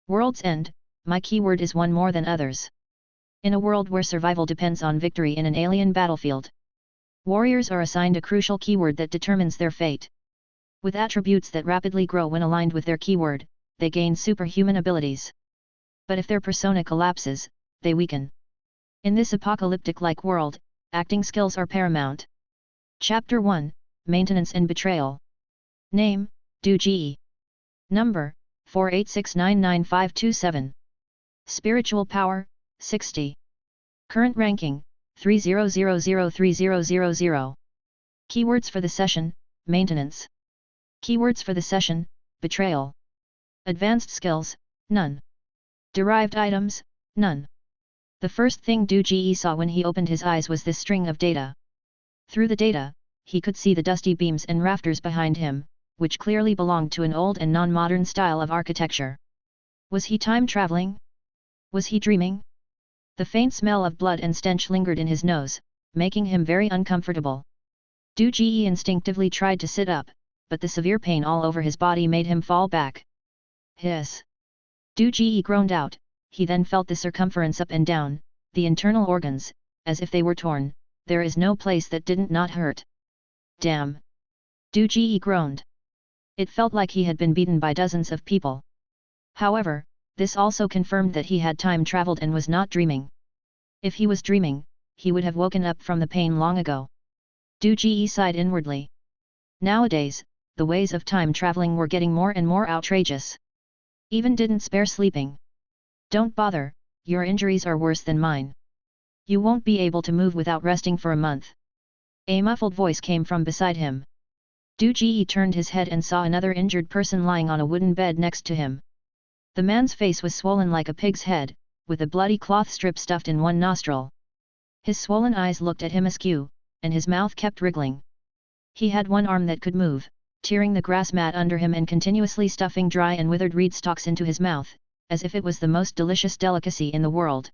World's End, my keyword is one more than others. In a world where survival depends on victory in an alien battlefield, warriors are assigned a crucial keyword that determines their fate. With attributes that rapidly grow when aligned with their keyword, they gain superhuman abilities. But if their persona collapses, they weaken. In this apocalyptic-like world, acting skills are paramount. Chapter 1, Maintenance and Betrayal. Name, Du-Ji. Number, 486995527. Spiritual power, 60. Current ranking, 30003000. Keywords for the session, maintenance. Keywords for the session, betrayal. Advanced skills, none. Derived items, none. The first thing Du-Ji saw when he opened his eyes was this string of data. Through the data, he could see the dusty beams and rafters behind him, which clearly belonged to an old and non-modern style of architecture. Was he time-traveling? Was he dreaming? The faint smell of blood and stench lingered in his nose, making him very uncomfortable. Du-Ji instinctively tried to sit up, but the severe pain all over his body made him fall back. Hiss! Du-Ji groaned out. He then felt the circumference up and down, the internal organs, as if they were torn. There is no place that didn't not hurt. Damn! Du-Ji groaned. It felt like he had been beaten by dozens of people. However, this also confirmed that he had time-traveled and was not dreaming. If he was dreaming, he would have woken up from the pain long ago. Du-Ji sighed inwardly. Nowadays, the ways of time-traveling were getting more and more outrageous. Even didn't spare sleeping. Don't bother, your injuries are worse than mine. You won't be able to move without resting for a month. A muffled voice came from beside him. Du-Ji turned his head and saw another injured person lying on a wooden bed next to him. The man's face was swollen like a pig's head, with a bloody cloth strip stuffed in one nostril. His swollen eyes looked at him askew, and his mouth kept wriggling. He had one arm that could move, tearing the grass mat under him and continuously stuffing dry and withered reed stalks into his mouth, as if it was the most delicious delicacy in the world.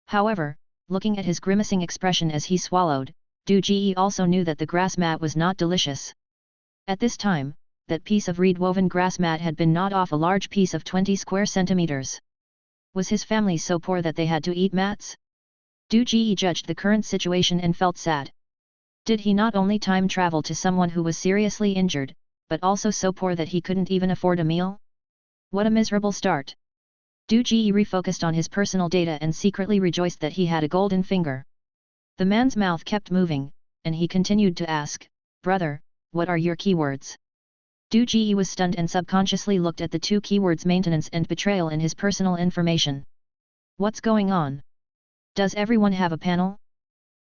However, looking at his grimacing expression as he swallowed, Du-Ji also knew that the grass mat was not delicious. At this time, that piece of reed-woven grass mat had been gnawed off a large piece of 20 square centimeters. Was his family so poor that they had to eat mats? Du-Ji judged the current situation and felt sad. Did he not only time travel to someone who was seriously injured, but also so poor that he couldn't even afford a meal? What a miserable start! Du-Ji refocused on his personal data and secretly rejoiced that he had a golden finger. The man's mouth kept moving, and he continued to ask, "Brother, what are your keywords?" Du-Ji was stunned and subconsciously looked at the two keywords maintenance and betrayal in his personal information. What's going on? Does everyone have a panel?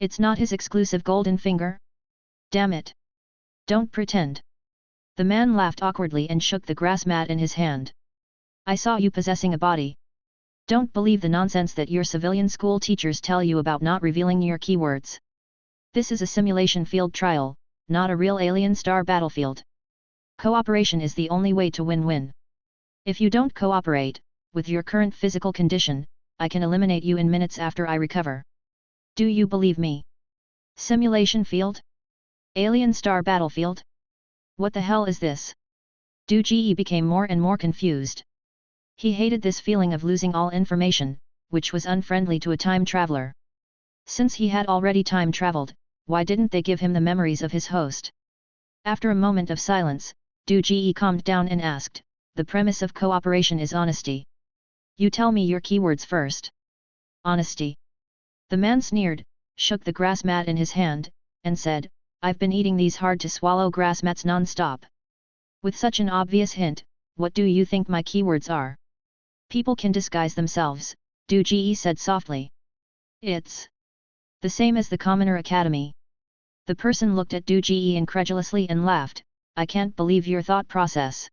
It's not his exclusive golden finger? Damn it! Don't pretend. The man laughed awkwardly and shook the grass mat in his hand. I saw you possessing a body. Don't believe the nonsense that your civilian school teachers tell you about not revealing your keywords. This is a simulation field trial, not a real alien star battlefield. Cooperation is the only way to win-win. If you don't cooperate, with your current physical condition, I can eliminate you in minutes after I recover. Do you believe me? Simulation field? Alien star battlefield? What the hell is this? Du-Ji became more and more confused. He hated this feeling of losing all information, which was unfriendly to a time traveler. Since he had already time traveled, why didn't they give him the memories of his host? After a moment of silence, Du-Ji calmed down and asked, "The premise of cooperation is honesty. You tell me your keywords first." Honesty. The man sneered, shook the grass mat in his hand, and said, "I've been eating these hard-to-swallow grass mats non-stop. With such an obvious hint, what do you think my keywords are?" "People can disguise themselves," Du-Ji said softly. "It's the same as the Commoner Academy." The person looked at Du-Ji incredulously and laughed, "I can't believe your thought process.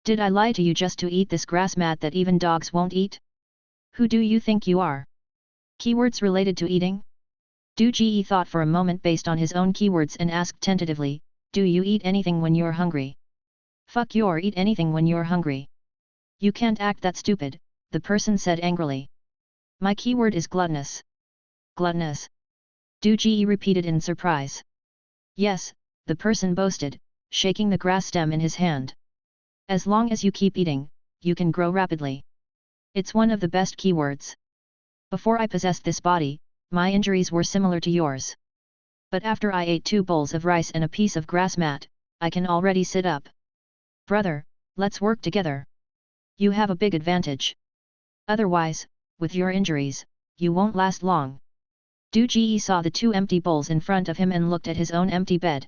Did I lie to you just to eat this grass mat that even dogs won't eat? Who do you think you are? Keywords related to eating?" Du-Ji thought for a moment based on his own keywords and asked tentatively, "Do you eat anything when you're hungry?" "Fuck your eat anything when you're hungry. You can't act that stupid," the person said angrily. "My keyword is gluttonous." "Gluttonous?" Du-Ji repeated in surprise. "Yes," the person boasted, shaking the grass stem in his hand. "As long as you keep eating, you can grow rapidly. It's one of the best keywords. Before I possessed this body, my injuries were similar to yours. But after I ate 2 bowls of rice and a piece of grass mat, I can already sit up. Brother, let's work together. You have a big advantage. Otherwise, with your injuries, you won't last long. Du Ji saw the 2 empty bowls in front of him and looked at his own empty bed.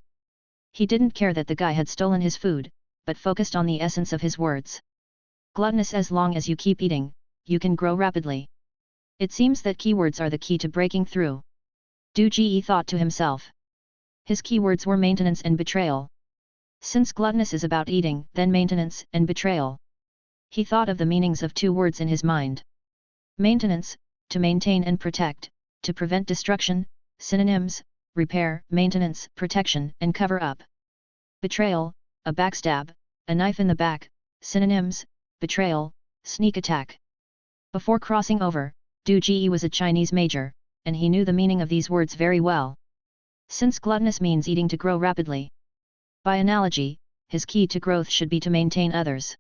He didn't care that the guy had stolen his food, but focused on the essence of his words. Gluttonous: as long as you keep eating, you can grow rapidly. It seems that keywords are the key to breaking through. Du Ji thought to himself. His keywords were maintenance and betrayal. Since gluttonous is about eating, then maintenance and betrayal. He thought of the meanings of 2 words in his mind. Maintenance, to maintain and protect, to prevent destruction, synonyms, repair, maintenance, protection, and cover up. Betrayal, a backstab, a knife in the back, synonyms, betrayal, sneak attack. Before crossing over, Du Ji was a Chinese major, and he knew the meaning of these words very well. Since gluttonous means eating to grow rapidly. By analogy, his key to growth should be to maintain others.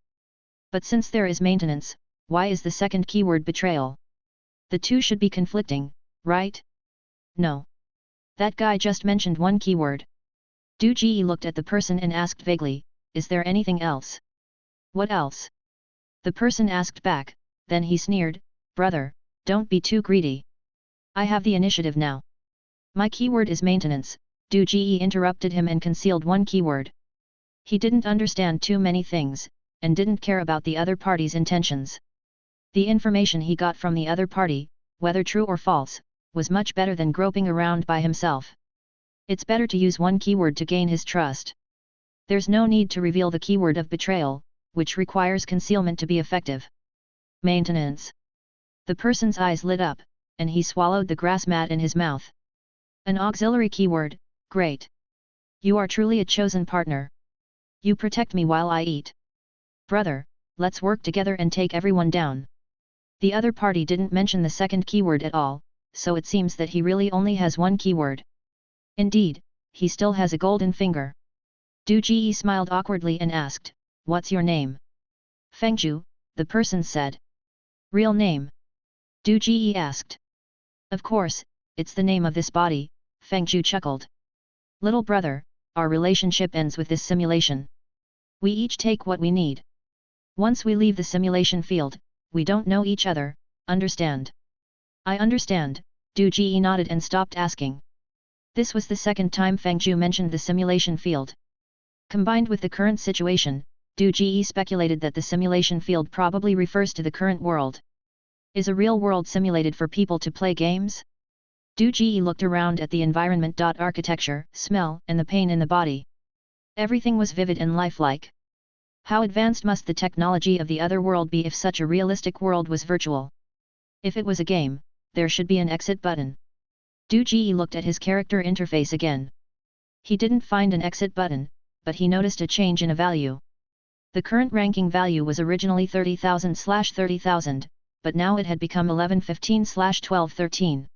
But since there is maintenance, why is the second keyword betrayal? The two should be conflicting, right? No. That guy just mentioned one keyword. Du Ji looked at the person and asked vaguely, is there anything else? What else? The person asked back, then he sneered, brother, don't be too greedy. I have the initiative now. My keyword is maintenance. Du Ji interrupted him and concealed one keyword. He didn't understand too many things, and didn't care about the other party's intentions. The information he got from the other party, whether true or false, was much better than groping around by himself. It's better to use one keyword to gain his trust. There's no need to reveal the keyword of betrayal, which requires concealment to be effective. Maintenance. The person's eyes lit up, and he swallowed the grass mat in his mouth. An auxiliary keyword, great. You are truly a chosen partner. You protect me while I eat. Brother, let's work together and take everyone down. The other party didn't mention the second keyword at all, so it seems that he really only has one keyword. Indeed, he still has a golden finger. Du Ji smiled awkwardly and asked, what's your name? Fengju, the person said. Real name? Du Ji asked. Of course, it's the name of this body, Fengju chuckled. Little brother, our relationship ends with this simulation. We each take what we need. Once we leave the simulation field, we don't know each other, understand? I understand, Du Ji nodded and stopped asking. This was the second time Fengju mentioned the simulation field. Combined with the current situation, Du Ji speculated that the simulation field probably refers to the current world. Is a real world simulated for people to play games? Du Ji looked around at the environment. Architecture, smell, and the pain in the body. Everything was vivid and lifelike. How advanced must the technology of the other world be if such a realistic world was virtual? If it was a game, there should be an exit button. Du Ji looked at his character interface again. He didn't find an exit button, but he noticed a change in a value. The current ranking value was originally 30,000/30,000, but now it had become 1115/1213.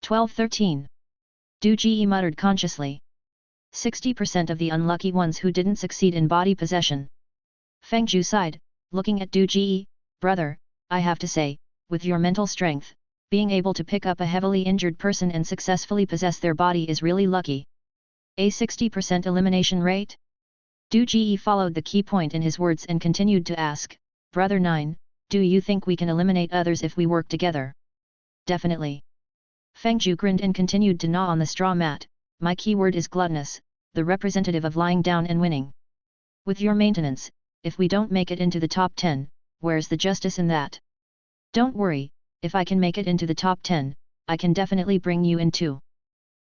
1213. Du Ji muttered consciously. 60% of the unlucky ones who didn't succeed in body possession. Fengju sighed, looking at Du Ji, brother, I have to say, with your mental strength, being able to pick up a heavily injured person and successfully possess their body is really lucky. A 60% elimination rate? Du Ji followed the key point in his words and continued to ask, Brother 9, do you think we can eliminate others if we work together? Definitely. Fengju grinned and continued to gnaw on the straw mat. My keyword is gluttonous, the representative of lying down and winning. With your maintenance, if we don't make it into the top 10, where's the justice in that? Don't worry, if I can make it into the top 10, I can definitely bring you in too.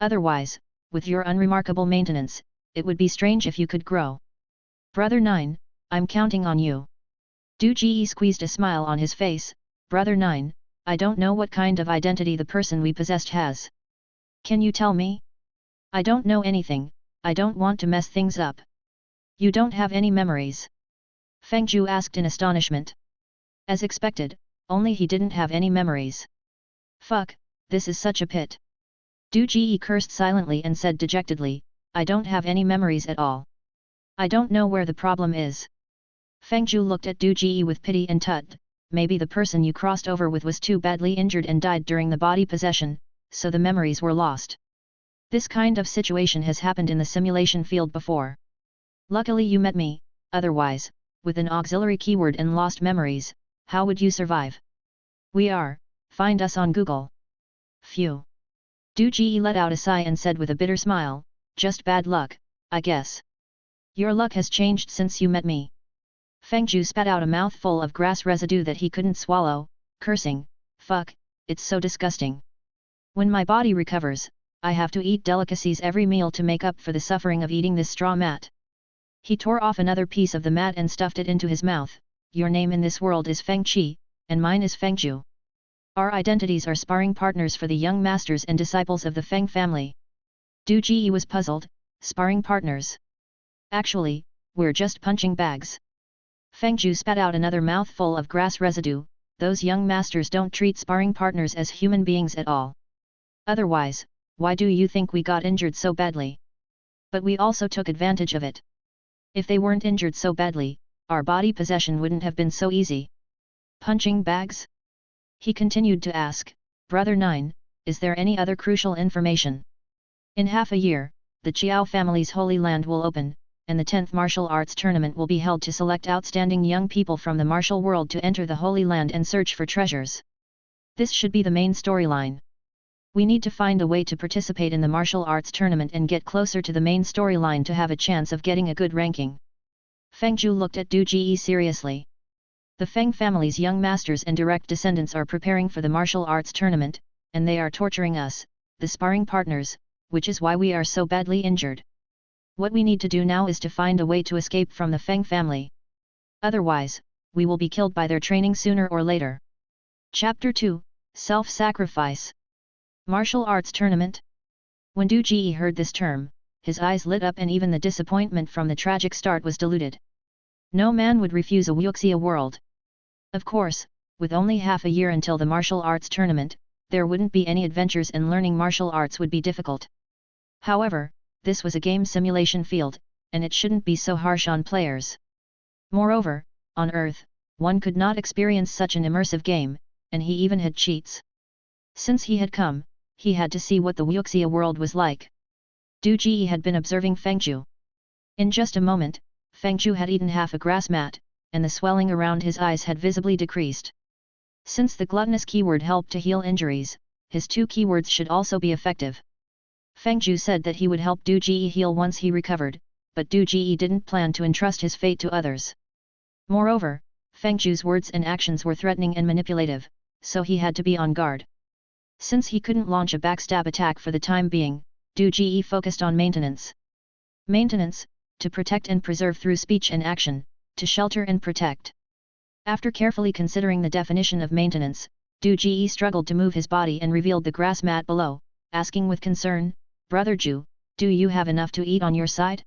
Otherwise, with your unremarkable maintenance, it would be strange if you could grow. Brother 9, I'm counting on you. Du Ji squeezed a smile on his face. Brother 9, I don't know what kind of identity the person we possessed has. Can you tell me? I don't know anything, I don't want to mess things up. You don't have any memories? Fengju asked in astonishment. As expected, only he didn't have any memories. Fuck, this is such a pit. Du Ji cursed silently and said dejectedly, I don't have any memories at all. I don't know where the problem is. Fengju looked at Du Ji with pity and tut, maybe the person you crossed over with was too badly injured and died during the body possession, so the memories were lost. This kind of situation has happened in the simulation field before. Luckily you met me, otherwise, with an auxiliary keyword and lost memories, how would you survive? Find us on Google. Phew. Du Ji let out a sigh and said with a bitter smile, just bad luck, I guess. Your luck has changed since you met me. Feng Zhu spat out a mouthful of grass residue that he couldn't swallow, cursing, fuck, it's so disgusting. When my body recovers, I have to eat delicacies every meal to make up for the suffering of eating this straw mat. He tore off another piece of the mat and stuffed it into his mouth. Your name in this world is Feng Qi, and mine is Feng Zhu. Our identities are sparring partners for the young masters and disciples of the Feng family. Du Ji was puzzled, sparring partners. Actually, we're just punching bags. Feng Zhu spat out another mouthful of grass residue. Those young masters don't treat sparring partners as human beings at all. Otherwise, why do you think we got injured so badly? But we also took advantage of it. If they weren't injured so badly, our body possession wouldn't have been so easy. Punching bags? He continued to ask, Brother 9, is there any other crucial information? In half a year, the Qiao family's Holy Land will open, and the 10th martial arts tournament will be held to select outstanding young people from the martial world to enter the Holy Land and search for treasures. This should be the main storyline. We need to find a way to participate in the martial arts tournament and get closer to the main storyline to have a chance of getting a good ranking. Feng Zhu looked at Du Ji seriously. The Feng family's young masters and direct descendants are preparing for the martial arts tournament, and they are torturing us, the sparring partners, which is why we are so badly injured. What we need to do now is to find a way to escape from the Feng family. Otherwise, we will be killed by their training sooner or later. Chapter 2, Self-Sacrifice. Martial Arts Tournament? When Du Ji heard this term, his eyes lit up and even the disappointment from the tragic start was diluted. No man would refuse a Wuxia world. Of course, with only half a year until the martial arts tournament, there wouldn't be any adventures and learning martial arts would be difficult. However, this was a game simulation field, and it shouldn't be so harsh on players. Moreover, on Earth, one could not experience such an immersive game, and he even had cheats. Since he had come, he had to see what the Wuxia world was like. Du Ji had been observing Feng Zhu. In just a moment, Feng Zhu had eaten half a grass mat, and the swelling around his eyes had visibly decreased. Since the gluttonous keyword helped to heal injuries, his 2 keywords should also be effective. Feng Zhu said that he would help Du Ji heal once he recovered, but Du Ji didn't plan to entrust his fate to others. Moreover, Feng Zhu's words and actions were threatening and manipulative, so he had to be on guard. Since he couldn't launch a backstab attack for the time being, Du Ji focused on maintenance. Maintenance, to protect and preserve through speech and action, to shelter and protect. After carefully considering the definition of maintenance, Du Ji struggled to move his body and revealed the grass mat below, asking with concern, Brother Zhu, do you have enough to eat on your side?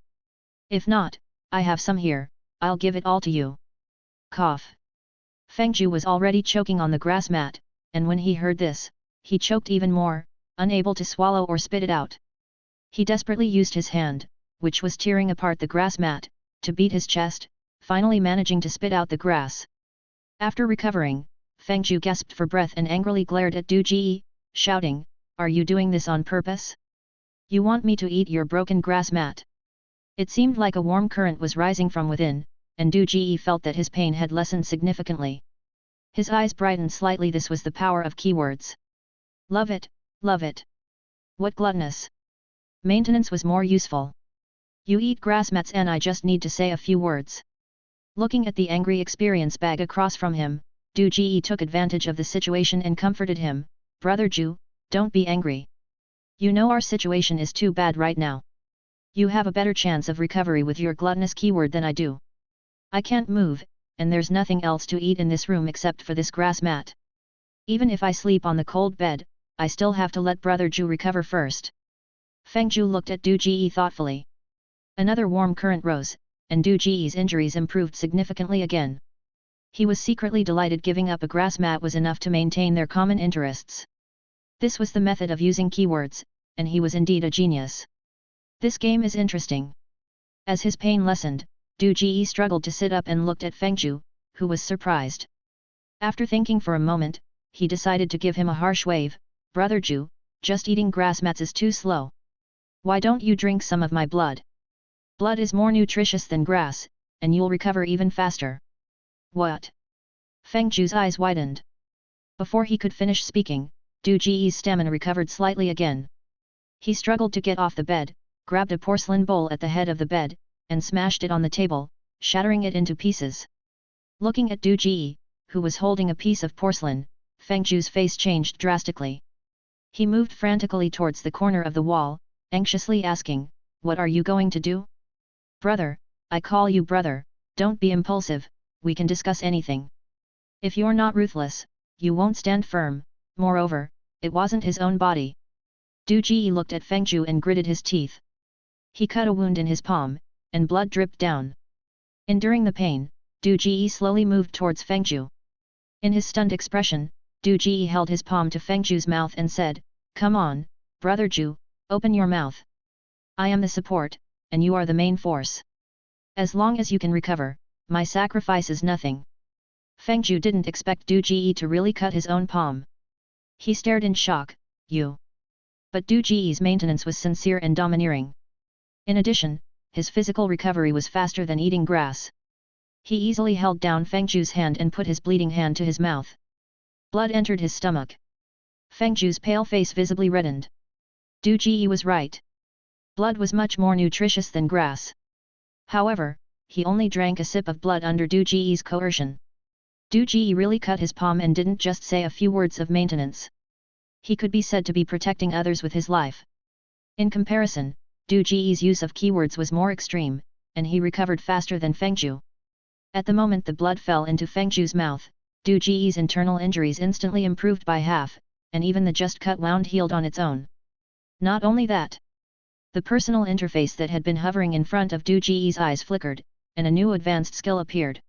If not, I have some here, I'll give it all to you. Cough. Feng Zhu was already choking on the grass mat, and when he heard this, he choked even more, unable to swallow or spit it out. He desperately used his hand, which was tearing apart the grass mat, to beat his chest, finally managing to spit out the grass. After recovering, Feng Zhu gasped for breath and angrily glared at Du Ji, shouting, Are you doing this on purpose? You want me to eat your broken grass mat? It seemed like a warm current was rising from within, and Du Ji felt that his pain had lessened significantly. His eyes brightened slightly. This was the power of keywords. Love it, love it. What gluttonous. Maintenance was more useful. You eat grass mats and I just need to say a few words. Looking at the angry experience bag across from him, Du Ji took advantage of the situation and comforted him, Brother Zhu, don't be angry. You know our situation is too bad right now. You have a better chance of recovery with your gluttonous keyword than I do. I can't move, and there's nothing else to eat in this room except for this grass mat. Even if I sleep on the cold bed, I still have to let Brother Zhu recover first. Feng Zhu looked at Du Ji thoughtfully. Another warm current rose, and Du Ji's injuries improved significantly again. He was secretly delighted. Giving up a grass mat was enough to maintain their common interests. This was the method of using keywords, and he was indeed a genius. This game is interesting. As his pain lessened, Du Ji struggled to sit up and looked at Feng Zhu, who was surprised. After thinking for a moment, he decided to give him a harsh wave. Brother Ju, just eating grass mats is too slow. Why don't you drink some of my blood? Blood is more nutritious than grass, and you'll recover even faster. What? Feng Ju's eyes widened. Before he could finish speaking, Du Ji's stamina recovered slightly again. He struggled to get off the bed, grabbed a porcelain bowl at the head of the bed, and smashed it on the table, shattering it into pieces. Looking at Du Ji, who was holding a piece of porcelain, Feng Ju's face changed drastically. He moved frantically towards the corner of the wall, anxiously asking, "What are you going to do?" "Brother, I call you brother, don't be impulsive, we can discuss anything. If you're not ruthless, you won't stand firm, moreover, it wasn't his own body." Du Ji looked at Feng Ju and gritted his teeth. He cut a wound in his palm, and blood dripped down. Enduring the pain, Du Ji slowly moved towards Feng Ju. In his stunned expression, Du Ji held his palm to Feng Ju's mouth and said, "Come on, brother Ju, open your mouth. I am the support, and you are the main force. As long as you can recover, my sacrifice is nothing." Feng Ju didn't expect Du Ji to really cut his own palm. He stared in shock. "You." But Du Ji's maintenance was sincere and domineering. In addition, his physical recovery was faster than eating grass. He easily held down Feng Ju's hand and put his bleeding hand to his mouth. Blood entered his stomach. Feng Ju's pale face visibly reddened. Du Ji was right. Blood was much more nutritious than grass. However, he only drank a sip of blood under Du Ji's coercion. Du Ji really cut his palm and didn't just say a few words of maintenance. He could be said to be protecting others with his life. In comparison, Du Ji's use of keywords was more extreme, and he recovered faster than Feng Ju. At the moment the blood fell into Feng Ju's mouth, Du Ji's internal injuries instantly improved by half, and even the just cut wound healed on its own. Not only that, the personal interface that had been hovering in front of Du Ji's eyes flickered, and a new advanced skill appeared.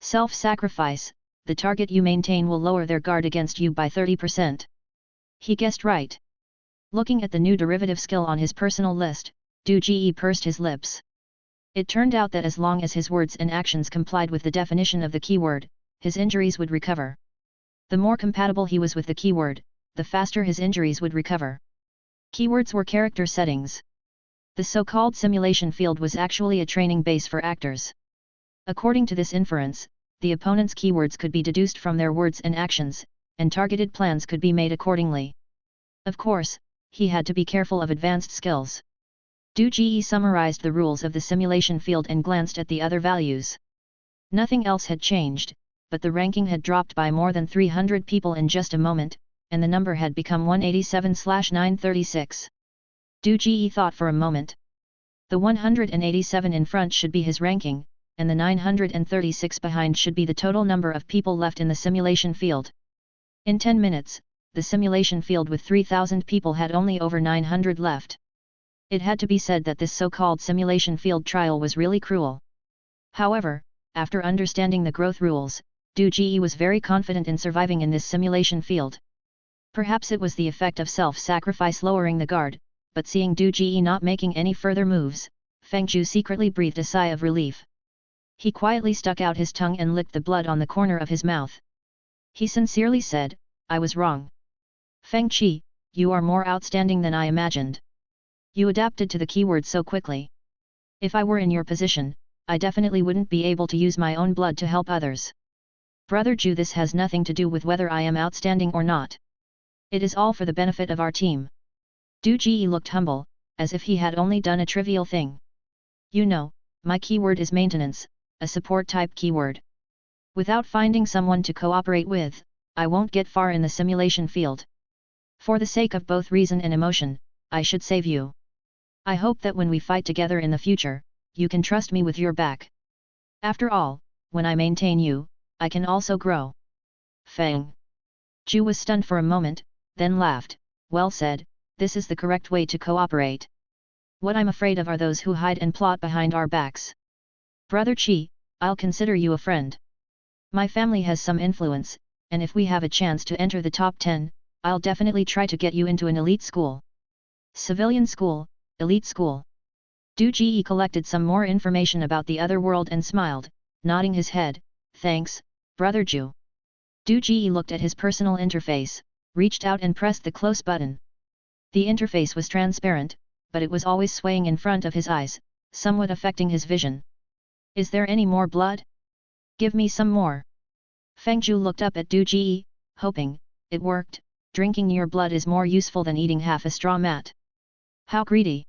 Self-sacrifice, the target you maintain will lower their guard against you by 30%. He guessed right. Looking at the new derivative skill on his personal list, Du Ji pursed his lips. It turned out that as long as his words and actions complied with the definition of the keyword, his injuries would recover. The more compatible he was with the keyword, the faster his injuries would recover. Keywords were character settings. The so-called simulation field was actually a training base for actors. According to this inference, the opponent's keywords could be deduced from their words and actions, and targeted plans could be made accordingly. Of course, he had to be careful of advanced skills. Du Ji summarized the rules of the simulation field and glanced at the other values. Nothing else had changed, but the ranking had dropped by more than 300 people in just a moment, and the number had become 187/936. Du Ji thought for a moment. The 187 in front should be his ranking, and the 936 behind should be the total number of people left in the simulation field. In 10 minutes, the simulation field with 3,000 people had only over 900 left. It had to be said that this so-called simulation field trial was really cruel. However, after understanding the growth rules, Du Ji was very confident in surviving in this simulation field. Perhaps it was the effect of self-sacrifice lowering the guard, but seeing Du Ji not making any further moves, Feng Ju secretly breathed a sigh of relief. He quietly stuck out his tongue and licked the blood on the corner of his mouth. He sincerely said, "I was wrong. Feng Qi, you are more outstanding than I imagined. You adapted to the keyword so quickly. If I were in your position, I definitely wouldn't be able to use my own blood to help others. Brother Ju, this has nothing to do with whether I am outstanding or not. It is all for the benefit of our team." Du Ji looked humble, as if he had only done a trivial thing. "You know, my keyword is maintenance, a support-type keyword. Without finding someone to cooperate with, I won't get far in the simulation field. For the sake of both reason and emotion, I should save you. I hope that when we fight together in the future, you can trust me with your back. After all, when I maintain you, I can also grow." Feng Ju was stunned for a moment, then laughed. "Well said, this is the correct way to cooperate. What I'm afraid of are those who hide and plot behind our backs. Brother Qi, I'll consider you a friend. My family has some influence, and if we have a chance to enter the top 10, I'll definitely try to get you into an elite school." Civilian school, elite school. Du Ji collected some more information about the other world and smiled, nodding his head, "Thanks, Brother Ju. Du Ji looked at his personal interface, reached out and pressed the close button. The interface was transparent, but it was always swaying in front of his eyes, somewhat affecting his vision. Is there any more blood? Give me some more. Feng Zhu looked up at Du Ji, hoping, it worked, drinking your blood is more useful than eating half a straw mat. How greedy.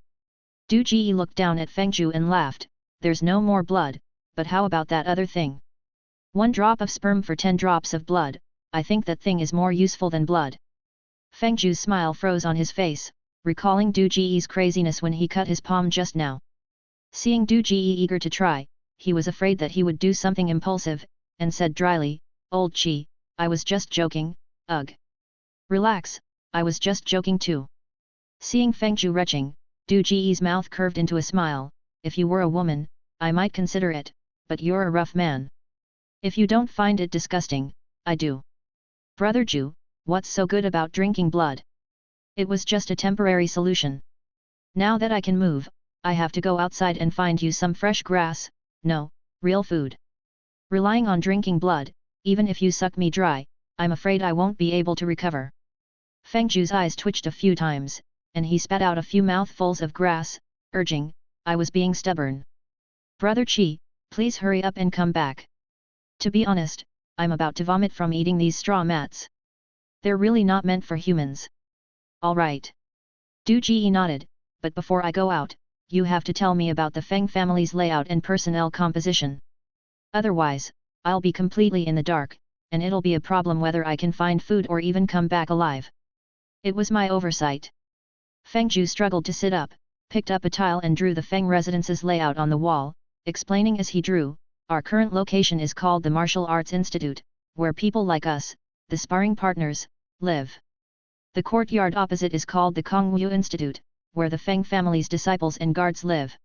Du Ji looked down at Feng Zhu and laughed, there's no more blood, but how about that other thing? 1 drop of sperm for 10 drops of blood, I think that thing is more useful than blood. Feng Zhu's smile froze on his face, recalling Du Ji's craziness when he cut his palm just now. Seeing Du Ji eager to try, he was afraid that he would do something impulsive, and said dryly, Old Chi, I was just joking, ugh. Relax, I was just joking too. Seeing Feng Zhu retching, Du Ji's mouth curved into a smile, if you were a woman, I might consider it, but you're a rough man. If you don't find it disgusting, I do. Brother Zhu, what's so good about drinking blood? It was just a temporary solution. Now that I can move, I have to go outside and find you some fresh grass, no, real food. Relying on drinking blood, even if you suck me dry, I'm afraid I won't be able to recover. Feng Zhu's eyes twitched a few times, and he spat out a few mouthfuls of grass, urging, I was being stubborn. Brother Qi, please hurry up and come back. To be honest, I'm about to vomit from eating these straw mats. They're really not meant for humans. All right. Du Ji nodded, but before I go out, you have to tell me about the Feng family's layout and personnel composition. Otherwise, I'll be completely in the dark, and it'll be a problem whether I can find food or even come back alive. It was my oversight. Feng Zhu struggled to sit up, picked up a tile and drew the Feng residence's layout on the wall, explaining as he drew, our current location is called the Martial Arts Institute, where people like us, the sparring partners, live. The courtyard opposite is called the Kongwu Institute, where the Feng family's disciples and guards live.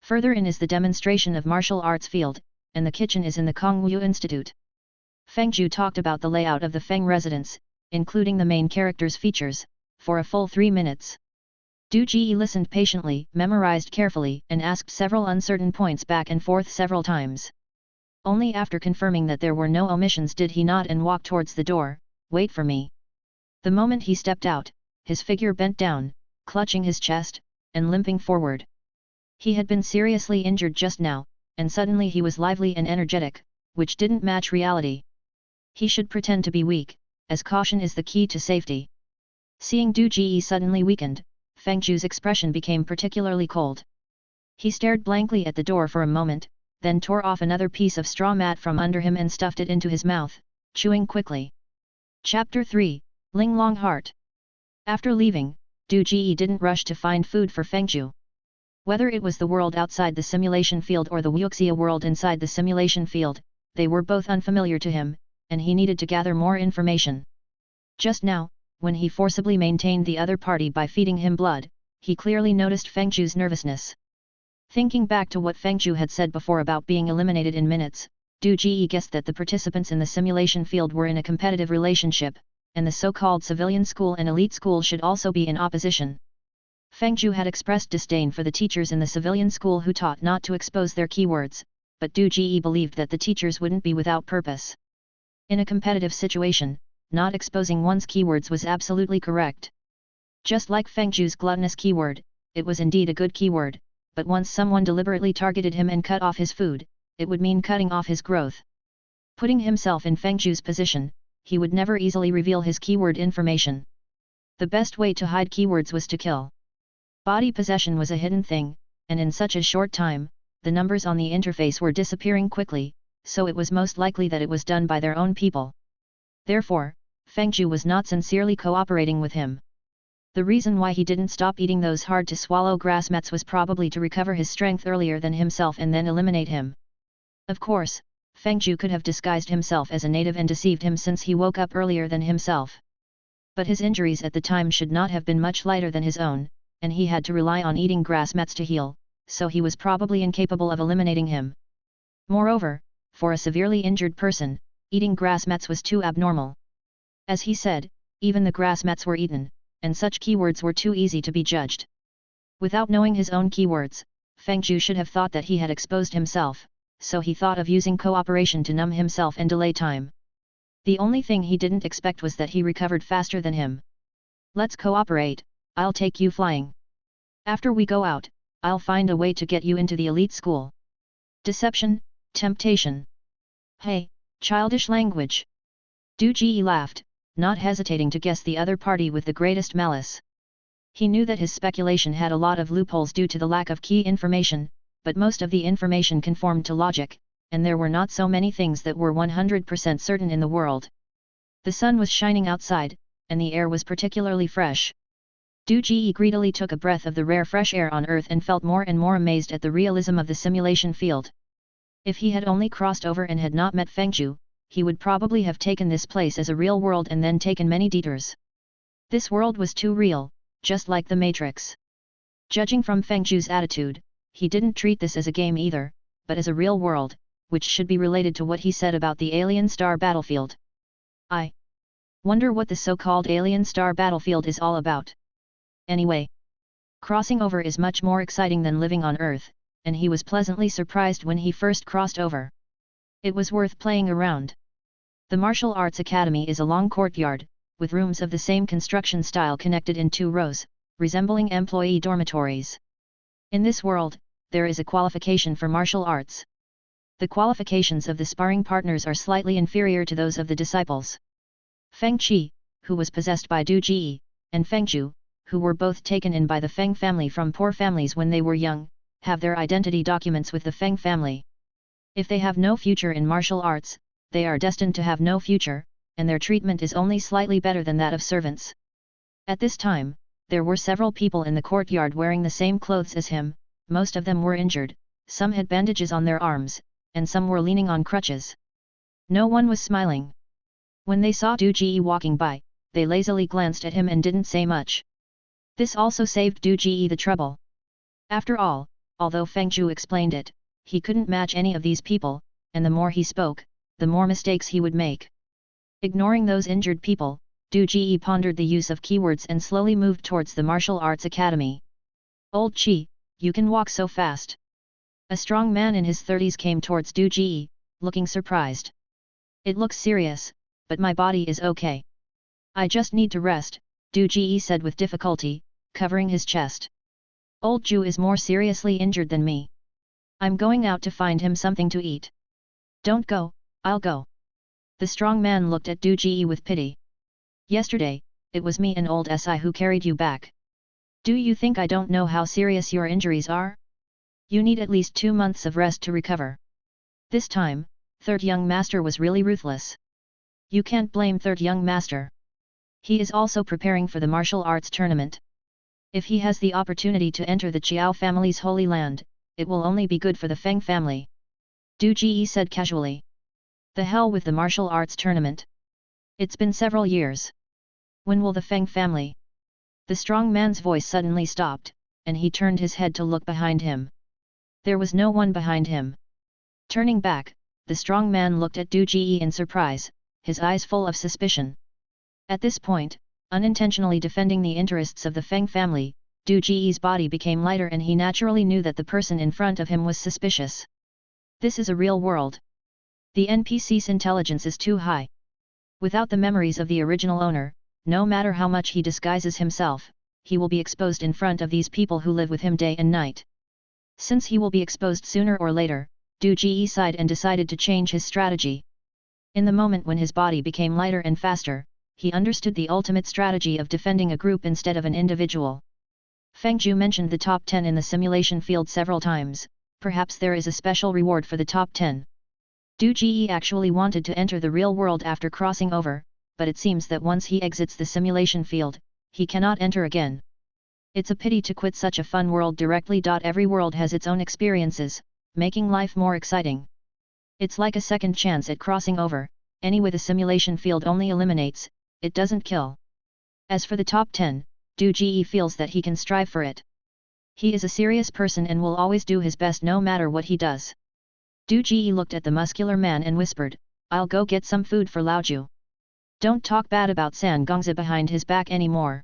Further in is the demonstration of martial arts field, and the kitchen is in the Kongwu Institute. Feng Zhu talked about the layout of the Feng residence, including the main character's features, for a full 3 minutes. Du Ji listened patiently, memorized carefully, and asked several uncertain points back and forth several times. Only after confirming that there were no omissions did he nod and walk towards the door. Wait for me. The moment he stepped out, his figure bent down, clutching his chest, and limping forward. He had been seriously injured just now, and suddenly he was lively and energetic, which didn't match reality. He should pretend to be weak, as caution is the key to safety. Seeing Du Ji suddenly weakened, Feng Zhu's expression became particularly cold. He stared blankly at the door for a moment, then tore off another piece of straw mat from under him and stuffed it into his mouth, chewing quickly. Chapter 3, Ling Long Heart. After leaving, Du Ji didn't rush to find food for Feng Zhu. Whether it was the world outside the simulation field or the Wuxia world inside the simulation field, they were both unfamiliar to him, and he needed to gather more information. Just now, when he forcibly maintained the other party by feeding him blood, he clearly noticed Feng Zhu's nervousness. Thinking back to what Feng Zhu had said before about being eliminated in minutes, Du Ji guessed that the participants in the simulation field were in a competitive relationship, and the so-called civilian school and elite school should also be in opposition. Feng Zhu had expressed disdain for the teachers in the civilian school who taught not to expose their keywords, but Du Ji believed that the teachers wouldn't be without purpose. In a competitive situation, not exposing one's keywords was absolutely correct. Just like Feng Zhu's gluttonous keyword, it was indeed a good keyword, but once someone deliberately targeted him and cut off his food, it would mean cutting off his growth. Putting himself in Feng Zhu's position, he would never easily reveal his keyword information. The best way to hide keywords was to kill. Body possession was a hidden thing, and in such a short time, the numbers on the interface were disappearing quickly, so it was most likely that it was done by their own people. Therefore, Feng Zhu was not sincerely cooperating with him. The reason why he didn't stop eating those hard-to-swallow grass mats was probably to recover his strength earlier than himself and then eliminate him. Of course, Feng Zhu could have disguised himself as a native and deceived him since he woke up earlier than himself. But his injuries at the time should not have been much lighter than his own, and he had to rely on eating grass mats to heal, so he was probably incapable of eliminating him. Moreover, for a severely injured person, eating grass mats was too abnormal. As he said, even the grass mats were eaten, and such keywords were too easy to be judged. Without knowing his own keywords, Feng Zhu should have thought that he had exposed himself, so he thought of using cooperation to numb himself and delay time. The only thing he didn't expect was that he recovered faster than him. Let's cooperate, I'll take you flying. After we go out, I'll find a way to get you into the elite school. Deception, temptation. Hey, childish language. Du Ji laughed, not hesitating to guess the other party with the greatest malice. He knew that his speculation had a lot of loopholes due to the lack of key information, but most of the information conformed to logic, and there were not so many things that were 100% certain in the world. The sun was shining outside, and the air was particularly fresh. Du Ji greedily took a breath of the rare fresh air on Earth and felt more and more amazed at the realism of the simulation field. If he had only crossed over and had not met Fengzhu, he would probably have taken this place as a real world and then taken many detours. This world was too real, just like the Matrix. Judging from Fengzhu's attitude, he didn't treat this as a game either, but as a real world, which should be related to what he said about the alien star battlefield. I wonder what the so-called alien star battlefield is all about. Anyway, crossing over is much more exciting than living on Earth, and he was pleasantly surprised when he first crossed over. It was worth playing around. The Martial Arts Academy is a long courtyard, with rooms of the same construction style connected in 2 rows, resembling employee dormitories. In this world, there is a qualification for martial arts. The qualifications of the sparring partners are slightly inferior to those of the disciples. Feng Qi, who was possessed by Du Ji, and Fengzhu, who were both taken in by the Feng family from poor families when they were young, have their identity documents with the Feng family. If they have no future in martial arts, they are destined to have no future, and their treatment is only slightly better than that of servants. At this time, there were several people in the courtyard wearing the same clothes as him. Most of them were injured, some had bandages on their arms, and some were leaning on crutches. No one was smiling. When they saw Du Ji walking by, they lazily glanced at him and didn't say much. This also saved Du Ji the trouble. After all, although Fengzhu explained it, he couldn't match any of these people, and the more he spoke, the more mistakes he would make. Ignoring those injured people, Du Ji pondered the use of keywords and slowly moved towards the Martial Arts Academy. Old Chi, you can walk so fast. A strong man in his 30s came towards Du Ji, looking surprised. It looks serious, but my body is okay. I just need to rest, Du Ji said with difficulty, covering his chest. Old Ju is more seriously injured than me. I'm going out to find him something to eat. Don't go, I'll go. The strong man looked at Du Ji with pity. Yesterday, it was me and old Si who carried you back. Do you think I don't know how serious your injuries are? You need at least 2 months of rest to recover. This time, third young master was really ruthless. You can't blame third young master. He is also preparing for the martial arts tournament. If he has the opportunity to enter the Qiao family's holy land, it will only be good for the Feng family. Du Ji said casually. The hell with the martial arts tournament. It's been several years. When will the Feng family? The strong man's voice suddenly stopped, and he turned his head to look behind him. There was no one behind him. Turning back, the strong man looked at Du Ji in surprise, his eyes full of suspicion. At this point, unintentionally defending the interests of the Feng family, Du Ji's body became lighter and he naturally knew that the person in front of him was suspicious. This is a real world. The NPC's intelligence is too high. Without the memories of the original owner, no matter how much he disguises himself, he will be exposed in front of these people who live with him day and night. Since he will be exposed sooner or later, Du Ji sighed and decided to change his strategy. In the moment when his body became lighter and faster, he understood the ultimate strategy of defending a group instead of an individual. Fengzhu mentioned the top 10 in the simulation field several times, perhaps there is a special reward for the top 10. Du Ji actually wanted to enter the real world after crossing over, but it seems that once he exits the simulation field, he cannot enter again. It's a pity to quit such a fun world directly. Every world has its own experiences, making life more exciting. It's like a second chance at crossing over. Anyway, the simulation field only eliminates, it doesn't kill. As for the top 10, Du Ji feels that he can strive for it. He is a serious person and will always do his best no matter what he does. Du Ji looked at the muscular man and whispered, I'll go get some food for Laoju. Don't talk bad about San Gongzi behind his back anymore.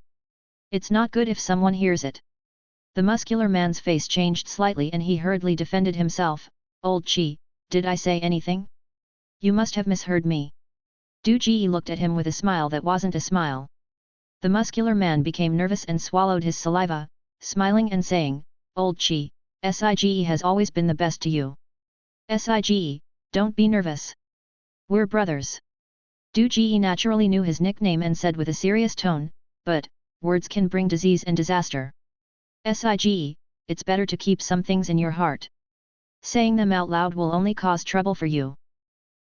It's not good if someone hears it. The muscular man's face changed slightly and he hurriedly defended himself. Old Chi, did I say anything? You must have misheard me. Du Ji looked at him with a smile that wasn't a smile. The muscular man became nervous and swallowed his saliva, smiling and saying, "Old Chi, Sige has always been the best to you. Sige, don't be nervous. We're brothers." Du Ji naturally knew his nickname and said with a serious tone, "But, words can bring disease and disaster. Sige, it's better to keep some things in your heart. Saying them out loud will only cause trouble for you."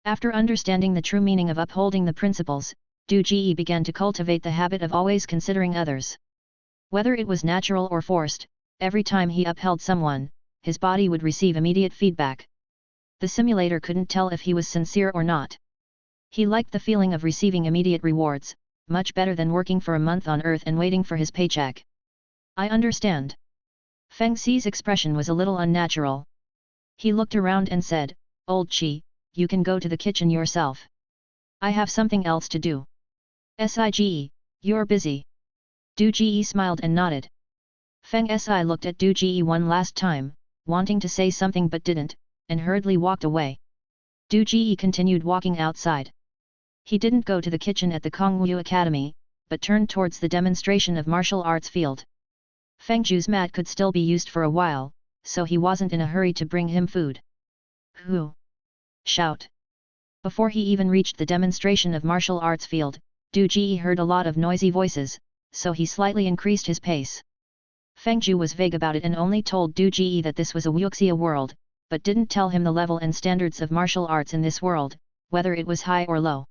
After understanding the true meaning of upholding the principles, Du Ji began to cultivate the habit of always considering others. Whether it was natural or forced, every time he upheld someone, his body would receive immediate feedback. The simulator couldn't tell if he was sincere or not. He liked the feeling of receiving immediate rewards, much better than working for a month on Earth and waiting for his paycheck. "I understand." Feng Xi's expression was a little unnatural. He looked around and said, "Old Chi, you can go to the kitchen yourself. I have something else to do." "Sige, you're busy." Du Ji smiled and nodded. Feng Si looked at Du Ji one last time, wanting to say something but didn't, and hurriedly walked away. Du Ji continued walking outside. He didn't go to the kitchen at the Kongwu Academy, but turned towards the demonstration of martial arts field. Feng Zhu's mat could still be used for a while, so he wasn't in a hurry to bring him food. "Who?" Shout. Before he even reached the demonstration of martial arts field, Du Ji heard a lot of noisy voices, so he slightly increased his pace. Feng Zhu was vague about it and only told Du Ji that this was a Wuxia world, but didn't tell him the level and standards of martial arts in this world, whether it was high or low.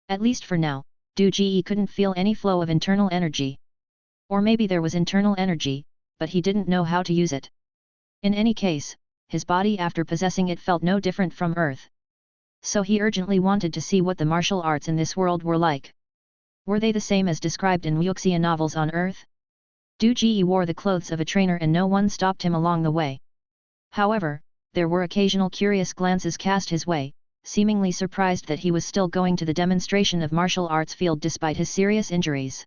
At least for now, Du Ji couldn't feel any flow of internal energy. Or maybe there was internal energy, but he didn't know how to use it. In any case, his body after possessing it felt no different from Earth. So he urgently wanted to see what the martial arts in this world were like. Were they the same as described in Wuxia novels on Earth? Du Ji wore the clothes of a trainer and no one stopped him along the way. However, there were occasional curious glances cast his way, seemingly surprised that he was still going to the demonstration of martial arts field despite his serious injuries.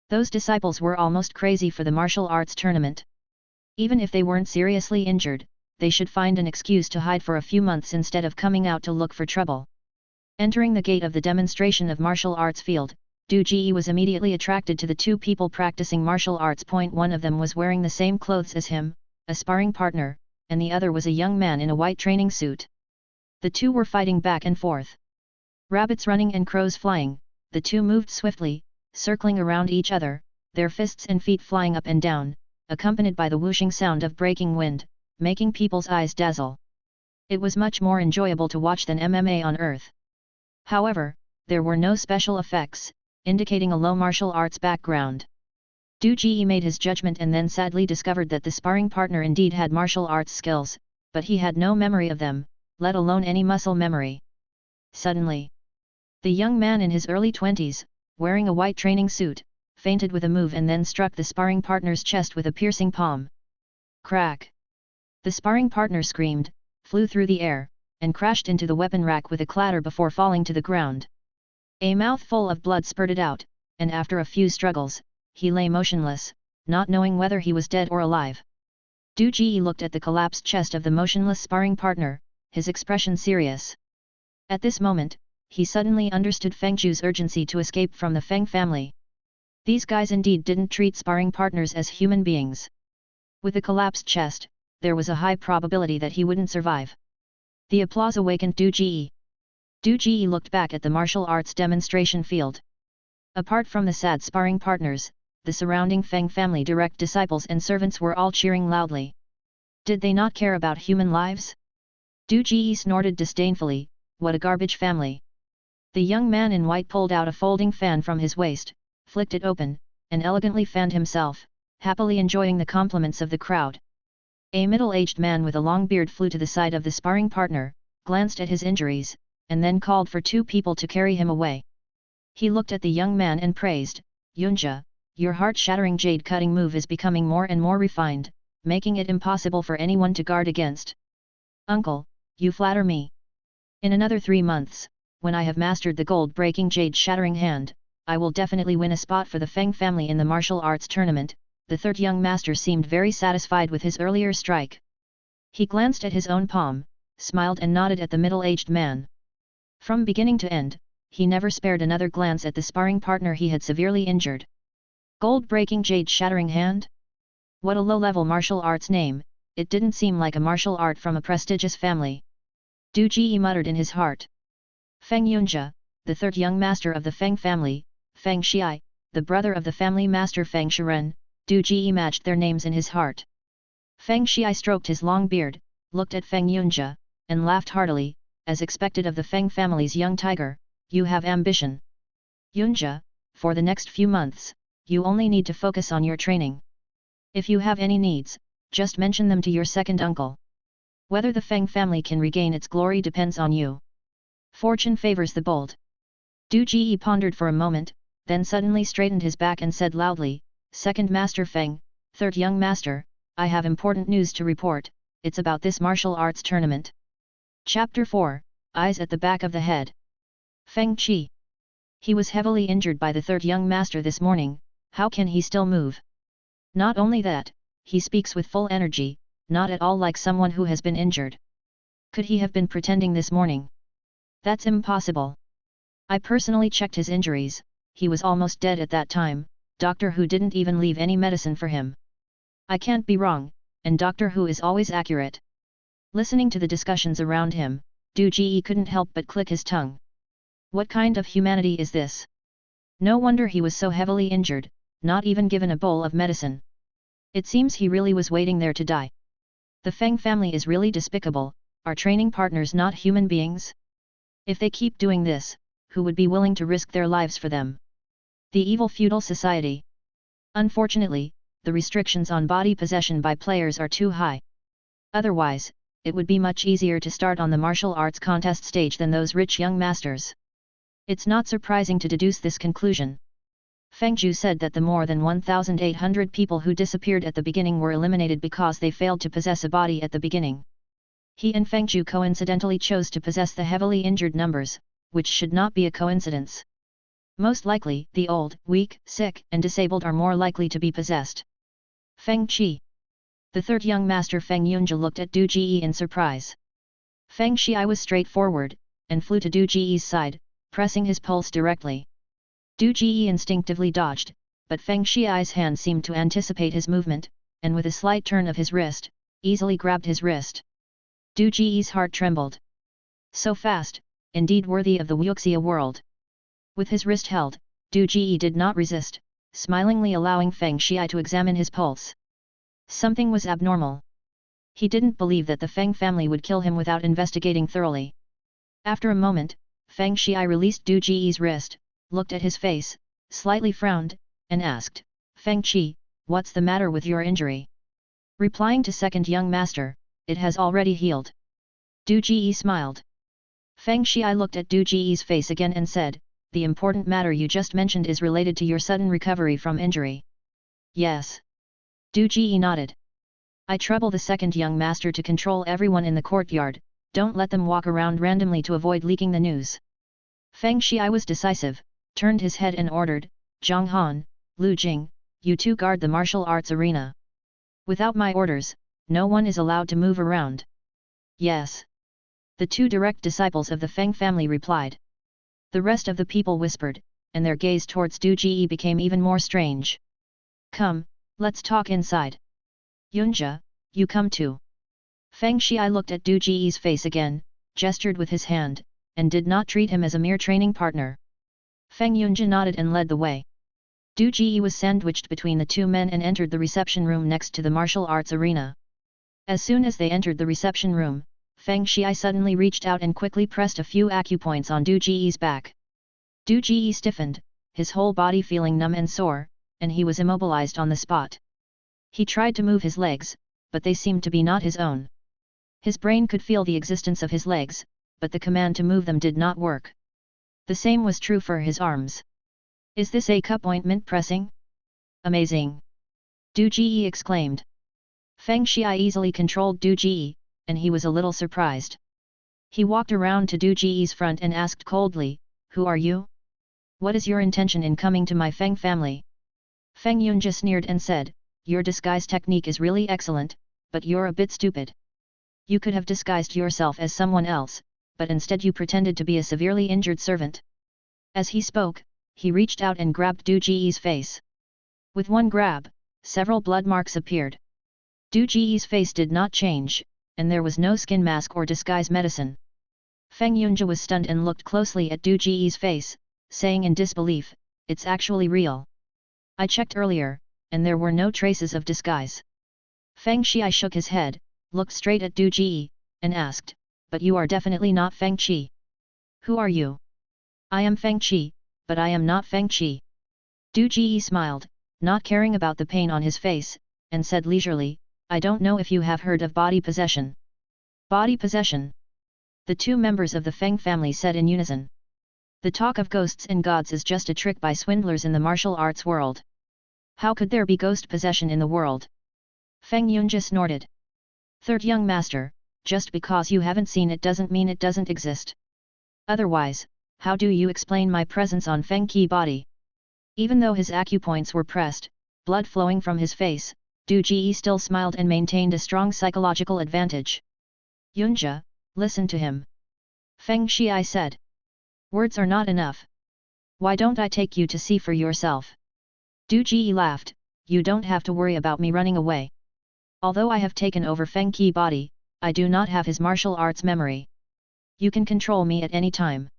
Those disciples were almost crazy for the martial arts tournament. Even if they weren't seriously injured, they should find an excuse to hide for a few months instead of coming out to look for trouble. Entering the gate of the demonstration of martial arts field, Du Ji was immediately attracted to the two people practicing martial arts. One of them was wearing the same clothes as him, a sparring partner, and the other was a young man in a white training suit. The two were fighting back and forth. Rabbits running and crows flying, the two moved swiftly, circling around each other, their fists and feet flying up and down, accompanied by the whooshing sound of breaking wind, making people's eyes dazzle. It was much more enjoyable to watch than MMA on Earth. However, there were no special effects, indicating a low martial arts background. Du Ji made his judgment and then sadly discovered that the sparring partner indeed had martial arts skills, but he had no memory of them, let alone any muscle memory. Suddenly, the young man in his early 20s, wearing a white training suit, fainted with a move and then struck the sparring partner's chest with a piercing palm. Crack! The sparring partner screamed, flew through the air, and crashed into the weapon rack with a clatter before falling to the ground. A mouthful of blood spurted out, and after a few struggles, he lay motionless, not knowing whether he was dead or alive. Du Ji looked at the collapsed chest of the motionless sparring partner, his expression serious. At this moment, he suddenly understood Feng Zhu's urgency to escape from the Feng family. These guys indeed didn't treat sparring partners as human beings. With a collapsed chest, there was a high probability that he wouldn't survive. The applause awakened Du Ji. Du Ji looked back at the martial arts demonstration field. Apart from the sad sparring partners, the surrounding Feng family direct disciples and servants were all cheering loudly. Did they not care about human lives? Du Ji snorted disdainfully, what a garbage family. The young man in white pulled out a folding fan from his waist, flicked it open, and elegantly fanned himself, happily enjoying the compliments of the crowd. A middle-aged man with a long beard flew to the side of the sparring partner, glanced at his injuries, and then called for two people to carry him away. He looked at the young man and praised, "Yunjia, your heart-shattering jade-cutting move is becoming more and more refined, making it impossible for anyone to guard against. Uncle, you flatter me. In another 3 months, when I have mastered the gold-breaking jade-shattering hand, I will definitely win a spot for the Feng family in the martial arts tournament." The third young master seemed very satisfied with his earlier strike. He glanced at his own palm, smiled and nodded at the middle-aged man. From beginning to end, he never spared another glance at the sparring partner he had severely injured. Gold-breaking jade-shattering hand? What a low-level martial arts name, it didn't seem like a martial art from a prestigious family. Du Ji muttered in his heart. Feng Yunjia, the third young master of the Feng family, Feng Xiai, the brother of the family master Feng Shiren, Du Ji matched their names in his heart. Feng Xiai stroked his long beard, looked at Feng Yunjia, and laughed heartily, as expected of the Feng family's young tiger, you have ambition. Yunjia, for the next few months, you only need to focus on your training. If you have any needs, just mention them to your second uncle. Whether the Feng family can regain its glory depends on you. Fortune favors the bold. Du Ji pondered for a moment, then suddenly straightened his back and said loudly, Second Master Feng, Third Young Master, I have important news to report, it's about this martial arts tournament. Chapter 4, Eyes at the Back of the Head. Feng Qi. He was heavily injured by the third young master this morning, how can he still move? Not only that, he speaks with full energy, not at all like someone who has been injured. Could he have been pretending this morning? That's impossible. I personally checked his injuries, he was almost dead at that time, Doctor Who didn't even leave any medicine for him. I can't be wrong, and Doctor Who is always accurate. Listening to the discussions around him, Du Ji couldn't help but click his tongue. What kind of humanity is this? No wonder he was so heavily injured, not even given a bowl of medicine. It seems he really was waiting there to die. The Feng family is really despicable, are training partners not human beings? If they keep doing this, who would be willing to risk their lives for them? The evil feudal society. Unfortunately, the restrictions on body possession by players are too high. Otherwise, it would be much easier to start on the martial arts contest stage than those rich young masters. It's not surprising to deduce this conclusion. Feng Zhu said that the more than 1,800 people who disappeared at the beginning were eliminated because they failed to possess a body at the beginning. He and Feng Zhu coincidentally chose to possess the heavily injured numbers, which should not be a coincidence. Most likely, the old, weak, sick, and disabled are more likely to be possessed. Feng Qi. The third young master Feng Yunjia looked at Du Ji in surprise. Feng Xiai was straightforward, and flew to Du Ji's side, pressing his pulse directly. Du Ji instinctively dodged, but Feng Xiai's hand seemed to anticipate his movement, and with a slight turn of his wrist, easily grabbed his wrist. Du Ji's heart trembled. So fast, indeed worthy of the Wuxia world. With his wrist held, Du Ji did not resist, smilingly allowing Feng Xiai to examine his pulse. Something was abnormal. He didn't believe that the Feng family would kill him without investigating thoroughly. After a moment, Feng Xiai released Du Ji's wrist, looked at his face, slightly frowned, and asked, Feng Qi, what's the matter with your injury? Replying to second young master, it has already healed. Du Ji smiled. Feng Xiai looked at Du Ji's face again and said, the important matter you just mentioned is related to your sudden recovery from injury. Yes. Du Ji nodded. I trouble the second young master to control everyone in the courtyard, don't let them walk around randomly to avoid leaking the news. Feng Xiai was decisive, turned his head and ordered, Zhang Han, Lu Jing, you two guard the martial arts arena. Without my orders, no one is allowed to move around. Yes. The two direct disciples of the Feng family replied. The rest of the people whispered, and their gaze towards Du Ji became even more strange. Come, let's talk inside. Yunjia, you come too. Feng Xiai looked at Du Ji's face again, gestured with his hand, and did not treat him as a mere training partner. Feng Yunjia nodded and led the way. Du Ji was sandwiched between the two men and entered the reception room next to the martial arts arena. As soon as they entered the reception room, Feng Xiai suddenly reached out and quickly pressed a few acupoints on Du Ji's back. Du Ji stiffened, his whole body feeling numb and sore, and he was immobilized on the spot. He tried to move his legs, but they seemed to be not his own. His brain could feel the existence of his legs, but the command to move them did not work. The same was true for his arms. Is this a cup ointment pressing? Amazing! Du Ji exclaimed. Feng Xiai easily controlled Du Ji, and he was a little surprised. He walked around to Du Ji's front and asked coldly, who are you? What is your intention in coming to my Feng family? Feng Yunjia sneered and said, your disguise technique is really excellent, but you're a bit stupid. You could have disguised yourself as someone else, but instead you pretended to be a severely injured servant. As he spoke, he reached out and grabbed Du Ji's face. With one grab, several blood marks appeared. Du Ji's face did not change, and there was no skin mask or disguise medicine. Feng Yunjie was stunned and looked closely at Du Ji's face, saying in disbelief, "It's actually real. I checked earlier, and there were no traces of disguise." Feng Xi shook his head, looked straight at Du Ji, and asked, "But you are definitely not Feng Qi. Who are you?" "I am Feng Qi, but I am not Feng Qi." Du Ji smiled, not caring about the pain on his face, and said leisurely, "I don't know if you have heard of body possession." Body possession? The two members of the Feng family said in unison. The talk of ghosts and gods is just a trick by swindlers in the martial arts world. How could there be ghost possession in the world? Feng Yunjie snorted. "Third young master, just because you haven't seen it doesn't mean it doesn't exist. Otherwise, how do you explain my presence on Feng Qi body?" Even though his acupoints were pressed, blood flowing from his face, Du Ji still smiled and maintained a strong psychological advantage. "Yunjie, listen to him," Feng Xi said. "Words are not enough. Why don't I take you to see for yourself?" Du Ji laughed, "You don't have to worry about me running away. Although I have taken over Feng Qi body, I do not have his martial arts memory. You can control me at any time."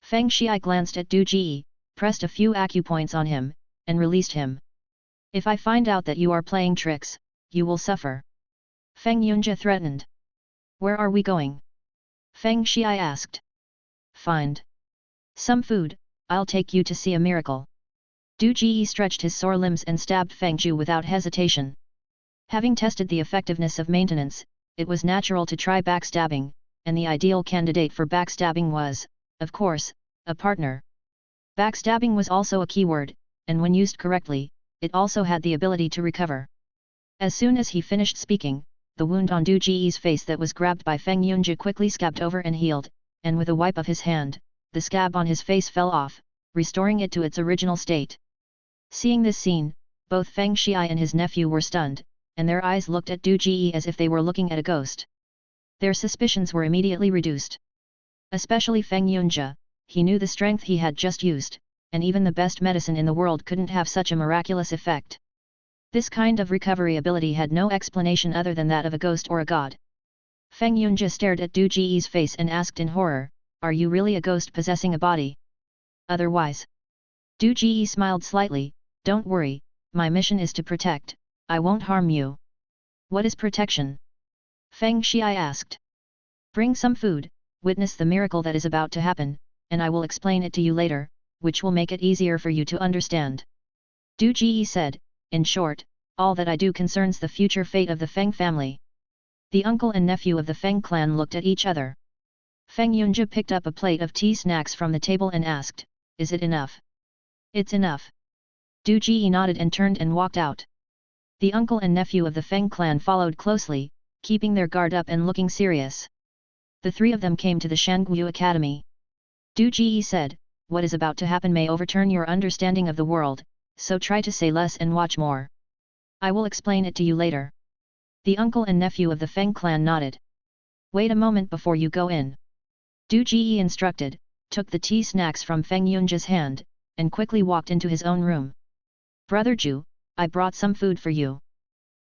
Feng Xi glanced at Du Ji, pressed a few acupoints on him, and released him. "If I find out that you are playing tricks, you will suffer," Feng Yunjie threatened. "Where are we going?" Feng Xi asked. "Find some food, I'll take you to see a miracle." Du Ji stretched his sore limbs and stabbed Feng Zhu without hesitation. Having tested the effectiveness of maintenance, it was natural to try backstabbing, and the ideal candidate for backstabbing was, of course, a partner. Backstabbing was also a keyword, and when used correctly, it also had the ability to recover. As soon as he finished speaking, the wound on Du Ji's face that was grabbed by Feng Yunjie quickly scabbed over and healed, and with a wipe of his hand, the scab on his face fell off, restoring it to its original state. Seeing this scene, both Feng Xi and his nephew were stunned, and their eyes looked at Du Ji as if they were looking at a ghost. Their suspicions were immediately reduced. Especially Feng Yunjie, he knew the strength he had just used, and even the best medicine in the world couldn't have such a miraculous effect. This kind of recovery ability had no explanation other than that of a ghost or a god. Feng Yunjie stared at Du Ji's face and asked in horror, "Are you really a ghost possessing a body? Otherwise?" Du Ji smiled slightly, "Don't worry, my mission is to protect, I won't harm you." "What is protection?" Feng Xi asked. "Bring some food, witness the miracle that is about to happen, and I will explain it to you later, which will make it easier for you to understand." Du Ji said, "In short, all that I do concerns the future fate of the Feng family." The uncle and nephew of the Feng clan looked at each other. Feng Yunjie picked up a plate of tea snacks from the table and asked, "Is it enough?" "It's enough." Du Ji nodded and turned and walked out. The uncle and nephew of the Feng clan followed closely, keeping their guard up and looking serious. The three of them came to the Shangguo Academy. Du Ji said, "What is about to happen may overturn your understanding of the world, so try to say less and watch more. I will explain it to you later." The uncle and nephew of the Feng clan nodded. "Wait a moment before you go in," Du Ji instructed, took the tea snacks from Feng Yunjie's hand, and quickly walked into his own room. "Brother Ju, I brought some food for you.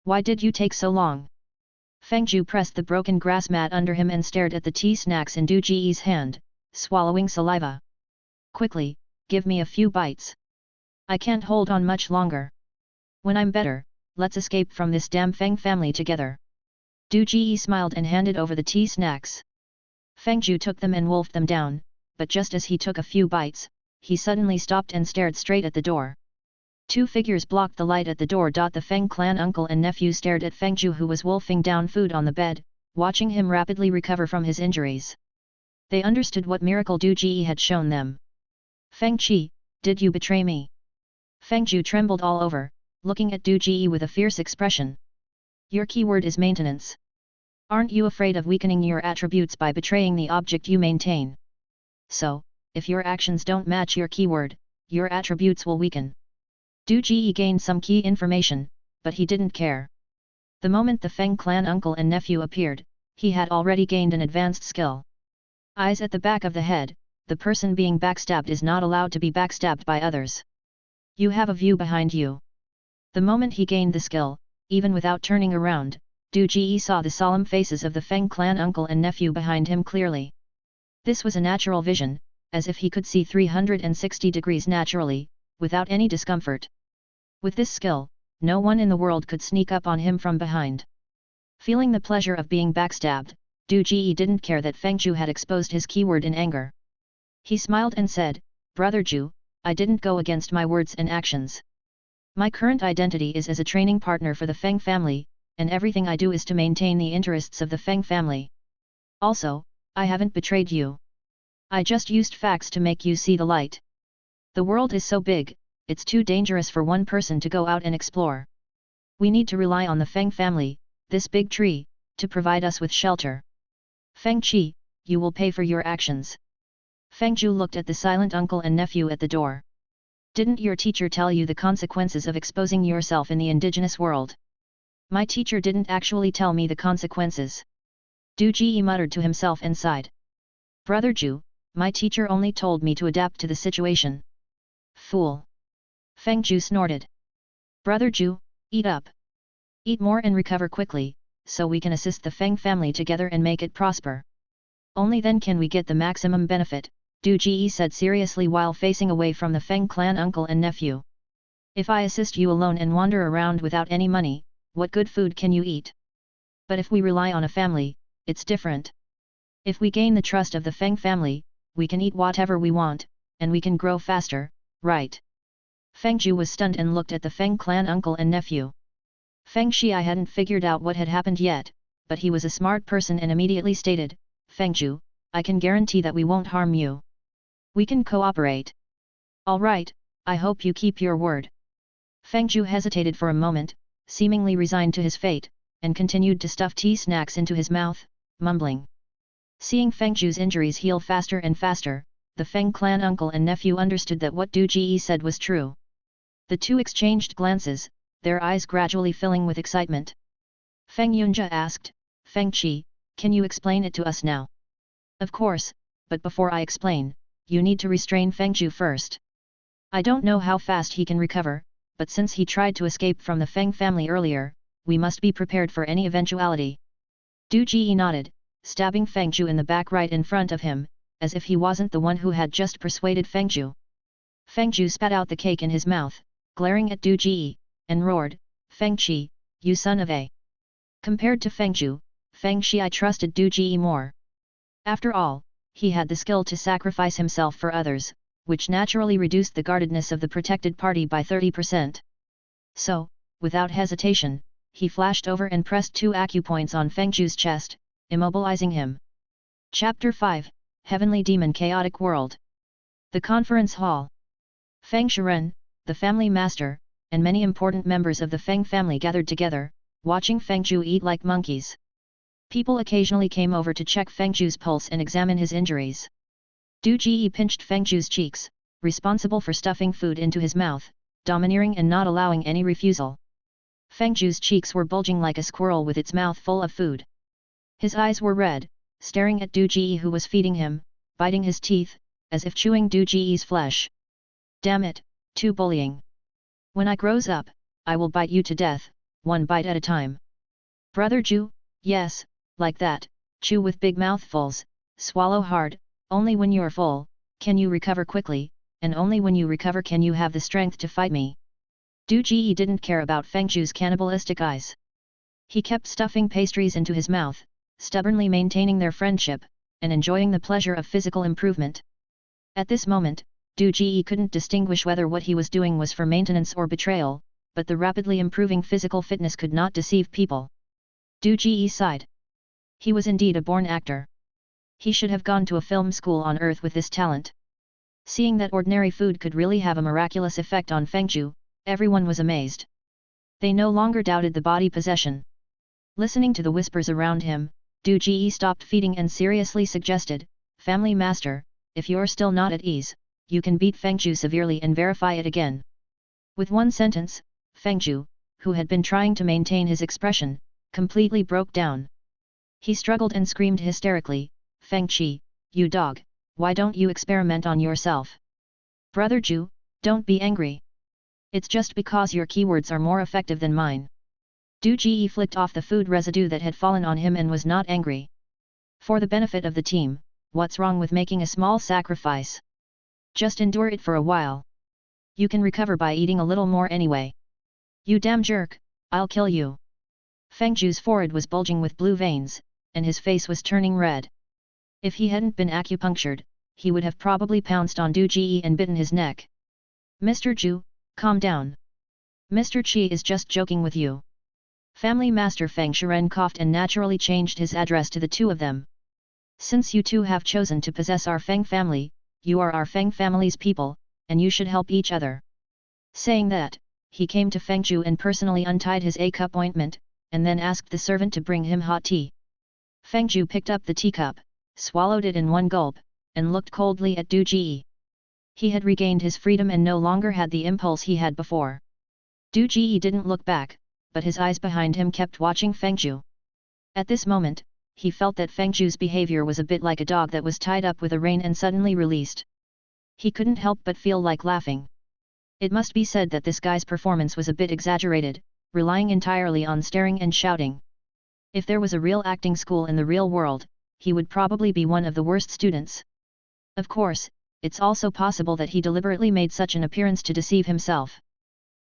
Why did you take so long?" Feng Zhu pressed the broken grass mat under him and stared at the tea snacks in Du Ji's hand, swallowing saliva. "Quickly, give me a few bites. I can't hold on much longer. When I'm better, let's escape from this damn Feng family together." Du Ji smiled and handed over the tea snacks. Feng Zhu took them and wolfed them down, but just as he took a few bites, he suddenly stopped and stared straight at the door. Two figures blocked the light at the door. The Feng clan uncle and nephew stared at Feng Zhu, who was wolfing down food on the bed, watching him rapidly recover from his injuries. They understood what miracle Du Ji had shown them. "Feng Qi, did you betray me?" Feng Zhu trembled all over, looking at Du Ji with a fierce expression. "Your keyword is maintenance. Aren't you afraid of weakening your attributes by betraying the object you maintain? So, if your actions don't match your keyword, your attributes will weaken." Du Ji gained some key information, but he didn't care. The moment the Feng clan uncle and nephew appeared, he had already gained an advanced skill. Eyes at the back of the head, the person being backstabbed is not allowed to be backstabbed by others. You have a view behind you. The moment he gained the skill, even without turning around, Du Ji saw the solemn faces of the Feng clan uncle and nephew behind him clearly. This was a natural vision, as if he could see 360 degrees naturally, without any discomfort. With this skill, no one in the world could sneak up on him from behind. Feeling the pleasure of being backstabbed, Du Ji didn't care that Feng Zhu had exposed his keyword in anger. He smiled and said, "Brother Zhu, I didn't go against my words and actions. My current identity is as a training partner for the Feng family, and everything I do is to maintain the interests of the Feng family. Also, I haven't betrayed you. I just used facts to make you see the light. The world is so big, it's too dangerous for one person to go out and explore. We need to rely on the Feng family, this big tree, to provide us with shelter. Feng Qi, you will pay for your actions." Feng Zhu looked at the silent uncle and nephew at the door. "Didn't your teacher tell you the consequences of exposing yourself in the indigenous world?" "My teacher didn't actually tell me the consequences." Du Ji muttered to himself and sighed. "Brother Zhu, my teacher only told me to adapt to the situation." "Fool!" Feng Zhu snorted. "Brother Zhu, eat up. Eat more and recover quickly, so we can assist the Feng family together and make it prosper. Only then can we get the maximum benefit," Du Ji said seriously while facing away from the Feng clan uncle and nephew. "If I assist you alone and wander around without any money, what good food can you eat? But if we rely on a family, it's different. If we gain the trust of the Feng family, we can eat whatever we want, and we can grow faster, right?" Feng Zhu was stunned and looked at the Feng clan uncle and nephew. Feng Xi hadn't figured out what had happened yet, but he was a smart person and immediately stated, "Feng Zhu, I can guarantee that we won't harm you. We can cooperate." "All right, I hope you keep your word." Feng Zhu hesitated for a moment, seemingly resigned to his fate, and continued to stuff tea snacks into his mouth, mumbling. Seeing Feng Zhu's injuries heal faster and faster, the Feng clan uncle and nephew understood that what Du Ji said was true. The two exchanged glances, their eyes gradually filling with excitement. Feng Yunjia asked, "Feng Qi, can you explain it to us now?" "Of course, but before I explain, you need to restrain Feng Zhu first. I don't know how fast he can recover, but since he tried to escape from the Feng family earlier, we must be prepared for any eventuality." Du Ji nodded, stabbing Feng Zhu in the back right in front of him, as if he wasn't the one who had just persuaded Feng Zhu. Feng Zhu spat out the cake in his mouth, glaring at Du Ji, and roared, "Feng Qi, you son of a..." Compared to Feng Zhu, Feng Xi trusted Du Ji more. After all, he had the skill to sacrifice himself for others, which naturally reduced the guardedness of the protected party by 30%. So, without hesitation, he flashed over and pressed 2 acupoints on Feng Zhu's chest, immobilizing him. Chapter 5, Heavenly Demon Chaotic World. The Conference Hall. Feng Shiren, the family master, and many important members of the Feng family gathered together, watching Feng Zhu eat like monkeys. People occasionally came over to check Feng Zhu's pulse and examine his injuries. Du Ji pinched Feng Zhu's cheeks, responsible for stuffing food into his mouth, domineering and not allowing any refusal. Feng Zhu's cheeks were bulging like a squirrel with its mouth full of food. His eyes were red, staring at Du Ji who was feeding him, biting his teeth, as if chewing Du Ji's flesh. "Damn it, too bullying. When I grows up, I will bite you to death, one bite at a time." "Brother Zhu, yes, like that, chew with big mouthfuls, swallow hard, only when you're full, can you recover quickly, and only when you recover can you have the strength to fight me." Du Ji didn't care about Feng Zhu's cannibalistic eyes. He kept stuffing pastries into his mouth, stubbornly maintaining their friendship, and enjoying the pleasure of physical improvement. At this moment, Du Ji couldn't distinguish whether what he was doing was for maintenance or betrayal, but the rapidly improving physical fitness could not deceive people. Du Ji sighed. He was indeed a born actor. He should have gone to a film school on Earth with this talent. Seeing that ordinary food could really have a miraculous effect on Feng Zhu, everyone was amazed. They no longer doubted the body possession. Listening to the whispers around him, Du Ji stopped feeding and seriously suggested, "Family Master, if you're still not at ease, you can beat Feng Zhu severely and verify it again." With one sentence, Feng Zhu, who had been trying to maintain his expression, completely broke down. He struggled and screamed hysterically, "Feng Qi, you dog, why don't you experiment on yourself? Brother Ju, don't be angry. It's just because your keywords are more effective than mine. Du Ji flicked off the food residue that had fallen on him and was not angry. For the benefit of the team, what's wrong with making a small sacrifice? Just endure it for a while. You can recover by eating a little more anyway. You damn jerk, I'll kill you. Feng Zhu's forehead was bulging with blue veins, and his face was turning red. If he hadn't been acupunctured, he would have probably pounced on Du Ji and bitten his neck. Mr. Zhu, calm down. Mr. Qi is just joking with you. Family Master Feng Shiren coughed and naturally changed his address to the two of them. Since you two have chosen to possess our Feng family, you are our Feng family's people, and you should help each other. Saying that, he came to Feng Zhu and personally untied his A-cup ointment, and then asked the servant to bring him hot tea. Feng Zhu picked up the teacup, swallowed it in one gulp, and looked coldly at Du Ji. He had regained his freedom and no longer had the impulse he had before. Du Ji didn't look back, but his eyes behind him kept watching Feng Zhu. At this moment, he felt that Feng Zhu's behavior was a bit like a dog that was tied up with a rein and suddenly released. He couldn't help but feel like laughing. It must be said that this guy's performance was a bit exaggerated, relying entirely on staring and shouting. If there was a real acting school in the real world, he would probably be one of the worst students. Of course, it's also possible that he deliberately made such an appearance to deceive himself.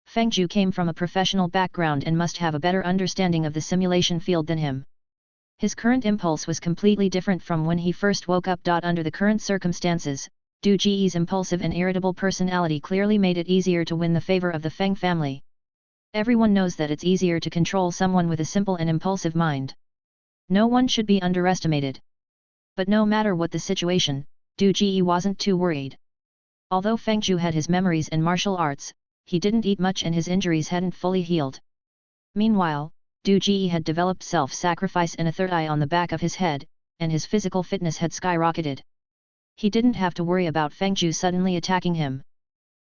Feng Zhu came from a professional background and must have a better understanding of the simulation field than him. His current impulse was completely different from when he first woke up. Under the current circumstances, Du Ji's impulsive and irritable personality clearly made it easier to win the favor of the Feng family. Everyone knows that it's easier to control someone with a simple and impulsive mind. No one should be underestimated. But no matter what the situation, Du Ji wasn't too worried. Although Feng Zhu had his memories and martial arts, he didn't eat much and his injuries hadn't fully healed. Meanwhile, Du Ji had developed self-sacrifice and a third eye on the back of his head, and his physical fitness had skyrocketed. He didn't have to worry about Feng Zhu suddenly attacking him.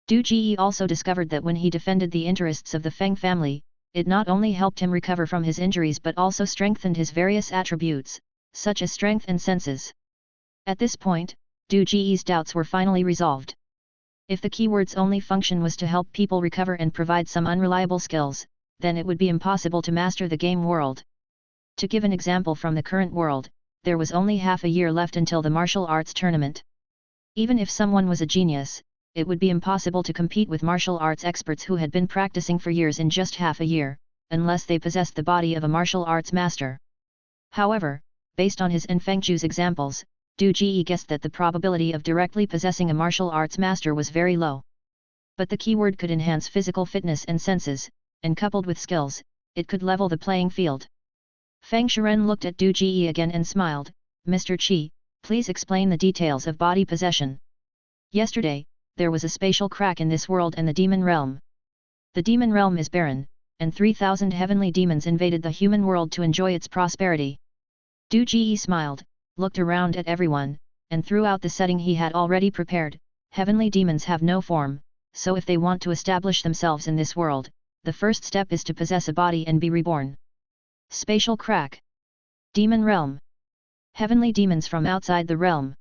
Du Ji also discovered that when he defended the interests of the Feng family, it not only helped him recover from his injuries but also strengthened his various attributes, such as strength and senses. At this point, Du Ji's doubts were finally resolved. If the keyword's only function was to help people recover and provide some unreliable skills, then it would be impossible to master the game world. To give an example from the current world, there was only half a year left until the martial arts tournament. Even if someone was a genius, it would be impossible to compete with martial arts experts who had been practicing for years in just half a year, unless they possessed the body of a martial arts master. However, based on his and Feng Zhu's examples, Du Ji guessed that the probability of directly possessing a martial arts master was very low. But the keyword could enhance physical fitness and senses, and coupled with skills, it could level the playing field. Feng Shiren looked at Du Ji again and smiled, Mr. Qi, please explain the details of body possession. Yesterday, there was a spatial crack in this world and the demon realm. The demon realm is barren, and 3,000 heavenly demons invaded the human world to enjoy its prosperity. Du Ji smiled, looked around at everyone, and threw out the setting he had already prepared. Heavenly demons have no form, so if they want to establish themselves in this world, the first step is to possess a body and be reborn. Spatial crack. Demon realm. Heavenly demons from outside the realm.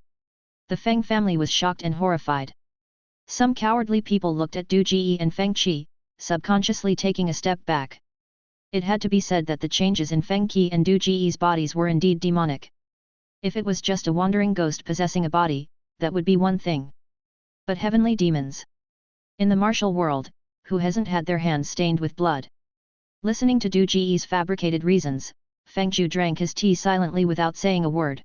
The Feng family was shocked and horrified. Some cowardly people looked at Du Ji and Feng Qi, subconsciously taking a step back. It had to be said that the changes in Feng Qi and Du Ji's bodies were indeed demonic. If it was just a wandering ghost possessing a body, that would be one thing. But heavenly demons. In the martial world, who hasn't had their hands stained with blood? Listening to Du Ji's fabricated reasons, Feng Zhu drank his tea silently without saying a word.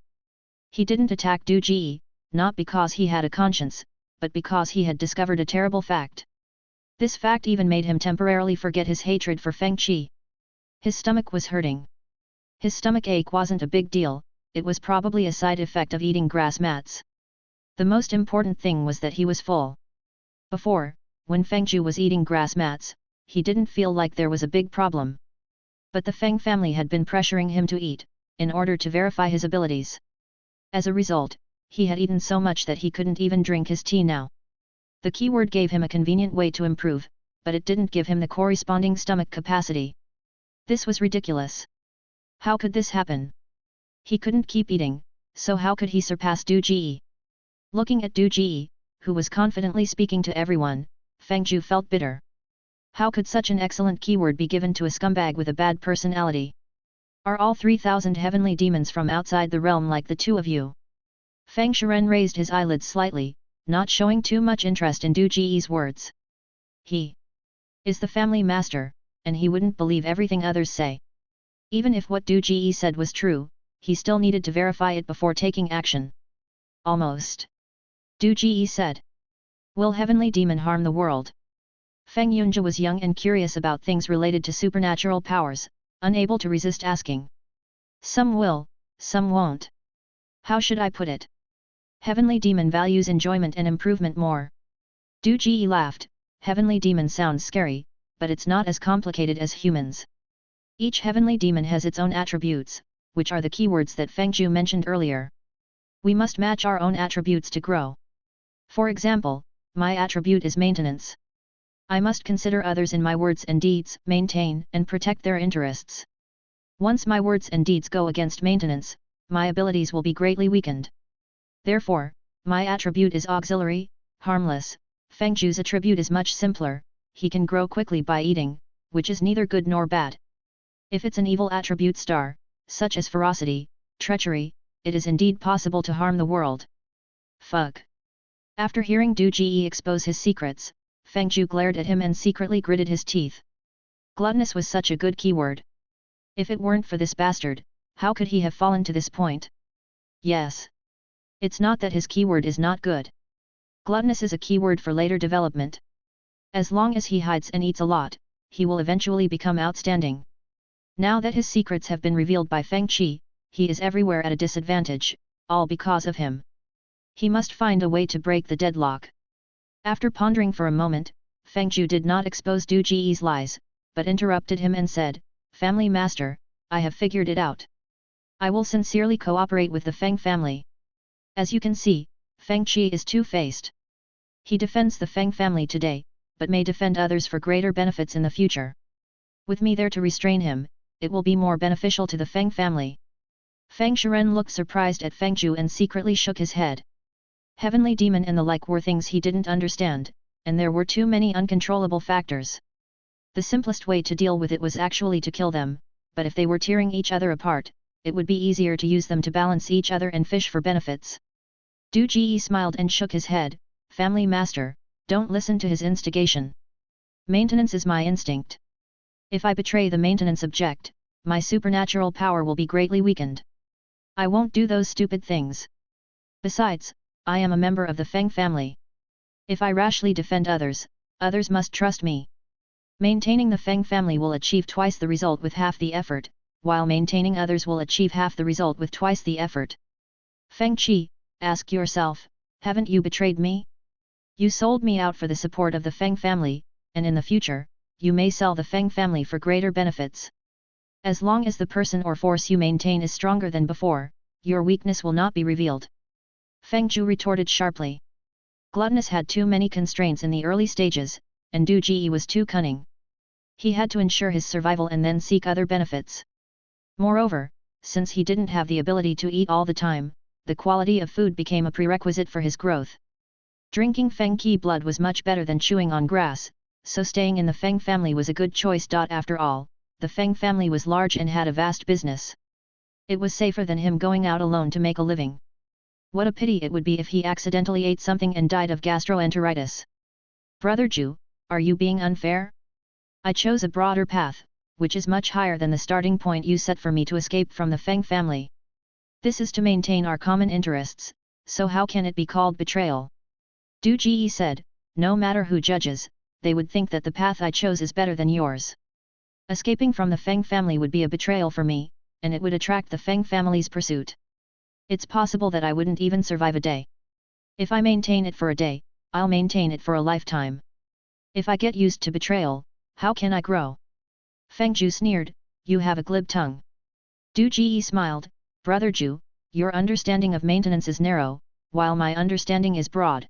He didn't attack Du Ji, not because he had a conscience, but because he had discovered a terrible fact. This fact even made him temporarily forget his hatred for Feng Qi. His stomach was hurting. His stomach ache wasn't a big deal, it was probably a side effect of eating grass mats. The most important thing was that he was full. Before, when Feng Zhu was eating grass mats, he didn't feel like there was a big problem. But the Feng family had been pressuring him to eat, in order to verify his abilities. As a result, he had eaten so much that he couldn't even drink his tea now. The keyword gave him a convenient way to improve, but it didn't give him the corresponding stomach capacity. This was ridiculous. How could this happen? He couldn't keep eating, so how could he surpass Du Ji? Looking at Du Ji, who was confidently speaking to everyone, Feng Zhu felt bitter. How could such an excellent keyword be given to a scumbag with a bad personality? Are all 3,000 heavenly demons from outside the realm like the two of you? Feng Shiren raised his eyelids slightly, not showing too much interest in Du Ji's words. He is the family master, and he wouldn't believe everything others say. Even if what Du Ji said was true, he still needed to verify it before taking action. Almost. Du Ji said. Will heavenly demon harm the world? Feng Yunjia was young and curious about things related to supernatural powers, unable to resist asking. Some will, some won't. How should I put it? Heavenly demon values enjoyment and improvement more. Du Ji laughed. Heavenly demon sounds scary, but it's not as complicated as humans. Each heavenly demon has its own attributes, which are the keywords that Feng Zhu mentioned earlier. We must match our own attributes to grow. For example, my attribute is maintenance. I must consider others in my words and deeds, maintain and protect their interests. Once my words and deeds go against maintenance, my abilities will be greatly weakened. Therefore, my attribute is auxiliary, harmless. Feng Zhu's attribute is much simpler, he can grow quickly by eating, which is neither good nor bad. If it's an evil attribute star, such as ferocity, treachery, it is indeed possible to harm the world. Fuck. After hearing Du Ji expose his secrets, Feng Zhu glared at him and secretly gritted his teeth. Gluttonous was such a good keyword. If it weren't for this bastard, how could he have fallen to this point? Yes. It's not that his keyword is not good. Gluttonous is a keyword for later development. As long as he hides and eats a lot, he will eventually become outstanding. Now that his secrets have been revealed by Feng Qi, he is everywhere at a disadvantage, all because of him. He must find a way to break the deadlock. After pondering for a moment, Feng Zhu did not expose Du Ji's lies, but interrupted him and said, Family Master, I have figured it out. I will sincerely cooperate with the Feng family. As you can see, Feng Qi is two-faced. He defends the Feng family today, but may defend others for greater benefits in the future. With me there to restrain him, it will be more beneficial to the Feng family. Feng Shiren looked surprised at Feng Zhu and secretly shook his head. Heavenly demon and the like were things he didn't understand, and there were too many uncontrollable factors. The simplest way to deal with it was actually to kill them, but if they were tearing each other apart, it would be easier to use them to balance each other and fish for benefits. Du Ji smiled and shook his head, Family Master, don't listen to his instigation. Maintenance is my instinct. If I betray the maintenance object, my supernatural power will be greatly weakened. I won't do those stupid things. Besides, I am a member of the Feng family. If I rashly defend others, others must trust me. Maintaining the Feng family will achieve twice the result with half the effort, while maintaining others will achieve half the result with twice the effort. Feng Qi, ask yourself, haven't you betrayed me? You sold me out for the support of the Feng family, and in the future, you may sell the Feng family for greater benefits. As long as the person or force you maintain is stronger than before, your weakness will not be revealed. Feng Zhu retorted sharply. Gluttonous had too many constraints in the early stages, and Du Ji was too cunning. He had to ensure his survival and then seek other benefits. Moreover, since he didn't have the ability to eat all the time, the quality of food became a prerequisite for his growth. Drinking Feng Qi blood was much better than chewing on grass, so staying in the Feng family was a good choice. After all, the Feng family was large and had a vast business. It was safer than him going out alone to make a living. What a pity it would be if he accidentally ate something and died of gastroenteritis. Brother Zhu, are you being unfair? I chose a broader path, which is much higher than the starting point you set for me to escape from the Feng family. This is to maintain our common interests, so how can it be called betrayal? Du Ji said, no matter who judges, they would think that the path I chose is better than yours. Escaping from the Feng family would be a betrayal for me, and it would attract the Feng family's pursuit. It's possible that I wouldn't even survive a day. If I maintain it for a day, I'll maintain it for a lifetime. If I get used to betrayal, how can I grow? Feng Zhu sneered, you have a glib tongue. Du Ji smiled, Brother Zhu, your understanding of maintenance is narrow, while my understanding is broad.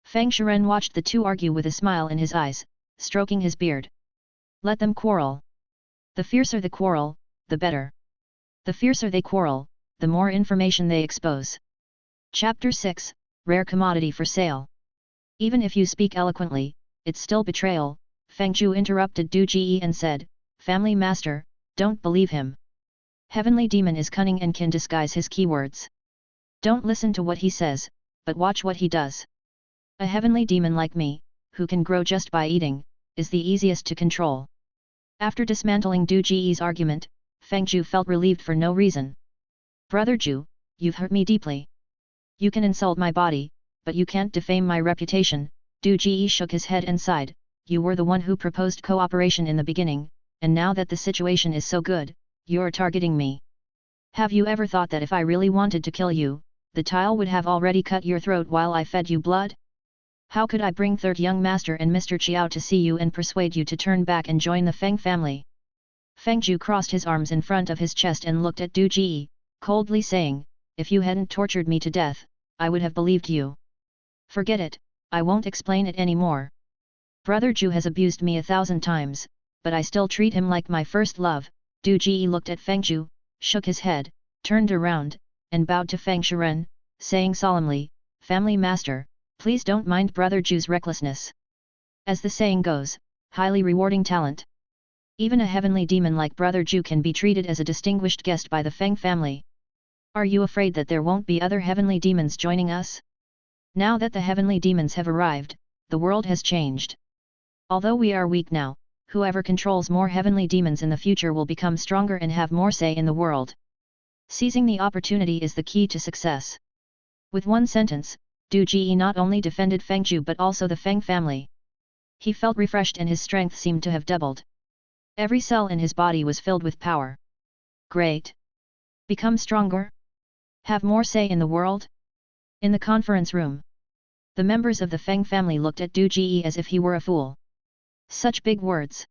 Feng Shiren watched the two argue with a smile in his eyes, stroking his beard. Let them quarrel. The fiercer the quarrel, the better. The fiercer they quarrel, the more information they expose. Chapter 6, rare commodity for sale. Even if you speak eloquently, it's still betrayal. Feng Zhu interrupted Du Ji and said, Family Master, don't believe him. Heavenly Demon is cunning and can disguise his keywords. Don't listen to what he says, but watch what he does. A heavenly demon like me, who can grow just by eating, is the easiest to control. After dismantling Du Ji's argument, Feng Zhu felt relieved for no reason. Brother Zhu, you've hurt me deeply. You can insult my body, but you can't defame my reputation. Du Ji shook his head and sighed. You were the one who proposed cooperation in the beginning, and now that the situation is so good, you're targeting me. Have you ever thought that if I really wanted to kill you, the tile would have already cut your throat while I fed you blood? How could I bring Third Young Master and Mr. Qiao to see you and persuade you to turn back and join the Feng family? Feng Zhu crossed his arms in front of his chest and looked at Du Ji, coldly saying, if you hadn't tortured me to death, I would have believed you. Forget it, I won't explain it anymore. Brother Zhu has abused me 1,000 times, but I still treat him like my first love. Du Ji looked at Feng Zhu, shook his head, turned around, and bowed to Feng Shiren, saying solemnly, Family Master, please don't mind Brother Zhu's recklessness. As the saying goes, highly rewarding talent. Even a heavenly demon like Brother Zhu can be treated as a distinguished guest by the Feng family. Are you afraid that there won't be other heavenly demons joining us? Now that the heavenly demons have arrived, the world has changed. Although we are weak now, whoever controls more heavenly demons in the future will become stronger and have more say in the world. Seizing the opportunity is the key to success. With one sentence, Du Ji not only defended Feng Zhu but also the Feng family. He felt refreshed and his strength seemed to have doubled. Every cell in his body was filled with power. Great! Become stronger? Have more say in the world? In the conference room, the members of the Feng family looked at Du Ji as if he were a fool. Such big words!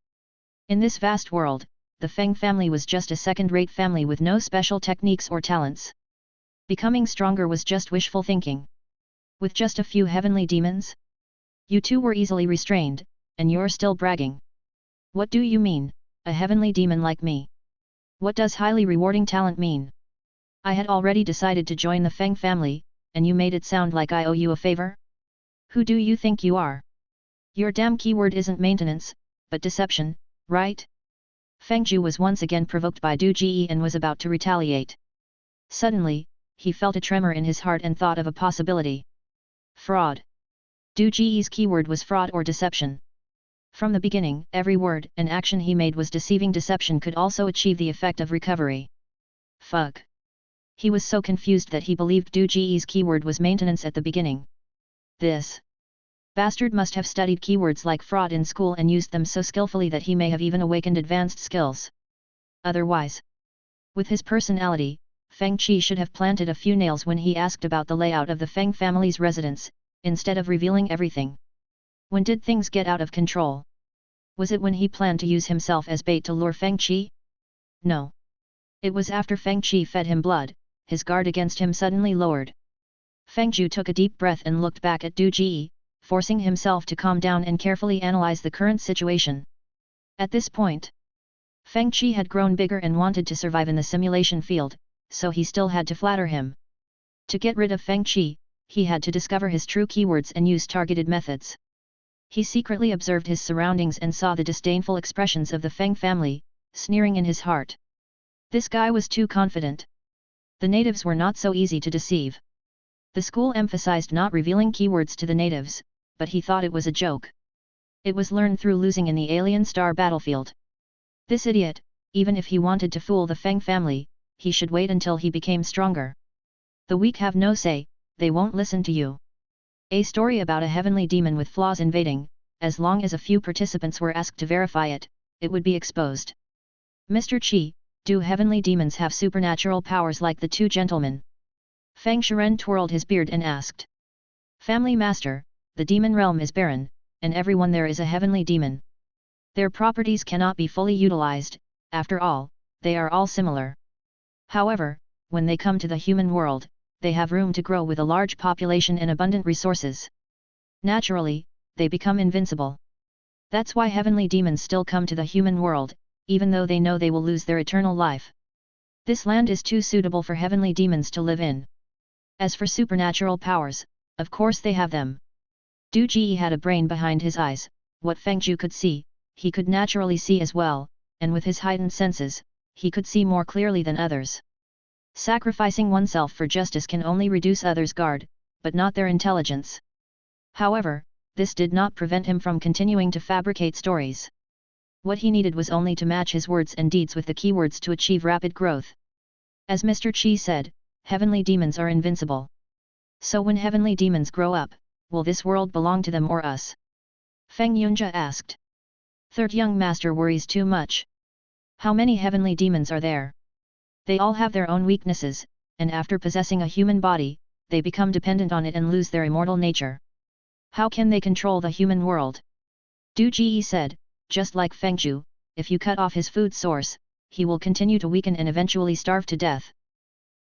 In this vast world, the Feng family was just a second-rate family with no special techniques or talents. Becoming stronger was just wishful thinking. With just a few heavenly demons? You two were easily restrained, and you're still bragging. What do you mean, a heavenly demon like me? What does highly rewarding talent mean? I had already decided to join the Feng family, and you made it sound like I owe you a favor? Who do you think you are? Your damn keyword isn't maintenance, but deception, right? Feng Zhu was once again provoked by Du Ji and was about to retaliate. Suddenly, he felt a tremor in his heart and thought of a possibility. Fraud. Du Ji's keyword was fraud or deception. From the beginning, every word and action he made was deceiving. Deception could also achieve the effect of recovery. Fuck. He was so confused that he believed Du Ji's keyword was maintenance at the beginning. This bastard must have studied keywords like fraud in school and used them so skillfully that he may have even awakened advanced skills. Otherwise, with his personality, Feng Qi should have planted a few nails when he asked about the layout of the Feng family's residence, instead of revealing everything. When did things get out of control? Was it when he planned to use himself as bait to lure Feng Qi? No. It was after Feng Qi fed him blood, his guard against him suddenly lowered. Feng Zhu took a deep breath and looked back at Du Ji, forcing himself to calm down and carefully analyze the current situation. At this point, Feng Qi had grown bigger and wanted to survive in the simulation field, so he still had to flatter him. To get rid of Feng Qi, he had to discover his true keywords and use targeted methods. He secretly observed his surroundings and saw the disdainful expressions of the Feng family, sneering in his heart. This guy was too confident. The natives were not so easy to deceive. The school emphasized not revealing keywords to the natives, but he thought it was a joke. It was learned through losing in the alien star battlefield. This idiot, even if he wanted to fool the Feng family, he should wait until he became stronger. The weak have no say, they won't listen to you. A story about a heavenly demon with flaws invading, as long as a few participants were asked to verify it, it would be exposed. Mr. Qi, do heavenly demons have supernatural powers like the two gentlemen? Feng Shiren twirled his beard and asked. Family Master, the demon realm is barren, and everyone there is a heavenly demon. Their properties cannot be fully utilized, after all, they are all similar. However, when they come to the human world, they have room to grow with a large population and abundant resources. Naturally, they become invincible. That's why heavenly demons still come to the human world, even though they know they will lose their eternal life. This land is too suitable for heavenly demons to live in. As for supernatural powers, Of course they have them. Du Ji had a brain behind his eyes. What Feng Zhu could see, he could naturally see as well, and with his heightened senses, he could see more clearly than others. Sacrificing oneself for justice can only reduce others' guard, but not their intelligence. However, this did not prevent him from continuing to fabricate stories. What he needed was only to match his words and deeds with the keywords to achieve rapid growth. As Mr. Qi said, heavenly demons are invincible. So when heavenly demons grow up, will this world belong to them or us? Feng Yunjia asked. Third young master worries too much. How many heavenly demons are there? They all have their own weaknesses, and after possessing a human body, they become dependent on it and lose their immortal nature. How can they control the human world? Du Ji said, just like Feng Zhu, if you cut off his food source, he will continue to weaken and eventually starve to death.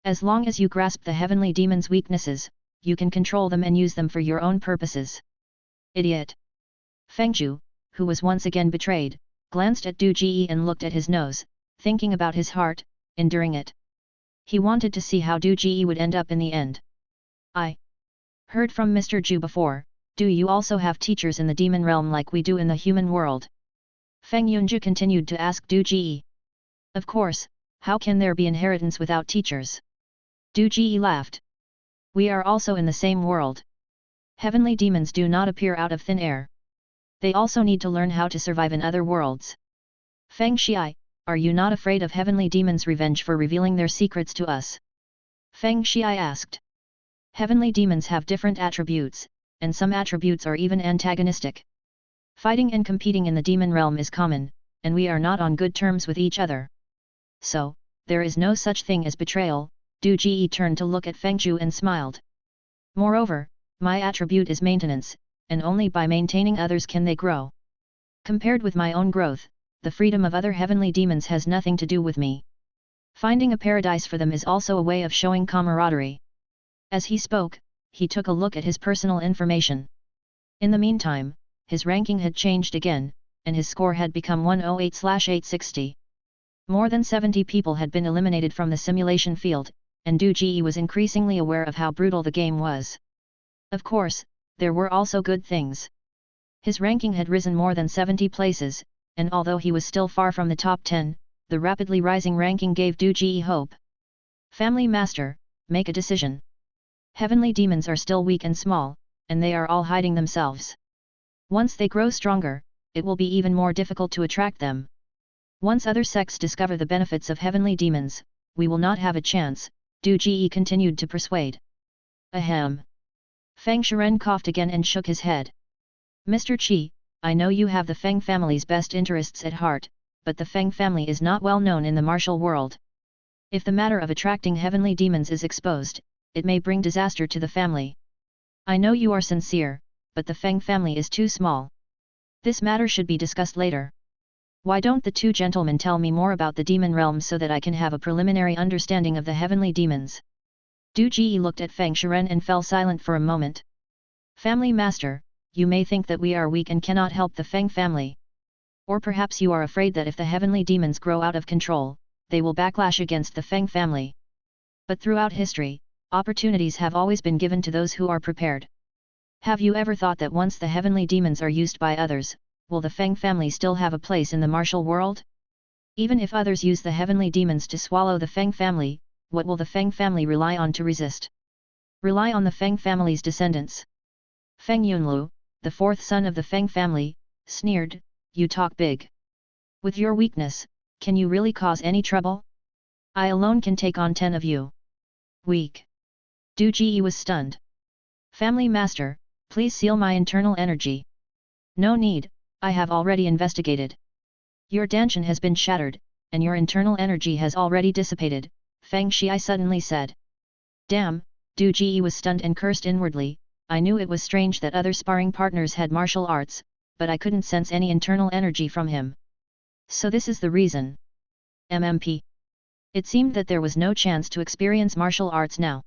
As long as you grasp the heavenly demon's weaknesses, you can control them and use them for your own purposes. Idiot! Feng Zhu, who was once again betrayed, glanced at Du Ji and looked at his nose, thinking about his heart, enduring it. He wanted to see how Du Ji would end up in the end. I heard from Mr. Zhu before, do you also have teachers in the demon realm like we do in the human world? Feng Yunjia continued to ask Du Ji. Of course, how can there be inheritance without teachers? Du Ji laughed. We are also in the same world. Heavenly demons do not appear out of thin air. They also need to learn how to survive in other worlds. Feng Xiai, are you not afraid of heavenly demons' revenge for revealing their secrets to us? Feng Xiai asked. Heavenly demons have different attributes, and some attributes are even antagonistic. Fighting and competing in the demon realm is common, and we are not on good terms with each other. So, there is no such thing as betrayal. Du Ji turned to look at Feng Zhu and smiled. Moreover, my attribute is maintenance, and only by maintaining others can they grow. Compared with my own growth, the freedom of other heavenly demons has nothing to do with me. Finding a paradise for them is also a way of showing camaraderie. As he spoke, he took a look at his personal information. In the meantime, his ranking had changed again, and his score had become 108/860. More than 70 people had been eliminated from the simulation field, and Du Ji was increasingly aware of how brutal the game was. Of course, there were also good things. His ranking had risen more than 70 places, and although he was still far from the top 10, the rapidly rising ranking gave Du Ji hope. Family Master, make a decision. Heavenly demons are still weak and small, and they are all hiding themselves. Once they grow stronger, it will be even more difficult to attract them. Once other sects discover the benefits of heavenly demons, we will not have a chance, Du Ji continued to persuade. Ahem. Feng Shiren coughed again and shook his head. Mr. Qi, I know you have the Feng family's best interests at heart, but the Feng family is not well known in the martial world. If the matter of attracting heavenly demons is exposed, it may bring disaster to the family. I know you are sincere, but the Feng family is too small. This matter should be discussed later. Why don't the two gentlemen tell me more about the demon realm so that I can have a preliminary understanding of the heavenly demons? Du Ji looked at Feng Shiren and fell silent for a moment. Family Master, you may think that we are weak and cannot help the Feng family. Or perhaps you are afraid that if the heavenly demons grow out of control, they will backlash against the Feng family. But throughout history, opportunities have always been given to those who are prepared. Have you ever thought that once the heavenly demons are used by others, will the Feng family still have a place in the martial world? Even if others use the heavenly demons to swallow the Feng family, what will the Feng family rely on to resist? Rely on the Feng family's descendants. Feng Yunlu, the fourth son of the Feng family, sneered, you talk big. With your weakness, can you really cause any trouble? I alone can take on 10 of you. Weak. Du Ji was stunned. Family Master, please seal my internal energy. No need, I have already investigated. Your danshan has been shattered, and your internal energy has already dissipated, Feng Xiai suddenly said. Damn, Du Ji was stunned and cursed inwardly. I knew it was strange that other sparring partners had martial arts, but I couldn't sense any internal energy from him. So this is the reason. MMP. It seemed that there was no chance to experience martial arts now.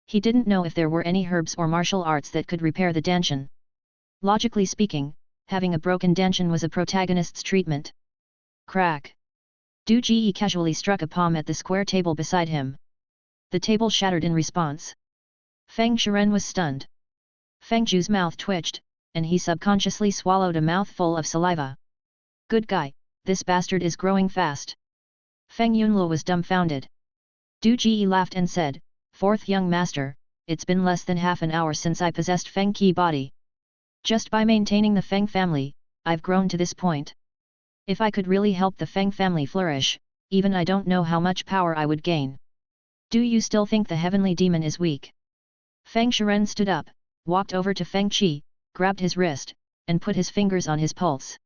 He didn't know if there were any herbs or martial arts that could repair the danshan. Logically speaking, having a broken danshan was a protagonist's treatment. Crack. Du Ji casually struck a palm at the square table beside him. The table shattered in response. Feng Shiren was stunned. Feng Zhu's mouth twitched, and he subconsciously swallowed a mouthful of saliva. Good guy, this bastard is growing fast. Feng Yunluo was dumbfounded. Du Ji laughed and said, Fourth young master, it's been less than half an hour since I possessed Feng Qi body. Just by maintaining the Feng family, I've grown to this point. If I could really help the Feng family flourish, even I don't know how much power I would gain. Do you still think the heavenly demon is weak? Feng Shiren stood up, walked over to Feng Qi, grabbed his wrist, and put his fingers on his pulse.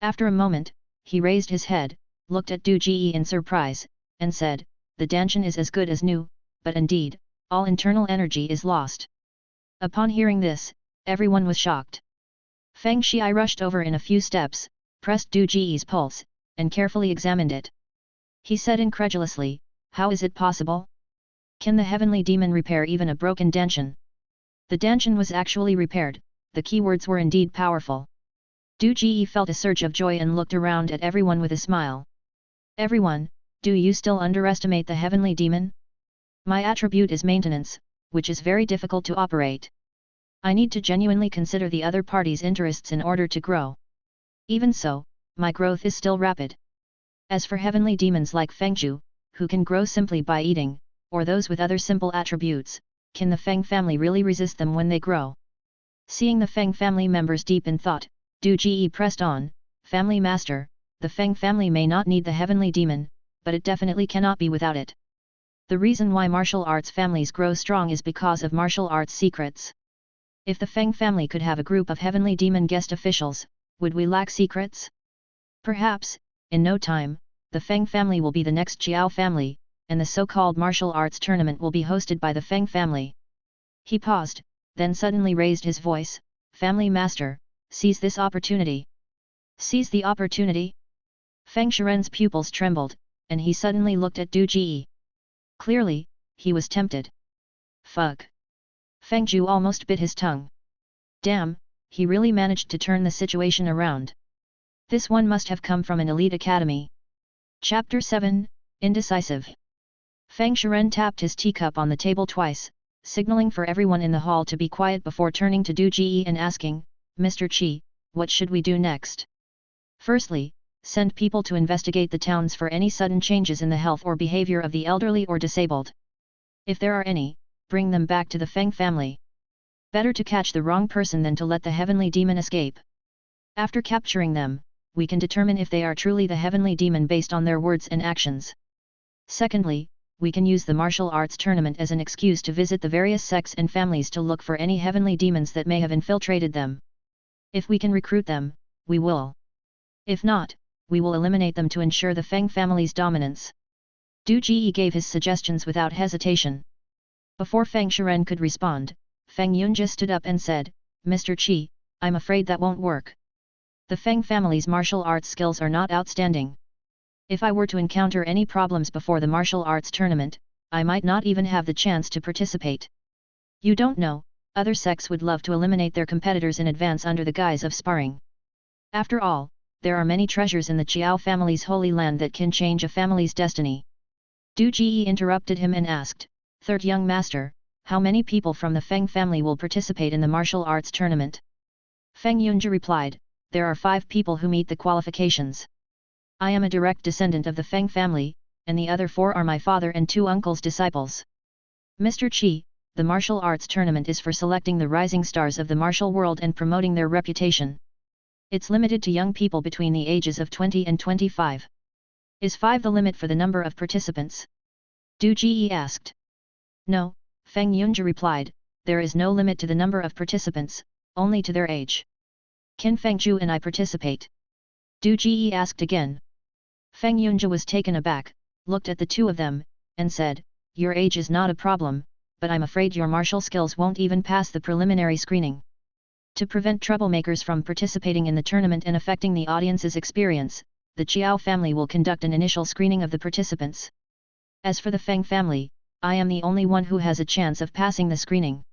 After a moment, he raised his head, looked at Du Ji in surprise, and said, the Danshan is as good as new, but indeed, all internal energy is lost. Upon hearing this, everyone was shocked. Feng Shi rushed over in a few steps, pressed Du Ji's pulse, and carefully examined it. He said incredulously, how is it possible? Can the heavenly demon repair even a broken Danshan? The Danshan was actually repaired, the keywords were indeed powerful. Du Ji felt a surge of joy and looked around at everyone with a smile. Everyone, do you still underestimate the heavenly demon? My attribute is maintenance, which is very difficult to operate. I need to genuinely consider the other party's interests in order to grow. Even so, my growth is still rapid. As for heavenly demons like Feng Zhu, who can grow simply by eating, or those with other simple attributes, can the Feng family really resist them when they grow? Seeing the Feng family members deep in thought, Du Ji pressed on, Family Master, the Feng family may not need the heavenly demon, but it definitely cannot be without it. The reason why martial arts families grow strong is because of martial arts secrets. If the Feng family could have a group of heavenly demon guest officials, would we lack secrets? Perhaps, in no time, the Feng family will be the next Qiao family, and the so-called martial arts tournament will be hosted by the Feng family. He paused, then suddenly raised his voice, Family Master, seize this opportunity. Seize the opportunity? Feng Shiren's pupils trembled, and he suddenly looked at Du Ji. Clearly, he was tempted. Fuck. Feng Zhu almost bit his tongue. Damn, he really managed to turn the situation around. This one must have come from an elite academy. Chapter 7, Indecisive. Feng Shiren tapped his teacup on the table twice, signaling for everyone in the hall to be quiet before turning to Du Ji and asking, Mr. Qi, what should we do next? Firstly, send people to investigate the towns for any sudden changes in the health or behavior of the elderly or disabled. If there are any, bring them back to the Feng family. Better to catch the wrong person than to let the heavenly demon escape. After capturing them, we can determine if they are truly the heavenly demon based on their words and actions. Secondly, we can use the martial arts tournament as an excuse to visit the various sects and families to look for any heavenly demons that may have infiltrated them. If we can recruit them, we will. If not, we will eliminate them to ensure the Feng family's dominance. Du Ji gave his suggestions without hesitation. Before Feng Shiren could respond, Feng Yunjia stood up and said, Mr. Qi, I'm afraid that won't work. The Feng family's martial arts skills are not outstanding. If I were to encounter any problems before the martial arts tournament, I might not even have the chance to participate. You don't know, other sects would love to eliminate their competitors in advance under the guise of sparring. After all, there are many treasures in the Qiao family's holy land that can change a family's destiny. Du Ji interrupted him and asked, Third young master, how many people from the Feng family will participate in the martial arts tournament? Feng Yunjia replied, there are 5 people who meet the qualifications. I am a direct descendant of the Feng family, and the other 4 are my father and 2 uncles' disciples. Mr. Qi, the martial arts tournament is for selecting the rising stars of the martial world and promoting their reputation. It's limited to young people between the ages of 20 and 25. Is 5 the limit for the number of participants? Du Ji asked. No, Feng Yunjia replied, there is no limit to the number of participants, only to their age. Can Feng Zhu and I participate? Du Ji asked again. Feng Yunjia was taken aback, looked at the 2 of them, and said, your age is not a problem, but I'm afraid your martial skills won't even pass the preliminary screening. To prevent troublemakers from participating in the tournament and affecting the audience's experience, the Qiao family will conduct an initial screening of the participants. As for the Feng family, I am the only one who has a chance of passing the screening.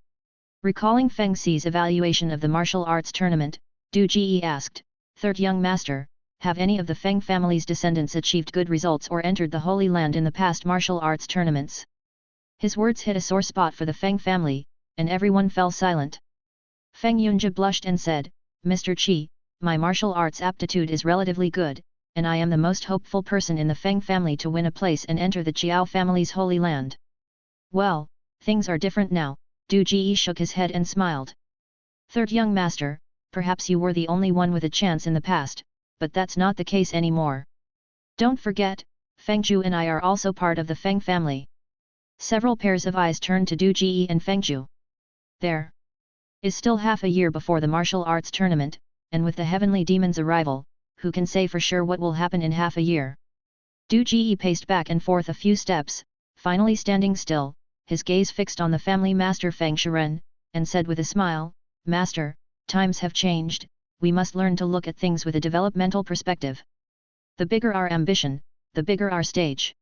Recalling Feng Xi's evaluation of the martial arts tournament, Du Ji asked, Third young master, have any of the Feng family's descendants achieved good results or entered the Holy Land in the past martial arts tournaments? His words hit a sore spot for the Feng family, and everyone fell silent. Feng Yunjia blushed and said, Mr. Qi, my martial arts aptitude is relatively good, and I am the most hopeful person in the Feng family to win a place and enter the Qiao family's holy land. Well, things are different now, Du Ji shook his head and smiled. Third young master, perhaps you were the only one with a chance in the past, but that's not the case anymore. Don't forget, Feng Zhu and I are also part of the Feng family. Several pairs of eyes turned to Du Ji and Feng Zhu. There is still half a year before the martial arts tournament, and with the heavenly demon's arrival, who can say for sure what will happen in half a year? Du Ji paced back and forth a few steps, finally standing still, his gaze fixed on the family master Feng Shiren, and said with a smile, Master, times have changed, we must learn to look at things with a developmental perspective. The bigger our ambition, the bigger our stage.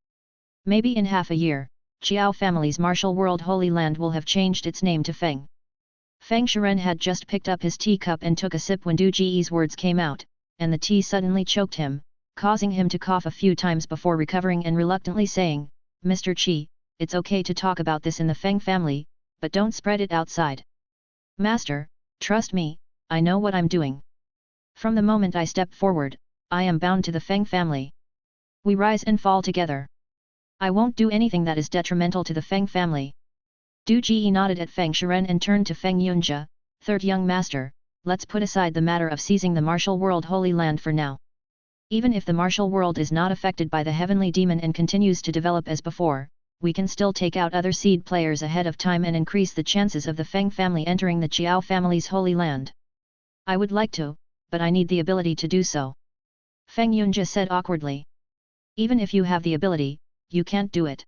Maybe in half a year, Qiao family's martial world Holy Land will have changed its name to Feng. Feng Shiren had just picked up his teacup and took a sip when Du Ji's words came out, and the tea suddenly choked him, causing him to cough a few times before recovering and reluctantly saying, Mr. Qi, it's okay to talk about this in the Feng family, but don't spread it outside. Master, trust me, I know what I'm doing. From the moment I step forward, I am bound to the Feng family. We rise and fall together. I won't do anything that is detrimental to the Feng family. Du Ji nodded at Feng Shiren and turned to Feng Yunjia, third young master, let's put aside the matter of seizing the martial world Holy Land for now. Even if the martial world is not affected by the heavenly demon and continues to develop as before, we can still take out other seed players ahead of time and increase the chances of the Feng family entering the Qiao family's Holy Land. I would like to, but I need the ability to do so. Feng Yunjia said awkwardly. Even if you have the ability, you can't do it.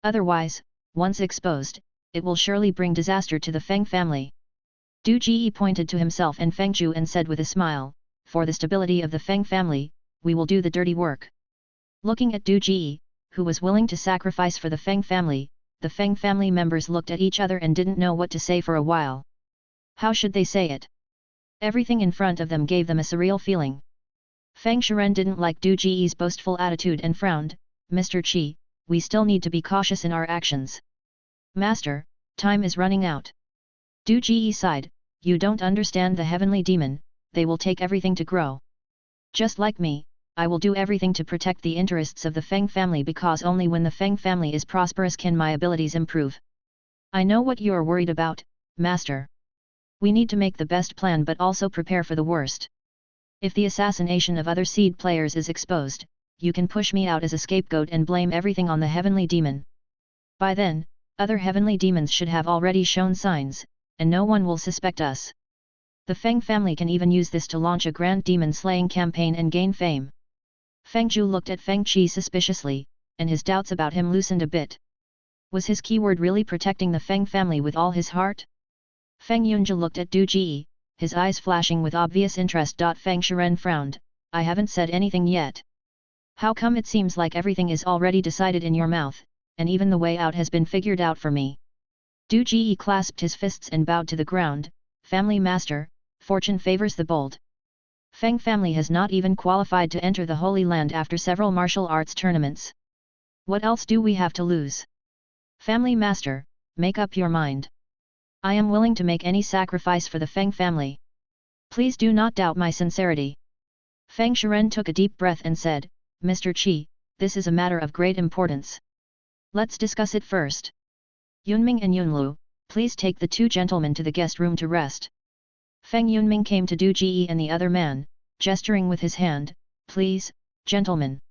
Otherwise, once exposed, it will surely bring disaster to the Feng family. Du Ji pointed to himself and Feng Zhu and said with a smile, for the stability of the Feng family, we will do the dirty work. Looking at Du Ji, who was willing to sacrifice for the Feng family, the Feng family members looked at each other and didn't know what to say for a while. How should they say it? Everything in front of them gave them a surreal feeling. Feng Shiren didn't like Du Ji's boastful attitude and frowned, Mr. Qi, we still need to be cautious in our actions. Master, time is running out. Du Ji sighed, you don't understand the heavenly demon, they will take everything to grow. Just like me, I will do everything to protect the interests of the Feng family because only when the Feng family is prosperous can my abilities improve. I know what you are worried about, Master. We need to make the best plan but also prepare for the worst. If the assassination of other seed players is exposed, you can push me out as a scapegoat and blame everything on the heavenly demon. By then, other heavenly demons should have already shown signs, and no one will suspect us. The Feng family can even use this to launch a grand demon-slaying campaign and gain fame. Feng Zhu looked at Feng Qi suspiciously, and his doubts about him loosened a bit. Was his keyword really protecting the Feng family with all his heart? Feng Yunjia looked at Du Ji, his eyes flashing with obvious interest. Feng Shiren frowned, I haven't said anything yet. How come it seems like everything is already decided in your mouth, and even the way out has been figured out for me? Du Ji clasped his fists and bowed to the ground, Family Master, fortune favors the bold. Feng family has not even qualified to enter the Holy Land after several martial arts tournaments. What else do we have to lose? Family Master, make up your mind. I am willing to make any sacrifice for the Feng family. Please do not doubt my sincerity. Feng Shiren took a deep breath and said, Mr. Qi, this is a matter of great importance. Let's discuss it first. Yunming and Yunlu, please take the two gentlemen to the guest room to rest. Feng Yunming came to Du Ji and the other man, gesturing with his hand, please, gentlemen.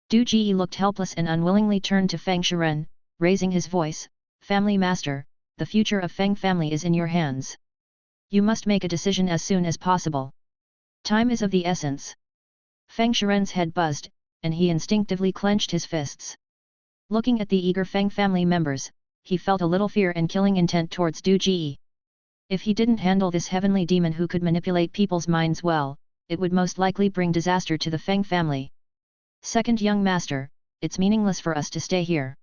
Du Ji looked helpless and unwillingly turned to Feng Shiren, raising his voice, Family Master, the future of Feng family is in your hands. You must make a decision as soon as possible. Time is of the essence. Feng Shiren's head buzzed, and he instinctively clenched his fists. Looking at the eager Feng family members, he felt a little fear and killing intent towards Du Ji. If he didn't handle this heavenly demon who could manipulate people's minds well, it would most likely bring disaster to the Feng family. Second young master, it's meaningless for us to stay here.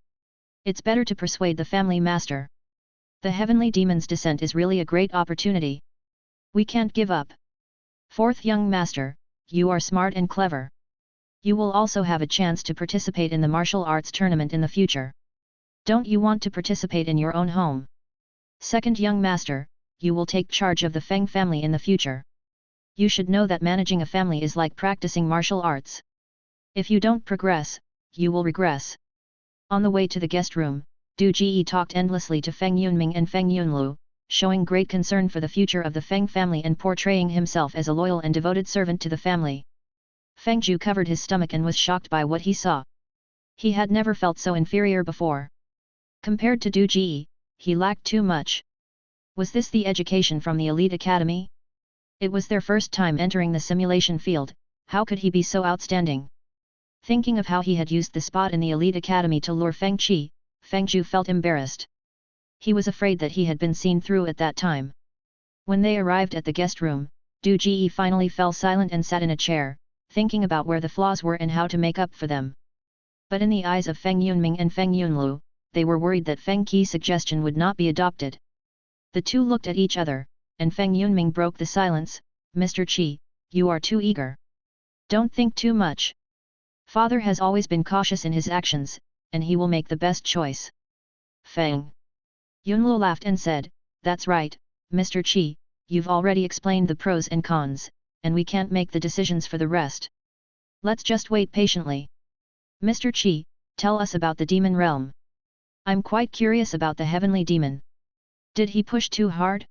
It's better to persuade the family master. The heavenly demon's descent is really a great opportunity. We can't give up. Fourth young master, you are smart and clever. You will also have a chance to participate in the martial arts tournament in the future. Don't you want to participate in your own home? Second young master, you will take charge of the Feng family in the future. You should know that managing a family is like practicing martial arts. If you don't progress, you will regress. On the way to the guest room, Du Ji talked endlessly to Feng Yunming and Feng Yunlu, showing great concern for the future of the Feng family and portraying himself as a loyal and devoted servant to the family. Feng Zhu covered his stomach and was shocked by what he saw. He had never felt so inferior before. Compared to Du Ji, he lacked too much. Was this the education from the elite academy? It was their first time entering the simulation field, how could he be so outstanding? Thinking of how he had used the spot in the elite academy to lure Feng Qi, Feng Zhu felt embarrassed. He was afraid that he had been seen through at that time. When they arrived at the guest room, Du Ji finally fell silent and sat in a chair, thinking about where the flaws were and how to make up for them. But in the eyes of Feng Yunming and Feng Yunlu, they were worried that Feng Qi's suggestion would not be adopted. The two looked at each other, and Feng Yunming broke the silence. Mr. Qi, you are too eager. Don't think too much. Father has always been cautious in his actions, and he will make the best choice. Feng Yunlu laughed and said, that's right, Mr. Qi, you've already explained the pros and cons, and we can't make the decisions for the rest. Let's just wait patiently. Mr. Qi, tell us about the demon realm. I'm quite curious about the heavenly demon. Did he push too hard?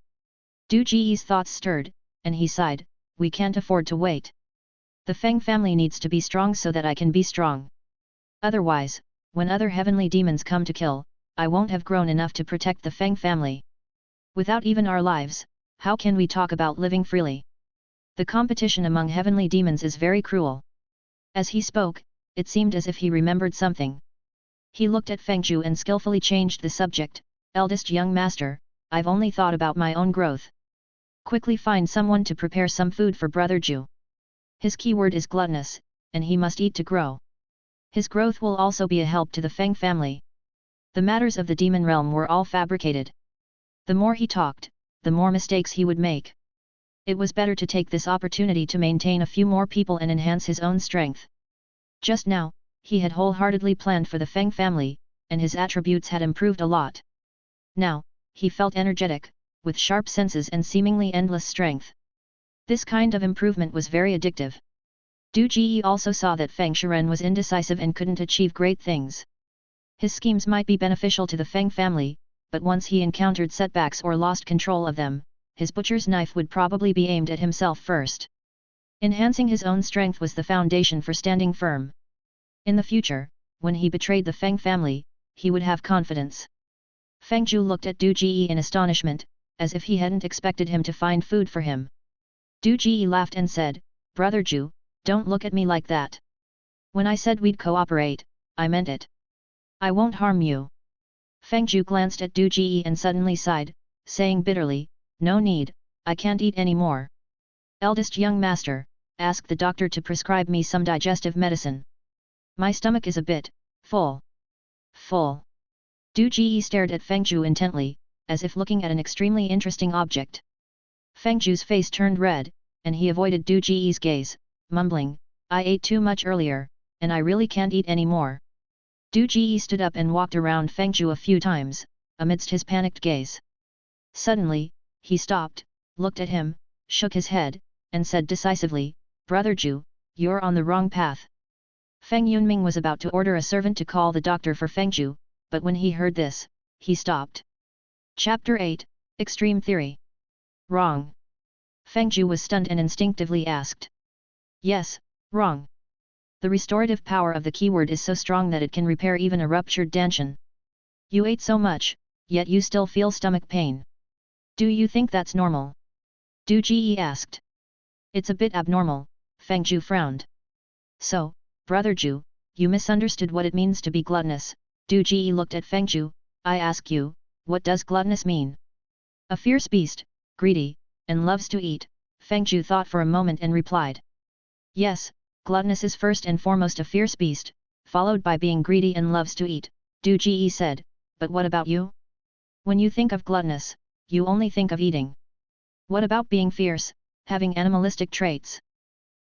Du Ji's thoughts stirred, and he sighed, we can't afford to wait. The Feng family needs to be strong so that I can be strong. Otherwise, when other heavenly demons come to kill, I won't have grown enough to protect the Feng family. Without even our lives, how can we talk about living freely? The competition among heavenly demons is very cruel. As he spoke, it seemed as if he remembered something. He looked at Feng Zhu and skillfully changed the subject. Eldest young master, I've only thought about my own growth. Quickly find someone to prepare some food for Brother Zhu. His keyword is gluttonous, and he must eat to grow. His growth will also be a help to the Feng family. The matters of the demon realm were all fabricated. The more he talked, the more mistakes he would make. It was better to take this opportunity to maintain a few more people and enhance his own strength. Just now, he had wholeheartedly planned for the Feng family, and his attributes had improved a lot. Now, he felt energetic, with sharp senses and seemingly endless strength. This kind of improvement was very addictive. Du Ji also saw that Feng Shiren was indecisive and couldn't achieve great things. His schemes might be beneficial to the Feng family, but once he encountered setbacks or lost control of them, his butcher's knife would probably be aimed at himself first. Enhancing his own strength was the foundation for standing firm. In the future, when he betrayed the Feng family, he would have confidence. Feng Zhu looked at Du Ji in astonishment, as if he hadn't expected him to find food for him. Du Ji laughed and said, Brother Zhu, don't look at me like that. When I said we'd cooperate, I meant it. I won't harm you. Feng Zhu glanced at Du Ji and suddenly sighed, saying bitterly, no need, I can't eat any more. Eldest young master, ask the doctor to prescribe me some digestive medicine. My stomach is a bit full. Full. Du Ji stared at Feng Zhu intently, as if looking at an extremely interesting object. Feng Zhu's face turned red, and he avoided Du Ji's gaze, mumbling, I ate too much earlier, and I really can't eat any more. Du Ji stood up and walked around Feng Zhu a few times, amidst his panicked gaze. Suddenly, he stopped, looked at him, shook his head, and said decisively, Brother Zhu, you're on the wrong path. Feng Yunming was about to order a servant to call the doctor for Feng Zhu, but when he heard this, he stopped. Chapter 8, Extreme Theory. Wrong. Feng Zhu was stunned and instinctively asked. Yes, wrong. The restorative power of the keyword is so strong that it can repair even a ruptured danshan. You ate so much, yet you still feel stomach pain. Do you think that's normal? Du Ji asked. It's a bit abnormal, Feng Zhu frowned. So, Brother Zhu, you misunderstood what it means to be gluttonous. Du Ji looked at Feng Zhu, I ask you, what does gluttonous mean? A fierce beast, greedy, and loves to eat, Feng Zhu thought for a moment and replied. Yes, gluttonous is first and foremost a fierce beast, followed by being greedy and loves to eat, Du Ji said, but what about you? When you think of gluttonous, you only think of eating. What about being fierce, having animalistic traits?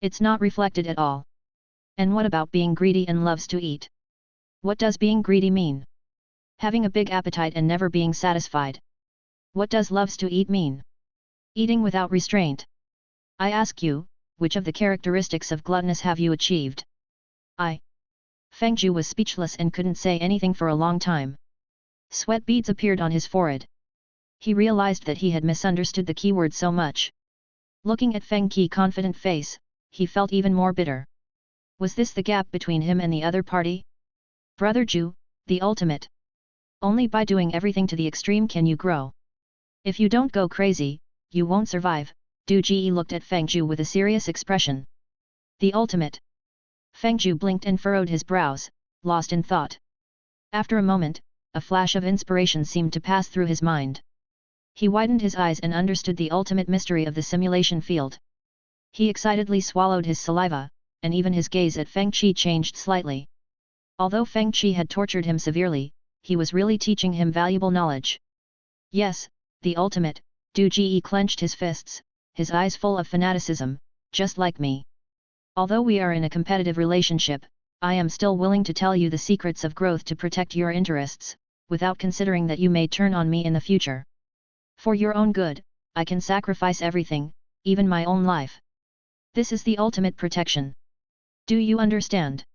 It's not reflected at all. And what about being greedy and loves to eat? What does being greedy mean? Having a big appetite and never being satisfied. What does loves to eat mean? Eating without restraint. I ask you, which of the characteristics of gluttonous have you achieved? Feng Zhu was speechless and couldn't say anything for a long time. Sweat beads appeared on his forehead. He realized that he had misunderstood the keyword so much. Looking at Feng Qi's confident face, he felt even more bitter. Was this the gap between him and the other party? Brother Zhu, the ultimate. Only by doing everything to the extreme can you grow. If you don't go crazy, you won't survive. Du Ji looked at Feng Zhu with a serious expression. The ultimate. Feng Zhu blinked and furrowed his brows, lost in thought. After a moment, a flash of inspiration seemed to pass through his mind. He widened his eyes and understood the ultimate mystery of the simulation field. He excitedly swallowed his saliva, and even his gaze at Feng Qi changed slightly. Although Feng Qi had tortured him severely, he was really teaching him valuable knowledge. Yes, the ultimate. Du Ji clenched his fists, his eyes full of fanaticism, just like me. Although we are in a competitive relationship, I am still willing to tell you the secrets of growth to protect your interests, without considering that you may turn on me in the future. For your own good, I can sacrifice everything, even my own life. This is the ultimate protection. Do you understand?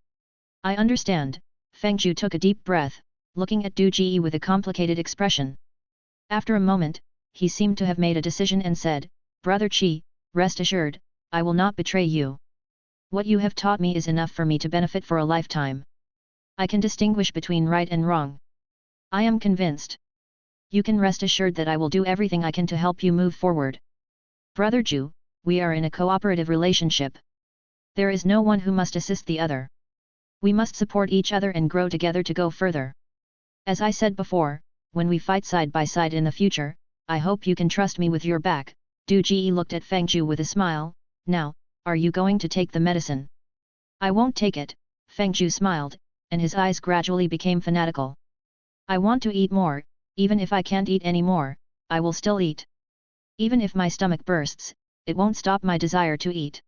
I understand. Feng Zhu took a deep breath, looking at Du Ji with a complicated expression. After a moment, he seemed to have made a decision and said, Brother Qi, rest assured, I will not betray you. What you have taught me is enough for me to benefit for a lifetime. I can distinguish between right and wrong. I am convinced. You can rest assured that I will do everything I can to help you move forward. Brother Zhu, we are in a cooperative relationship. There is no one who must assist the other. We must support each other and grow together to go further. As I said before, when we fight side by side in the future, I hope you can trust me with your back. Du Ji looked at Feng Zhu with a smile. Now, are you going to take the medicine? I won't take it, Feng Zhu smiled, and his eyes gradually became fanatical. I want to eat more, even if I can't eat any more, I will still eat. Even if my stomach bursts, it won't stop my desire to eat.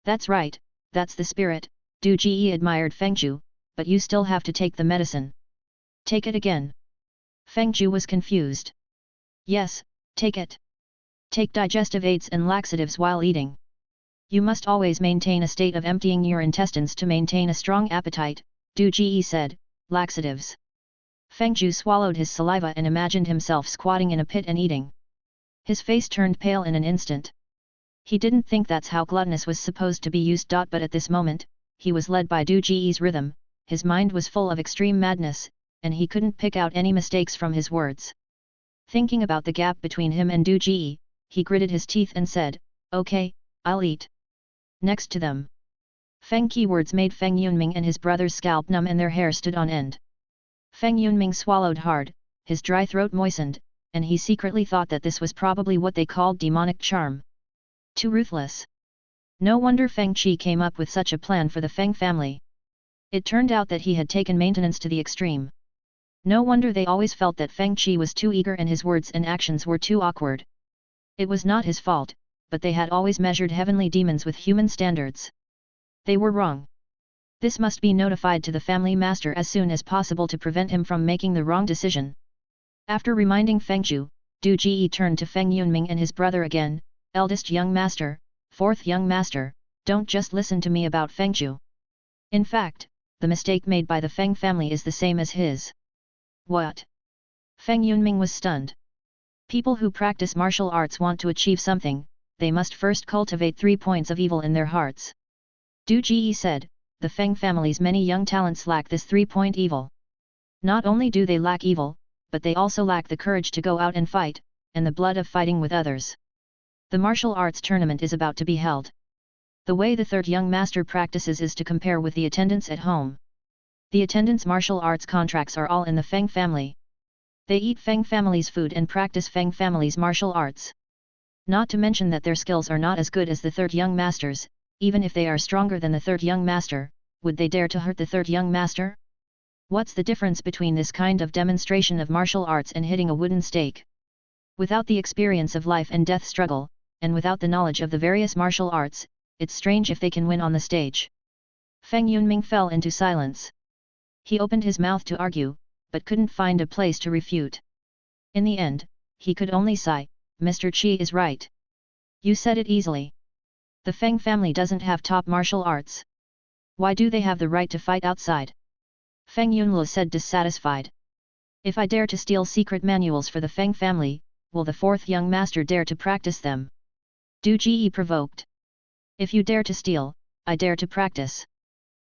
That's right, that's the spirit. Du Ji admired Feng Zhu, but you still have to take the medicine. Take it again. Feng Zhu was confused. Yes, take it. Take digestive aids and laxatives while eating. You must always maintain a state of emptying your intestines to maintain a strong appetite, Du Ji said. Laxatives. Feng Zhu swallowed his saliva and imagined himself squatting in a pit and eating. His face turned pale in an instant. He didn't think that's how gluttonous was supposed to be used. But at this moment, he was led by Du Ji's rhythm, his mind was full of extreme madness, and he couldn't pick out any mistakes from his words. Thinking about the gap between him and Du Ji, he gritted his teeth and said, Okay, I'll eat. Next to them. Feng Qi words made Feng Yunming and his brother's scalp numb and their hair stood on end. Feng Yunming swallowed hard, his dry throat moistened, and he secretly thought that this was probably what they called demonic charm. Too ruthless. No wonder Feng Qi came up with such a plan for the Feng family. It turned out that he had taken maintenance to the extreme. No wonder they always felt that Feng Qi was too eager and his words and actions were too awkward. It was not his fault, but they had always measured heavenly demons with human standards. They were wrong. This must be notified to the family master as soon as possible to prevent him from making the wrong decision. After reminding Feng Zhu, Du Ji turned to Feng Yunming and his brother again, eldest young master, fourth young master, don't just listen to me about Feng Zhu. In fact, the mistake made by the Feng family is the same as his. What? Feng Yunming was stunned. People who practice martial arts want to achieve something, they must first cultivate 3 points of evil in their hearts. Du Ji said, the Feng family's many young talents lack this 3-point evil. Not only do they lack evil, but they also lack the courage to go out and fight, and the blood of fighting with others. The martial arts tournament is about to be held. The way the third young master practices is to compare with the attendants at home. The attendants' martial arts contracts are all in the Feng family. They eat Feng family's food and practice Feng family's martial arts. Not to mention that their skills are not as good as the third young masters. Even if they are stronger than the third young master, would they dare to hurt the third young master? What's the difference between this kind of demonstration of martial arts and hitting a wooden stake? Without the experience of life and death struggle, and without the knowledge of the various martial arts, it's strange if they can win on the stage. Feng Yunming fell into silence. He opened his mouth to argue, but couldn't find a place to refute. In the end, he could only sigh. Mr. Qi is right. You said it easily. The Feng family doesn't have top martial arts. Why do they have the right to fight outside? Feng Yunlu said dissatisfied. If I dare to steal secret manuals for the Feng family, will the fourth young master dare to practice them? Du Ji provoked. If you dare to steal, I dare to practice.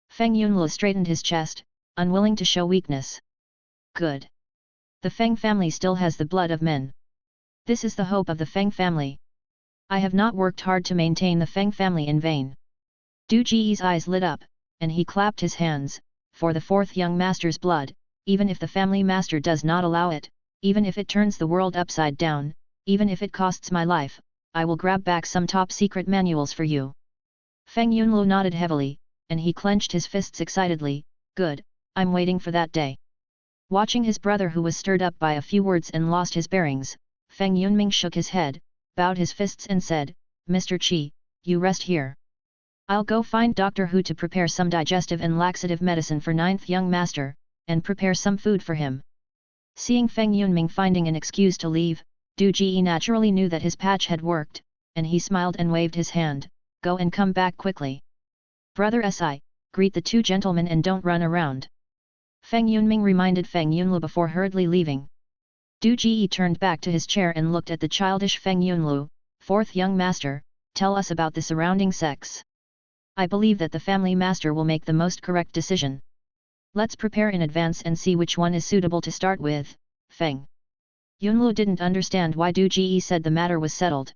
Feng Yunlu straightened his chest, unwilling to show weakness. Good. The Feng family still has the blood of men. This is the hope of the Feng family. I have not worked hard to maintain the Feng family in vain. Du Ji's eyes lit up, and he clapped his hands, for the fourth young master's blood, even if the family master does not allow it, even if it turns the world upside down, even if it costs my life, I will grab back some top secret manuals for you. Feng Yunlu nodded heavily, and he clenched his fists excitedly. Good, I'm waiting for that day. Watching his brother, who was stirred up by a few words and lost his bearings, Feng Yunming shook his head, bowed his fists and said, Mr. Qi, you rest here. I'll go find Dr. Hu to prepare some digestive and laxative medicine for ninth young master, and prepare some food for him. Seeing Feng Yunming finding an excuse to leave, Du Ji naturally knew that his patch had worked, and he smiled and waved his hand, go and come back quickly. Brother Si, greet the two gentlemen and don't run around. Feng Yunming reminded Feng Yunlu before hurriedly leaving. Du Ji turned back to his chair and looked at the childish Feng Yunlu. Fourth young master, tell us about the surrounding sects. I believe that the family master will make the most correct decision. Let's prepare in advance and see which one is suitable to start with. Feng Yunlu didn't understand why Du Ji said the matter was settled.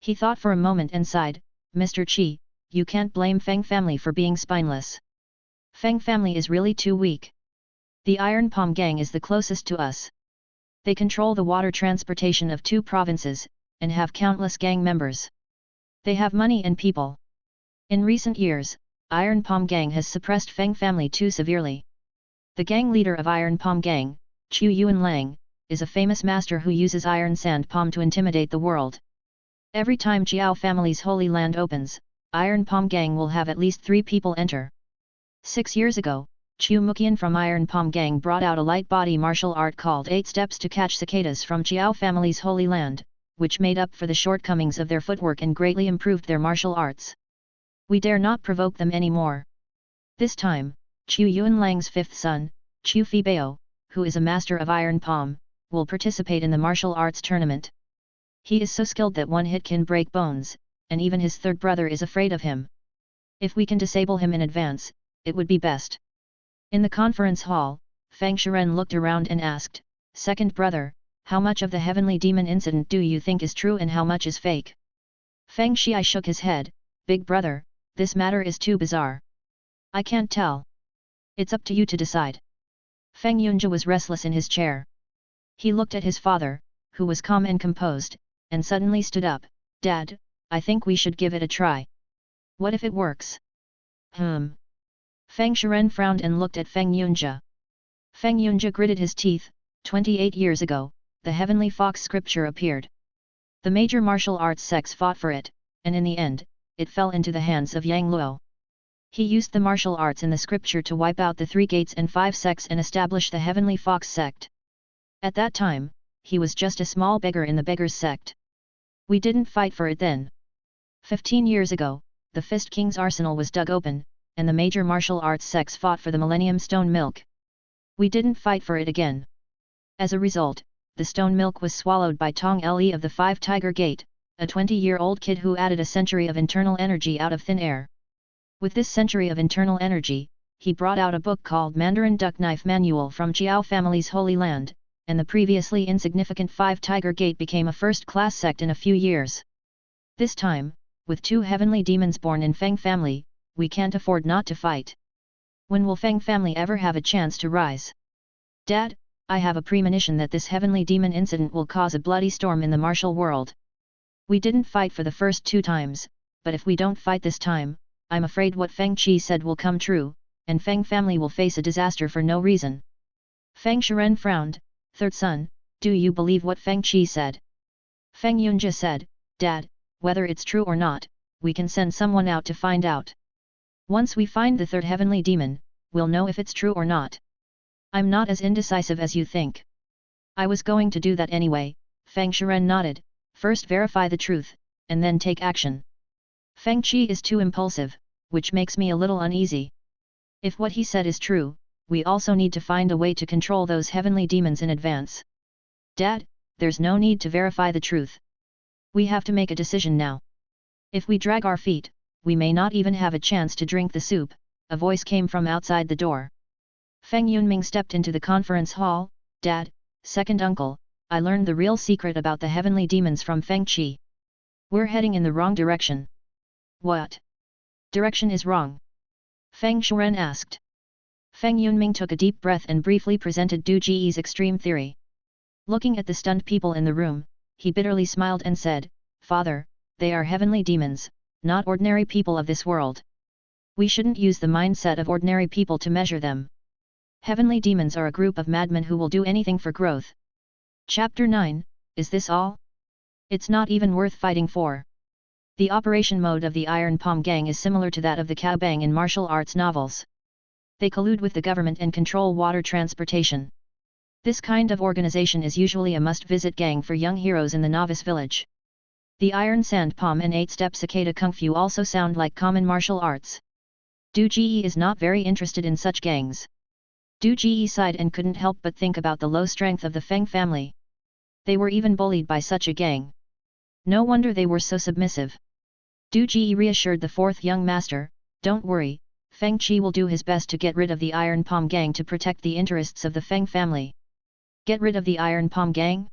He thought for a moment and sighed, Mr. Qi, you can't blame Feng family for being spineless. Feng family is really too weak. The Iron Palm gang is the closest to us. They control the water transportation of 2 provinces, and have countless gang members. They have money and people. In recent years, Iron Palm gang has suppressed Feng family too severely. The gang leader of Iron Palm gang, Chu Yuanlang, is a famous master who uses iron sand palm to intimidate the world. Every time Jiao family's holy land opens, Iron Palm gang will have at least 3 people enter. 6 years ago, Chu Muqian from Iron Palm gang brought out a light body martial art called 8 Steps to Catch Cicadas from Jiao family's holy land, which made up for the shortcomings of their footwork and greatly improved their martial arts. We dare not provoke them anymore. This time, Chu Yuanlang's 5th son, Chu Fibao, who is a master of Iron Palm, will participate in the martial arts tournament. He is so skilled that one hit can break bones, and even his 3rd brother is afraid of him. If we can disable him in advance, it would be best. In the conference hall, Feng Shiren looked around and asked, Second brother, how much of the heavenly demon incident do you think is true and how much is fake? Feng Shii shook his head, Big brother, this matter is too bizarre. I can't tell. It's up to you to decide. Feng Yunja was restless in his chair. He looked at his father, who was calm and composed, and suddenly stood up, Dad, I think we should give it a try. What if it works? Feng Shiren frowned and looked at Feng Yunja. Feng Yunja gritted his teeth. 28 years ago, the Heavenly Fox scripture appeared. The major martial arts sects fought for it, and in the end, it fell into the hands of Yang Luo. He used the martial arts in the scripture to wipe out the 3 gates and 5 sects and establish the Heavenly Fox sect. At that time, he was just a small beggar in the beggars sect. We didn't fight for it then. 15 years ago, the Fist King's arsenal was dug open, and the major martial arts sects fought for the Millennium Stone Milk. We didn't fight for it again. As a result, the stone milk was swallowed by Tong Le of the 5 Tiger Gate, a 20-year-old kid who added a century of internal energy out of thin air. With this century of internal energy, he brought out a book called Mandarin Duck Knife Manual from Jiao family's Holy Land, and the previously insignificant 5 Tiger Gate became a first-class sect in a few years. This time, with 2 heavenly demons born in Feng family, we can't afford not to fight. When will Feng family ever have a chance to rise? Dad, I have a premonition that this heavenly demon incident will cause a bloody storm in the martial world. We didn't fight for the first 2 times, but if we don't fight this time, I'm afraid what Feng Qi said will come true, and Feng family will face a disaster for no reason. Feng Shiren frowned. 3rd son, do you believe what Feng Qi said? Feng Yunja said, Dad, whether it's true or not, we can send someone out to find out. Once we find the 3rd heavenly demon, we'll know if it's true or not. I'm not as indecisive as you think. I was going to do that anyway, Feng Shiren nodded, first verify the truth, and then take action. Feng Qi is too impulsive, which makes me a little uneasy. If what he said is true, we also need to find a way to control those heavenly demons in advance. Dad, there's no need to verify the truth. We have to make a decision now. If we drag our feet, we may not even have a chance to drink the soup, a voice came from outside the door. Feng Yunming stepped into the conference hall. Dad, second uncle, I learned the real secret about the heavenly demons from Feng Qi. We're heading in the wrong direction. What direction is wrong? Feng Shiren asked. Feng Yunming took a deep breath and briefly presented Du Ji's extreme theory. Looking at the stunned people in the room, he bitterly smiled and said, Father, they are heavenly demons, not ordinary people of this world. We shouldn't use the mindset of ordinary people to measure them. Heavenly demons are a group of madmen who will do anything for growth. Chapter 9, Is this all? It's not even worth fighting for. The operation mode of the Iron Palm Gang is similar to that of the Cao Bang in martial arts novels. They collude with the government and control water transportation. This kind of organization is usually a must-visit gang for young heroes in the novice village. The Iron Sand Palm and 8-Step Cicada Kung Fu also sound like common martial arts. Du Ji is not very interested in such gangs. Du Ji sighed and couldn't help but think about the low strength of the Feng family. They were even bullied by such a gang. No wonder they were so submissive. Du Ji reassured the fourth young master, Don't worry, Feng Qi will do his best to get rid of the Iron Palm Gang to protect the interests of the Feng family. Get rid of the Iron Palm Gang?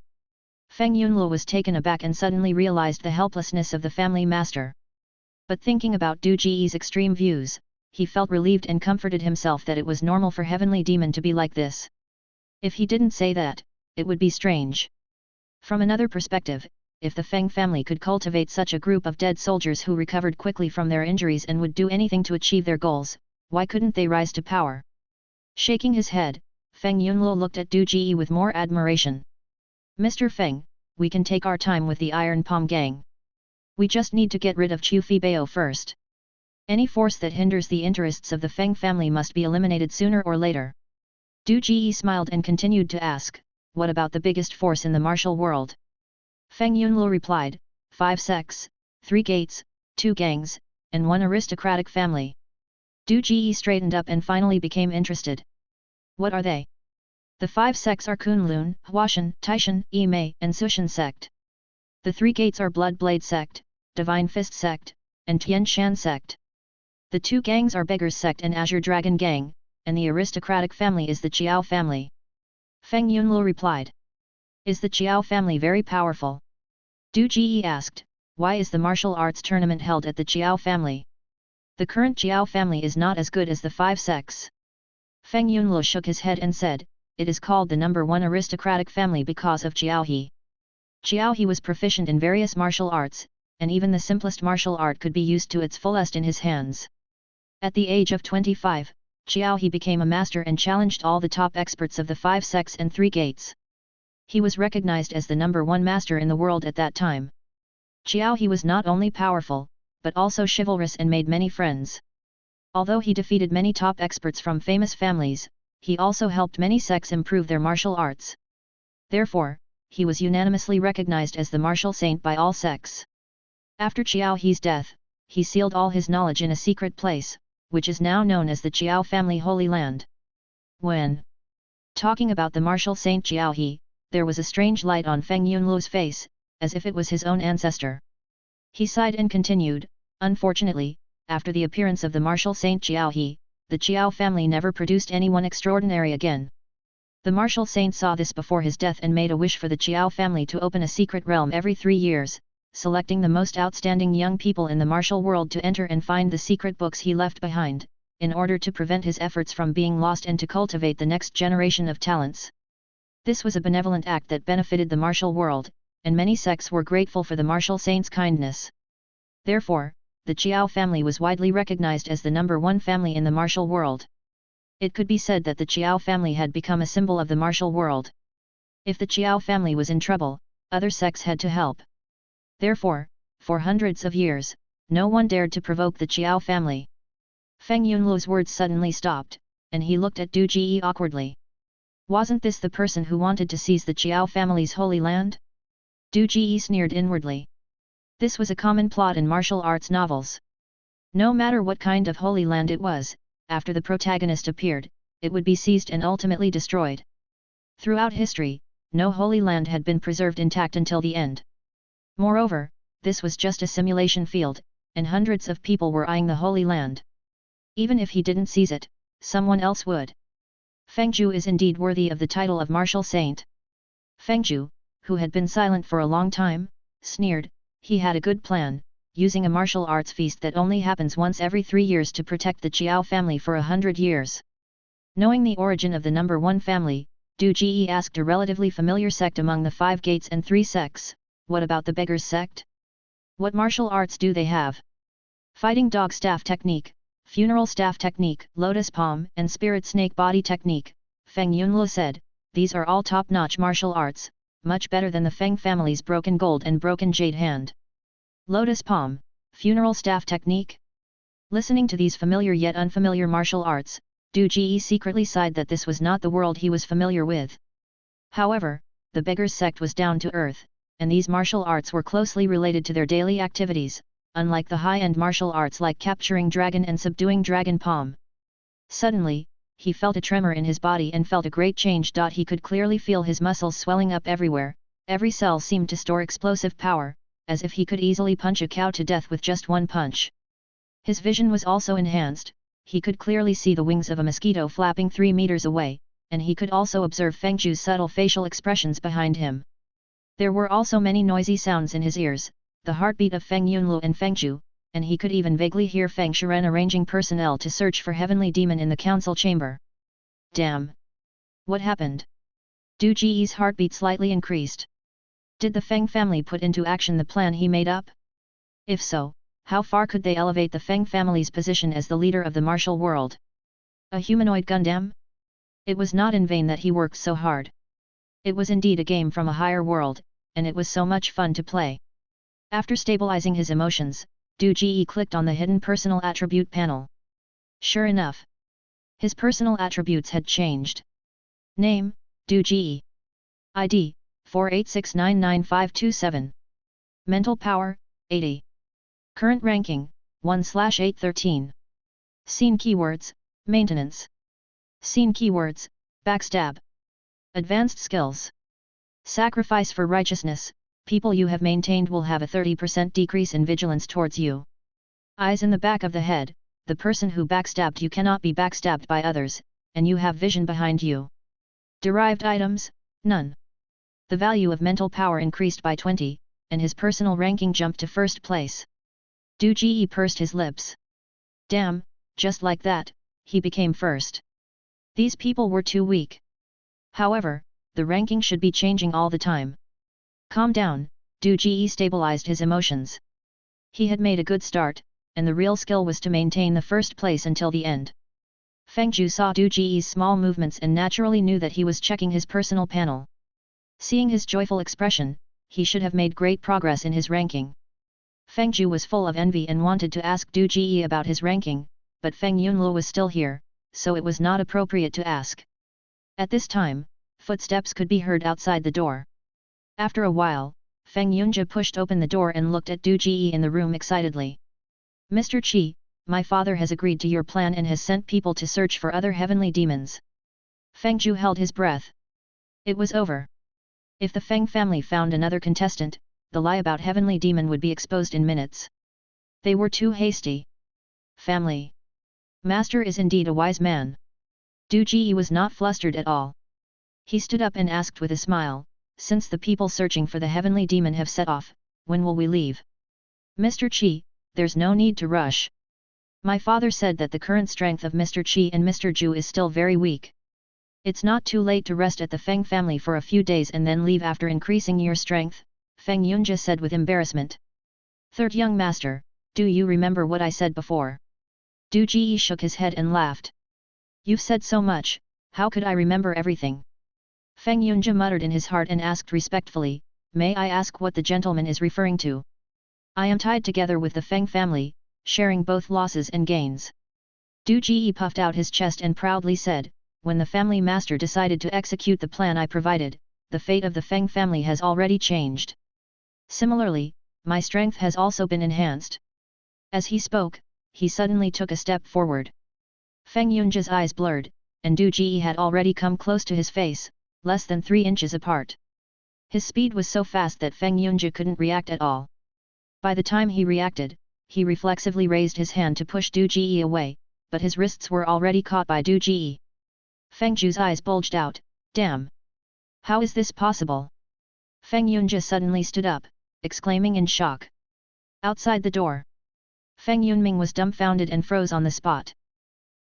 Feng Yunlu was taken aback and suddenly realized the helplessness of the family master. But thinking about Du Ji's extreme views, he felt relieved and comforted himself that it was normal for heavenly demon to be like this. If he didn't say that, it would be strange. From another perspective, if the Feng family could cultivate such a group of dead soldiers who recovered quickly from their injuries and would do anything to achieve their goals, why couldn't they rise to power? Shaking his head, Feng Yunlu looked at Du Ji with more admiration. Mr. Feng, we can take our time with the Iron Palm Gang. We just need to get rid of Chu Fibao first. Any force that hinders the interests of the Feng family must be eliminated sooner or later. Du Ji smiled and continued to ask, what about the biggest force in the martial world? Feng Yunlu replied, 5 sects, 3 gates, 2 gangs, and 1 aristocratic family. Du Ji straightened up and finally became interested. What are they? The 5 sects are Kunlun, Huashan, Taishan, Yimei, and Sushan sect. The 3 gates are Blood Blade sect, Divine Fist sect, and Tian Shan sect. The 2 gangs are Beggars sect and Azure Dragon gang, and the aristocratic family is the Qiao family. Feng Yunlu replied. Is the Qiao family very powerful? Du Ji asked, why is the martial arts tournament held at the Qiao family? The current Qiao family is not as good as the 5 sects. Feng Yunlu shook his head and said, it is called the number 1 aristocratic family because of Qiao He. Qiao He was proficient in various martial arts, and even the simplest martial art could be used to its fullest in his hands. At the age of 25, Qiao He became a master and challenged all the top experts of the 5 sects and 3 gates. He was recognized as the number 1 master in the world at that time. Qiao He was not only powerful, but also chivalrous and made many friends. Although he defeated many top experts from famous families, he also helped many sects improve their martial arts. Therefore, he was unanimously recognized as the martial saint by all sects. After Qiao He's death, he sealed all his knowledge in a secret place, which is now known as the Qiao family Holy Land. When talking about the martial saint Qiao He, there was a strange light on Feng Yunlu's face, as if it was his own ancestor. He sighed and continued, unfortunately, after the appearance of the martial saint Qiao He, the Qiao family never produced anyone extraordinary again. The martial saint saw this before his death and made a wish for the Qiao family to open a secret realm every 3 years, selecting the most outstanding young people in the martial world to enter and find the secret books he left behind, in order to prevent his efforts from being lost and to cultivate the next generation of talents. This was a benevolent act that benefited the martial world, and many sects were grateful for the martial saint's kindness. Therefore, the Qiao family was widely recognized as the number 1 family in the martial world. It could be said that the Qiao family had become a symbol of the martial world. If the Qiao family was in trouble, other sects had to help. Therefore, for hundreds of years, no one dared to provoke the Qiao family. Feng Yunlu's words suddenly stopped, and he looked at Du Ji awkwardly. Wasn't this the person who wanted to seize the Qiao family's holy land? Du Ji sneered inwardly. This was a common plot in martial arts novels. No matter what kind of holy land it was, after the protagonist appeared, it would be seized and ultimately destroyed. Throughout history, no holy land had been preserved intact until the end. Moreover, this was just a simulation field, and hundreds of people were eyeing the holy land. Even if he didn't seize it, someone else would. Feng Zhu is indeed worthy of the title of martial saint. Feng Zhu, who had been silent for a long time, sneered. He had a good plan, using a martial arts feast that only happens once every 3 years to protect the Chiao family for 100 years. Knowing the origin of the number 1 family, Du Ji asked a relatively familiar sect among the 5 gates and 3 sects, what about the beggars sect? What martial arts do they have? Fighting dog staff technique, funeral staff technique, lotus palm and spirit snake body technique, Feng Yunlu said, these are all top-notch martial arts, much better than the Feng family's broken gold and broken jade hand. Lotus palm, funeral staff technique? Listening to these familiar yet unfamiliar martial arts, Du Ji secretly sighed that this was not the world he was familiar with. However, the beggars sect was down to earth, and these martial arts were closely related to their daily activities, unlike the high-end martial arts like capturing dragon and subduing dragon palm. Suddenly, he felt a tremor in his body and felt a great change. He could clearly feel his muscles swelling up everywhere, every cell seemed to store explosive power, as if he could easily punch a cow to death with just one punch. His vision was also enhanced. He could clearly see the wings of a mosquito flapping 3 meters away, and he could also observe Feng Zhu's subtle facial expressions behind him. There were also many noisy sounds in his ears, the heartbeat of Feng Yunlu and Feng Zhu, and he could even vaguely hear Feng Shiren arranging personnel to search for Heavenly Demon in the council chamber. Damn! What happened? Du Ji's heartbeat slightly increased. Did the Feng family put into action the plan he made up? If so, how far could they elevate the Feng family's position as the leader of the martial world? A humanoid Gundam? It was not in vain that he worked so hard. It was indeed a game from a higher world, and it was so much fun to play. After stabilizing his emotions, Du Ji clicked on the hidden personal attribute panel. Sure enough, his personal attributes had changed. Name, Du Ji. ID, 48699527. Mental power, 80. Current ranking, 1/813. Scene keywords, maintenance. Scene keywords, backstab. Advanced skills. Sacrifice for righteousness, people you have maintained will have a 30% decrease in vigilance towards you. Eyes in the back of the head, the person who backstabbed you cannot be backstabbed by others, and you have vision behind you. Derived items, none. The value of mental power increased by 20, and his personal ranking jumped to first place. Du Ji pursed his lips. Damn, just like that, he became first. These people were too weak. However, the ranking should be changing all the time. Calm down, Du Ji stabilized his emotions. He had made a good start, and the real skill was to maintain the first place until the end. Feng Zhu saw Du Ji's small movements and naturally knew that he was checking his personal panel. Seeing his joyful expression, he should have made great progress in his ranking. Feng Zhu was full of envy and wanted to ask Du Ji about his ranking, but Feng Yunlu was still here, so it was not appropriate to ask. At this time, footsteps could be heard outside the door. After a while, Feng Yunja pushed open the door and looked at Du Ji in the room excitedly. Mr. Qi, my father has agreed to your plan and has sent people to search for other heavenly demons. Feng Zhu held his breath. It was over. If the Feng family found another contestant, the lie about heavenly demon would be exposed in minutes. They were too hasty. Family. Master is indeed a wise man. Du Ji was not flustered at all. He stood up and asked with a smile, since the people searching for the heavenly demon have set off, when will we leave? Mr. Qi, there's no need to rush. My father said that the current strength of Mr. Qi and Mr. Zhu is still very weak. It's not too late to rest at the Feng family for a few days and then leave after increasing your strength, Feng Yunja said with embarrassment. Third young master, do you remember what I said before? Du Ji shook his head and laughed. You've said so much, how could I remember everything? Feng Yunja muttered in his heart and asked respectfully, may I ask what the gentleman is referring to? I am tied together with the Feng family, sharing both losses and gains. Du Ji puffed out his chest and proudly said, when the family master decided to execute the plan I provided, the fate of the Feng family has already changed. Similarly, my strength has also been enhanced. As he spoke, he suddenly took a step forward. Feng Yunji's eyes blurred, and Du Ji had already come close to his face, less than 3 inches apart. His speed was so fast that Feng Yunji couldn't react at all. By the time he reacted, he reflexively raised his hand to push Du Ji away, but his wrists were already caught by Du Ji. Feng Zhu's eyes bulged out. Damn! How is this possible? Feng Yunji suddenly stood up, exclaiming in shock. Outside the door, Feng Yunming was dumbfounded and froze on the spot.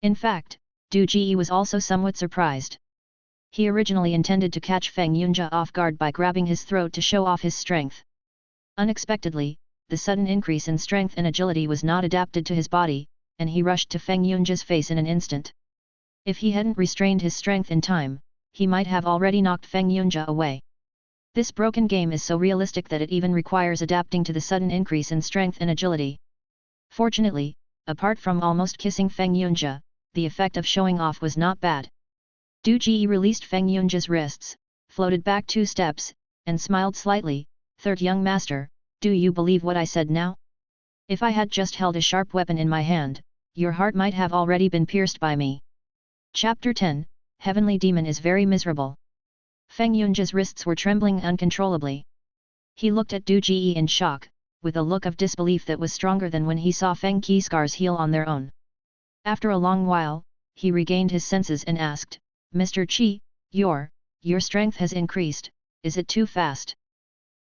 In fact, Du Ji was also somewhat surprised. He originally intended to catch Feng Yunji off guard by grabbing his throat to show off his strength. Unexpectedly, the sudden increase in strength and agility was not adapted to his body, and he rushed to Feng Yunji's face in an instant. If he hadn't restrained his strength in time, he might have already knocked Feng Yunji away. This broken game is so realistic that it even requires adapting to the sudden increase in strength and agility. Fortunately, apart from almost kissing Feng Yunji, the effect of showing off was not bad. Du Ji released Feng Yunji's wrists, floated back 2 steps, and smiled slightly. Third young master, do you believe what I said now? If I had just held a sharp weapon in my hand, your heart might have already been pierced by me. Chapter 10, Heavenly Demon is very miserable. Feng Yunji's wrists were trembling uncontrollably. He looked at Du Ji in shock, with a look of disbelief that was stronger than when he saw Feng Qiscar's heal on their own. After a long while, he regained his senses and asked, Mr. Qi, your strength has increased, is it too fast?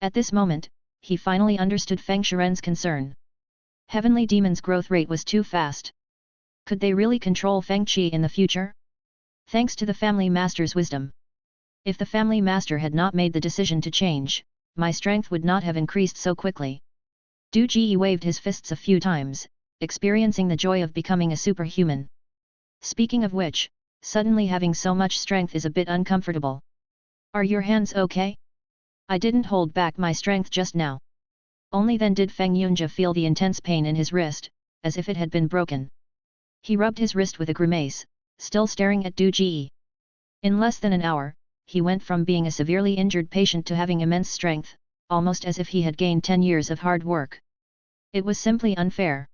At this moment, he finally understood Feng Shiren's concern. Heavenly Demon's growth rate was too fast. Could they really control Feng Qi in the future? Thanks to the family master's wisdom. If the family master had not made the decision to change, my strength would not have increased so quickly. Du Ji waved his fists a few times, experiencing the joy of becoming a superhuman. Speaking of which, suddenly having so much strength is a bit uncomfortable. Are your hands okay? I didn't hold back my strength just now. Only then did Feng Yunji feel the intense pain in his wrist, as if it had been broken. He rubbed his wrist with a grimace, still staring at Du Ji. In less than an hour, he went from being a severely injured patient to having immense strength, almost as if he had gained 10 years of hard work. It was simply unfair.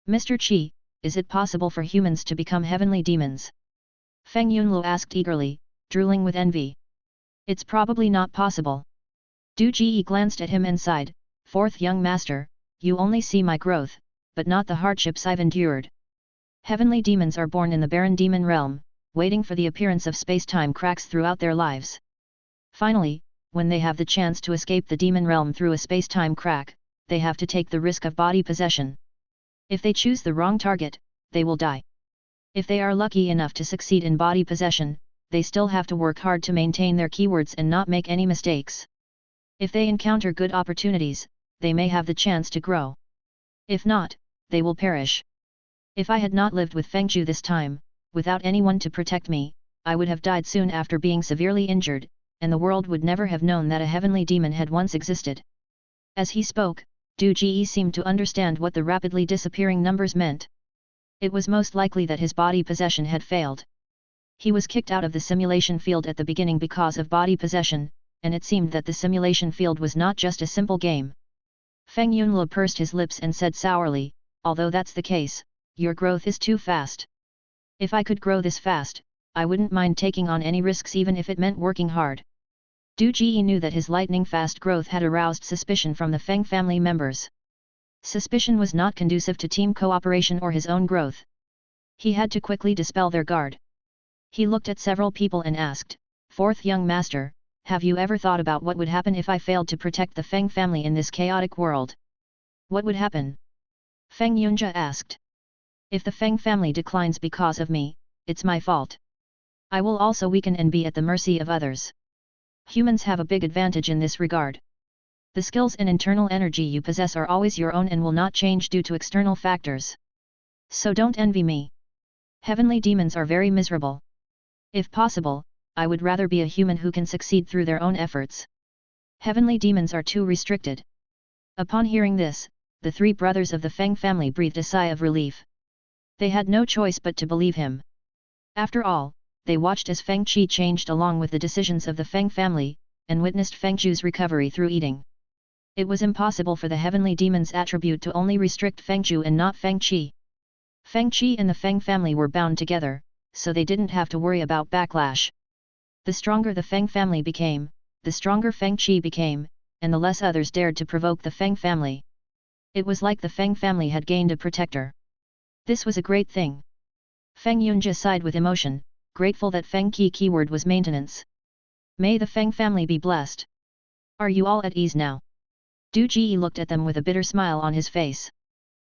Mr. Qi, is it possible for humans to become heavenly demons? Feng Yunlu asked eagerly, drooling with envy. It's probably not possible. Du Ji glanced at him and sighed, Fourth young master, you only see my growth, but not the hardships I've endured. Heavenly demons are born in the barren demon realm, waiting for the appearance of space-time cracks throughout their lives. Finally, when they have the chance to escape the demon realm through a space-time crack, they have to take the risk of body possession. If they choose the wrong target, they will die. If they are lucky enough to succeed in body possession, they still have to work hard to maintain their keywords and not make any mistakes. If they encounter good opportunities, they may have the chance to grow. If not, they will perish. If I had not lived with Feng Zhu this time, without anyone to protect me, I would have died soon after being severely injured, and the world would never have known that a heavenly demon had once existed. As he spoke, Du Ji seemed to understand what the rapidly disappearing numbers meant. It was most likely that his body possession had failed. He was kicked out of the simulation field at the beginning because of body possession, and it seemed that the simulation field was not just a simple game. Feng Yunlu pursed his lips and said sourly, although that's the case, your growth is too fast. If I could grow this fast, I wouldn't mind taking on any risks even if it meant working hard. Du Ji knew that his lightning-fast growth had aroused suspicion from the Feng family members. Suspicion was not conducive to team cooperation or his own growth. He had to quickly dispel their guard. He looked at several people and asked, Fourth young master, have you ever thought about what would happen if I failed to protect the Feng family in this chaotic world? What would happen? Feng Yunji asked. If the Feng family declines because of me, it's my fault. I will also weaken and be at the mercy of others. Humans have a big advantage in this regard. The skills and internal energy you possess are always your own and will not change due to external factors. So don't envy me. Heavenly demons are very miserable. If possible, I would rather be a human who can succeed through their own efforts. Heavenly demons are too restricted. Upon hearing this, the 3 brothers of the Feng family breathed a sigh of relief. They had no choice but to believe him. After all, they watched as Feng Qi changed along with the decisions of the Feng family, and witnessed Feng Zhu's recovery through eating. It was impossible for the heavenly demon's attribute to only restrict Feng Zhu and not Feng Qi. Feng Qi and the Feng family were bound together, so they didn't have to worry about backlash. The stronger the Feng family became, the stronger Feng Qi became, and the less others dared to provoke the Feng family. It was like the Feng family had gained a protector. This was a great thing. Feng Yunjie sighed with emotion, grateful that Feng Qi keyword was maintenance. May the Feng family be blessed. Are you all at ease now? Du Ji looked at them with a bitter smile on his face.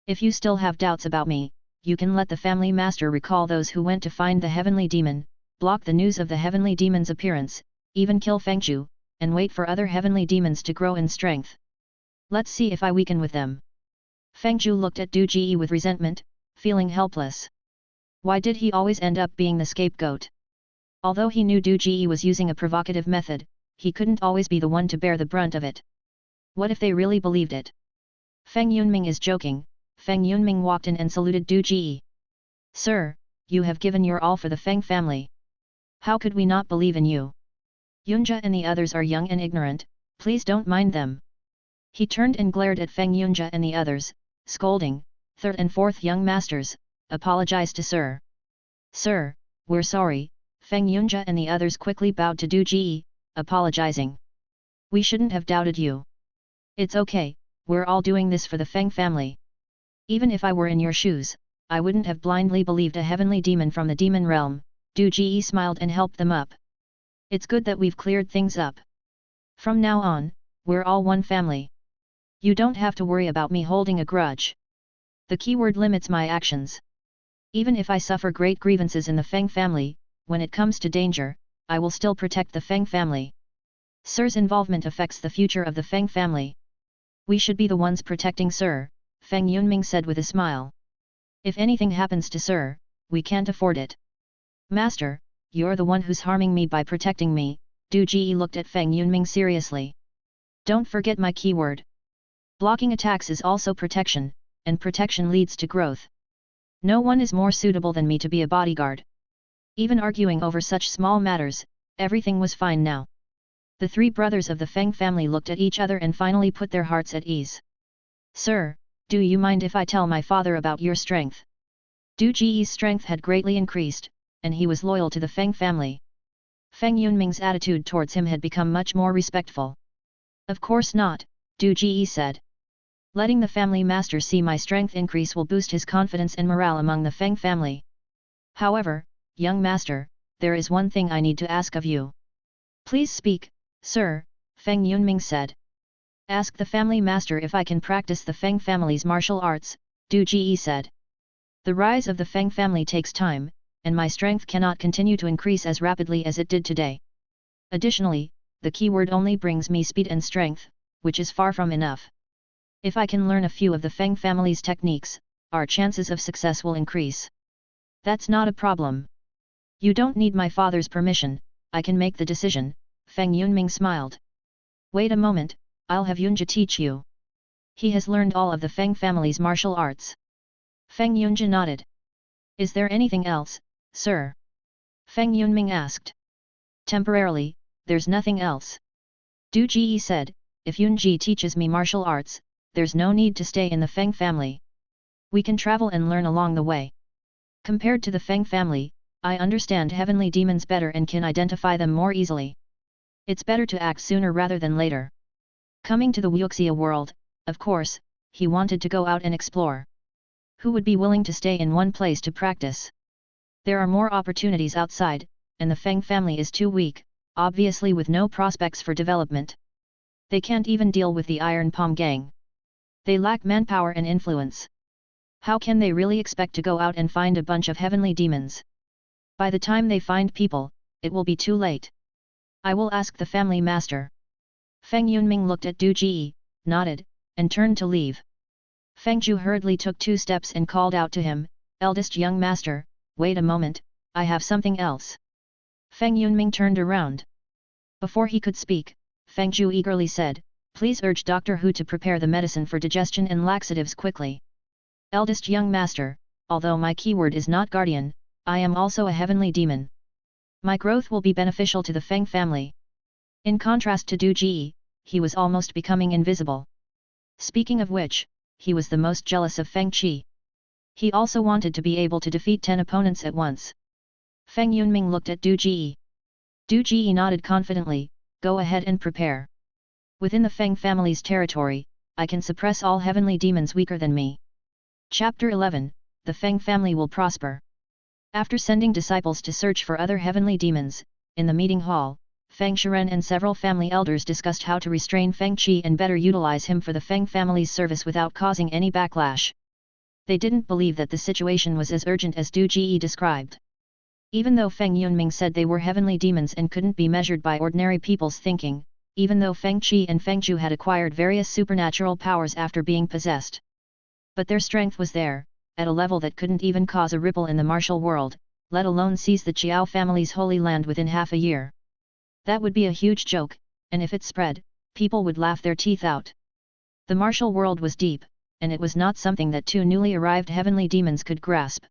If you still have doubts about me, you can let the family master recall those who went to find the heavenly demon, block the news of the heavenly demon's appearance, even kill Feng Zhu, and wait for other heavenly demons to grow in strength. Let's see if I weaken with them. Feng Zhu looked at Du Ji with resentment, feeling helpless. Why did he always end up being the scapegoat? Although he knew Du Ji was using a provocative method, he couldn't always be the one to bear the brunt of it. What if they really believed it? Feng Yunming is joking. Feng Yunming walked in and saluted Du Ji. Sir, you have given your all for the Feng family. How could we not believe in you? Yunjie and the others are young and ignorant, please don't mind them. He turned and glared at Feng Yunjie and the others, scolding, third and fourth young masters, apologize to Sir. Sir, we're sorry. Feng Yunjie and the others quickly bowed to Du Ji, apologizing. We shouldn't have doubted you. It's okay, we're all doing this for the Feng family. Even if I were in your shoes, I wouldn't have blindly believed a heavenly demon from the demon realm. Du Ji smiled and helped them up. It's good that we've cleared things up. From now on, we're all one family. You don't have to worry about me holding a grudge. The keyword limits my actions. Even if I suffer great grievances in the Feng family, when it comes to danger, I will still protect the Feng family. Sir's involvement affects the future of the Feng family. We should be the ones protecting Sir, Feng Yunming said with a smile. If anything happens to Sir, we can't afford it. Master, you're the one who's harming me by protecting me. Du Ji looked at Feng Yunming seriously. Don't forget my keyword. Blocking attacks is also protection, and protection leads to growth. No one is more suitable than me to be a bodyguard. Even arguing over such small matters, everything was fine now. The three brothers of the Feng family looked at each other and finally put their hearts at ease. Sir, do you mind if I tell my father about your strength? Du Ji's strength had greatly increased, and he was loyal to the Feng family. Feng Yunming's attitude towards him had become much more respectful. Of course not, Du Ji said. Letting the family master see my strength increase will boost his confidence and morale among the Feng family. However, young master, there is one thing I need to ask of you. Please speak, Sir, Feng Yunming said. Ask the family master if I can practice the Feng family's martial arts, Du Ji said. The rise of the Feng family takes time, and my strength cannot continue to increase as rapidly as it did today. Additionally, the keyword only brings me speed and strength, which is far from enough. If I can learn a few of the Feng family's techniques, our chances of success will increase. That's not a problem. You don't need my father's permission, I can make the decision, Feng Yunming smiled. Wait a moment, I'll have Yunjie teach you. He has learned all of the Feng family's martial arts. Feng Yunjie nodded. Is there anything else, Sir? Feng Yunming asked. Temporarily, there's nothing else. Du Ji said, if Yunjie teaches me martial arts, there's no need to stay in the Feng family. We can travel and learn along the way. Compared to the Feng family, I understand heavenly demons better and can identify them more easily. It's better to act sooner rather than later. Coming to the Wuxia world, of course, he wanted to go out and explore. Who would be willing to stay in one place to practice? There are more opportunities outside, and the Feng family is too weak, obviously with no prospects for development. They can't even deal with the Iron Palm gang. They lack manpower and influence. How can they really expect to go out and find a bunch of heavenly demons? By the time they find people, it will be too late. I will ask the family master. Feng Yunming looked at Du Ji, nodded, and turned to leave. Feng Zhu hurriedly took 2 steps and called out to him, eldest young master, wait a moment, I have something else. Feng Yunming turned around. Before he could speak, Feng Zhu eagerly said, please urge Dr. Hu to prepare the medicine for digestion and laxatives quickly. Eldest young master, although my keyword is not guardian, I am also a heavenly demon. My growth will be beneficial to the Feng family. In contrast to Du Ji, he was almost becoming invisible. Speaking of which, he was the most jealous of Feng Qi. He also wanted to be able to defeat 10 opponents at once. Feng Yunming looked at Du Jie. Du Jie nodded confidently, go ahead and prepare. Within the Feng family's territory, I can suppress all heavenly demons weaker than me. Chapter 11, The Feng family will prosper. After sending disciples to search for other heavenly demons, in the meeting hall, Feng Shiren and several family elders discussed how to restrain Feng Qi and better utilize him for the Feng family's service without causing any backlash. They didn't believe that the situation was as urgent as Du Jie described. Even though Feng Yunming said they were heavenly demons and couldn't be measured by ordinary people's thinking, even though Feng Qi and Feng Zhu had acquired various supernatural powers after being possessed. But their strength was there, at a level that couldn't even cause a ripple in the martial world, let alone seize the Qiao family's holy land within half a year. That would be a huge joke, and if it spread, people would laugh their teeth out. The martial world was deep, and it was not something that two newly arrived heavenly demons could grasp.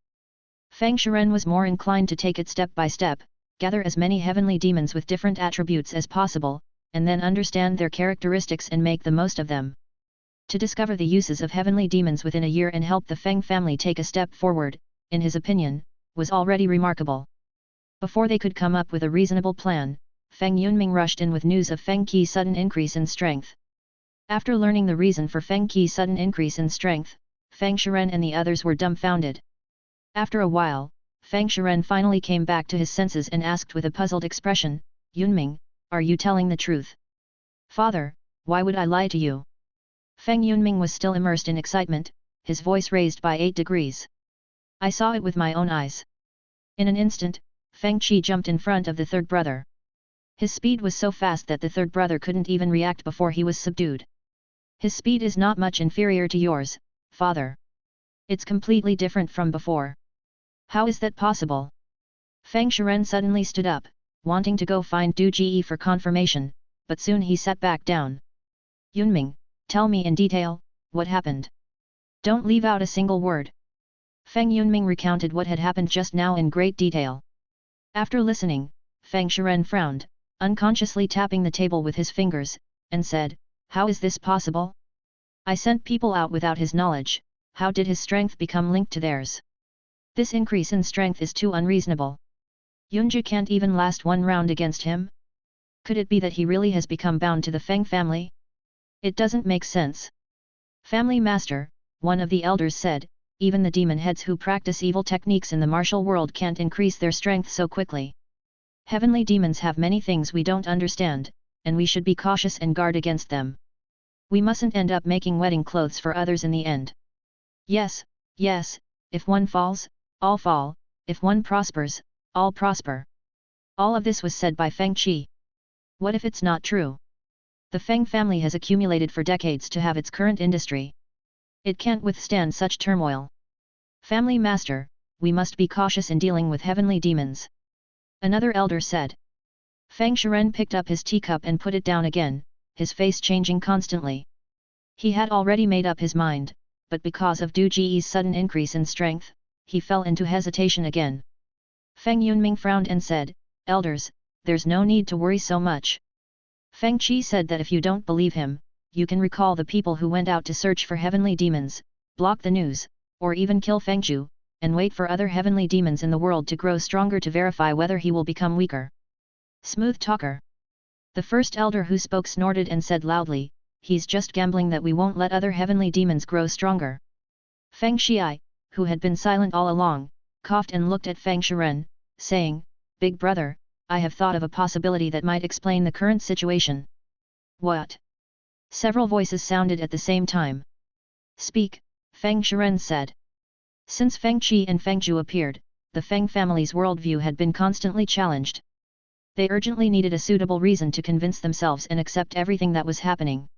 Feng Shiren was more inclined to take it step by step, gather as many heavenly demons with different attributes as possible, and then understand their characteristics and make the most of them. To discover the uses of heavenly demons within a year and help the Feng family take a step forward, in his opinion, was already remarkable. Before they could come up with a reasonable plan, Feng Yunming rushed in with news of Feng Qi's sudden increase in strength. After learning the reason for Feng Qi's sudden increase in strength, Feng Shiren and the others were dumbfounded. After a while, Feng Shiren finally came back to his senses and asked with a puzzled expression, Yunming, are you telling the truth? Father, why would I lie to you? Feng Yunming was still immersed in excitement, his voice raised by 8 degrees. I saw it with my own eyes. In an instant, Feng Qi jumped in front of the third brother. His speed was so fast that the third brother couldn't even react before he was subdued. His speed is not much inferior to yours, father. It's completely different from before. How is that possible? Feng Shiren suddenly stood up, wanting to go find Du Jie for confirmation, but soon he sat back down. Yunming, tell me in detail, what happened? Don't leave out a single word. Feng Yunming recounted what had happened just now in great detail. After listening, Feng Shiren frowned, unconsciously tapping the table with his fingers, and said, how is this possible? I sent people out without his knowledge, how did his strength become linked to theirs? This increase in strength is too unreasonable. Yunji can't even last one round against him? Could it be that he really has become bound to the Feng family? It doesn't make sense. Family Master, one of the elders said, even the demon heads who practice evil techniques in the martial world can't increase their strength so quickly. Heavenly demons have many things we don't understand, and we should be cautious and guard against them. We mustn't end up making wedding clothes for others in the end. Yes, yes, if one falls, all fall, if one prospers, all prosper. All of this was said by Feng Qi. What if it's not true? The Feng family has accumulated for decades to have its current industry. It can't withstand such turmoil. Family Master, we must be cautious in dealing with heavenly demons. Another elder said. Feng Shiren picked up his teacup and put it down again, his face changing constantly. He had already made up his mind, but because of Du Jie's sudden increase in strength, he fell into hesitation again. Feng Yunming frowned and said, Elders, there's no need to worry so much. Feng Qi said that if you don't believe him, you can recall the people who went out to search for heavenly demons, block the news, or even kill Feng Zhu, and wait for other heavenly demons in the world to grow stronger to verify whether he will become weaker. Smooth talker. The first elder who spoke snorted and said loudly, he's just gambling that we won't let other heavenly demons grow stronger. Feng Xiai, who had been silent all along, coughed and looked at Feng Shiren, saying, Big brother, I have thought of a possibility that might explain the current situation. What? Several voices sounded at the same time. Speak, Feng Shiren said. Since Feng Qi and Feng Zhu appeared, the Feng family's worldview had been constantly challenged. They urgently needed a suitable reason to convince themselves and accept everything that was happening.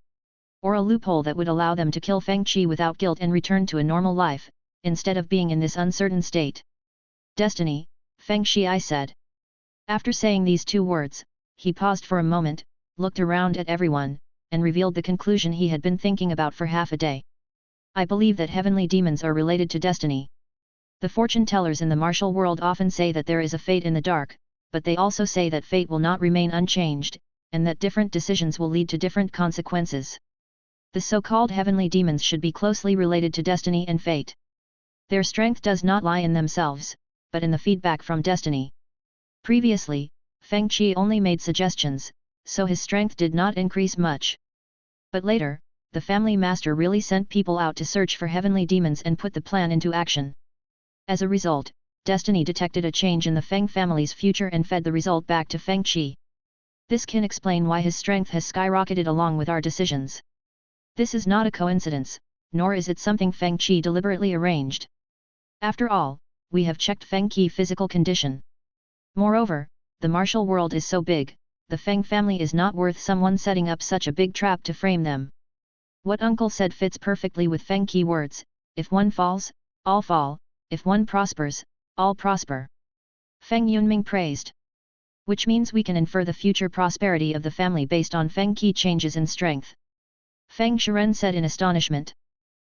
Or a loophole that would allow them to kill Feng Qi without guilt and return to a normal life, instead of being in this uncertain state. Destiny, Feng Xiai said. After saying these two words, he paused for a moment, looked around at everyone, and revealed the conclusion he had been thinking about for half a day. I believe that heavenly demons are related to destiny. The fortune tellers in the martial world often say that there is a fate in the dark, but they also say that fate will not remain unchanged, and that different decisions will lead to different consequences. The so-called heavenly demons should be closely related to destiny and fate. Their strength does not lie in themselves, but in the feedback from destiny. Previously, Feng Qi only made suggestions, so his strength did not increase much. But later, the family master really sent people out to search for heavenly demons and put the plan into action. As a result, destiny detected a change in the Feng family's future and fed the result back to Feng Qi. This can explain why his strength has skyrocketed along with our decisions. This is not a coincidence, nor is it something Feng Qi deliberately arranged. After all, we have checked Feng Qi's physical condition. Moreover, the martial world is so big, the Feng family is not worth someone setting up such a big trap to frame them. What uncle said fits perfectly with Feng Qi words: if one falls, all fall; if one prospers, all prosper. Feng Yunming praised. Which means we can infer the future prosperity of the family based on Feng Qi changes in strength. Feng Shiren said in astonishment.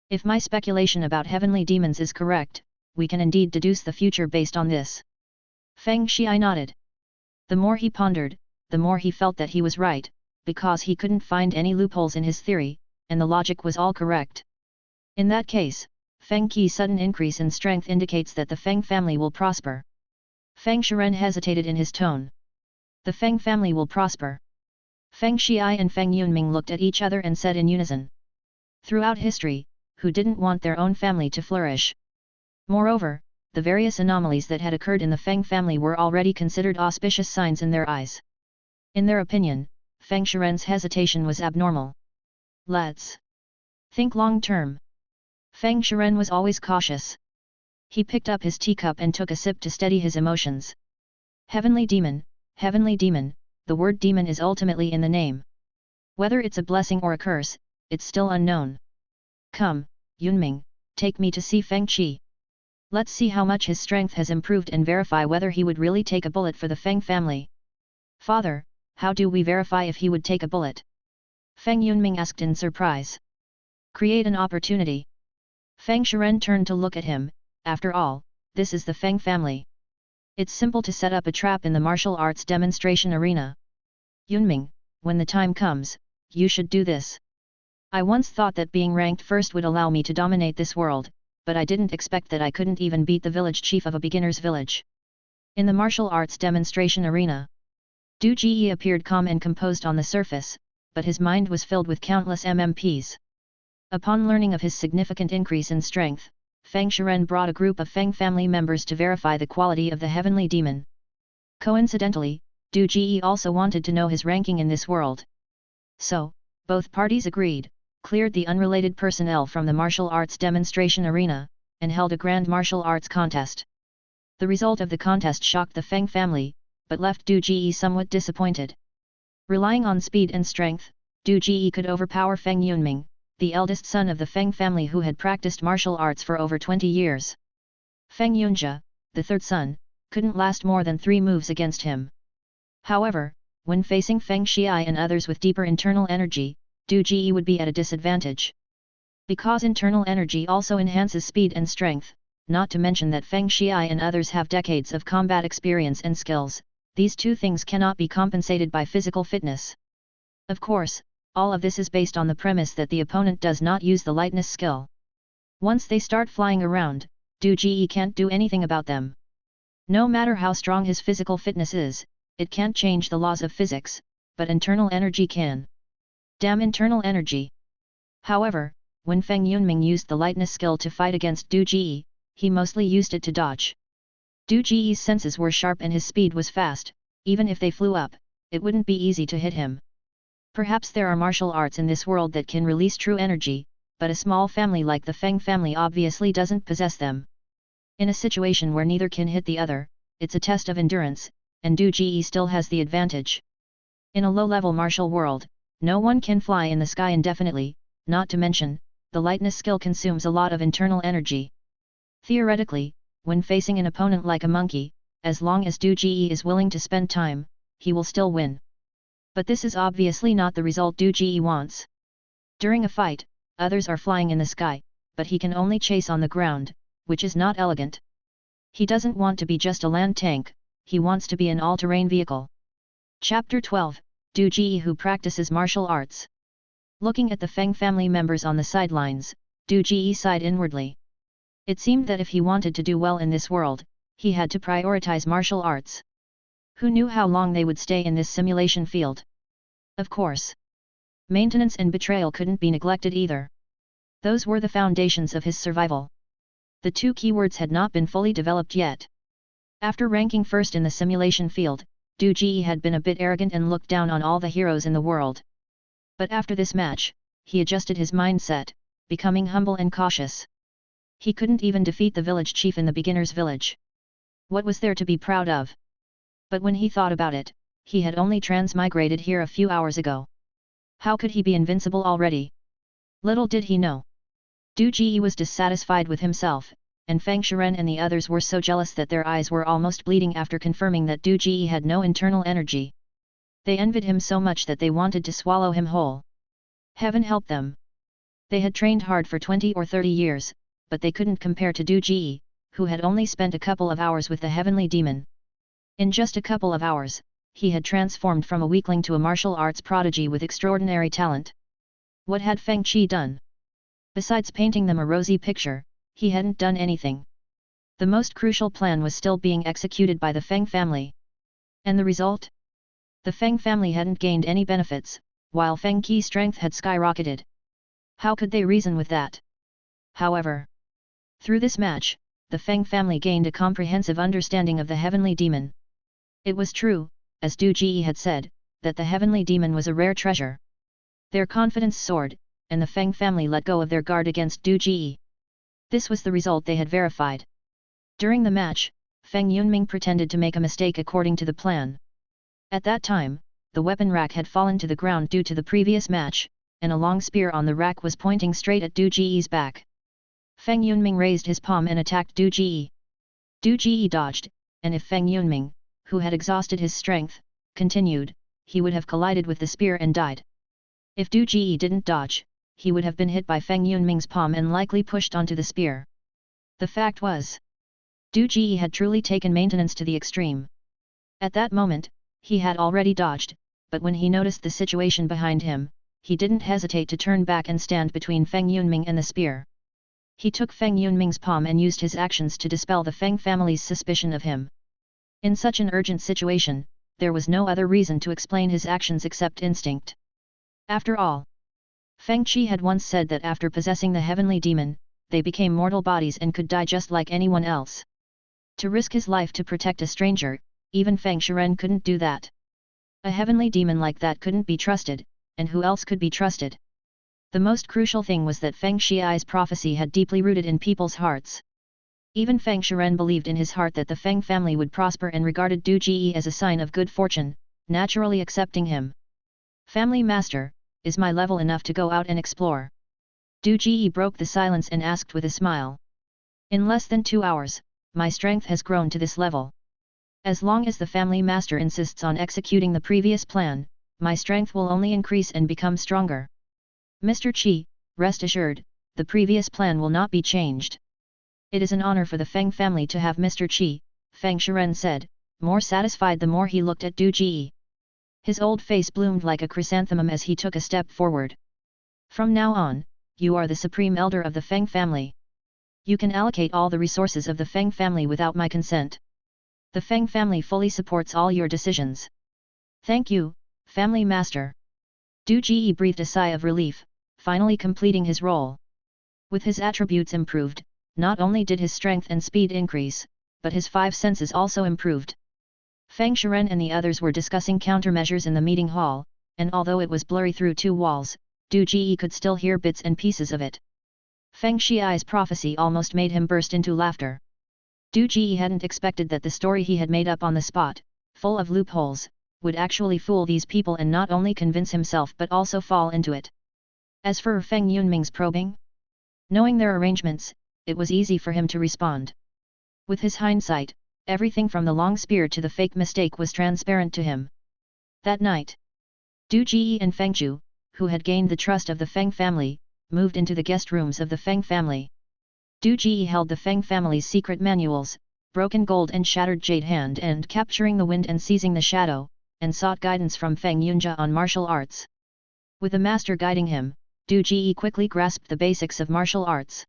If my speculation about heavenly demons is correct, we can indeed deduce the future based on this. Feng Shi nodded. The more he pondered, the more he felt that he was right, because he couldn't find any loopholes in his theory, and the logic was all correct. In that case, Feng Qi's sudden increase in strength indicates that the Feng family will prosper. Feng Shiren hesitated in his tone. The Feng family will prosper. Feng Shi and Feng Yunming looked at each other and said in unison. Throughout history, who didn't want their own family to flourish? Moreover, the various anomalies that had occurred in the Feng family were already considered auspicious signs in their eyes. In their opinion, Feng Shiren's hesitation was abnormal. Let's think long-term. Feng Shiren was always cautious. He picked up his teacup and took a sip to steady his emotions. Heavenly demon, the word demon is ultimately in the name. Whether it's a blessing or a curse, it's still unknown. Come, Yunming, take me to see Feng Qi. Let's see how much his strength has improved and verify whether he would really take a bullet for the Feng family. Father, how do we verify if he would take a bullet? Feng Yunming asked in surprise. Create an opportunity. Feng Shiren turned to look at him. After all, this is the Feng family. It's simple to set up a trap in the martial arts demonstration arena. Yunming, when the time comes, you should do this. I once thought that being ranked first would allow me to dominate this world, but I didn't expect that I couldn't even beat the village chief of a beginner's village. In the martial arts demonstration arena, Du Ji appeared calm and composed on the surface, but his mind was filled with countless MMPs. Upon learning of his significant increase in strength, Feng Shiren brought a group of Feng family members to verify the quality of the heavenly demon. Coincidentally, Du Ji also wanted to know his ranking in this world. So, both parties agreed, cleared the unrelated personnel from the martial arts demonstration arena, and held a grand martial arts contest. The result of the contest shocked the Feng family, but left Du Ji somewhat disappointed. Relying on speed and strength, Du Ji could overpower Feng Yunming, the eldest son of the Feng family who had practiced martial arts for over 20 years. Feng Yunjia, the third son, couldn't last more than 3 moves against him. However, when facing Feng Shi and others with deeper internal energy, Du Ji would be at a disadvantage. Because internal energy also enhances speed and strength, not to mention that Feng Shi and others have decades of combat experience and skills, these two things cannot be compensated by physical fitness. Of course, all of this is based on the premise that the opponent does not use the lightness skill. Once they start flying around, Du Ji can't do anything about them. No matter how strong his physical fitness is, it can't change the laws of physics, but internal energy can. Damn internal energy! However, when Feng Yunming used the lightness skill to fight against Du Ji, he mostly used it to dodge. Du Ji's senses were sharp and his speed was fast. Even if they flew up, it wouldn't be easy to hit him. Perhaps there are martial arts in this world that can release true energy, but a small family like the Feng family obviously doesn't possess them. In a situation where neither can hit the other, it's a test of endurance, and Du Ji still has the advantage. In a low-level martial world, no one can fly in the sky indefinitely, not to mention, the lightness skill consumes a lot of internal energy. Theoretically, when facing an opponent like a monkey, as long as Du Ji is willing to spend time, he will still win. But this is obviously not the result Du Ji wants. During a fight, others are flying in the sky, but he can only chase on the ground, which is not elegant. He doesn't want to be just a land tank, he wants to be an all-terrain vehicle. Chapter 12, Du Ji who practices martial arts. Looking at the Feng family members on the sidelines, Du Ji sighed inwardly. It seemed that if he wanted to do well in this world, he had to prioritize martial arts. Who knew how long they would stay in this simulation field? Of course. Maintenance and betrayal couldn't be neglected either. Those were the foundations of his survival. The two keywords had not been fully developed yet. After ranking first in the simulation field, Du Ji had been a bit arrogant and looked down on all the heroes in the world. But after this match, he adjusted his mindset, becoming humble and cautious. He couldn't even defeat the village chief in the beginner's village. What was there to be proud of? But when he thought about it, he had only transmigrated here a few hours ago. How could he be invincible already? Little did he know. Du Ji was dissatisfied with himself, and Feng Shiren and the others were so jealous that their eyes were almost bleeding after confirming that Du Ji had no internal energy. They envied him so much that they wanted to swallow him whole. Heaven help them. They had trained hard for 20 or 30 years, but they couldn't compare to Du Ji, who had only spent a couple of hours with the heavenly demon. In just a couple of hours, he had transformed from a weakling to a martial arts prodigy with extraordinary talent. What had Feng Qi done? Besides painting them a rosy picture, he hadn't done anything. The most crucial plan was still being executed by the Feng family. And the result? The Feng family hadn't gained any benefits, while Feng Qi's strength had skyrocketed. How could they reason with that? However, through this match, the Feng family gained a comprehensive understanding of the heavenly demon. It was true, as Du Ji had said, that the heavenly demon was a rare treasure. Their confidence soared, and the Feng family let go of their guard against Du Ji. This was the result they had verified. During the match, Feng Yunming pretended to make a mistake according to the plan. At that time, the weapon rack had fallen to the ground due to the previous match, and a long spear on the rack was pointing straight at Du Ji's back. Feng Yunming raised his palm and attacked Du Ji. Du Ji dodged, and if Feng Yunming, who had exhausted his strength, continued, he would have collided with the spear and died. If Du Ji didn't dodge, he would have been hit by Feng Yunming's palm and likely pushed onto the spear. The fact was, Du Ji had truly taken maintenance to the extreme. At that moment, he had already dodged, but when he noticed the situation behind him, he didn't hesitate to turn back and stand between Feng Yunming and the spear. He took Feng Yunming's palm and used his actions to dispel the Feng family's suspicion of him. In such an urgent situation, there was no other reason to explain his actions except instinct. After all, Feng Qi had once said that after possessing the heavenly demon, they became mortal bodies and could die just like anyone else. To risk his life to protect a stranger, even Feng Shiren couldn't do that. A heavenly demon like that couldn't be trusted, and who else could be trusted? The most crucial thing was that Feng Xi's prophecy had deeply rooted in people's hearts. Even Feng Shiren believed in his heart that the Feng family would prosper and regarded Du Ji as a sign of good fortune, naturally accepting him. Family Master, is my level enough to go out and explore? Du Ji broke the silence and asked with a smile. In less than 2 hours, my strength has grown to this level. As long as the Family Master insists on executing the previous plan, my strength will only increase and become stronger. Mr. Qi, rest assured, the previous plan will not be changed. It is an honor for the Feng family to have Mr. Qi, Feng Shiren said, more satisfied the more he looked at Du Ji. His old face bloomed like a chrysanthemum as he took a step forward. From now on, you are the supreme elder of the Feng family. You can allocate all the resources of the Feng family without my consent. The Feng family fully supports all your decisions. Thank you, Family Master. Du Ji breathed a sigh of relief, finally completing his role. With his attributes improved, not only did his strength and speed increase, but his 5 senses also improved. Feng Shiren and the others were discussing countermeasures in the meeting hall, and although it was blurry through 2 walls, Du Ji could still hear bits and pieces of it. Feng Xi's prophecy almost made him burst into laughter. Du Ji hadn't expected that the story he had made up on the spot, full of loopholes, would actually fool these people and not only convince himself but also fall into it. As for Feng Yunming's probing, knowing their arrangements, it was easy for him to respond. With his hindsight, everything from the long spear to the fake mistake was transparent to him. That night, Du Ji and Feng Zhu, who had gained the trust of the Feng family, moved into the guest rooms of the Feng family. Du Ji held the Feng family's secret manuals, broken gold and shattered jade hand, and capturing the wind and seizing the shadow, and sought guidance from Feng Yunjia on martial arts. With the master guiding him, Du Ji quickly grasped the basics of martial arts.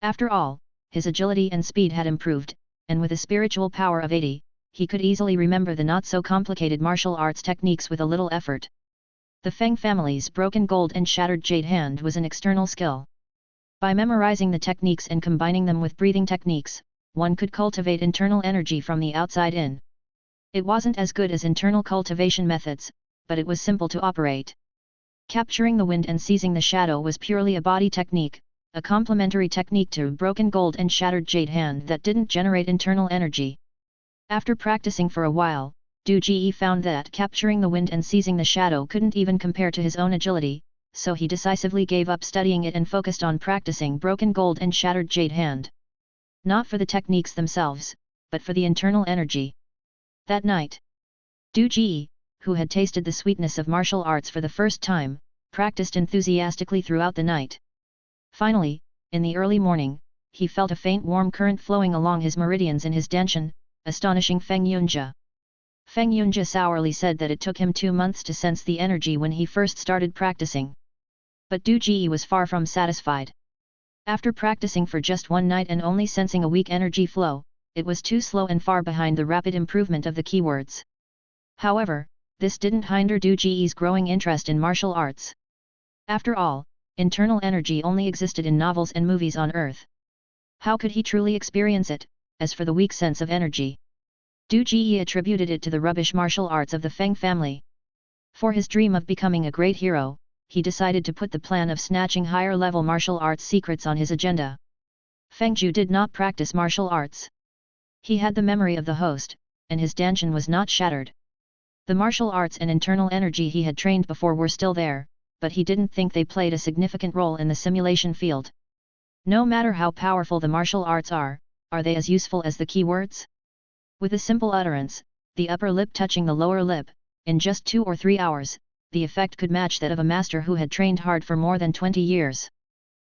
After all, his agility and speed had improved, and with a spiritual power of 80, he could easily remember the not-so-complicated martial arts techniques with a little effort. The Feng family's broken gold and shattered jade hand was an external skill. By memorizing the techniques and combining them with breathing techniques, one could cultivate internal energy from the outside in. It wasn't as good as internal cultivation methods, but it was simple to operate. Capturing the wind and seizing the shadow was purely a body technique, a complementary technique to broken gold and shattered jade hand that didn't generate internal energy. After practicing for a while, Du Ji found that capturing the wind and seizing the shadow couldn't even compare to his own agility, so he decisively gave up studying it and focused on practicing broken gold and shattered jade hand. Not for the techniques themselves, but for the internal energy. That night, Du Ji, who had tasted the sweetness of martial arts for the first time, practiced enthusiastically throughout the night. Finally, in the early morning, he felt a faint warm current flowing along his meridians in his danshan, astonishing Feng Yunjia. Feng Yunjia sourly said that it took him 2 months to sense the energy when he first started practicing. But Du Ji was far from satisfied. After practicing for just one night and only sensing a weak energy flow, it was too slow and far behind the rapid improvement of the keywords. However, this didn't hinder Du Ji's growing interest in martial arts. After all, internal energy only existed in novels and movies on Earth. How could he truly experience it? As for the weak sense of energy, Du Ji attributed it to the rubbish martial arts of the Feng family. For his dream of becoming a great hero, he decided to put the plan of snatching higher-level martial arts secrets on his agenda. Feng Zhu did not practice martial arts. He had the memory of the host, and his danshan was not shattered. The martial arts and internal energy he had trained before were still there, but he didn't think they played a significant role in the simulation field. No matter how powerful the martial arts are they as useful as the keywords? With a simple utterance, the upper lip touching the lower lip, in just 2 or 3 hours, the effect could match that of a master who had trained hard for more than 20 years.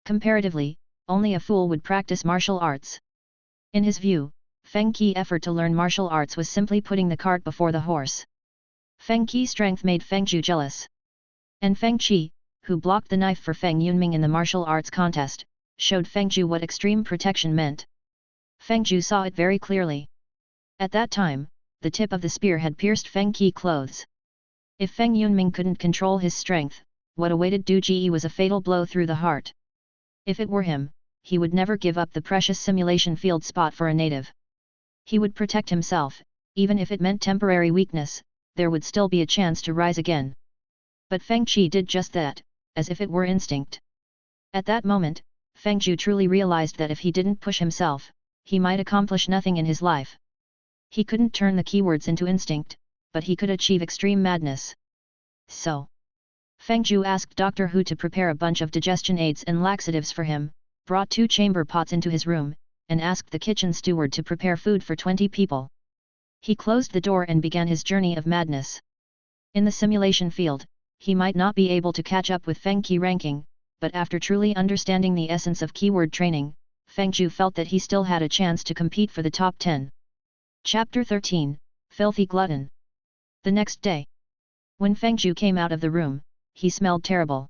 Comparatively, only a fool would practice martial arts. In his view, Feng Qi's effort to learn martial arts was simply putting the cart before the horse. Feng Qi's strength made Feng Zhu jealous. And Feng Qi, who blocked the knife for Feng Yunming in the martial arts contest, showed Feng Zhu what extreme protection meant. Feng Zhu saw it very clearly. At that time, the tip of the spear had pierced Feng Qi's clothes. If Feng Yunming couldn't control his strength, what awaited Du Ji was a fatal blow through the heart. If it were him, he would never give up the precious simulation field spot for a native. He would protect himself, even if it meant temporary weakness, there would still be a chance to rise again. But Feng Qi did just that, as if it were instinct. At that moment, Feng Zhu truly realized that if he didn't push himself, he might accomplish nothing in his life. He couldn't turn the keywords into instinct, but he could achieve extreme madness. So, Feng Zhu asked Dr. Hu to prepare a bunch of digestion aids and laxatives for him, brought 2 chamber pots into his room, and asked the kitchen steward to prepare food for 20 people. He closed the door and began his journey of madness. In the simulation field, he might not be able to catch up with Feng Qi ranking, but after truly understanding the essence of keyword training, Feng Zhu felt that he still had a chance to compete for the top 10. Chapter 13, Filthy Glutton. The next day, when Feng Zhu came out of the room, he smelled terrible.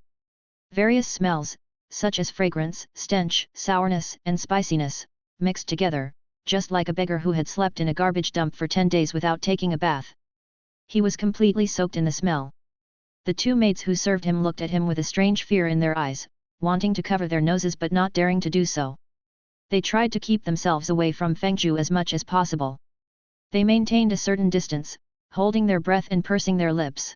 Various smells, such as fragrance, stench, sourness, and spiciness, mixed together, just like a beggar who had slept in a garbage dump for 10 days without taking a bath. He was completely soaked in the smell. The 2 maids who served him looked at him with a strange fear in their eyes, wanting to cover their noses but not daring to do so. They tried to keep themselves away from Feng Zhu as much as possible. They maintained a certain distance, holding their breath and pursing their lips.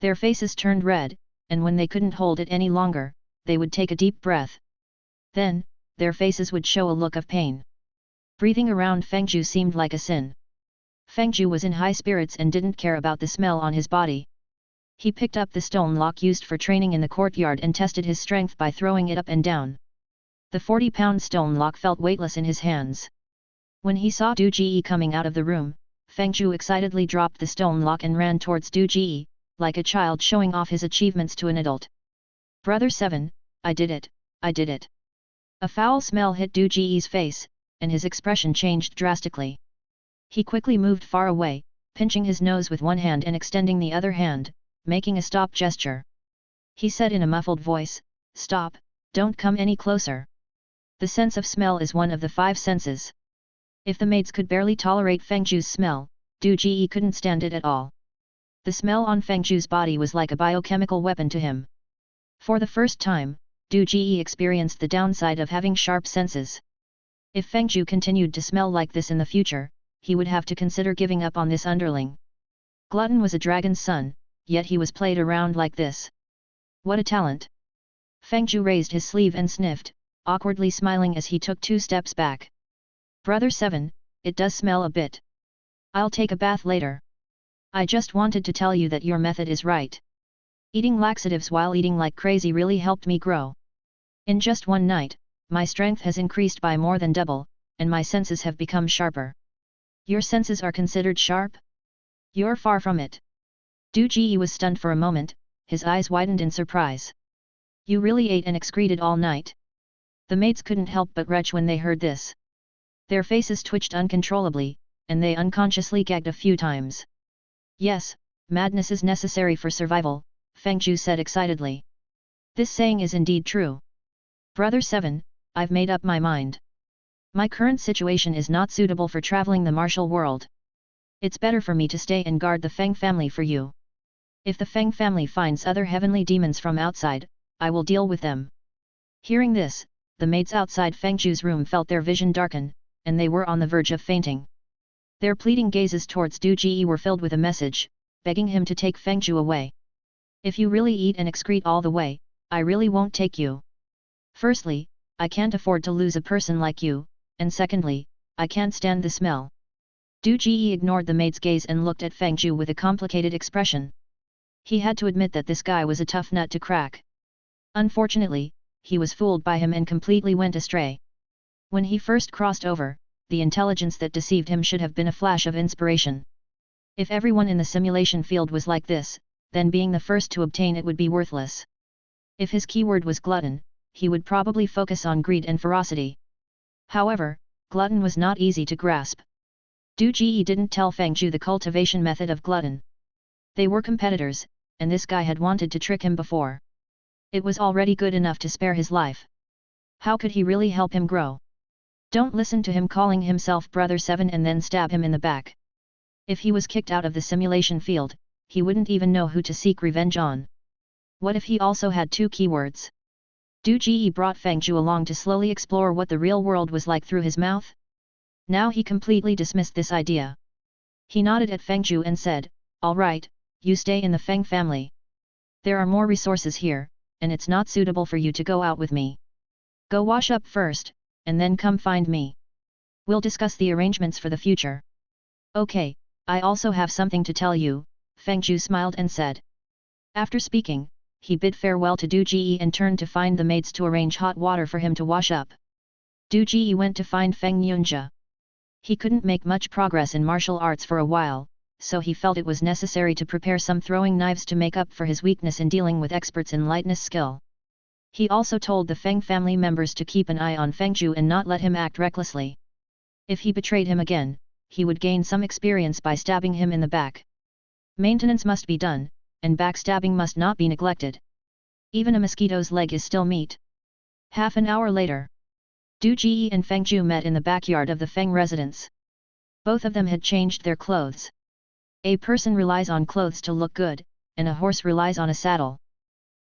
Their faces turned red, and when they couldn't hold it any longer, they would take a deep breath. Then, their faces would show a look of pain. Breathing around Feng Zhu seemed like a sin. Feng Zhu was in high spirits and didn't care about the smell on his body. He picked up the stone lock used for training in the courtyard and tested his strength by throwing it up and down. The 40-pound stone lock felt weightless in his hands. When he saw Du Ji coming out of the room, Feng Zhu excitedly dropped the stone lock and ran towards Du Ji, like a child showing off his achievements to an adult. Brother 7, I did it, I did it. A foul smell hit Du Ji's face, and his expression changed drastically. He quickly moved far away, pinching his nose with one hand and extending the other hand, making a stop gesture. He said in a muffled voice, "Stop, don't come any closer." The sense of smell is one of the 5 senses. If the maids could barely tolerate Fengju's smell, Du Ji couldn't stand it at all. The smell on Fengju's body was like a biochemical weapon to him. For the first time, Du Ji experienced the downside of having sharp senses. If Fengju continued to smell like this in the future, he would have to consider giving up on this underling. Glutton was a dragon's son, yet he was played around like this. What a talent! Fengju raised his sleeve and sniffed, awkwardly smiling as he took 2 steps back. Brother 7, it does smell a bit. I'll take a bath later. I just wanted to tell you that your method is right. Eating laxatives while eating like crazy really helped me grow. In just one night, my strength has increased by more than double, and my senses have become sharper. Your senses are considered sharp? You're far from it. Du Ji was stunned for a moment, his eyes widened in surprise. You really ate and excreted all night? The maids couldn't help but retch when they heard this. Their faces twitched uncontrollably, and they unconsciously gagged a few times. Yes, madness is necessary for survival, Fengju said excitedly. This saying is indeed true. Brother 7, I've made up my mind. My current situation is not suitable for traveling the martial world. It's better for me to stay and guard the Feng family for you. If the Feng family finds other heavenly demons from outside, I will deal with them. Hearing this, the maids outside Fengju's room felt their vision darken, and they were on the verge of fainting. Their pleading gazes towards Du Ji were filled with a message, begging him to take Fengju away. If you really eat and excrete all the way, I really won't take you. Firstly, I can't afford to lose a person like you, and secondly, I can't stand the smell. Du Ji ignored the maid's gaze and looked at Fengju with a complicated expression. He had to admit that this guy was a tough nut to crack. Unfortunately, he was fooled by him and completely went astray. When he first crossed over, the intelligence that deceived him should have been a flash of inspiration. If everyone in the simulation field was like this, then being the first to obtain it would be worthless. If his keyword was glutton, he would probably focus on greed and ferocity. However, glutton was not easy to grasp. Du Ji didn't tell Fengju the cultivation method of glutton. They were competitors, and this guy had wanted to trick him before. It was already good enough to spare his life. How could he really help him grow? Don't listen to him calling himself Brother 7 and then stab him in the back. If he was kicked out of the simulation field, he wouldn't even know who to seek revenge on. What if he also had 2 keywords? Du Ji brought Fengju along to slowly explore what the real world was like through his mouth. Now he completely dismissed this idea. He nodded at Fengju and said, "All right, you stay in the Feng family. There are more resources here, and it's not suitable for you to go out with me. Go wash up first, and then come find me. We'll discuss the arrangements for the future." "Okay, I also have something to tell you," Fengju smiled and said. After speaking, he bid farewell to Du Ji and turned to find the maids to arrange hot water for him to wash up. Du Ji went to find Feng Yunjia. He couldn't make much progress in martial arts for a while, so he felt it was necessary to prepare some throwing knives to make up for his weakness in dealing with experts in lightness skill. He also told the Feng family members to keep an eye on Fengju and not let him act recklessly. If he betrayed him again, he would gain some experience by stabbing him in the back. Maintenance must be done, and backstabbing must not be neglected. Even a mosquito's leg is still meat. Half an hour later, Du Ji and Fengju met in the backyard of the Feng residence. Both of them had changed their clothes. A person relies on clothes to look good, and a horse relies on a saddle.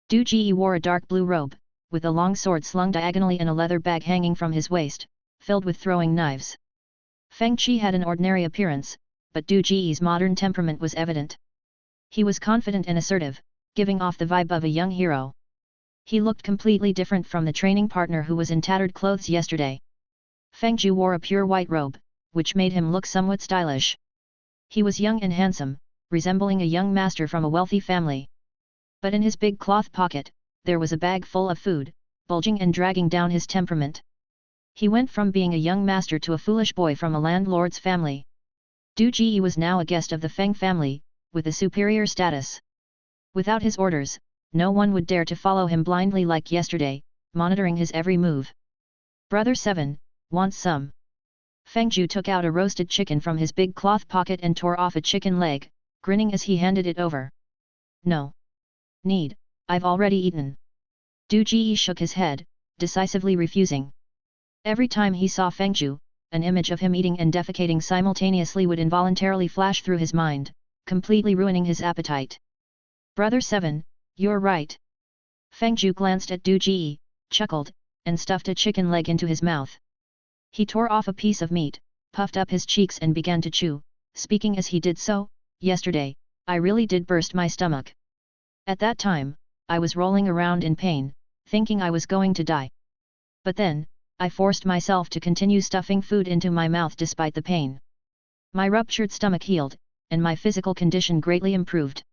Du Ji wore a dark blue robe, with a long sword slung diagonally and a leather bag hanging from his waist, filled with throwing knives. Feng Qi had an ordinary appearance, but Du Ji's modern temperament was evident. He was confident and assertive, giving off the vibe of a young hero. He looked completely different from the training partner who was in tattered clothes yesterday. Fengju wore a pure white robe, which made him look somewhat stylish. He was young and handsome, resembling a young master from a wealthy family. But in his big cloth pocket, there was a bag full of food, bulging and dragging down his temperament. He went from being a young master to a foolish boy from a landlord's family. Du Ji was now a guest of the Feng family, with a superior status. Without his orders, no one would dare to follow him blindly like yesterday, monitoring his every move. "Brother 7, want some?" Feng Zhu took out a roasted chicken from his big cloth pocket and tore off a chicken leg, grinning as he handed it over. No need, I've already eaten. Du Ji shook his head, decisively refusing. Every time he saw Feng Zhu, an image of him eating and defecating simultaneously would involuntarily flash through his mind, completely ruining his appetite. Brother 7, you're right. Feng Zhu glanced at Du Ji, chuckled, and stuffed a chicken leg into his mouth. He tore off a piece of meat, puffed up his cheeks and began to chew, speaking as he did so. Yesterday, I really did burst my stomach. At that time, I was rolling around in pain, thinking I was going to die. But then, I forced myself to continue stuffing food into my mouth despite the pain. My ruptured stomach healed, and my physical condition greatly improved.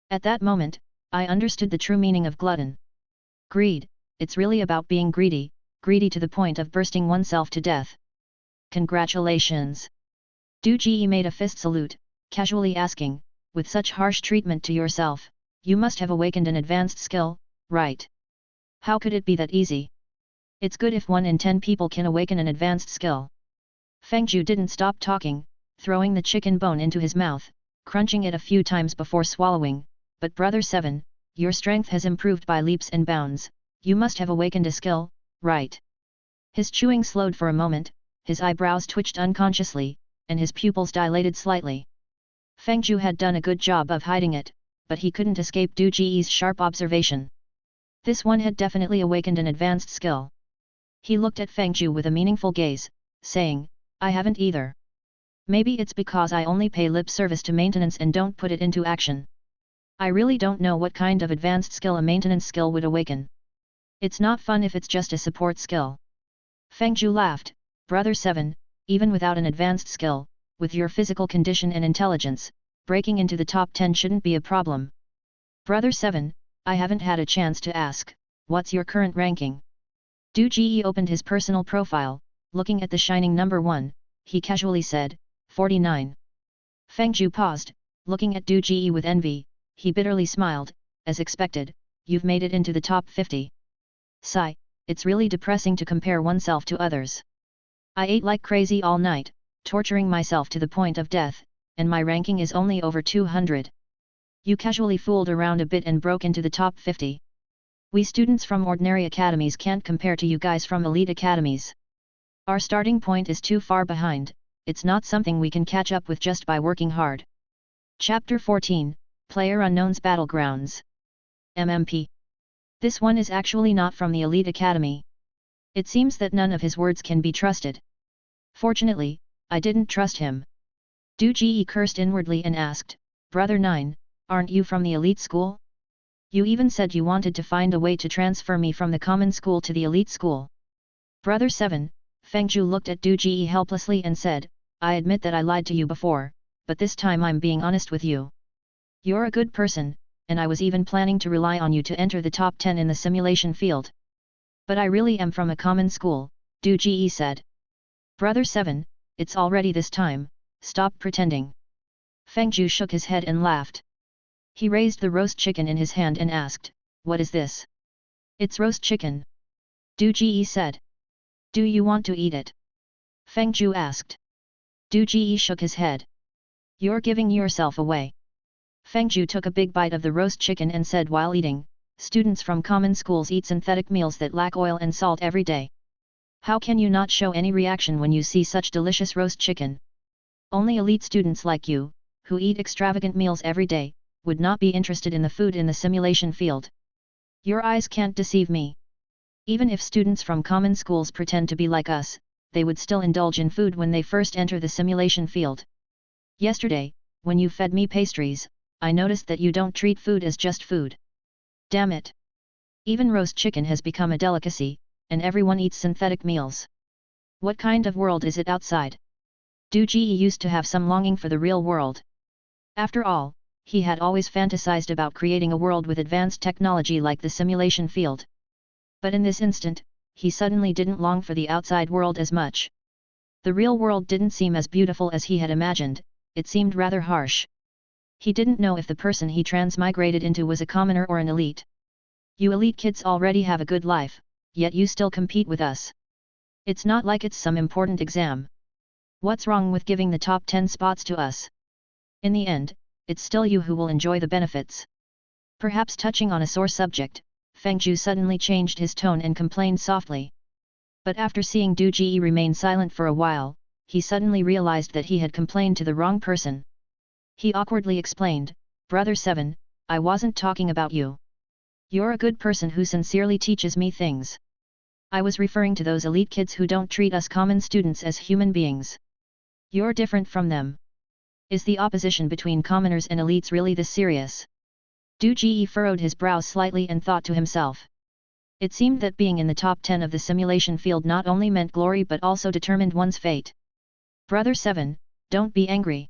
At that moment, I understood the true meaning of glutton. Greed, it's really about being greedy, greedy to the point of bursting oneself to death. Congratulations! Du Ji made a fist salute, casually asking, with such harsh treatment to yourself, you must have awakened an advanced skill, right? How could it be that easy? It's good if 1 in 10 people can awaken an advanced skill. Feng Zhu didn't stop talking, throwing the chicken bone into his mouth, crunching it a few times before swallowing. But Brother 7, your strength has improved by leaps and bounds, you must have awakened a skill, right? His chewing slowed for a moment, his eyebrows twitched unconsciously, and his pupils dilated slightly. Feng Zhu had done a good job of hiding it, but he couldn't escape Du Ji's sharp observation. This one had definitely awakened an advanced skill. He looked at Feng Zhu with a meaningful gaze, saying, I haven't either. Maybe it's because I only pay lip service to maintenance and don't put it into action. I really don't know what kind of advanced skill a maintenance skill would awaken. It's not fun if it's just a support skill. Feng Zhu laughed, Brother 7, even without an advanced skill, with your physical condition and intelligence, breaking into the top 10 shouldn't be a problem. Brother 7, I haven't had a chance to ask, what's your current ranking? Du Ji opened his personal profile, looking at the shining number 1, he casually said, 49. Feng Zhu paused, looking at Du Ji with envy, he bitterly smiled, as expected, you've made it into the top 50. Sigh, it's really depressing to compare oneself to others. I ate like crazy all night, torturing myself to the point of death, and my ranking is only over 200. You casually fooled around a bit and broke into the top 50. We students from ordinary academies can't compare to you guys from elite academies. Our starting point is too far behind, it's not something we can catch up with just by working hard. Chapter 14, PlayerUnknown's Battlegrounds. MMP. This one is actually not from the elite academy. It seems that none of his words can be trusted. Fortunately, I didn't trust him. Du Ji cursed inwardly and asked, Brother 9, aren't you from the elite school? You even said you wanted to find a way to transfer me from the common school to the elite school. Brother 7, Feng Zhu looked at Du Ji helplessly and said, I admit that I lied to you before, but this time I'm being honest with you. You're a good person, and I was even planning to rely on you to enter the top 10 in the simulation field. But I really am from a common school, Du Ji said. Brother 7, it's already this time, stop pretending. Feng Zhu shook his head and laughed. He raised the roast chicken in his hand and asked, what is this? It's roast chicken. Du Ji said. Do you want to eat it? Feng Zhu asked. Du Ji shook his head. You're giving yourself away. Feng Zhu took a big bite of the roast chicken and said while eating, students from common schools eat synthetic meals that lack oil and salt every day. How can you not show any reaction when you see such delicious roast chicken? Only elite students like you, who eat extravagant meals every day, would not be interested in the food in the simulation field. Your eyes can't deceive me. Even if students from common schools pretend to be like us, they would still indulge in food when they first enter the simulation field. Yesterday, when you fed me pastries, I noticed that you don't treat food as just food. Damn it! Even roast chicken has become a delicacy, and everyone eats synthetic meals. What kind of world is it outside? Du Ji used to have some longing for the real world. After all, he had always fantasized about creating a world with advanced technology like the simulation field. But in this instant, he suddenly didn't long for the outside world as much. The real world didn't seem as beautiful as he had imagined, it seemed rather harsh. He didn't know if the person he transmigrated into was a commoner or an elite. You elite kids already have a good life, yet you still compete with us. It's not like it's some important exam. What's wrong with giving the top 10 spots to us? In the end, it's still you who will enjoy the benefits. Perhaps touching on a sore subject, Feng Zhu suddenly changed his tone and complained softly. But after seeing Du Ji remain silent for a while, he suddenly realized that he had complained to the wrong person. He awkwardly explained, "Brother 7, I wasn't talking about you. You're a good person who sincerely teaches me things. I was referring to those elite kids who don't treat us common students as human beings. You're different from them. Is the opposition between commoners and elites really this serious?" Du Ji furrowed his brow slightly and thought to himself. It seemed that being in the top 10 of the simulation field not only meant glory but also determined one's fate. "Brother 7, don't be angry.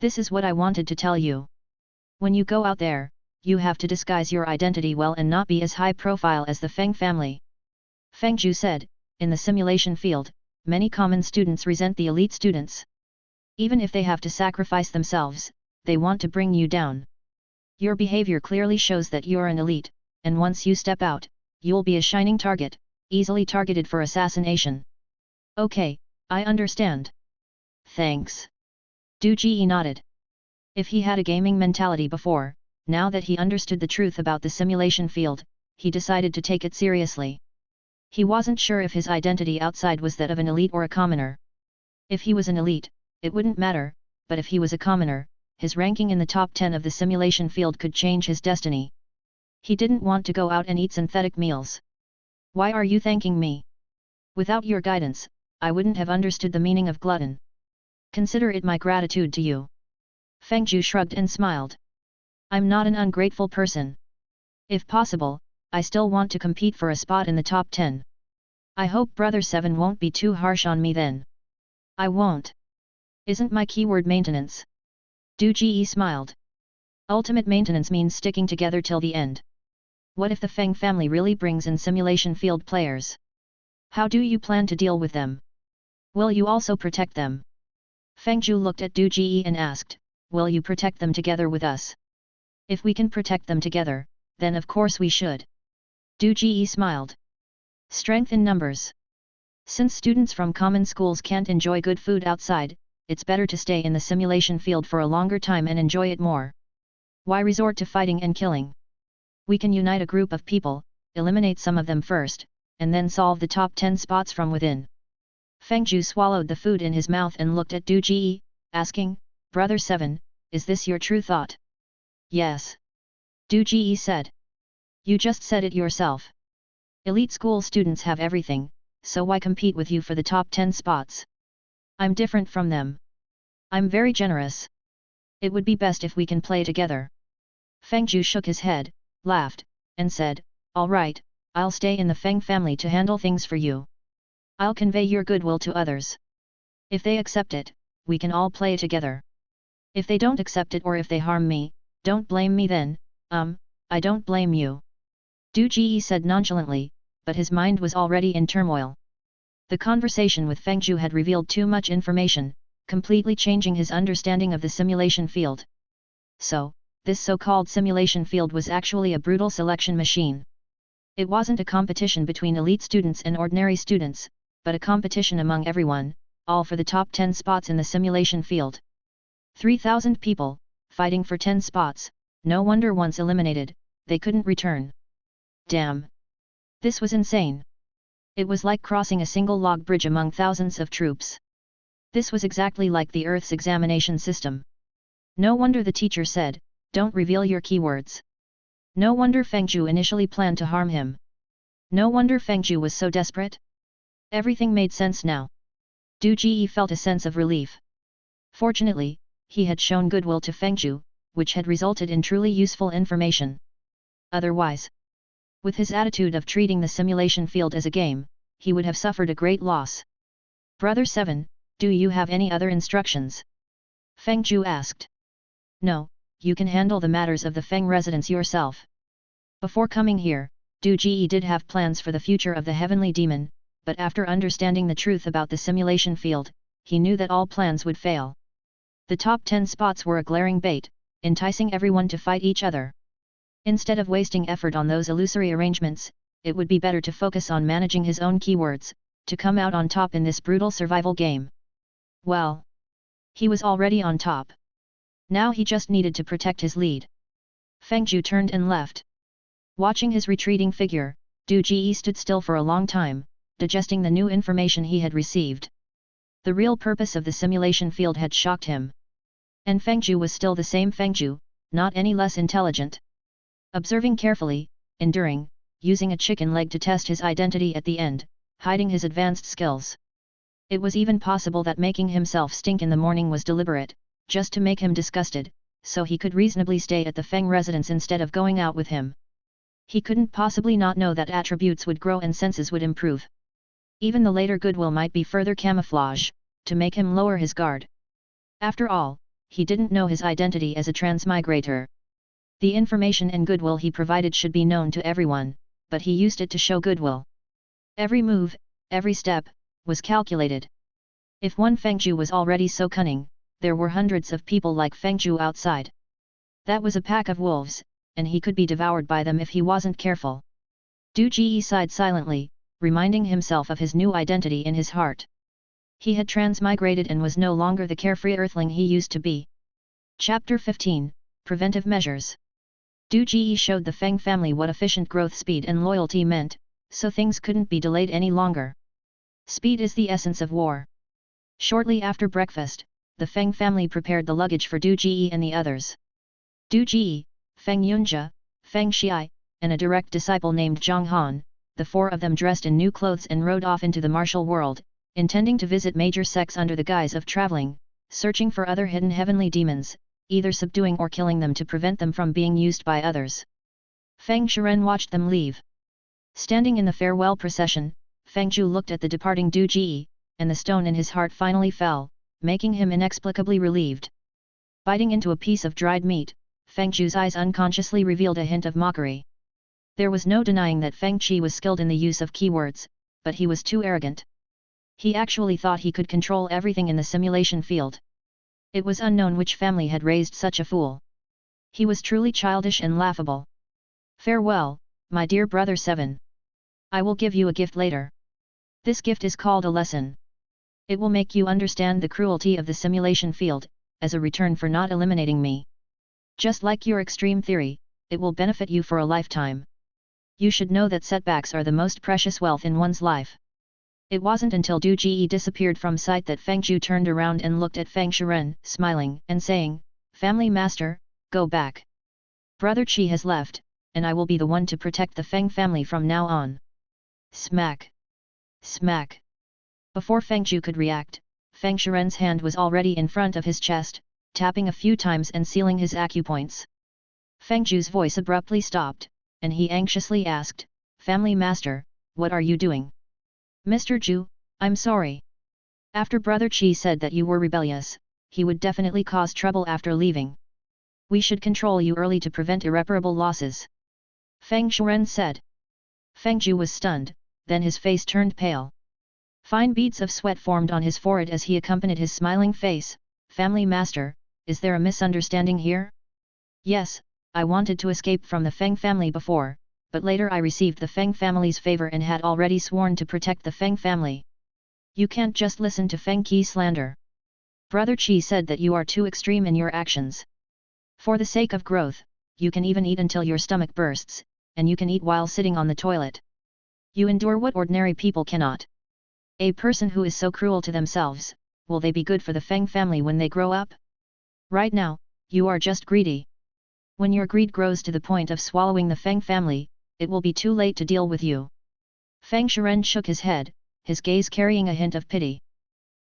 This is what I wanted to tell you. When you go out there, you have to disguise your identity well and not be as high profile as the Feng family." Feng Zhu said, "In the simulation field, many common students resent the elite students. Even if they have to sacrifice themselves, they want to bring you down. Your behavior clearly shows that you're an elite, and once you step out, you'll be a shining target, easily targeted for assassination." "Okay, I understand. Thanks." Du Ji nodded. If he had a gaming mentality before, now that he understood the truth about the simulation field, he decided to take it seriously. He wasn't sure if his identity outside was that of an elite or a commoner. If he was an elite, it wouldn't matter, but if he was a commoner, his ranking in the top 10 of the simulation field could change his destiny. He didn't want to go out and eat synthetic meals. "Why are you thanking me? Without your guidance, I wouldn't have understood the meaning of glutton. Consider it my gratitude to you." Feng Zhu shrugged and smiled. "I'm not an ungrateful person. If possible, I still want to compete for a spot in the top 10. I hope Brother 7 won't be too harsh on me then." "I won't. Isn't my keyword maintenance?" Du Ji smiled. "Ultimate maintenance means sticking together till the end. What if the Feng family really brings in simulation field players? How do you plan to deal with them? Will you also protect them?" Feng Zhu looked at Du Ji and asked, "Will you protect them together with us?" "If we can protect them together, then of course we should." Du Ji smiled. "Strength in numbers. Since students from common schools can't enjoy good food outside, it's better to stay in the simulation field for a longer time and enjoy it more. Why resort to fighting and killing? We can unite a group of people, eliminate some of them first, and then solve the top 10 spots from within." Feng Zhu swallowed the food in his mouth and looked at Du Ji, asking, "Brother 7, is this your true thought?" "Yes." Du Ji said. "You just said it yourself. Elite school students have everything, so why compete with you for the top 10 spots? I'm different from them. I'm very generous. It would be best if we can play together." Feng Zhu shook his head, laughed, and said, "All right, I'll stay in the Feng family to handle things for you. I'll convey your goodwill to others. If they accept it, we can all play together. If they don't accept it or if they harm me, don't blame me then. I don't blame you." Du Ji said nonchalantly, but his mind was already in turmoil. The conversation with Feng Zhu had revealed too much information, completely changing his understanding of the simulation field. So, this so-called simulation field was actually a brutal selection machine. It wasn't a competition between elite students and ordinary students, but a competition among everyone, all for the top 10 spots in the simulation field. 3,000 people, fighting for 10 spots, no wonder once eliminated, they couldn't return. Damn! This was insane. It was like crossing a single log bridge among thousands of troops. This was exactly like the Earth's examination system. No wonder the teacher said, "Don't reveal your keywords." No wonder Feng Zhu initially planned to harm him. No wonder Feng Zhu was so desperate. Everything made sense now. Du Ji felt a sense of relief. Fortunately, he had shown goodwill to Feng Zhu, which had resulted in truly useful information. Otherwise, with his attitude of treating the simulation field as a game, he would have suffered a great loss. "Brother 7, do you have any other instructions?" Feng Zhu asked. "No, you can handle the matters of the Feng residence yourself." Before coming here, Du Ji did have plans for the future of the heavenly demon, but after understanding the truth about the simulation field, he knew that all plans would fail. The top 10 spots were a glaring bait, enticing everyone to fight each other. Instead of wasting effort on those illusory arrangements, it would be better to focus on managing his own keywords, to come out on top in this brutal survival game. Well, he was already on top. Now he just needed to protect his lead. Feng Zhu turned and left. Watching his retreating figure, Du Ji stood still for a long time, digesting the new information he had received. The real purpose of the simulation field had shocked him. And Feng Zhu was still the same Feng Zhu, not any less intelligent. Observing carefully, enduring, using a chicken leg to test his identity at the end, hiding his advanced skills. It was even possible that making himself stink in the morning was deliberate, just to make him disgusted, so he could reasonably stay at the Feng residence instead of going out with him. He couldn't possibly not know that attributes would grow and senses would improve. Even the later goodwill might be further camouflage, to make him lower his guard. After all, he didn't know his identity as a transmigrator. The information and goodwill he provided should be known to everyone, but he used it to show goodwill. Every move, every step, was calculated. If one Feng Zhu was already so cunning, there were hundreds of people like Feng Zhu outside. That was a pack of wolves, and he could be devoured by them if he wasn't careful. Du Ji sighed silently, reminding himself of his new identity in his heart. He had transmigrated and was no longer the carefree earthling he used to be. Chapter 15, Preventive Measures. Du Ji showed the Feng family what efficient growth speed and loyalty meant, so things couldn't be delayed any longer. Speed is the essence of war. Shortly after breakfast, the Feng family prepared the luggage for Du Ji and the others. Du Ji, Feng Yunjia, Feng Xiai, and a direct disciple named Zhang Han, the four of them dressed in new clothes and rode off into the martial world, intending to visit major sects under the guise of traveling, searching for other hidden heavenly demons, either subduing or killing them to prevent them from being used by others. Feng Shiren watched them leave. Standing in the farewell procession, Feng Zhu looked at the departing Du Ji, and the stone in his heart finally fell, making him inexplicably relieved. Biting into a piece of dried meat, Feng Zhu's eyes unconsciously revealed a hint of mockery. There was no denying that Feng Qi was skilled in the use of keywords, but he was too arrogant. He actually thought he could control everything in the simulation field. It was unknown which family had raised such a fool. He was truly childish and laughable. Farewell, my dear brother 7. I will give you a gift later. This gift is called a lesson. It will make you understand the cruelty of the simulation field, as a return for not eliminating me. Just like your extreme theory, it will benefit you for a lifetime. You should know that setbacks are the most precious wealth in one's life. It wasn't until Du Ji disappeared from sight that Feng Zhu turned around and looked at Feng Shiren, smiling and saying, "Family master, go back. Brother Qi has left, and I will be the one to protect the Feng family from now on." Smack! Smack! Before Feng Zhu could react, Feng Shiren's hand was already in front of his chest, tapping a few times and sealing his acupoints. Feng Zhu's voice abruptly stopped, and he anxiously asked, "Family master, what are you doing?" "Mr. Zhu, I'm sorry. After Brother Qi said that you were rebellious, he would definitely cause trouble after leaving. We should control you early to prevent irreparable losses," Feng Shiren said. Feng Zhu was stunned, then his face turned pale. Fine beads of sweat formed on his forehead as he accompanied his smiling face. "Family master, is there a misunderstanding here? Yes, I wanted to escape from the Feng family before, but later I received the Feng family's favor and had already sworn to protect the Feng family. You can't just listen to Feng Qi's slander. Brother Qi said that you are too extreme in your actions. For the sake of growth, you can even eat until your stomach bursts, and you can eat while sitting on the toilet. You endure what ordinary people cannot. A person who is so cruel to themselves, will they be good for the Feng family when they grow up? Right now, you are just greedy. When your greed grows to the point of swallowing the Feng family, it will be too late to deal with you." Feng Shiren shook his head, his gaze carrying a hint of pity.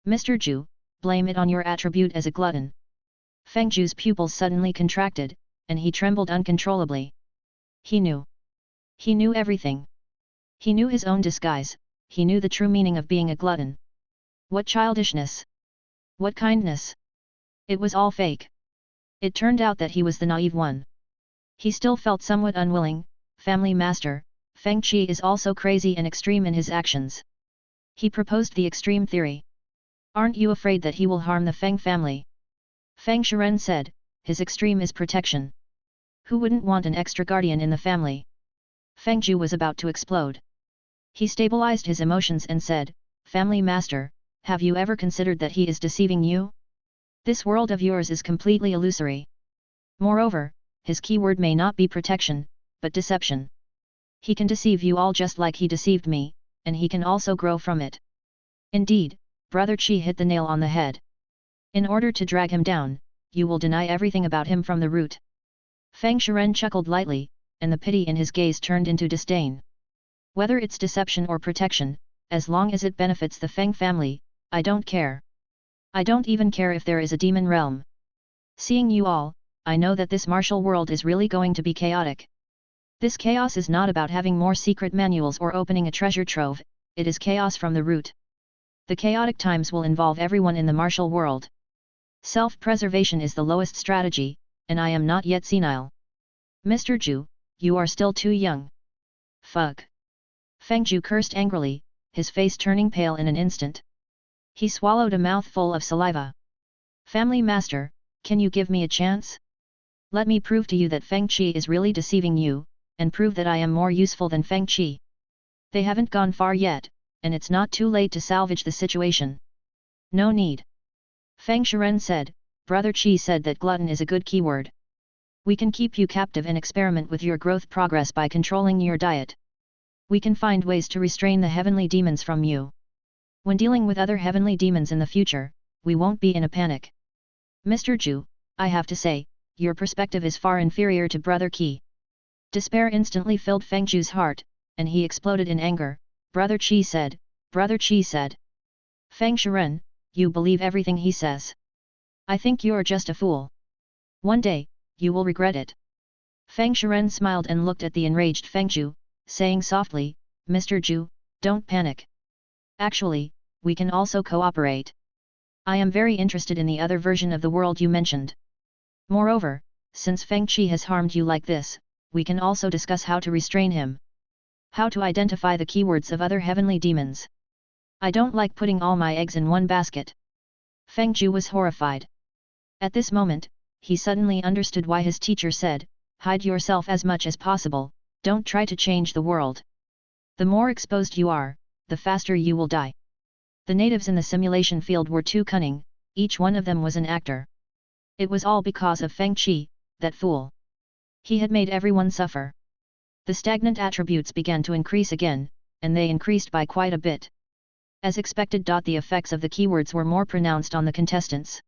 "Mr. Zhu, blame it on your attribute as a glutton." Feng Zhu's pupils suddenly contracted, and he trembled uncontrollably. He knew. He knew everything. He knew his own disguise, he knew the true meaning of being a glutton. What childishness! What kindness! It was all fake. It turned out that he was the naive one. He still felt somewhat unwilling. "Family master, Feng Qi is also crazy and extreme in his actions. He proposed the extreme theory. Aren't you afraid that he will harm the Feng family?" Feng Shiren said, "His extreme is protection. Who wouldn't want an extra guardian in the family?" Feng Zhu was about to explode. He stabilized his emotions and said, "Family master, have you ever considered that he is deceiving you? This world of yours is completely illusory. Moreover, his keyword may not be protection, but deception. He can deceive you all just like he deceived me, and he can also grow from it. Indeed, Brother Chi hit the nail on the head. In order to drag him down, you will deny everything about him from the root. Feng Shiren chuckled lightly, and the pity in his gaze turned into disdain. Whether it's deception or protection, as long as it benefits the Feng family, I don't care. I don't even care if there is a demon realm. Seeing you all, I know that this martial world is really going to be chaotic. This chaos is not about having more secret manuals or opening a treasure trove, it is chaos from the root. The chaotic times will involve everyone in the martial world. Self-preservation is the lowest strategy, and I am not yet senile. Mr. Zhu, you are still too young. Fug. Feng Zhu cursed angrily, his face turning pale in an instant. He swallowed a mouthful of saliva. Family Master, can you give me a chance? Let me prove to you that Feng Qi is really deceiving you, and prove that I am more useful than Feng Qi. They haven't gone far yet, and it's not too late to salvage the situation. No need. Feng Shiren said, Brother Qi said that glutton is a good keyword. We can keep you captive and experiment with your growth progress by controlling your diet. We can find ways to restrain the heavenly demons from you. When dealing with other heavenly demons in the future, we won't be in a panic. Mr. Zhu, I have to say, your perspective is far inferior to Brother Qi. Despair instantly filled Feng Zhu's heart, and he exploded in anger. Brother Qi said, Brother Qi said. Feng Shiren, you believe everything he says. I think you're just a fool. One day, you will regret it. Feng Shiren smiled and looked at the enraged Feng Zhu, saying softly, Mr. Zhu, don't panic. Actually, we can also cooperate. I am very interested in the other version of the world you mentioned. Moreover, since Feng Qi has harmed you like this, we can also discuss how to restrain him. How to identify the keywords of other heavenly demons. I don't like putting all my eggs in one basket. Feng Zhu was horrified. At this moment, he suddenly understood why his teacher said, hide yourself as much as possible, don't try to change the world. The more exposed you are, the faster you will die. The natives in the simulation field were too cunning, each one of them was an actor. It was all because of Feng Qi, that fool. He had made everyone suffer. The stagnant attributes began to increase again, and they increased by quite a bit. As expected. The effects of the keywords were more pronounced on the contestants.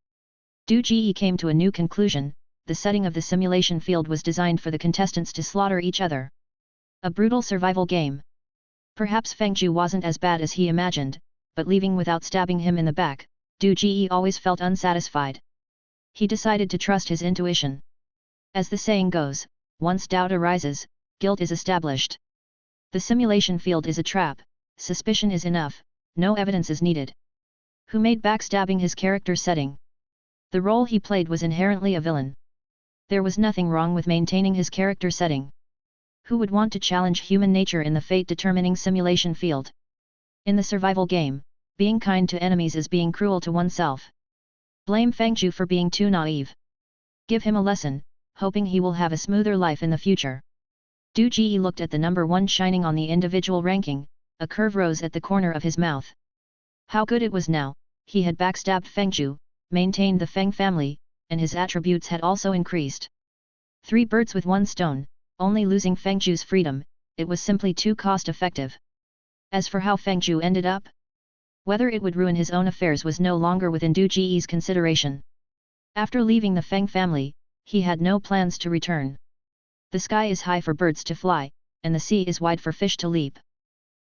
Du Ji came to a new conclusion, the setting of the simulation field was designed for the contestants to slaughter each other. A brutal survival game. Perhaps Feng Zhu wasn't as bad as he imagined, but leaving without stabbing him in the back, Du Ji always felt unsatisfied. He decided to trust his intuition. As the saying goes, once doubt arises, guilt is established. The simulation field is a trap, suspicion is enough, no evidence is needed. Who made backstabbing his character setting? The role he played was inherently a villain. There was nothing wrong with maintaining his character setting. Who would want to challenge human nature in the fate-determining simulation field? In the survival game, being kind to enemies is being cruel to oneself. Blame Feng Zhu for being too naive. Give him a lesson, hoping he will have a smoother life in the future. Du Ji looked at the number 1 shining on the individual ranking, a curve rose at the corner of his mouth. How good it was now, he had backstabbed Feng Zhu, maintained the Feng family, and his attributes had also increased. 3 birds with 1 stone, only losing Feng Zhu's freedom, it was simply too cost-effective. As for how Feng Zhu ended up, whether it would ruin his own affairs was no longer within Du Ji's consideration. After leaving the Feng family, he had no plans to return. The sky is high for birds to fly, and the sea is wide for fish to leap.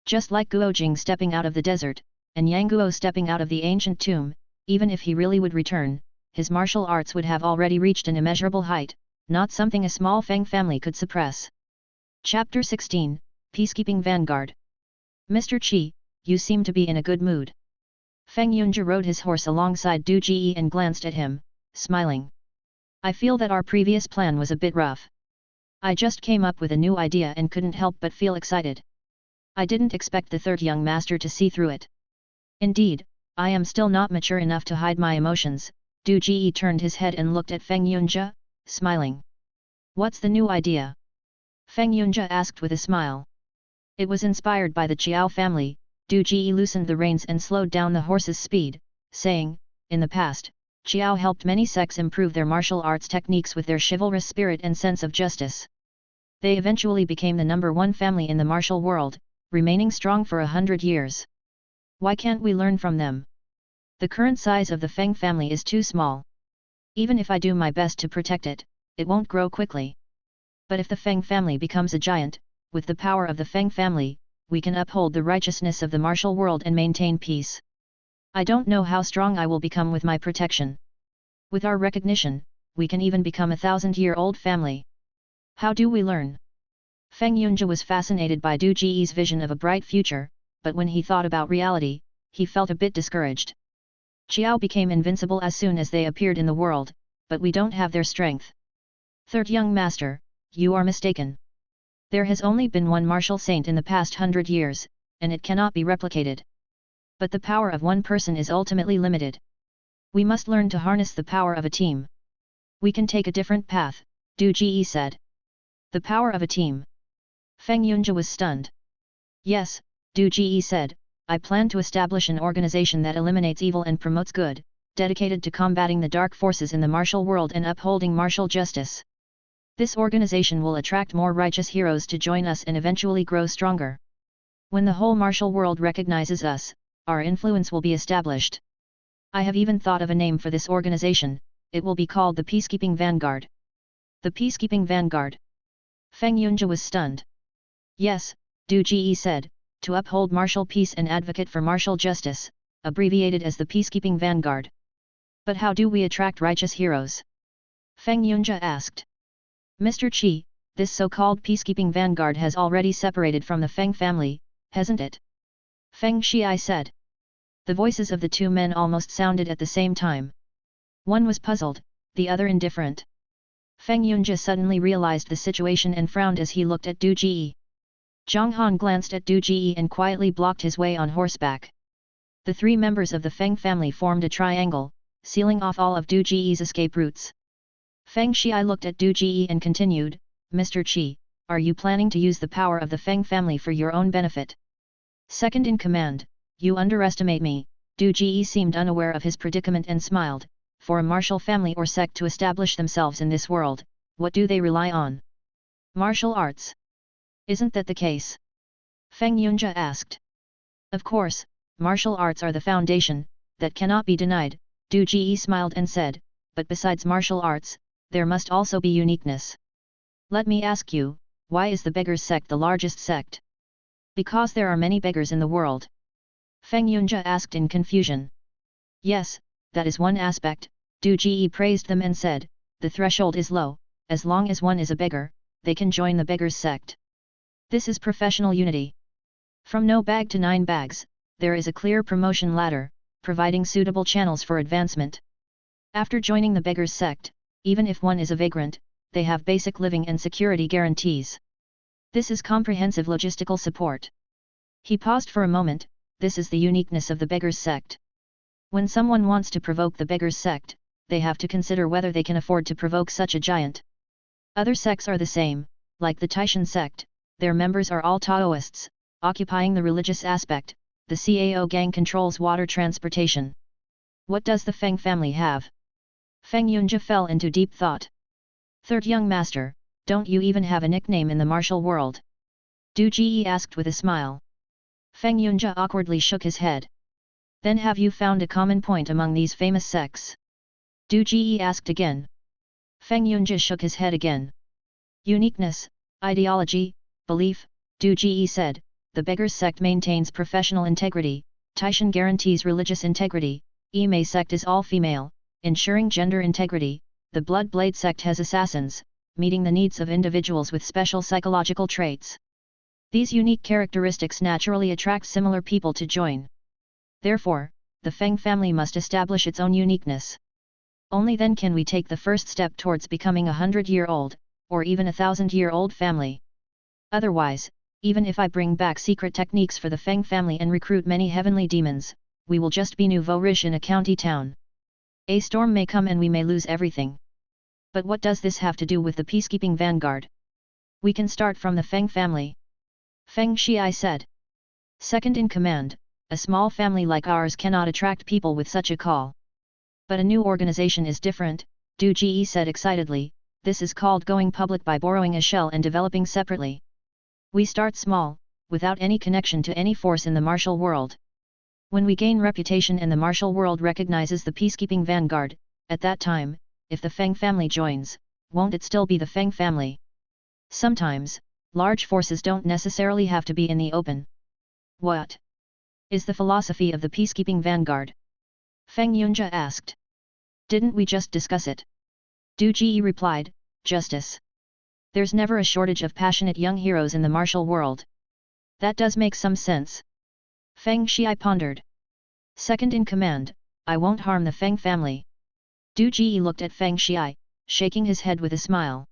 Just like Guo Jing stepping out of the desert, and Yang Guo stepping out of the ancient tomb, even if he really would return, his martial arts would have already reached an immeasurable height, not something a small Feng family could suppress. Chapter 16, Peacekeeping Vanguard. Mr. Qi, you seem to be in a good mood. Feng Yunzhi rode his horse alongside Du Ji and glanced at him, smiling. I feel that our previous plan was a bit rough. I just came up with a new idea and couldn't help but feel excited. I didn't expect the third young master to see through it. Indeed, I am still not mature enough to hide my emotions. Du Ji turned his head and looked at Feng Yunzhi, smiling. What's the new idea? Feng Yunzhi asked with a smile. It was inspired by the Qiao family. Du Ji loosened the reins and slowed down the horse's speed, saying, "In the past, Qiao helped many sects improve their martial arts techniques with their chivalrous spirit and sense of justice. They eventually became the #1 family in the martial world, remaining strong for 100 years. Why can't we learn from them? The current size of the Feng family is too small. Even if I do my best to protect it, it won't grow quickly. But if the Feng family becomes a giant, with the power of the Feng family, we can uphold the righteousness of the martial world and maintain peace. I don't know how strong I will become with my protection. With our recognition, we can even become a 1,000-year-old family. How do we learn?" Feng Yunjie was fascinated by Du Ji's vision of a bright future, but when he thought about reality, he felt a bit discouraged. Qiao became invincible as soon as they appeared in the world, but we don't have their strength. Third young master, you are mistaken. There has only been one martial saint in the past 100 years, and it cannot be replicated. But the power of one person is ultimately limited. We must learn to harness the power of a team. We can take a different path, Du Ji said. The power of a team. Feng Yunjie was stunned. Yes, Du Ji said, I plan to establish an organization that eliminates evil and promotes good, dedicated to combating the dark forces in the martial world and upholding martial justice. This organization will attract more righteous heroes to join us and eventually grow stronger. When the whole martial world recognizes us, our influence will be established. I have even thought of a name for this organization. It will be called the Peacekeeping Vanguard. The Peacekeeping Vanguard. Feng Yunjie was stunned. Yes, Du Ji said, to uphold martial peace and advocate for martial justice, abbreviated as the Peacekeeping Vanguard. But how do we attract righteous heroes? Feng Yunjie asked. Mr. Qi, this so-called Peacekeeping Vanguard has already separated from the Feng family, hasn't it? Feng Shii said. The voices of the two men almost sounded at the same time. One was puzzled, the other indifferent. Feng Yunjie suddenly realized the situation and frowned as he looked at Du Ji. Zhang Han glanced at Du Ji and quietly blocked his way on horseback. The three members of the Feng family formed a triangle, sealing off all of Du Ji's escape routes. Feng Shii looked at Du Ji and continued, Mr. Qi, are you planning to use the power of the Feng family for your own benefit? Second in command, you underestimate me. Du Ji seemed unaware of his predicament and smiled. For a martial family or sect to establish themselves in this world, what do they rely on? Martial arts. Isn't that the case? Feng Yunjie asked. Of course, martial arts are the foundation, that cannot be denied, Du Ji smiled and said, but besides martial arts, there must also be uniqueness. Let me ask you, why is the beggars sect the largest sect? Because there are many beggars in the world. Feng Yunjie asked in confusion. Yes, that is one aspect, Du Ji praised them and said, the threshold is low, as long as one is a beggar, they can join the beggars sect. This is professional unity. From no bag to 9 bags, there is a clear promotion ladder, providing suitable channels for advancement. After joining the beggars sect, even if one is a vagrant, they have basic living and security guarantees. This is comprehensive logistical support. He paused for a moment. This is the uniqueness of the beggars sect. When someone wants to provoke the beggars sect, they have to consider whether they can afford to provoke such a giant. Other sects are the same, like the Taishan sect, their members are all Taoists, occupying the religious aspect. The Cao gang controls water transportation. What does the Feng family have? Feng Yunjie fell into deep thought. Third young master, don't you even have a nickname in the martial world? Du Ji asked with a smile. Feng Yunjie awkwardly shook his head. Then have you found a common point among these famous sects? Du Ji asked again. Feng Yunjie shook his head again. Uniqueness, ideology, belief, Du Ji said, the beggars sect maintains professional integrity, Taishan guarantees religious integrity, Yimei sect is all female, ensuring gender integrity, the Blood Blade sect has assassins, meeting the needs of individuals with special psychological traits. These unique characteristics naturally attract similar people to join. Therefore, the Feng family must establish its own uniqueness. Only then can we take the first step towards becoming a 100-year-old, or even a 1,000-year-old family. Otherwise, even if I bring back secret techniques for the Feng family and recruit many heavenly demons, we will just be nouveau riche in a county town. A storm may come and we may lose everything. But what does this have to do with the peacekeeping vanguard? We can start from the Feng family. Feng Shii said. Second in command, a small family like ours cannot attract people with such a call. But a new organization is different, Du Ji said excitedly. This is called going public by borrowing a shell and developing separately. We start small, without any connection to any force in the martial world. When we gain reputation and the martial world recognizes the peacekeeping vanguard, at that time, if the Feng family joins, won't it still be the Feng family? Sometimes, large forces don't necessarily have to be in the open. What is the philosophy of the peacekeeping vanguard? Feng Yunjia asked. Didn't we just discuss it? Du Ji replied, justice. There's never a shortage of passionate young heroes in the martial world. That does make some sense. Feng Xiai pondered. Second in command, I won't harm the Feng family. Du Ji looked at Feng Xiai, shaking his head with a smile.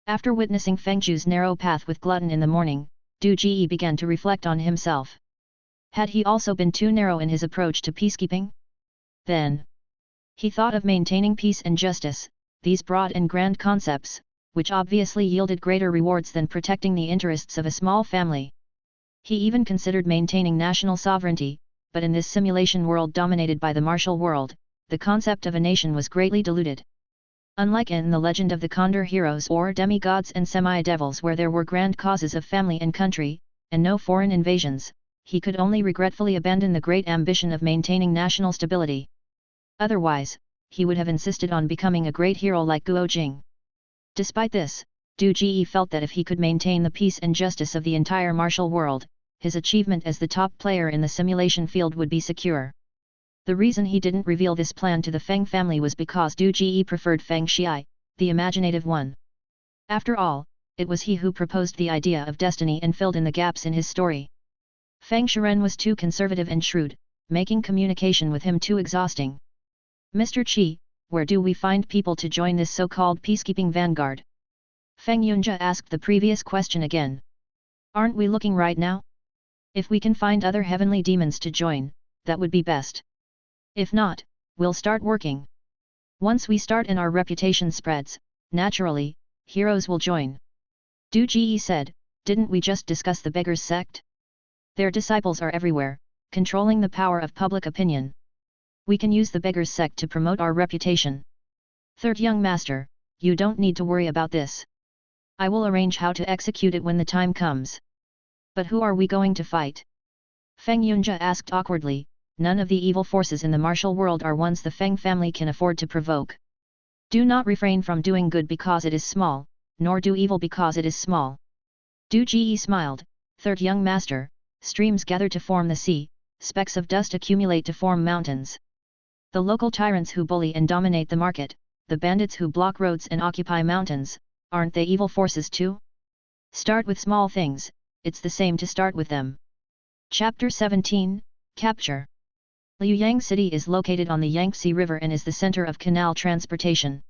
After witnessing Feng Zhu's narrow path with glutton in the morning, Du Ji began to reflect on himself. Had he also been too narrow in his approach to peacekeeping? Then he thought of maintaining peace and justice, these broad and grand concepts, which obviously yielded greater rewards than protecting the interests of a small family. He even considered maintaining national sovereignty, but in this simulation world dominated by the martial world, the concept of a nation was greatly diluted. Unlike in the legend of the Condor heroes or demigods and semi-devils where there were grand causes of family and country, and no foreign invasions, he could only regretfully abandon the great ambition of maintaining national stability. Otherwise, he would have insisted on becoming a great hero like Guo Jing. Despite this, Du Ji felt that if he could maintain the peace and justice of the entire martial world, his achievement as the top player in the simulation field would be secure. The reason he didn't reveal this plan to the Feng family was because Du Ji preferred Feng Xiai, the imaginative one. After all, it was he who proposed the idea of destiny and filled in the gaps in his story. Feng Shiren was too conservative and shrewd, making communication with him too exhausting. Mr. Qi, where do we find people to join this so-called peacekeeping vanguard? Feng Yunjia asked the previous question again. Aren't we looking right now? If we can find other heavenly demons to join, that would be best. If not, we'll start working. Once we start and our reputation spreads, naturally, heroes will join. Du Ji said, didn't we just discuss the beggars sect? Their disciples are everywhere, controlling the power of public opinion. We can use the beggars sect to promote our reputation. Third young master, you don't need to worry about this. I will arrange how to execute it when the time comes. But who are we going to fight? Feng Yunjia asked awkwardly. None of the evil forces in the martial world are ones the Feng family can afford to provoke. Do not refrain from doing good because it is small, nor do evil because it is small. Du Ji smiled. Third young master, streams gather to form the sea, specks of dust accumulate to form mountains. The local tyrants who bully and dominate the market, the bandits who block roads and occupy mountains, aren't they evil forces too? Start with small things, it's the same to start with them. Chapter 17, Capture. Liuyang City is located on the Yangtze River and is the center of canal transportation.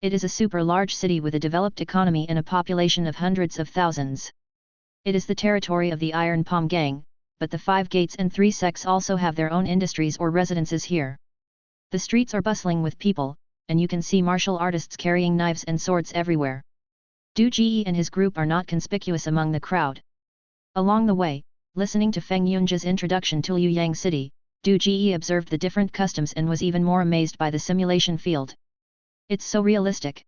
It is a super-large city with a developed economy and a population of hundreds of thousands. It is the territory of the Iron Palm Gang, but the 5 gates and 3 sects also have their own industries or residences here. The streets are bustling with people, and you can see martial artists carrying knives and swords everywhere. Du Ji and his group are not conspicuous among the crowd. Along the way, listening to Feng Yunjia's introduction to Liuyang City, Du Ji observed the different customs and was even more amazed by the simulation field. It's so realistic.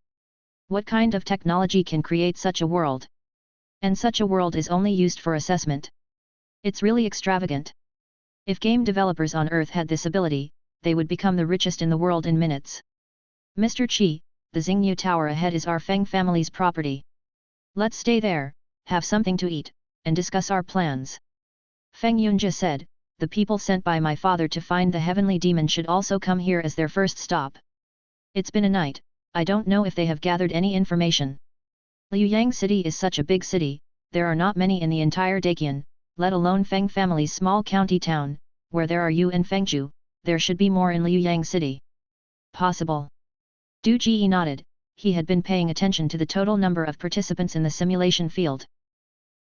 What kind of technology can create such a world? And such a world is only used for assessment. It's really extravagant. If game developers on Earth had this ability, they would become the richest in the world in minutes. Mr. Qi, the Xingyu Tower ahead is our Feng family's property. Let's stay there, have something to eat, and discuss our plans. Feng Yunjia said, the people sent by my father to find the heavenly demon should also come here as their first stop. It's been a night, I don't know if they have gathered any information. Liuyang City is such a big city, there are not many in the entire Daqian, let alone Feng family's small county town, where there are you and Fengzhu, there should be more in Liuyang City. Possible. Du Ji nodded, he had been paying attention to the total number of participants in the simulation field.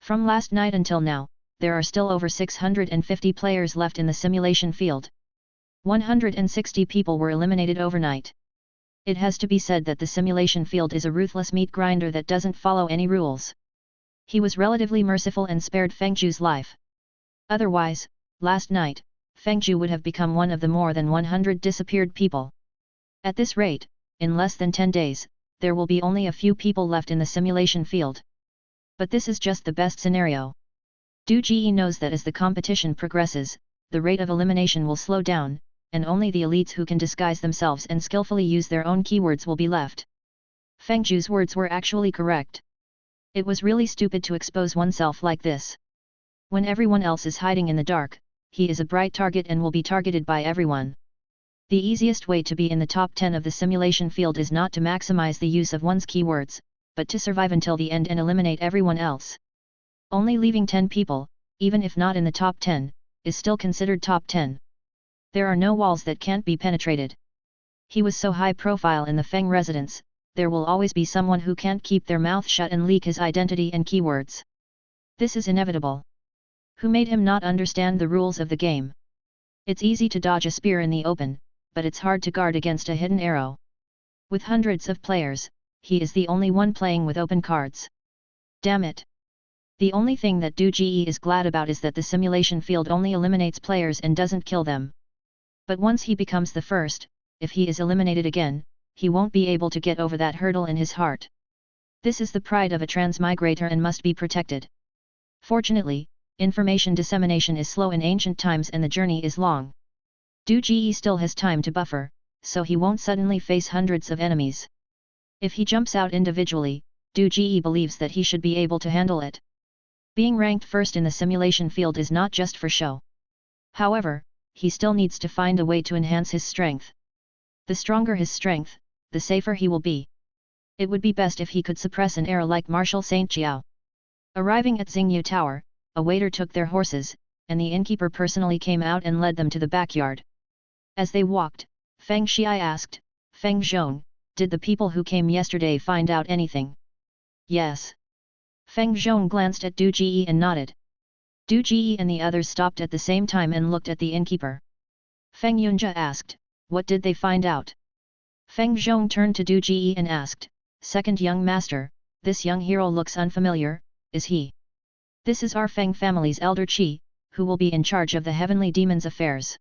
From last night until now, there are still over 650 players left in the simulation field. 160 people were eliminated overnight. It has to be said that the simulation field is a ruthless meat grinder that doesn't follow any rules. He was relatively merciful and spared Fengzhu's life. Otherwise, last night, Feng Zhu would have become one of the more than 100 disappeared people. At this rate, in less than 10 days, there will be only a few people left in the simulation field. But this is just the best scenario. Du Jie knows that as the competition progresses, the rate of elimination will slow down, and only the elites who can disguise themselves and skillfully use their own keywords will be left. Feng Zhu's words were actually correct. It was really stupid to expose oneself like this. When everyone else is hiding in the dark, he is a bright target and will be targeted by everyone. The easiest way to be in the top 10 of the simulation field is not to maximize the use of one's keywords, but to survive until the end and eliminate everyone else. Only leaving 10 people, even if not in the top 10, is still considered top 10. There are no walls that can't be penetrated. He was so high profile in the Feng residence, there will always be someone who can't keep their mouth shut and leak his identity and keywords. This is inevitable. Who made him not understand the rules of the game? It's easy to dodge a spear in the open, but it's hard to guard against a hidden arrow. With hundreds of players, he is the only one playing with open cards. Damn it! The only thing that Du Jie is glad about is that the simulation field only eliminates players and doesn't kill them. But once he becomes the first, if he is eliminated again, he won't be able to get over that hurdle in his heart. This is the pride of a transmigrator and must be protected. Fortunately, information dissemination is slow in ancient times and the journey is long. Du Jie still has time to buffer, so he won't suddenly face hundreds of enemies. If he jumps out individually, Du Jie believes that he should be able to handle it. Being ranked first in the simulation field is not just for show. However, he still needs to find a way to enhance his strength. The stronger his strength, the safer he will be. It would be best if he could suppress an error like Marshal Saint Chiao. Arriving at Xingyu Tower, a waiter took their horses, and the innkeeper personally came out and led them to the backyard. As they walked, Feng Xiai asked, "Feng Zhong, did the people who came yesterday find out anything?" "Yes." Feng Zhong glanced at Du Jie and nodded. Du Jie and the others stopped at the same time and looked at the innkeeper. Feng Yunjia asked, "What did they find out?" Feng Zhong turned to Du Jie and asked, "Second young master, this young hero looks unfamiliar, is he?" "This is our Feng family's elder Qi, who will be in charge of the heavenly demon's affairs."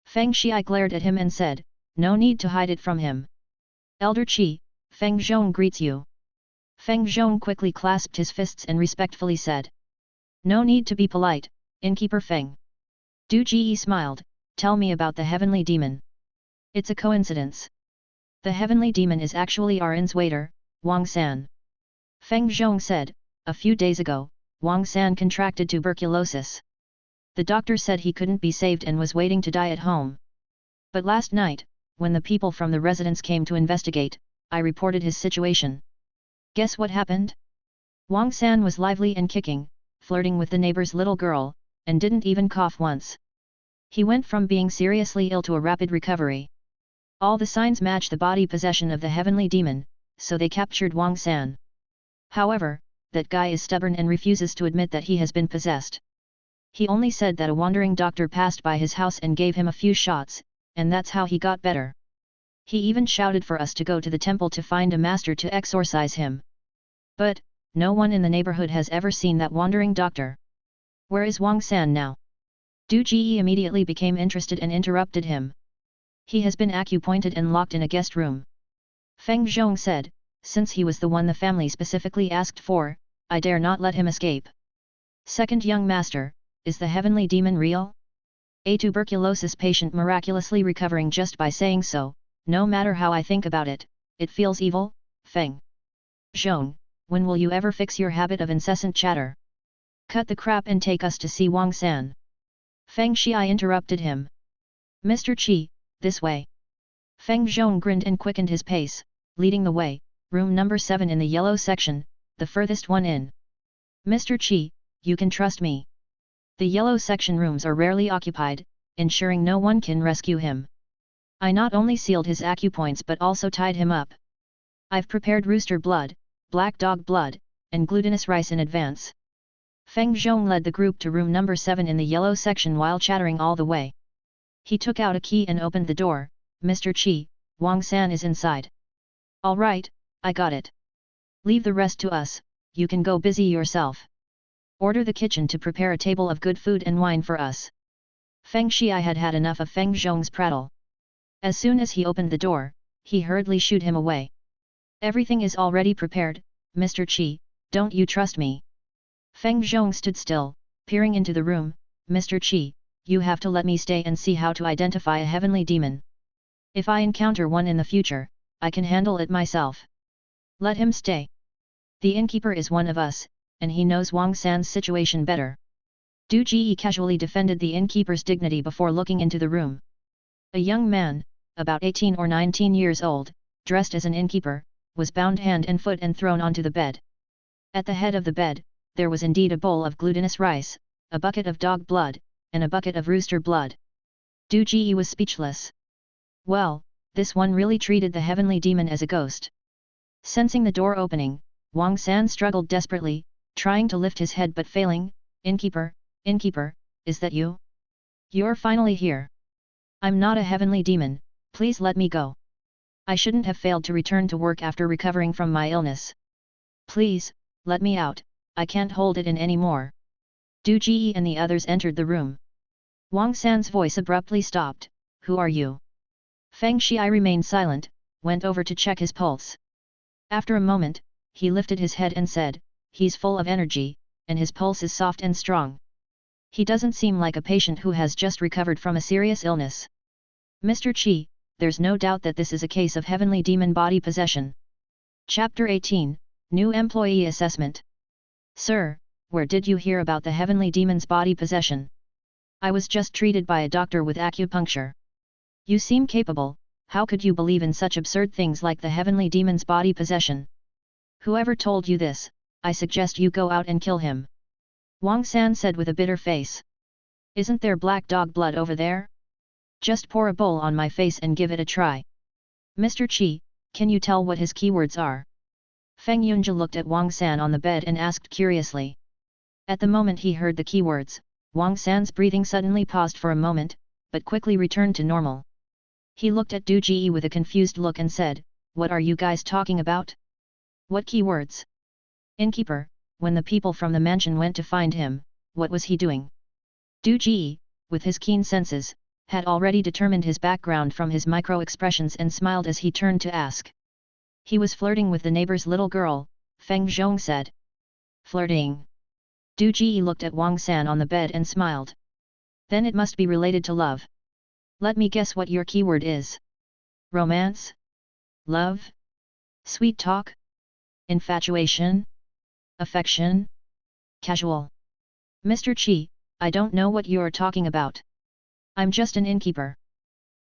Feng Xiai glared at him and said, "No need to hide it from him. Elder Qi, Feng Zhong greets you." Feng Zhong quickly clasped his fists and respectfully said, "No need to be polite, innkeeper Feng." Du Jie smiled, "Tell me about the heavenly demon." "It's a coincidence. The heavenly demon is actually Arin's waiter, Wang San." Feng Zhong said, "A few days ago, Wang San contracted tuberculosis. The doctor said he couldn't be saved and was waiting to die at home. But last night, when the people from the residence came to investigate, I reported his situation. Guess what happened? Wang San was lively and kicking, flirting with the neighbor's little girl, and didn't even cough once. He went from being seriously ill to a rapid recovery. All the signs match the body possession of the heavenly demon, so they captured Wang San. However, that guy is stubborn and refuses to admit that he has been possessed. He only said that a wandering doctor passed by his house and gave him a few shots, and that's how he got better. He even shouted for us to go to the temple to find a master to exorcise him. But, no one in the neighborhood has ever seen that wandering doctor. Where is Wang San now?" Du Jie immediately became interested and interrupted him. "He has been acupointed and locked in a guest room." Feng Zhong said, "Since he was the one the family specifically asked for, I dare not let him escape." "Second young master, is the heavenly demon real? A tuberculosis patient miraculously recovering just by saying so, no matter how I think about it, it feels evil, Feng Zhong, when will you ever fix your habit of incessant chatter? Cut the crap and take us to see Wang San." Feng Xiai interrupted him. "Mr. Qi, this way." Feng Zhong grinned and quickened his pace, leading the way, room number 7 in the yellow section, the furthest one in. "Mr. Qi, you can trust me. The yellow section rooms are rarely occupied, ensuring no one can rescue him. I not only sealed his acupoints but also tied him up. I've prepared rooster blood, black dog blood, and glutinous rice in advance." Feng Zhong led the group to room number 7 in the yellow section while chattering all the way. He took out a key and opened the door. "Mr. Qi, Wang San is inside." "All right, I got it. Leave the rest to us, you can go busy yourself. Order the kitchen to prepare a table of good food and wine for us." Feng Shii had had enough of Feng Zhong's prattle. As soon as he opened the door, he hurriedly shooed him away. Everything is already prepared, Mr. Qi, don't you trust me? Feng Zhong stood still, peering into the room. Mr. Qi, you have to let me stay and see how to identify a heavenly demon. If I encounter one in the future, I can handle it myself. Let him stay. The innkeeper is one of us, and he knows Wang San's situation better. Du Ji casually defended the innkeeper's dignity before looking into the room. A young man, about 18 or 19 years old, dressed as an innkeeper, was bound hand and foot and thrown onto the bed. At the head of the bed, there was indeed a bowl of glutinous rice, a bucket of dog blood, and a bucket of rooster blood. Du Ji was speechless. Well, this one really treated the heavenly demon as a ghost. Sensing the door opening, Wang San struggled desperately, trying to lift his head but failing. Innkeeper, innkeeper, is that you? You're finally here. I'm not a heavenly demon, please let me go. I shouldn't have failed to return to work after recovering from my illness. Please, let me out, I can't hold it in anymore. Du Ji and the others entered the room. Wang San's voice abruptly stopped. Who are you? Feng Shii remained silent, went over to check his pulse. After a moment, he lifted his head and said, he's full of energy, and his pulse is soft and strong. He doesn't seem like a patient who has just recovered from a serious illness. Mr. Qi, there's no doubt that this is a case of heavenly demon body possession. Chapter 18, New Employee Assessment. Sir, where did you hear about the heavenly demon's body possession? I was just treated by a doctor with acupuncture. You seem capable, how could you believe in such absurd things like the heavenly demon's body possession? Whoever told you this, I suggest you go out and kill him. Wang San said with a bitter face. Isn't there black dog blood over there? Just pour a bowl on my face and give it a try. Mr. Qi, can you tell what his keywords are? Feng Yunjia looked at Wang San on the bed and asked curiously. At the moment he heard the keywords, Wang San's breathing suddenly paused for a moment, but quickly returned to normal. He looked at Du Ji with a confused look and said, what are you guys talking about? What keywords? Innkeeper, when the people from the mansion went to find him, what was he doing? Du Ji, with his keen senses, had already determined his background from his micro-expressions and smiled as he turned to ask. He was flirting with the neighbor's little girl, Feng Zhong said. Flirting? Du Ji looked at Wang San on the bed and smiled. Then it must be related to love. Let me guess what your keyword is. Romance? Love? Sweet talk? Infatuation? Affection? Casual? Mr. Qi, I don't know what you're talking about. I'm just an innkeeper.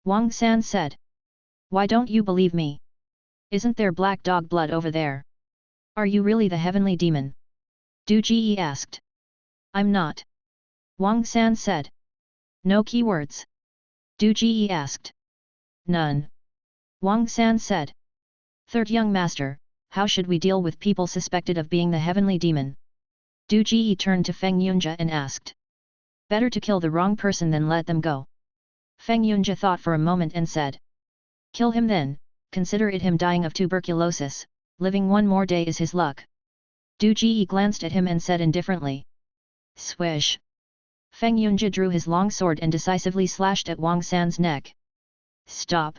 Wang San said. Why don't you believe me? Isn't there black dog blood over there? Are you really the heavenly demon? Du Ji asked. I'm not. Wang San said. No keywords? Du Ji asked. None. Wang San said. Third young master, how should we deal with people suspected of being the heavenly demon? Du Ji turned to Feng Yunjia and asked. Better to kill the wrong person than let them go. Feng Yunjia thought for a moment and said. Kill him then, consider it him dying of tuberculosis, living one more day is his luck. Du Ji glanced at him and said indifferently. Swish. Feng Yunjia drew his long sword and decisively slashed at Wang San's neck. Stop.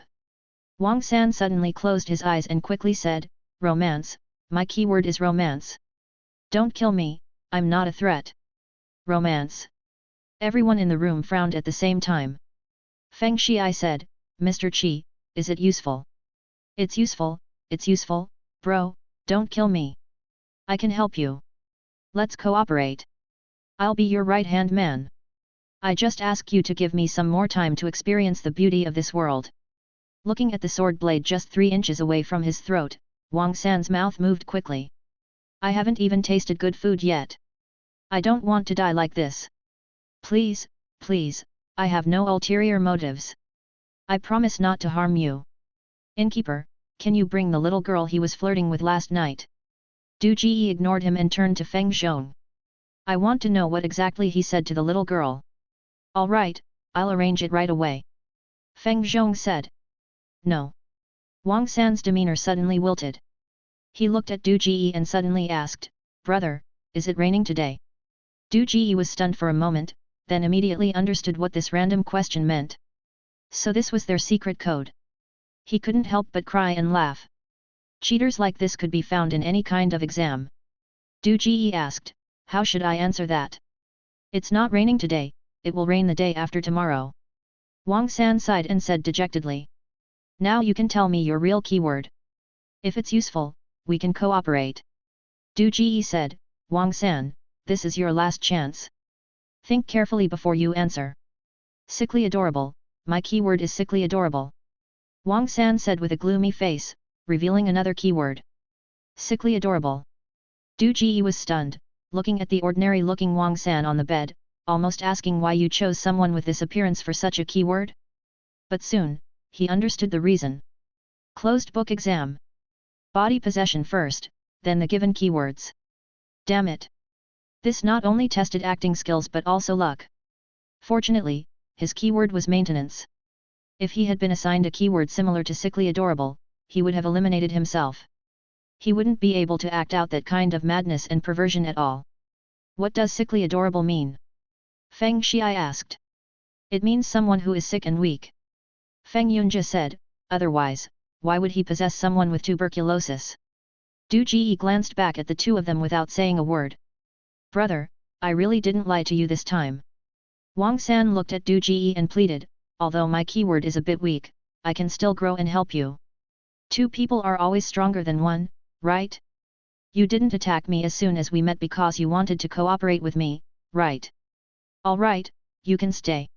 Wang San suddenly closed his eyes and quickly said, Romance, my keyword is romance. Don't kill me, I'm not a threat. Romance. Everyone in the room frowned at the same time. Feng Shii said, Mr. Qi, is it useful? It's useful, bro, don't kill me. I can help you. Let's cooperate. I'll be your right-hand man. I just ask you to give me some more time to experience the beauty of this world. Looking at the sword blade just 3 inches away from his throat, Wang San's mouth moved quickly. I haven't even tasted good food yet. I don't want to die like this. Please, please, I have no ulterior motives. I promise not to harm you. Innkeeper, can you bring the little girl he was flirting with last night? Du Ji ignored him and turned to Feng Zhong. I want to know what exactly he said to the little girl. All right, I'll arrange it right away. Feng Zhong said. No. Wang San's demeanor suddenly wilted. He looked at Du Ji and suddenly asked, Brother, is it raining today? Du Ji was stunned for a moment, then immediately understood what this random question meant. So this was their secret code. He couldn't help but cry and laugh. Cheaters like this could be found in any kind of exam. Du Ji asked, how should I answer that? It's not raining today, it will rain the day after tomorrow. Wang San sighed and said dejectedly. Now you can tell me your real keyword. If it's useful, we can cooperate. Du Ji said, Wang San, this is your last chance. Think carefully before you answer. Sickly adorable, my keyword is sickly adorable. Wang San said with a gloomy face, revealing another keyword. Sickly adorable. Du Ji was stunned, looking at the ordinary-looking Wang San on the bed, almost asking why you chose someone with this appearance for such a keyword? But soon, he understood the reason. Closed book exam. Body possession first, then the given keywords. Damn it! This not only tested acting skills but also luck. Fortunately, his keyword was maintenance. If he had been assigned a keyword similar to sickly adorable, he would have eliminated himself. He wouldn't be able to act out that kind of madness and perversion at all. What does sickly adorable mean? Feng Xiai asked. It means someone who is sick and weak. Feng Yunjie said, otherwise, why would he possess someone with tuberculosis? Du Ji glanced back at the two of them without saying a word. Brother, I really didn't lie to you this time. Wang San looked at Du Ji and pleaded, although my keyword is a bit weak, I can still grow and help you. Two people are always stronger than one, right? You didn't attack me as soon as we met because you wanted to cooperate with me, right? Alright, you can stay.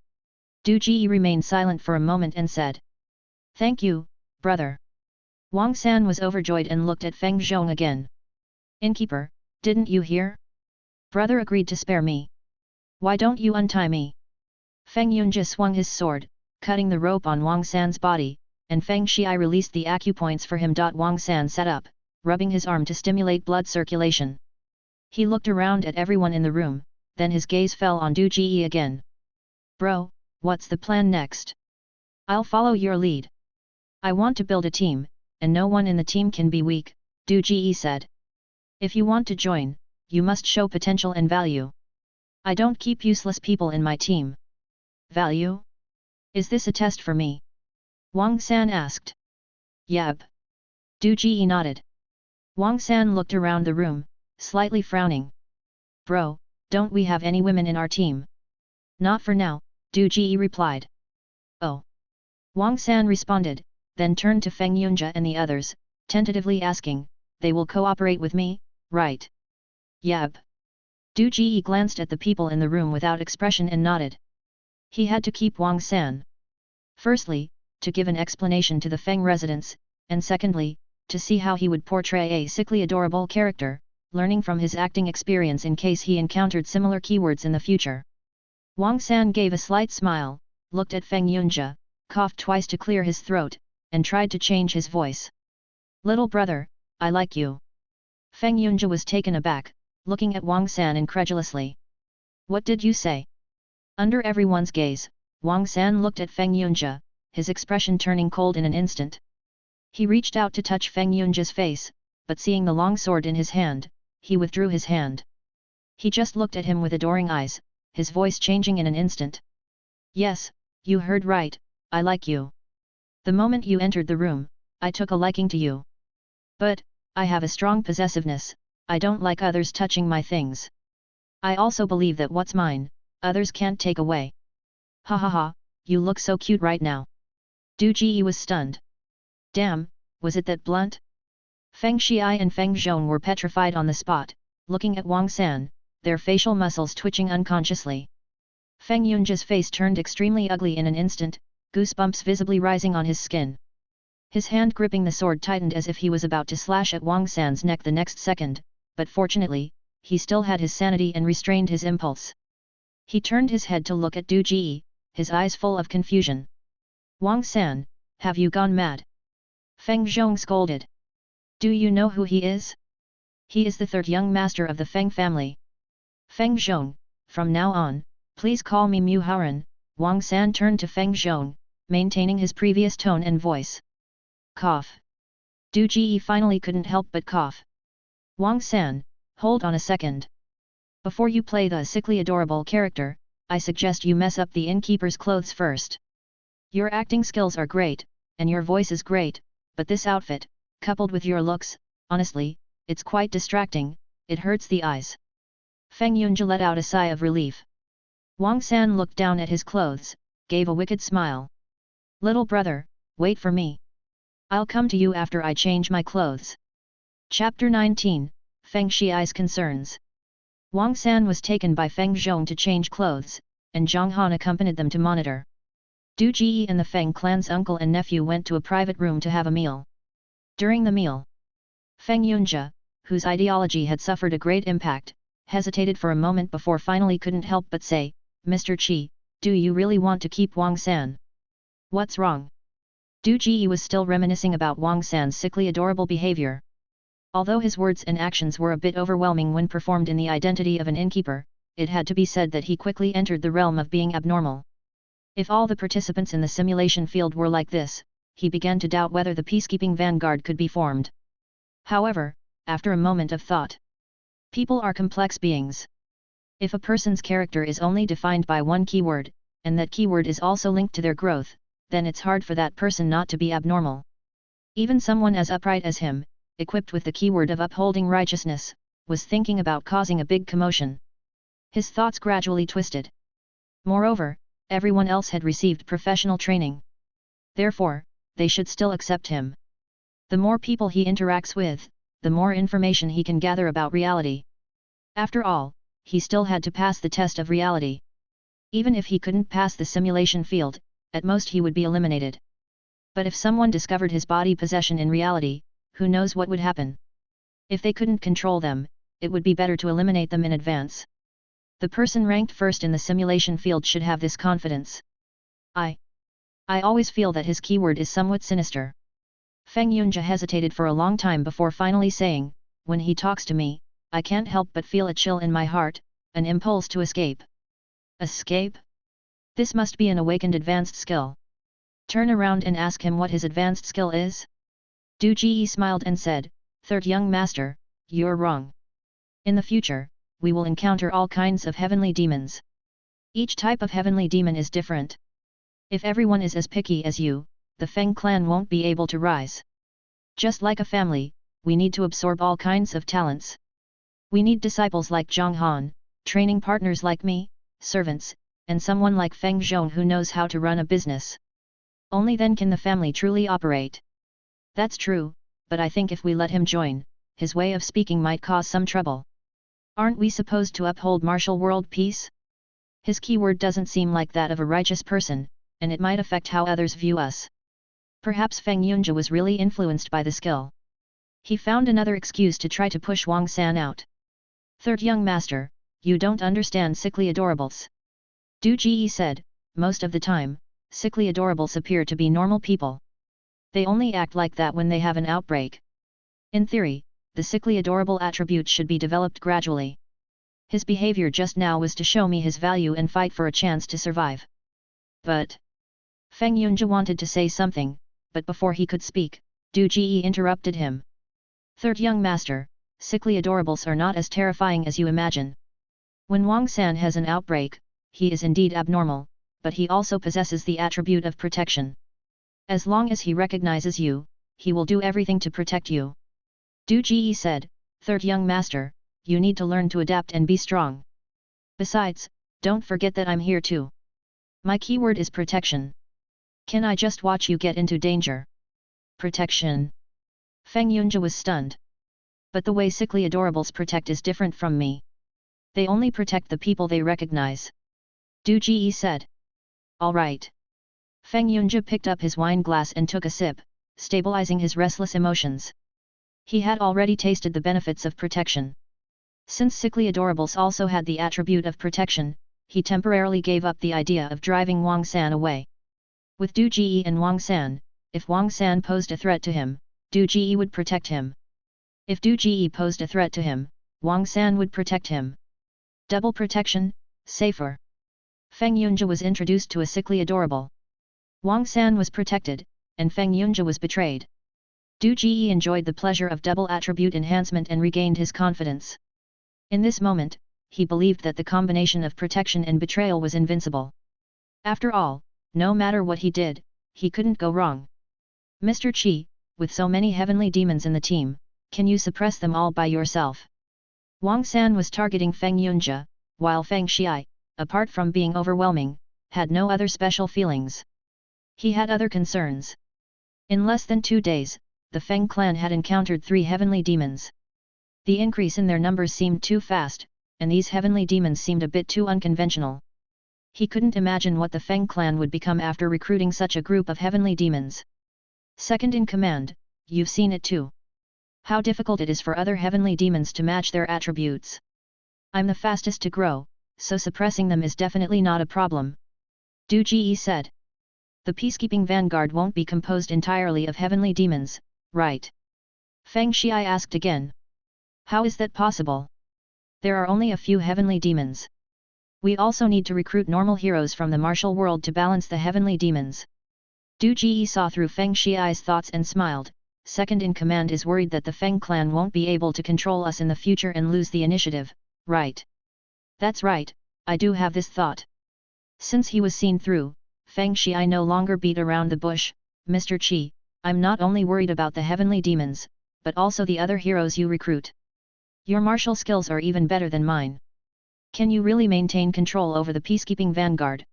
Du Ji remained silent for a moment and said. Thank you, brother. Wang San was overjoyed and looked at Feng Zhong again. Innkeeper, didn't you hear? Brother agreed to spare me. Why don't you untie me? Feng Yunjie swung his sword, cutting the rope on Wang San's body, and Feng Xiai released the acupoints for him. Wang San sat up, rubbing his arm to stimulate blood circulation. He looked around at everyone in the room, then his gaze fell on Du Ji again. Bro, what's the plan next? I'll follow your lead. I want to build a team, and no one in the team can be weak, Du Ji said. If you want to join, you must show potential and value. I don't keep useless people in my team. Value? Is this a test for me? Wang San asked. Yep. Du Ji nodded. Wang San looked around the room, slightly frowning. Bro, don't we have any women in our team? Not for now, Du Ji replied. Oh. Wang San responded, then turned to Feng Yunjie and the others, tentatively asking, they will cooperate with me, right? Yep. Du Ji glanced at the people in the room without expression and nodded. He had to keep Wang San. Firstly, to give an explanation to the Feng residents, and secondly, to see how he would portray a sickly adorable character, learning from his acting experience in case he encountered similar keywords in the future. Wang San gave a slight smile, looked at Feng Yunjie, coughed twice to clear his throat, and tried to change his voice. Little brother, I like you. Feng Yunjie was taken aback, looking at Wang San incredulously. What did you say? Under everyone's gaze, Wang San looked at Feng Yunjie, his expression turning cold in an instant. He reached out to touch Feng Yunjie's face, but seeing the long sword in his hand, he withdrew his hand. He just looked at him with adoring eyes, his voice changing in an instant. Yes, you heard right, I like you. The moment you entered the room, I took a liking to you. But, I have a strong possessiveness, I don't like others touching my things. I also believe that what's mine, others can't take away. Ha ha ha, you look so cute right now. Du Ji was stunned. Damn, was it that blunt? Feng Xiai and Feng Zhong were petrified on the spot, looking at Wang San, their facial muscles twitching unconsciously. Feng Yunjie's face turned extremely ugly in an instant, goosebumps visibly rising on his skin. His hand gripping the sword tightened as if he was about to slash at Wang San's neck the next second, but fortunately, he still had his sanity and restrained his impulse. He turned his head to look at Du Ji, his eyes full of confusion. Wang San, have you gone mad? Feng Zhong scolded. Do you know who he is? He is the third young master of the Feng family. Feng Zhong, from now on, please call me Mu Haoran. Wang San turned to Feng Zhong, maintaining his previous tone and voice. Cough. Du Ji finally couldn't help but cough. Wang San, hold on a second. Before you play the sickly adorable character, I suggest you mess up the innkeeper's clothes first. Your acting skills are great, and your voice is great, but this outfit, coupled with your looks, honestly, it's quite distracting, it hurts the eyes. Feng Yunjie let out a sigh of relief. Wang San looked down at his clothes, gave a wicked smile. Little brother, wait for me. I'll come to you after I change my clothes. Chapter 19, Feng Xi's Concerns. Wang San was taken by Feng Zhong to change clothes, and Zhang Han accompanied them to monitor. Du Ji and the Feng clan's uncle and nephew went to a private room to have a meal. During the meal, Feng Yunjie, whose ideology had suffered a great impact, hesitated for a moment before finally couldn't help but say, Mr. Qi, do you really want to keep Wang San? What's wrong? Du Ji was still reminiscing about Wang San's sickly adorable behavior. Although his words and actions were a bit overwhelming when performed in the identity of an innkeeper, it had to be said that he quickly entered the realm of being abnormal. If all the participants in the simulation field were like this, he began to doubt whether the peacekeeping vanguard could be formed. However, after a moment of thought, people are complex beings. If a person's character is only defined by one keyword, and that keyword is also linked to their growth, then it's hard for that person not to be abnormal. Even someone as upright as him, equipped with the keyword of upholding righteousness, was thinking about causing a big commotion. His thoughts gradually twisted. Moreover, everyone else had received professional training. Therefore, they should still accept him. The more people he interacts with, the more information he can gather about reality. After all, he still had to pass the test of reality. Even if he couldn't pass the simulation field, at most he would be eliminated. But if someone discovered his body possession in reality, who knows what would happen? If they couldn't control them, it would be better to eliminate them in advance. The person ranked first in the simulation field should have this confidence. I always feel that his keyword is somewhat sinister. Feng Yunjie hesitated for a long time before finally saying, when he talks to me, I can't help but feel a chill in my heart, an impulse to escape. Escape? This must be an awakened advanced skill. Turn around and ask him what his advanced skill is. Du Ji smiled and said, Third young master, you're wrong. In the future, we will encounter all kinds of heavenly demons. Each type of heavenly demon is different. If everyone is as picky as you, the Feng clan won't be able to rise. Just like a family, we need to absorb all kinds of talents. We need disciples like Zhang Han, training partners like me, servants, and someone like Feng Zhong who knows how to run a business. Only then can the family truly operate. That's true, but I think if we let him join, his way of speaking might cause some trouble. Aren't we supposed to uphold martial world peace? His keyword doesn't seem like that of a righteous person, and it might affect how others view us. Perhaps Feng Yunjie was really influenced by the skill. He found another excuse to try to push Wang San out. Third young master, you don't understand sickly adorables. Du Ji said, most of the time, sickly adorables appear to be normal people. They only act like that when they have an outbreak. In theory, the sickly adorable attribute should be developed gradually. His behavior just now was to show me his value and fight for a chance to survive. But Feng Yunjie wanted to say something, but before he could speak, Du Ji interrupted him. Third young master, sickly adorables are not as terrifying as you imagine. When Wang San has an outbreak, he is indeed abnormal, but he also possesses the attribute of protection. As long as he recognizes you, he will do everything to protect you. Du Ji said, Third young master, you need to learn to adapt and be strong. Besides, don't forget that I'm here too. My keyword is protection. Can I just watch you get into danger? Protection. Feng Yunjie was stunned. But the way sickly adorables protect is different from me. They only protect the people they recognize. Du Ji said. All right. Feng Yunjie picked up his wine glass and took a sip, stabilizing his restless emotions. He had already tasted the benefits of protection. Since sickly adorables also had the attribute of protection, he temporarily gave up the idea of driving Wang San away. With Du Ji and Wang San, if Wang San posed a threat to him, Du Ji would protect him. If Du Ji posed a threat to him, Wang San would protect him. Double protection, safer. Feng Yunjie was introduced to a sickly adorable. Wang San was protected, and Feng Yunjie was betrayed. Du Ji enjoyed the pleasure of double attribute enhancement and regained his confidence. In this moment, he believed that the combination of protection and betrayal was invincible. After all, no matter what he did, he couldn't go wrong. Mr. Qi, with so many heavenly demons in the team, can you suppress them all by yourself? Wang San was targeting Feng Yunjie, while Feng Xiai, apart from being overwhelming, had no other special feelings. He had other concerns. In less than 2 days, the Feng clan had encountered 3 heavenly demons. The increase in their numbers seemed too fast, and these heavenly demons seemed a bit too unconventional. He couldn't imagine what the Feng clan would become after recruiting such a group of heavenly demons. Second in command, you've seen it too. How difficult it is for other heavenly demons to match their attributes. I'm the fastest to grow, so suppressing them is definitely not a problem. Du Ji said. The peacekeeping vanguard won't be composed entirely of heavenly demons, right? Feng Xiai asked again. How is that possible? There are only a few heavenly demons. We also need to recruit normal heroes from the martial world to balance the heavenly demons. Du Ji saw through Feng Xiai's thoughts and smiled. Second in command is worried that the Feng clan won't be able to control us in the future and lose the initiative, right? That's right, I do have this thought. Since he was seen through, Feng Xiai no longer beat around the bush. Mr. Qi, I'm not only worried about the heavenly demons, but also the other heroes you recruit. Your martial skills are even better than mine. Can you really maintain control over the peacekeeping vanguard?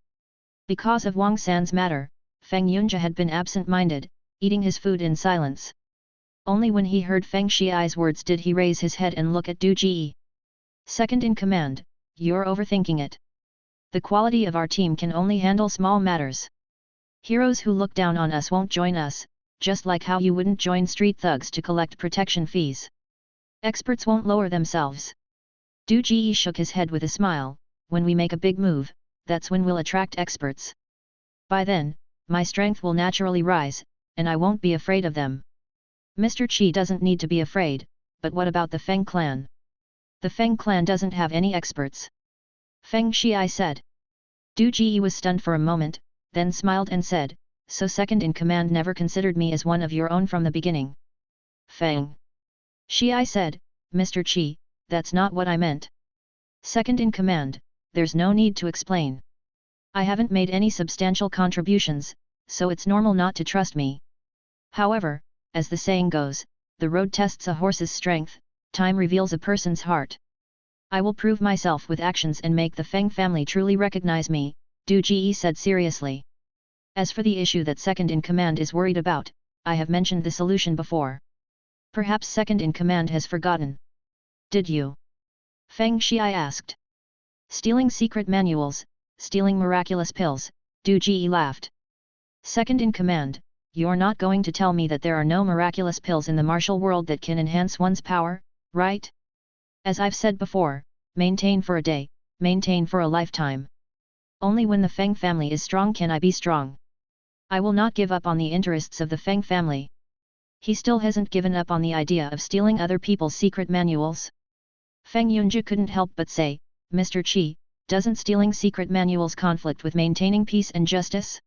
Because of Wang San's matter, Feng Yunjie had been absent-minded, eating his food in silence. Only when he heard Feng Xiai's words did he raise his head and look at Du Ji. Second in command, you're overthinking it. The quality of our team can only handle small matters. Heroes who look down on us won't join us, just like how you wouldn't join street thugs to collect protection fees. Experts won't lower themselves. Du Ji shook his head with a smile. When we make a big move, that's when we'll attract experts. By then, my strength will naturally rise, and I won't be afraid of them. Mr. Qi doesn't need to be afraid, but what about the Feng clan? The Feng clan doesn't have any experts. Feng Xiai said. Du Ji was stunned for a moment, then smiled and said, so second in command never considered me as one of your own from the beginning. Feng Xiai said, Mr. Qi, that's not what I meant. Second in command, there's no need to explain. I haven't made any substantial contributions, so it's normal not to trust me. However, as the saying goes, the road tests a horse's strength, time reveals a person's heart. I will prove myself with actions and make the Feng family truly recognize me, Du Ji said seriously. As for the issue that second in command is worried about, I have mentioned the solution before. Perhaps second in command has forgotten. Did you? Feng Xiai asked. Stealing secret manuals, stealing miraculous pills, Du Ji laughed. Second in command, you're not going to tell me that there are no miraculous pills in the martial world that can enhance one's power, right? As I've said before, maintain for a day, maintain for a lifetime. Only when the Feng family is strong can I be strong. I will not give up on the interests of the Feng family. He still hasn't given up on the idea of stealing other people's secret manuals. Feng Yunjie couldn't help but say, Mr. Qi, doesn't stealing secret manuals conflict with maintaining peace and justice?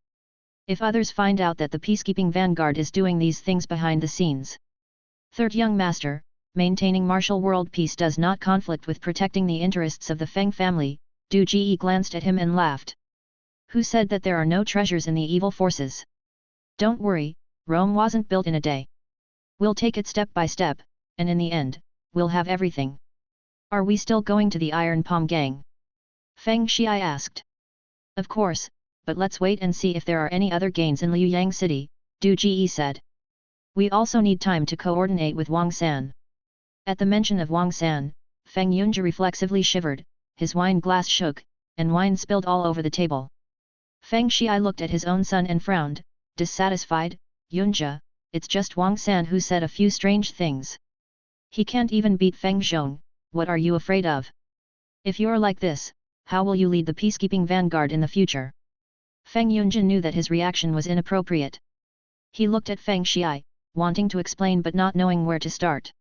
If others find out that the peacekeeping vanguard is doing these things behind the scenes. Third young master, maintaining martial world peace does not conflict with protecting the interests of the Feng family. Du Ji glanced at him and laughed. Who said that there are no treasures in the evil forces? Don't worry, Rome wasn't built in a day. We'll take it step by step, and in the end, we'll have everything. Are we still going to the Iron Palm Gang? Feng Xiai asked. Of course, but let's wait and see if there are any other gains in Liuyang City, Du Ji said. We also need time to coordinate with Wang San. At the mention of Wang San, Feng Yunjie reflexively shivered, his wine glass shook, and wine spilled all over the table. Feng Xiai looked at his own son and frowned, dissatisfied. Yunjie, it's just Wang San who said a few strange things. He can't even beat Feng Zhong, what are you afraid of? If you're like this, how will you lead the peacekeeping vanguard in the future? Feng Yunjie knew that his reaction was inappropriate. He looked at Feng Xiai, wanting to explain but not knowing where to start.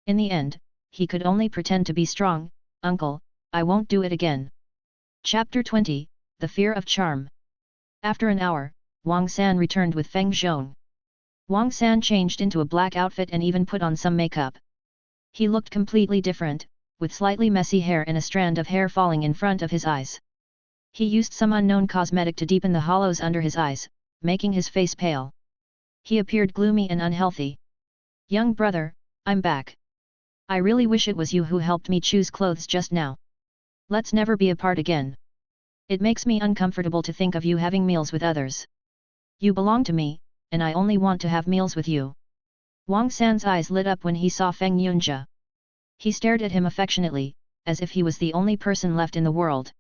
In the end, he could only pretend to be strong. Uncle, I won't do it again. Chapter 20, The Fear of Charm. After an hour, Wang San returned with Feng Zhong. Wang San changed into a black outfit and even put on some makeup. He looked completely different, with slightly messy hair and a strand of hair falling in front of his eyes. He used some unknown cosmetic to deepen the hollows under his eyes, making his face pale. He appeared gloomy and unhealthy. "Young brother, I'm back. I really wish it was you who helped me choose clothes just now. Let's never be apart again. It makes me uncomfortable to think of you having meals with others. You belong to me, and I only want to have meals with you." Wang San's eyes lit up when he saw Feng Yunjie. He stared at him affectionately, as if he was the only person left in the world.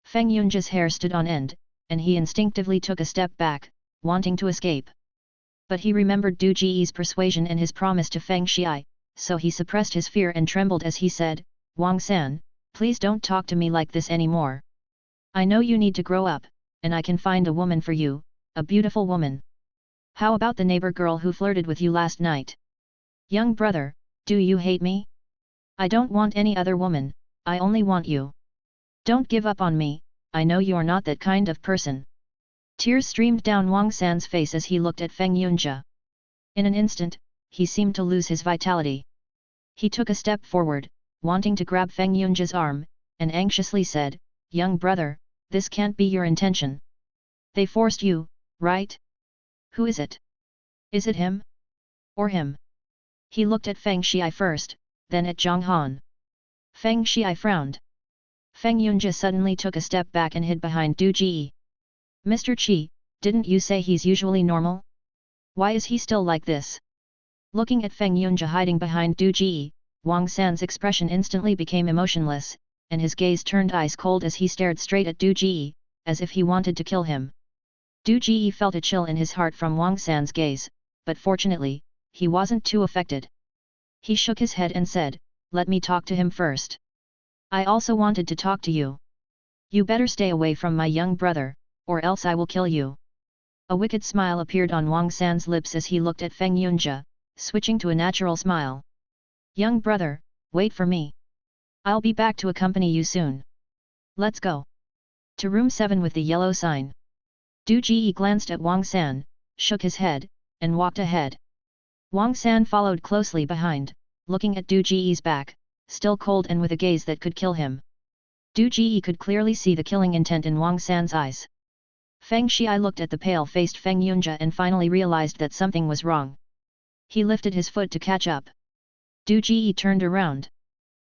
Feng Yunjie's hair stood on end, and he instinctively took a step back, wanting to escape. But he remembered Du Ji's persuasion and his promise to Feng Xiai, so he suppressed his fear and trembled as he said, "Wang San, please don't talk to me like this anymore. I know you need to grow up, and I can find a woman for you, a beautiful woman. How about the neighbor girl who flirted with you last night? Young brother, do you hate me? I don't want any other woman, I only want you. Don't give up on me, I know you're not that kind of person." Tears streamed down Wang San's face as he looked at Feng Yunjie. In an instant, he seemed to lose his vitality. He took a step forward, wanting to grab Feng Yunjie's arm, and anxiously said, "Young brother, this can't be your intention. They forced you, right? Who is it? Is it him? Or him?" He looked at Feng Xiai first, then at Zhang Han. Feng Xiai frowned. Feng Yunjie suddenly took a step back and hid behind Du Ji. "Mr. Qi, didn't you say he's usually normal? Why is he still like this?" Looking at Feng Yunjie hiding behind Du Ji, Wang San's expression instantly became emotionless, and his gaze turned ice cold as he stared straight at Du Ji, as if he wanted to kill him. Du Ji felt a chill in his heart from Wang San's gaze, but fortunately, he wasn't too affected. He shook his head and said, "Let me talk to him first. I also wanted to talk to you. You better stay away from my young brother, or else I will kill you." A wicked smile appeared on Wang San's lips as he looked at Feng Yunjie, switching to a natural smile. "Young brother, wait for me. I'll be back to accompany you soon. Let's go. To room 7 with the yellow sign." Du Ji glanced at Wang San, shook his head, and walked ahead. Wang San followed closely behind, looking at Du Ji's back, still cold and with a gaze that could kill him. Du Ji could clearly see the killing intent in Wang San's eyes. Feng Xiai looked at the pale-faced Feng Yunjie and finally realized that something was wrong. He lifted his foot to catch up. Du Ji turned around.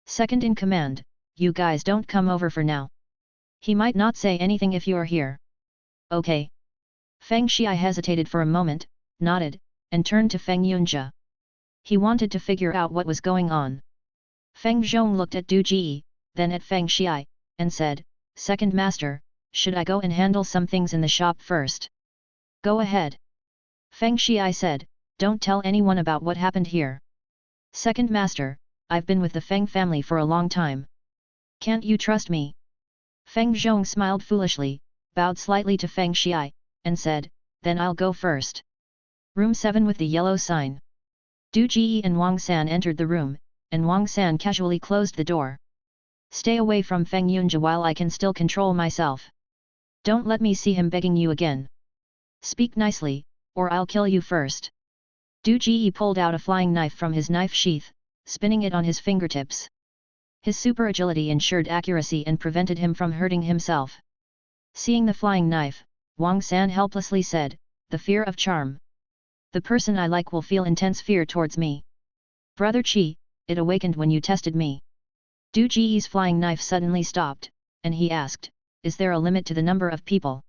"Second in command, you guys don't come over for now. He might not say anything if you're here." "Okay." Feng Xiai hesitated for a moment, nodded, and turned to Feng Yunjie. He wanted to figure out what was going on. Feng Zhong looked at Du Ji, then at Feng Xiai, and said, "Second master, should I go and handle some things in the shop first?" "Go ahead." Feng Xiai said, "Don't tell anyone about what happened here. Second master, I've been with the Feng family for a long time. Can't you trust me?" Feng Zhong smiled foolishly, bowed slightly to Feng Xiai, and said, "Then I'll go first." Room 7 with the yellow sign. Du Ji and Wang San entered the room, and Wang San casually closed the door. "Stay away from Feng Yunjie while I can still control myself. Don't let me see him begging you again. Speak nicely, or I'll kill you first." Du Ji pulled out a flying knife from his knife sheath, spinning it on his fingertips. His super agility ensured accuracy and prevented him from hurting himself. Seeing the flying knife, Wang San helplessly said, "The fear of charm. The person I like will feel intense fear towards me. Brother Qi, it awakened when you tested me." Du Ji's flying knife suddenly stopped, and he asked, "Is there a limit to the number of people?"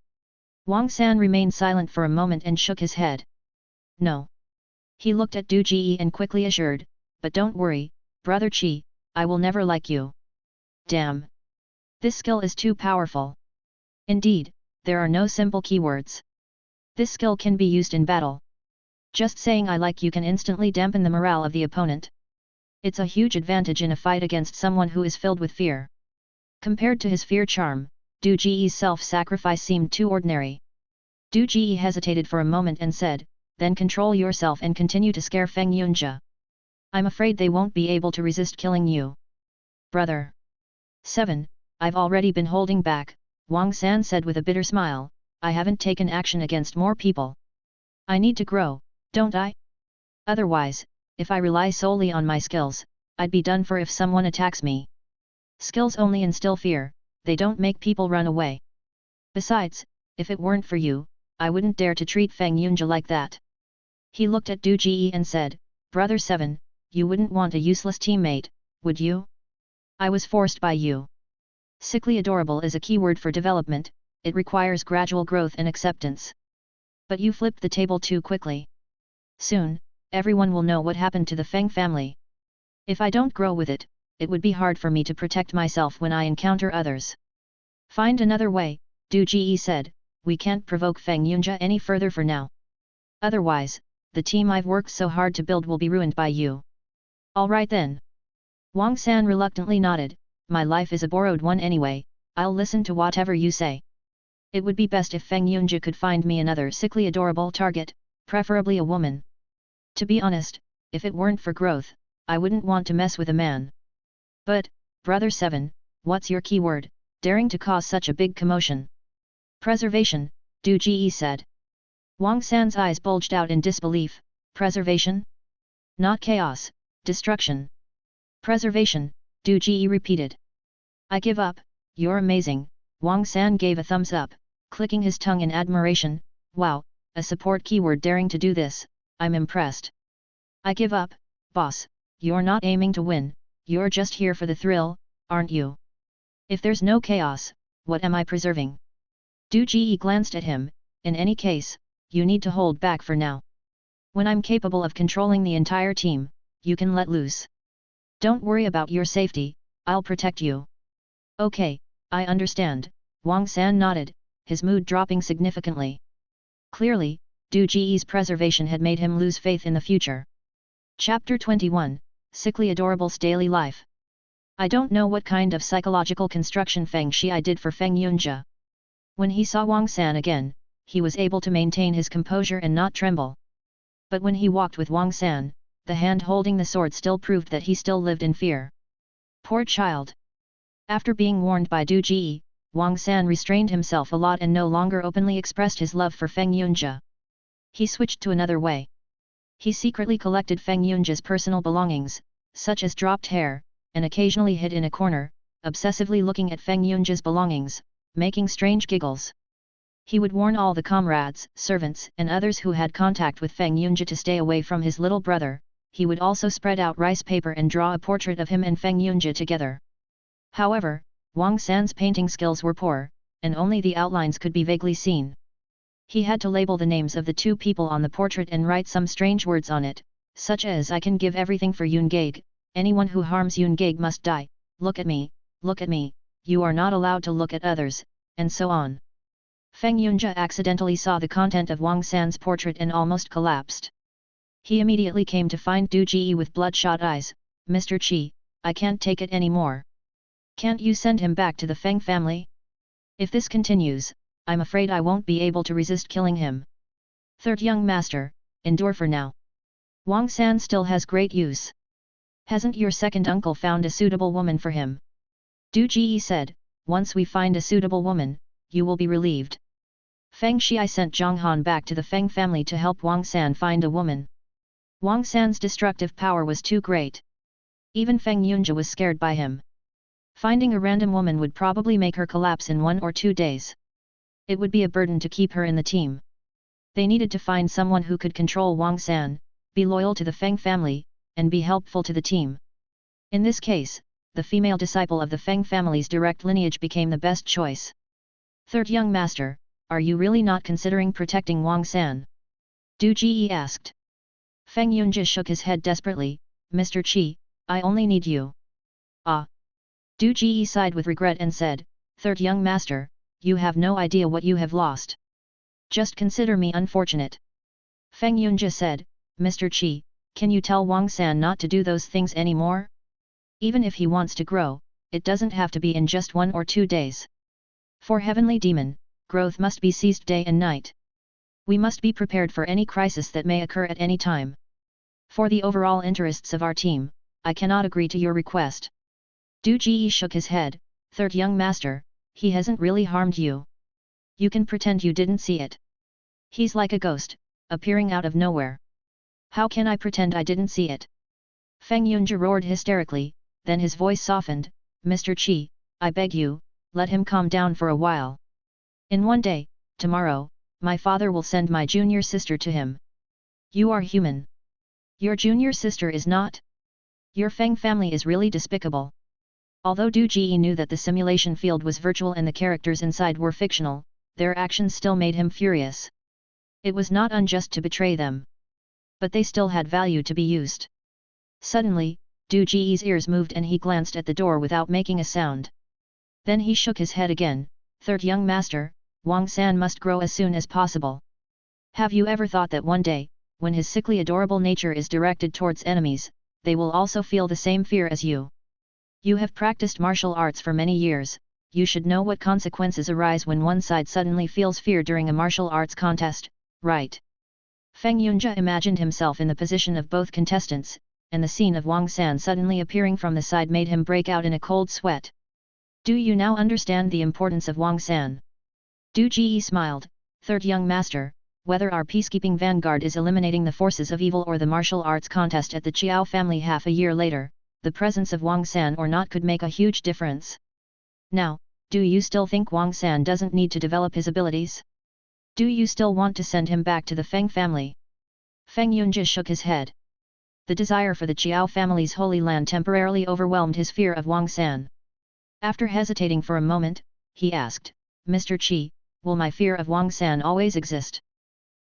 Wang San remained silent for a moment and shook his head. "No." He looked at Du Ji and quickly assured, "But don't worry, Brother Qi, I will never like you." Damn! This skill is too powerful. Indeed, there are no simple keywords. This skill can be used in battle. Just saying "I like you" can instantly dampen the morale of the opponent. It's a huge advantage in a fight against someone who is filled with fear. Compared to his fear charm, Du Ji's self-sacrifice seemed too ordinary. Du Ji hesitated for a moment and said, "Then control yourself and continue to scare Feng Yunjie. I'm afraid they won't be able to resist killing you." "Brother." 7. I've already been holding back, Wang San said with a bitter smile, "I haven't taken action against more people. I need to grow, don't I? Otherwise, if I rely solely on my skills, I'd be done for if someone attacks me. Skills only instill fear, they don't make people run away. Besides, if it weren't for you, I wouldn't dare to treat Feng Yunjie like that. He looked at Du Ji and said, Brother 7, you wouldn't want a useless teammate, would you? I was forced by you. Sickly adorable is a keyword for development, it requires gradual growth and acceptance. But you flipped the table too quickly. Soon, everyone will know what happened to the Feng family. If I don't grow with it, it would be hard for me to protect myself when I encounter others. Find another way, Du Ji said, we can't provoke Feng Yunjie any further for now. Otherwise, the team I've worked so hard to build will be ruined by you. Alright then. Wang San reluctantly nodded, my life is a borrowed one anyway, I'll listen to whatever you say. It would be best if Feng Yunjie could find me another sickly adorable target, preferably a woman. To be honest, if it weren't for growth, I wouldn't want to mess with a man. But, Brother 7, what's your keyword, daring to cause such a big commotion? Preservation, Du Ji said. Wang San's eyes bulged out in disbelief, preservation? Not chaos, destruction. Preservation, Du Ji repeated. I give up, you're amazing, Wang San gave a thumbs up, clicking his tongue in admiration, wow, a support keyword daring to do this, I'm impressed. I give up, boss, you're not aiming to win, you're just here for the thrill, aren't you? If there's no chaos, what am I preserving? Du Ji glanced at him, in any case, you need to hold back for now. When I'm capable of controlling the entire team, you can let loose. Don't worry about your safety, I'll protect you. Okay, I understand, Wang San nodded, his mood dropping significantly. Clearly, Du Ji's preservation had made him lose faith in the future. Chapter 21, Sickly Adorable's Daily Life. I don't know what kind of psychological construction Feng Shi did for Feng Yunjie. When he saw Wang San again, he was able to maintain his composure and not tremble. But when he walked with Wang San, the hand holding the sword still proved that he still lived in fear. Poor child. After being warned by Du Ji, Wang San restrained himself a lot and no longer openly expressed his love for Feng Yunjie. He switched to another way. He secretly collected Feng Yunjie's personal belongings, such as dropped hair, and occasionally hid in a corner, obsessively looking at Feng Yunjie's belongings, making strange giggles. He would warn all the comrades, servants and others who had contact with Feng Yunjie to stay away from his little brother. He would also spread out rice paper and draw a portrait of him and Feng Yunjie together. However, Wang San's painting skills were poor, and only the outlines could be vaguely seen. He had to label the names of the two people on the portrait and write some strange words on it, such as I can give everything for Yungage, anyone who harms Yungage must die, look at me, you are not allowed to look at others, and so on. Feng Yunjie accidentally saw the content of Wang San's portrait and almost collapsed. He immediately came to find Du Ji with bloodshot eyes, Mr. Qi, I can't take it anymore. Can't you send him back to the Feng family? If this continues, I'm afraid I won't be able to resist killing him. Third young master, endure for now. Wang San still has great use. Hasn't your second uncle found a suitable woman for him? Du Ji said, once we find a suitable woman, you will be relieved. Feng Shi sent Zhang Han back to the Feng family to help Wang San find a woman. Wang San's destructive power was too great. Even Feng Yunjie was scared by him. Finding a random woman would probably make her collapse in 1 or 2 days. It would be a burden to keep her in the team. They needed to find someone who could control Wang San, be loyal to the Feng family, and be helpful to the team. In this case, the female disciple of the Feng family's direct lineage became the best choice. Third young master, are you really not considering protecting Wang San? Du Ji asked. Feng Yunjie shook his head desperately, Mr. Qi, I only need you. Ah. Du Ji sighed with regret and said, Third young master, you have no idea what you have lost. Just consider me unfortunate. Feng Yunjie said, Mr. Qi, can you tell Wang San not to do those things anymore? Even if he wants to grow, it doesn't have to be in just 1 or 2 days. For Heavenly Demon, growth must be seized day and night. We must be prepared for any crisis that may occur at any time. For the overall interests of our team, I cannot agree to your request. Du Ji shook his head, Third young master, he hasn't really harmed you. You can pretend you didn't see it. He's like a ghost, appearing out of nowhere. How can I pretend I didn't see it? Feng Yunjie roared hysterically, then his voice softened, Mr. Qi, I beg you, let him calm down for a while. In one day, tomorrow, my father will send my junior sister to him. You are human. Your junior sister is not? Your Feng family is really despicable. Although Du Ji knew that the simulation field was virtual and the characters inside were fictional, their actions still made him furious. It was not unjust to betray them. But they still had value to be used. Suddenly, Du Ji's ears moved and he glanced at the door without making a sound. Then he shook his head again, Third young master, Wang San must grow as soon as possible. Have you ever thought that one day, when his sickly adorable nature is directed towards enemies, they will also feel the same fear as you? You have practiced martial arts for many years, you should know what consequences arise when one side suddenly feels fear during a martial arts contest, right? Feng Yunjie imagined himself in the position of both contestants, and the scene of Wang San suddenly appearing from the side made him break out in a cold sweat. Do you now understand the importance of Wang San? Du Ji smiled, Third young master, whether our peacekeeping vanguard is eliminating the forces of evil or the martial arts contest at the Chiao family half a year later, the presence of Wang San or not could make a huge difference. Now, do you still think Wang San doesn't need to develop his abilities? Do you still want to send him back to the Feng family? Feng Yunjie shook his head. The desire for the Chiao family's holy land temporarily overwhelmed his fear of Wang San. After hesitating for a moment, he asked, Mr. Qi, will my fear of Wang San always exist?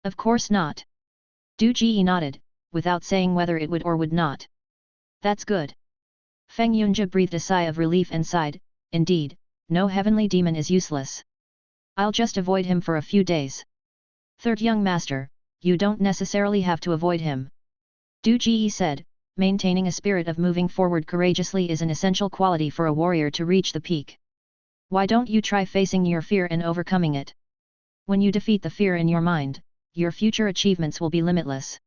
Of course not. Du Ji nodded, without saying whether it would or would not. That's good. Feng Yunjie breathed a sigh of relief and sighed, indeed, no heavenly demon is useless. I'll just avoid him for a few days. Third young master, you don't necessarily have to avoid him. Du Ji said, maintaining a spirit of moving forward courageously is an essential quality for a warrior to reach the peak. Why don't you try facing your fear and overcoming it? When you defeat the fear in your mind, your future achievements will be limitless.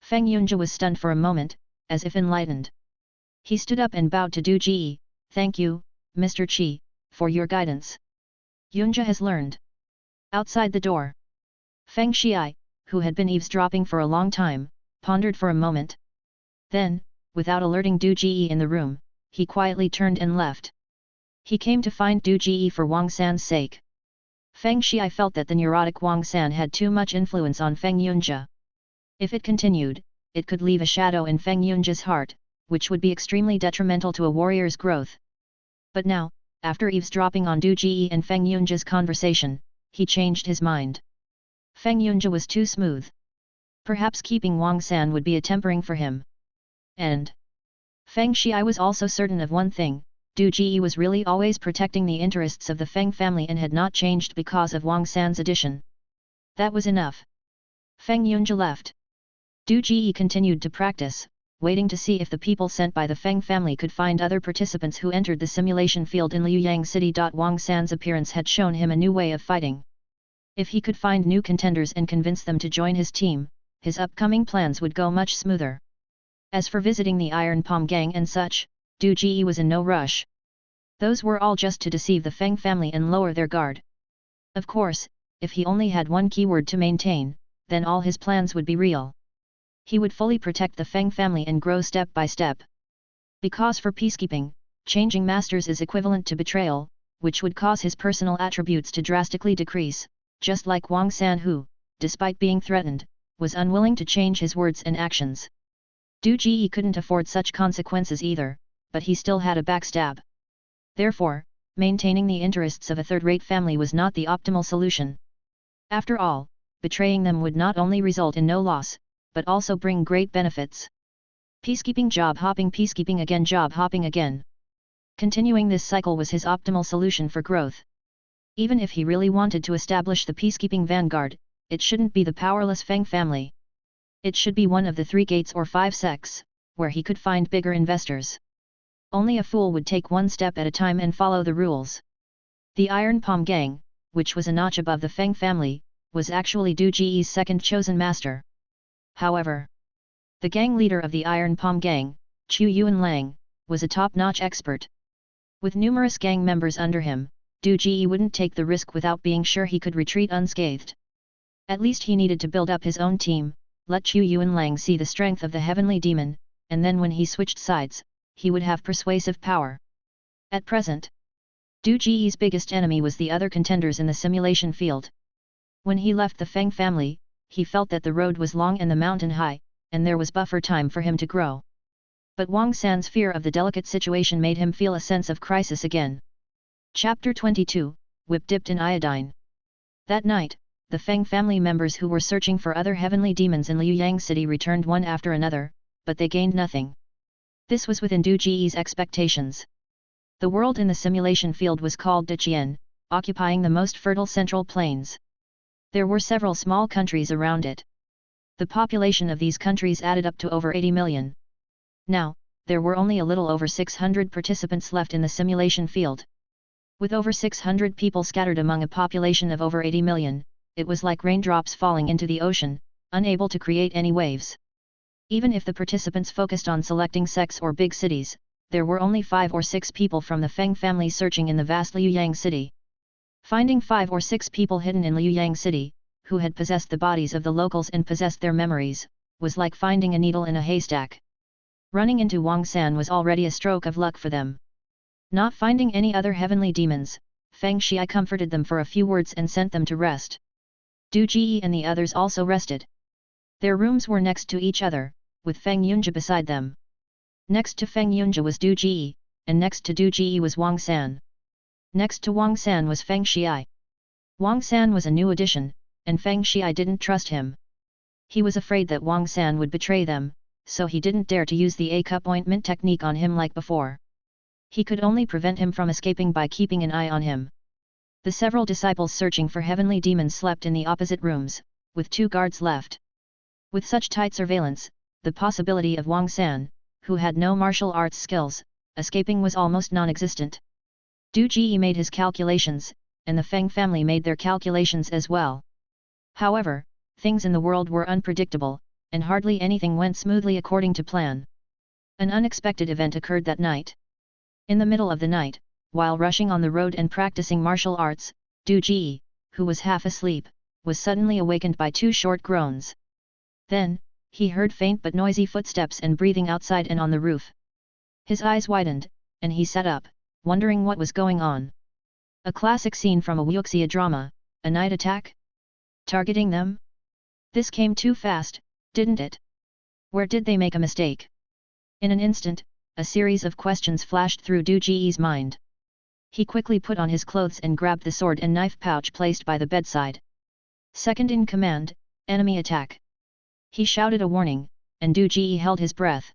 Feng Yunjie was stunned for a moment, as if enlightened. He stood up and bowed to Du Ji, thank you, Mr. Qi, for your guidance. Yunjie has learned. Outside the door, Feng Xiai, who had been eavesdropping for a long time, pondered for a moment. Then, without alerting Du Ji in the room, he quietly turned and left. He came to find Du Ji for Wang San's sake. Feng Xiai felt that the neurotic Wang San had too much influence on Feng Yunjie. If it continued, it could leave a shadow in Feng Yunjie's heart, which would be extremely detrimental to a warrior's growth. But now, after eavesdropping on Du Ji and Feng Yunjie's conversation, he changed his mind. Feng Yunjie was too smooth. Perhaps keeping Wang San would be a tempering for him. And Feng Xiai was also certain of one thing, Du Ji was really always protecting the interests of the Feng family and had not changed because of Wang San's addition. That was enough. Feng Yunjie left. Du Ji continued to practice, waiting to see if the people sent by the Feng family could find other participants who entered the simulation field in Liuyang City. Wang San's appearance had shown him a new way of fighting. If he could find new contenders and convince them to join his team, his upcoming plans would go much smoother. As for visiting the Iron Palm Gang and such, Du Ji was in no rush. Those were all just to deceive the Feng family and lower their guard. Of course, if he only had one keyword to maintain, then all his plans would be real. He would fully protect the Feng family and grow step by step. Because for peacekeeping, changing masters is equivalent to betrayal, which would cause his personal attributes to drastically decrease, just like Wang San who, despite being threatened, was unwilling to change his words and actions. Du Ji couldn't afford such consequences either, but he still had a backstab. Therefore, maintaining the interests of a third-rate family was not the optimal solution. After all, betraying them would not only result in no loss, but also bring great benefits. Peacekeeping, job hopping, peacekeeping again, job hopping again. Continuing this cycle was his optimal solution for growth. Even if he really wanted to establish the peacekeeping vanguard, it shouldn't be the powerless Feng family. It should be one of the 3 gates or 5 sects, where he could find bigger investors. Only a fool would take one step at a time and follow the rules. The Iron Palm Gang, which was a notch above the Feng family, was actually Du Ji's second chosen master. However, the gang leader of the Iron Palm Gang, Chu Yuanlang, was a top-notch expert. With numerous gang members under him, Du Ji wouldn't take the risk without being sure he could retreat unscathed. At least he needed to build up his own team, let Chu Yuanlang see the strength of the heavenly demon, and then when he switched sides, he would have persuasive power. At present, Du Ji's biggest enemy was the other contenders in the simulation field. When he left the Feng family, he felt that the road was long and the mountain high, and there was buffer time for him to grow. But Wang San's fear of the delicate situation made him feel a sense of crisis again. Chapter 22, Whip Dipped in Iodine. That night, the Feng family members who were searching for other heavenly demons in Liuyang City returned one after another, but they gained nothing. This was within Du Ji's expectations. The world in the simulation field was called Deqian, occupying the most fertile central plains. There were several small countries around it. The population of these countries added up to over 80 million. Now, there were only a little over 600 participants left in the simulation field. With over 600 people scattered among a population of over 80 million, it was like raindrops falling into the ocean, unable to create any waves. Even if the participants focused on selecting sects or big cities, there were only 5 or 6 people from the Feng family searching in the vast Liuyang city. Finding 5 or 6 people hidden in Liuyang city, who had possessed the bodies of the locals and possessed their memories, was like finding a needle in a haystack. Running into Wang San was already a stroke of luck for them. Not finding any other heavenly demons, Feng Xi comforted them for a few words and sent them to rest. Du Ji and the others also rested. Their rooms were next to each other, with Feng Yunjie beside them. Next to Feng Yunjie was Du Ji, and next to Du Ji was Wang San. Next to Wang San was Feng Xi. Wang San was a new addition, and Feng Xi didn't trust him. He was afraid that Wang San would betray them, so he didn't dare to use the A-cup ointment technique on him like before. He could only prevent him from escaping by keeping an eye on him. The several disciples searching for heavenly demons slept in the opposite rooms, with 2 guards left. With such tight surveillance, the possibility of Wang San, who had no martial arts skills, escaping was almost non-existent. Du Ji made his calculations, and the Feng family made their calculations as well. However, things in the world were unpredictable, and hardly anything went smoothly according to plan. An unexpected event occurred that night. In the middle of the night, while rushing on the road and practicing martial arts, Du Ji, who was half asleep, was suddenly awakened by 2 short groans. Then, he heard faint but noisy footsteps and breathing outside and on the roof. His eyes widened, and he sat up, wondering what was going on. A classic scene from a wuxia drama, a night attack? Targeting them? This came too fast, didn't it? Where did they make a mistake? In an instant, a series of questions flashed through Du Ji's mind. He quickly put on his clothes and grabbed the sword and knife pouch placed by the bedside. Second in command, enemy attack. He shouted a warning, and Du Ji held his breath.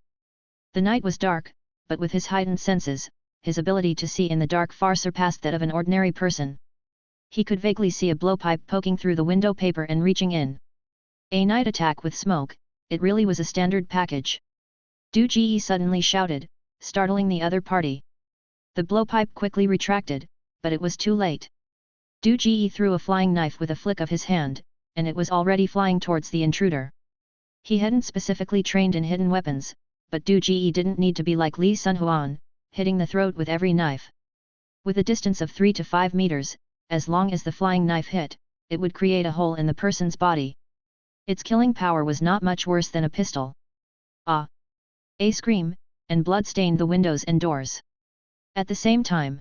The night was dark, but with his heightened senses, his ability to see in the dark far surpassed that of an ordinary person. He could vaguely see a blowpipe poking through the window paper and reaching in. A night attack with smoke, it really was a standard package. Du Ji suddenly shouted, startling the other party. The blowpipe quickly retracted, but it was too late. Du Ji threw a flying knife with a flick of his hand, and it was already flying towards the intruder. He hadn't specifically trained in hidden weapons, but Du Ji didn't need to be like Li Sunhuan, hitting the throat with every knife. With a distance of 3 to 5 meters, as long as the flying knife hit, it would create a hole in the person's body. Its killing power was not much worse than a pistol. Ah! A scream, and blood stained the windows and doors. At the same time,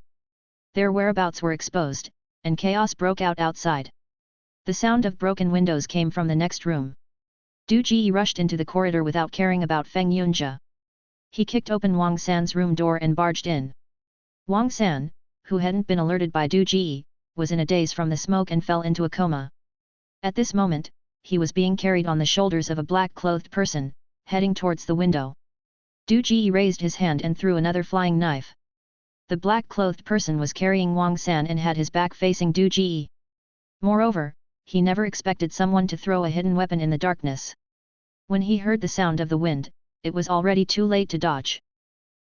their whereabouts were exposed, and chaos broke out outside. The sound of broken windows came from the next room. Du Ji rushed into the corridor without caring about Feng Yunjie. He kicked open Wang San's room door and barged in. Wang San, who hadn't been alerted by Du Ji, was in a daze from the smoke and fell into a coma. At this moment, he was being carried on the shoulders of a black-clothed person, heading towards the window. Du Ji raised his hand and threw another flying knife. The black-clothed person was carrying Wang San and had his back facing Du Ji. Moreover, he never expected someone to throw a hidden weapon in the darkness. When he heard the sound of the wind, it was already too late to dodge.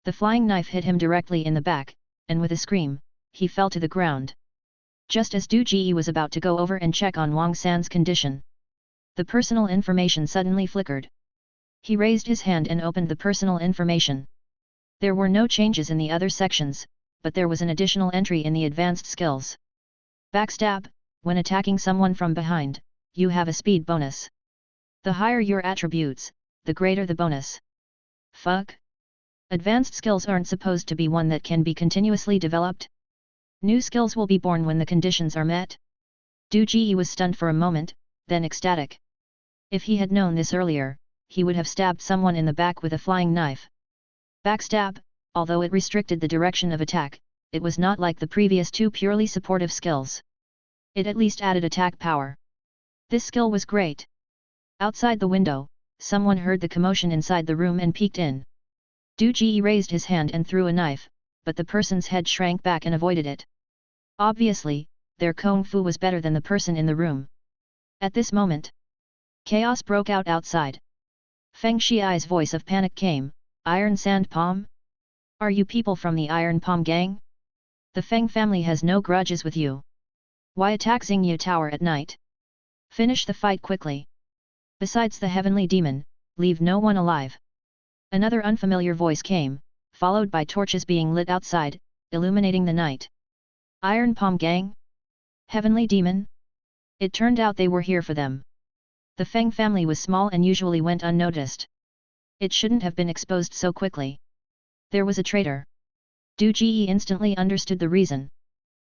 The flying knife hit him directly in the back, and with a scream, he fell to the ground. Just as Du Ji was about to go over and check on Wang San's condition, the personal information suddenly flickered. He raised his hand and opened the personal information. There were no changes in the other sections, but there was an additional entry in the advanced skills. Backstab: when attacking someone from behind, you have a speed bonus. The higher your attributes, the greater the bonus. Fuck? Advanced skills aren't supposed to be one that can be continuously developed? New skills will be born when the conditions are met? Du Ji was stunned for a moment, then ecstatic. If he had known this earlier, he would have stabbed someone in the back with a flying knife. Backstab, although it restricted the direction of attack, it was not like the previous two purely supportive skills. It at least added attack power. This skill was great. Outside the window, someone heard the commotion inside the room and peeked in. Du Ji raised his hand and threw a knife, but the person's head shrank back and avoided it. Obviously, their kung fu was better than the person in the room. At this moment, chaos broke out outside. Feng Shiai's voice of panic came, "Iron Sand Palm? Are you people from the Iron Palm gang? The Feng family has no grudges with you. Why attack Xingyu Tower at night? Finish the fight quickly. Besides the heavenly demon, leave no one alive." Another unfamiliar voice came, followed by torches being lit outside, illuminating the night. Iron Palm gang? Heavenly demon? It turned out they were here for them. The Feng family was small and usually went unnoticed. It shouldn't have been exposed so quickly. There was a traitor. Du Ji instantly understood the reason.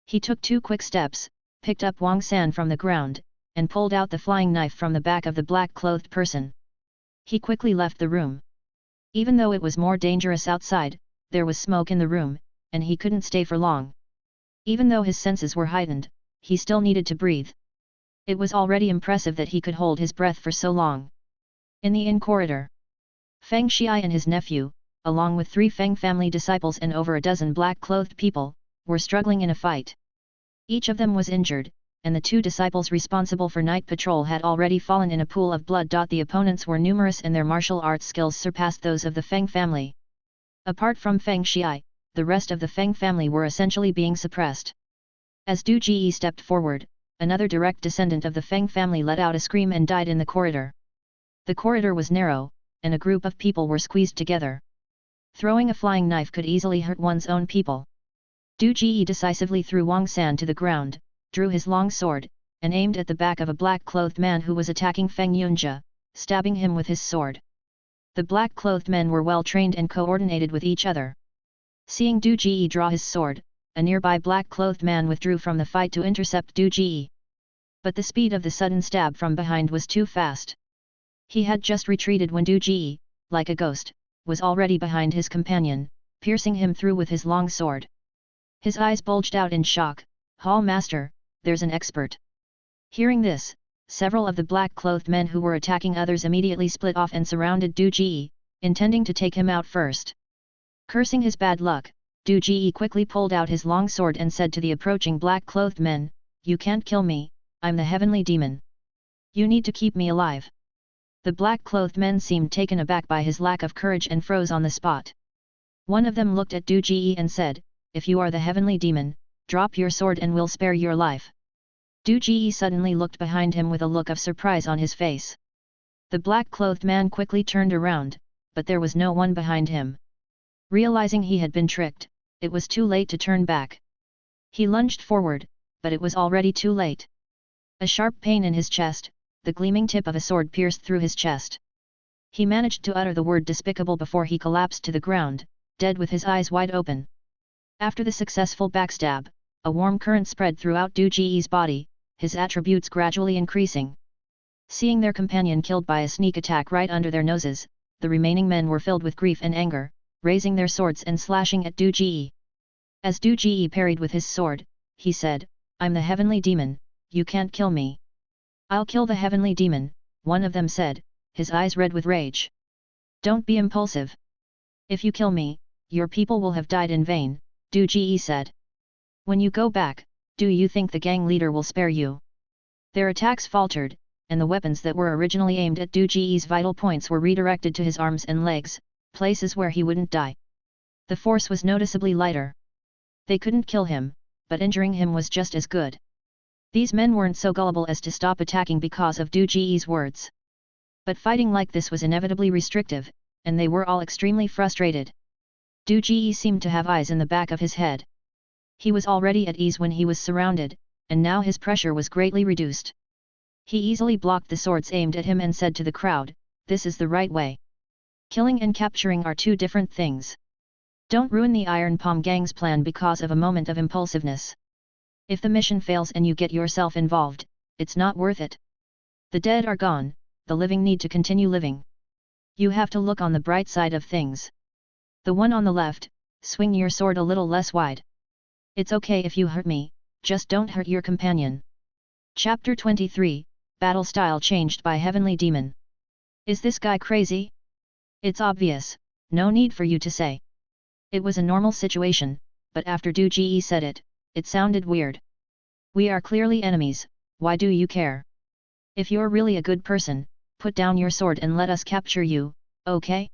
He took 2 quick steps, picked up Wang San from the ground, and pulled out the flying knife from the back of the black-clothed person. He quickly left the room. Even though it was more dangerous outside, there was smoke in the room, and he couldn't stay for long. Even though his senses were heightened, he still needed to breathe. It was already impressive that he could hold his breath for so long. In the inn corridor, Feng Shiai and his nephew, along with 3 Feng family disciples and over a dozen black-clothed people, were struggling in a fight. Each of them was injured, and the 2 disciples responsible for night patrol had already fallen in a pool of blood. The opponents were numerous and their martial arts skills surpassed those of the Feng family. Apart from Feng Shiai, the rest of the Feng family were essentially being suppressed. As Du Ji stepped forward, another direct descendant of the Feng family let out a scream and died in the corridor. The corridor was narrow, and a group of people were squeezed together. Throwing a flying knife could easily hurt one's own people. Du Ji decisively threw Wang San to the ground, drew his long sword, and aimed at the back of a black-clothed man who was attacking Feng Yunjia, stabbing him with his sword. The black-clothed men were well trained and coordinated with each other. Seeing Du Ji draw his sword, a nearby black-clothed man withdrew from the fight to intercept Du Ji. But the speed of the sudden stab from behind was too fast. He had just retreated when Du Ji, like a ghost, was already behind his companion, piercing him through with his long sword. His eyes bulged out in shock. "Hall Master, there's an expert." Hearing this, several of the black-clothed men who were attacking others immediately split off and surrounded Du Ji, intending to take him out first. Cursing his bad luck, Du Ji quickly pulled out his long sword and said to the approaching black-clothed men, "You can't kill me, I'm the heavenly demon. You need to keep me alive." The black-clothed men seemed taken aback by his lack of courage and froze on the spot. One of them looked at Du Ji and said, "If you are the heavenly demon, drop your sword and we'll spare your life." Du Ji suddenly looked behind him with a look of surprise on his face. The black-clothed man quickly turned around, but there was no one behind him. Realizing he had been tricked, it was too late to turn back. He lunged forward, but it was already too late. A sharp pain in his chest, the gleaming tip of a sword pierced through his chest. He managed to utter the word despicable before he collapsed to the ground, dead with his eyes wide open. After the successful backstab, a warm current spread throughout Du Ji's body, his attributes gradually increasing. Seeing their companion killed by a sneak attack right under their noses, the remaining men were filled with grief and anger, raising their swords and slashing at Du Ji. As Du Ji parried with his sword, he said, "I'm the heavenly demon, you can't kill me." "I'll kill the heavenly demon," one of them said, his eyes red with rage. "Don't be impulsive. If you kill me, your people will have died in vain," Du Ji said. "When you go back, do you think the gang leader will spare you?" Their attacks faltered, and the weapons that were originally aimed at Du Ji's vital points were redirected to his arms and legs, places where he wouldn't die. The force was noticeably lighter. They couldn't kill him, but injuring him was just as good. These men weren't so gullible as to stop attacking because of Du Ji's words. But fighting like this was inevitably restrictive, and they were all extremely frustrated. Du Ji seemed to have eyes in the back of his head. He was already at ease when he was surrounded, and now his pressure was greatly reduced. He easily blocked the swords aimed at him and said to the crowd, "This is the right way. Killing and capturing are two different things. Don't ruin the Iron Palm Gang's plan because of a moment of impulsiveness. If the mission fails and you get yourself involved, it's not worth it. The dead are gone, the living need to continue living. You have to look on the bright side of things. The one on the left, swing your sword a little less wide. It's okay if you hurt me, just don't hurt your companion. Chapter 23, Battle Style Changed by Heavenly Demon. Is this guy crazy? It's obvious, no need for you to say. It was a normal situation, but after Du Ji said it, it sounded weird. We are clearly enemies, why do you care? If you're really a good person, put down your sword and let us capture you, okay?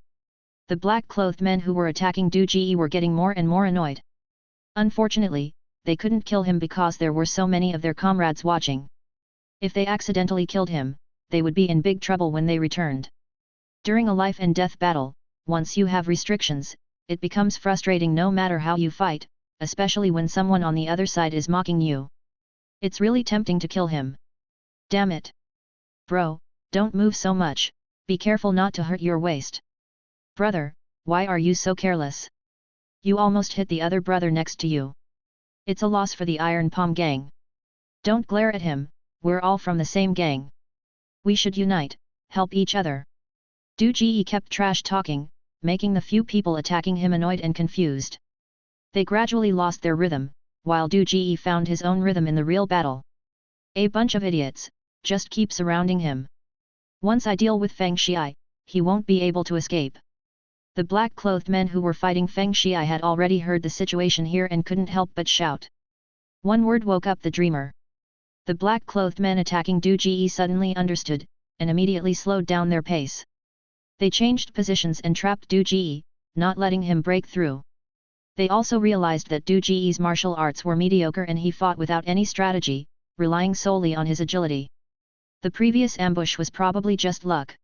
The black-clothed men who were attacking Du Ji were getting more and more annoyed. Unfortunately, they couldn't kill him because there were so many of their comrades watching. If they accidentally killed him, they would be in big trouble when they returned. During a life and death battle, once you have restrictions, it becomes frustrating no matter how you fight, especially when someone on the other side is mocking you. It's really tempting to kill him. Damn it! Bro, don't move so much, be careful not to hurt your waist. Brother, why are you so careless? You almost hit the other brother next to you. It's a loss for the Iron Palm Gang. Don't glare at him, we're all from the same gang. We should unite, help each other. Du Ji kept trash talking, making the few people attacking him annoyed and confused. They gradually lost their rhythm, while Du Ji found his own rhythm in the real battle. A bunch of idiots, just keep surrounding him. Once I deal with Feng Xiai, he won't be able to escape. The black-clothed men who were fighting Feng Xiai had already heard the situation here and couldn't help but shout. One word woke up the dreamer. The black-clothed men attacking Du Ji suddenly understood, and immediately slowed down their pace. They changed positions and trapped Du Ji, not letting him break through. They also realized that Du Ji's martial arts were mediocre and he fought without any strategy, relying solely on his agility. The previous ambush was probably just luck.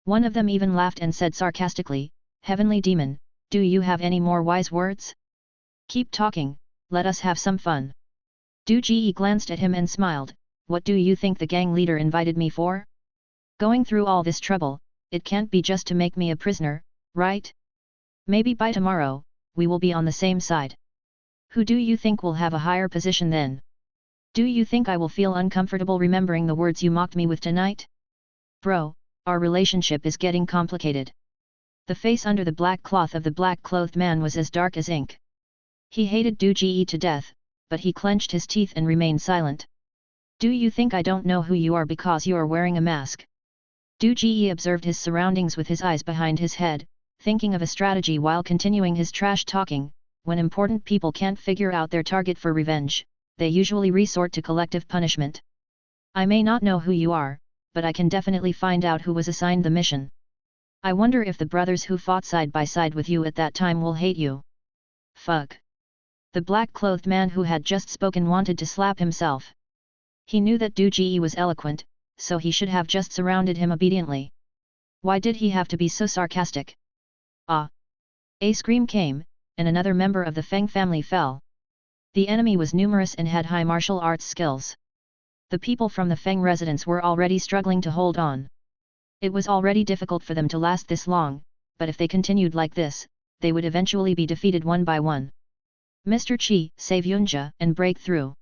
One of them even laughed and said sarcastically, "Heavenly Demon, do you have any more wise words? Keep talking, let us have some fun." Du Ji glanced at him and smiled, "What do you think the gang leader invited me for? Going through all this trouble, it can't be just to make me a prisoner, right? Maybe by tomorrow, we will be on the same side. Who do you think will have a higher position then? Do you think I will feel uncomfortable remembering the words you mocked me with tonight? Bro, our relationship is getting complicated." The face under the black cloth of the black-clothed man was as dark as ink. He hated Du Ji to death, but he clenched his teeth and remained silent. "Do you think I don't know who you are because you are wearing a mask?" Du Ji observed his surroundings with his eyes behind his head, thinking of a strategy while continuing his trash talking. When important people can't figure out their target for revenge, they usually resort to collective punishment. "I may not know who you are, but I can definitely find out who was assigned the mission. I wonder if the brothers who fought side by side with you at that time will hate you." Fuck. The black-clothed man who had just spoken wanted to slap himself. He knew that Du Ji was eloquent, so he should have just surrounded him obediently. Why did he have to be so sarcastic? Ah! A scream came, and another member of the Feng family fell. The enemy was numerous and had high martial arts skills. The people from the Feng residence were already struggling to hold on. It was already difficult for them to last this long, but if they continued like this, they would eventually be defeated one by one. "Mr. Qi, save Yunjia and break through."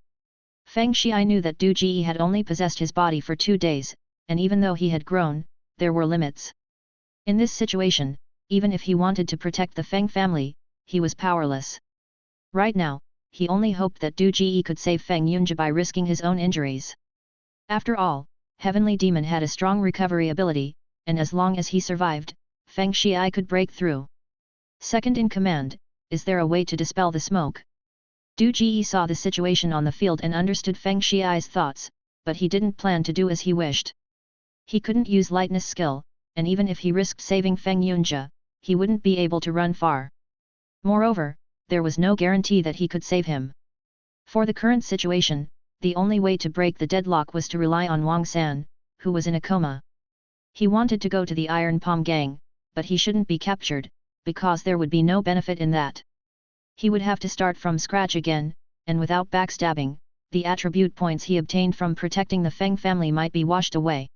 Feng Xiai knew that Du Ji had only possessed his body for 2 days, and even though he had grown, there were limits. In this situation, even if he wanted to protect the Feng family, he was powerless. Right now, he only hoped that Du Ji could save Feng Yunjia by risking his own injuries. After all, Heavenly Demon had a strong recovery ability, and as long as he survived, Feng Xiai could break through. Second in command, is there a way to dispel the smoke? Du Ji saw the situation on the field and understood Feng Xiai's thoughts, but he didn't plan to do as he wished. He couldn't use lightness skill, and even if he risked saving Feng Yunjia, he wouldn't be able to run far. Moreover, there was no guarantee that he could save him. For the current situation, the only way to break the deadlock was to rely on Wang San, who was in a coma. He wanted to go to the Iron Palm Gang, but he shouldn't be captured, because there would be no benefit in that. He would have to start from scratch again, and without backstabbing, the attribute points he obtained from protecting the Feng family might be washed away.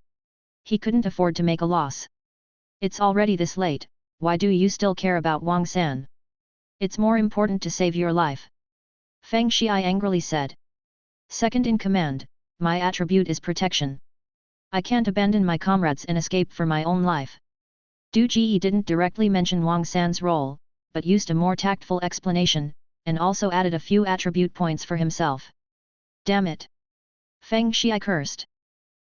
He couldn't afford to make a loss. It's already this late, why do you still care about Wang San? It's more important to save your life. Feng Xiai angrily said. Second in command, my attribute is protection. I can't abandon my comrades and escape for my own life. Du Ji didn't directly mention Wang San's role, but used a more tactful explanation, and also added a few attribute points for himself. Damn it! Feng Xiai cursed.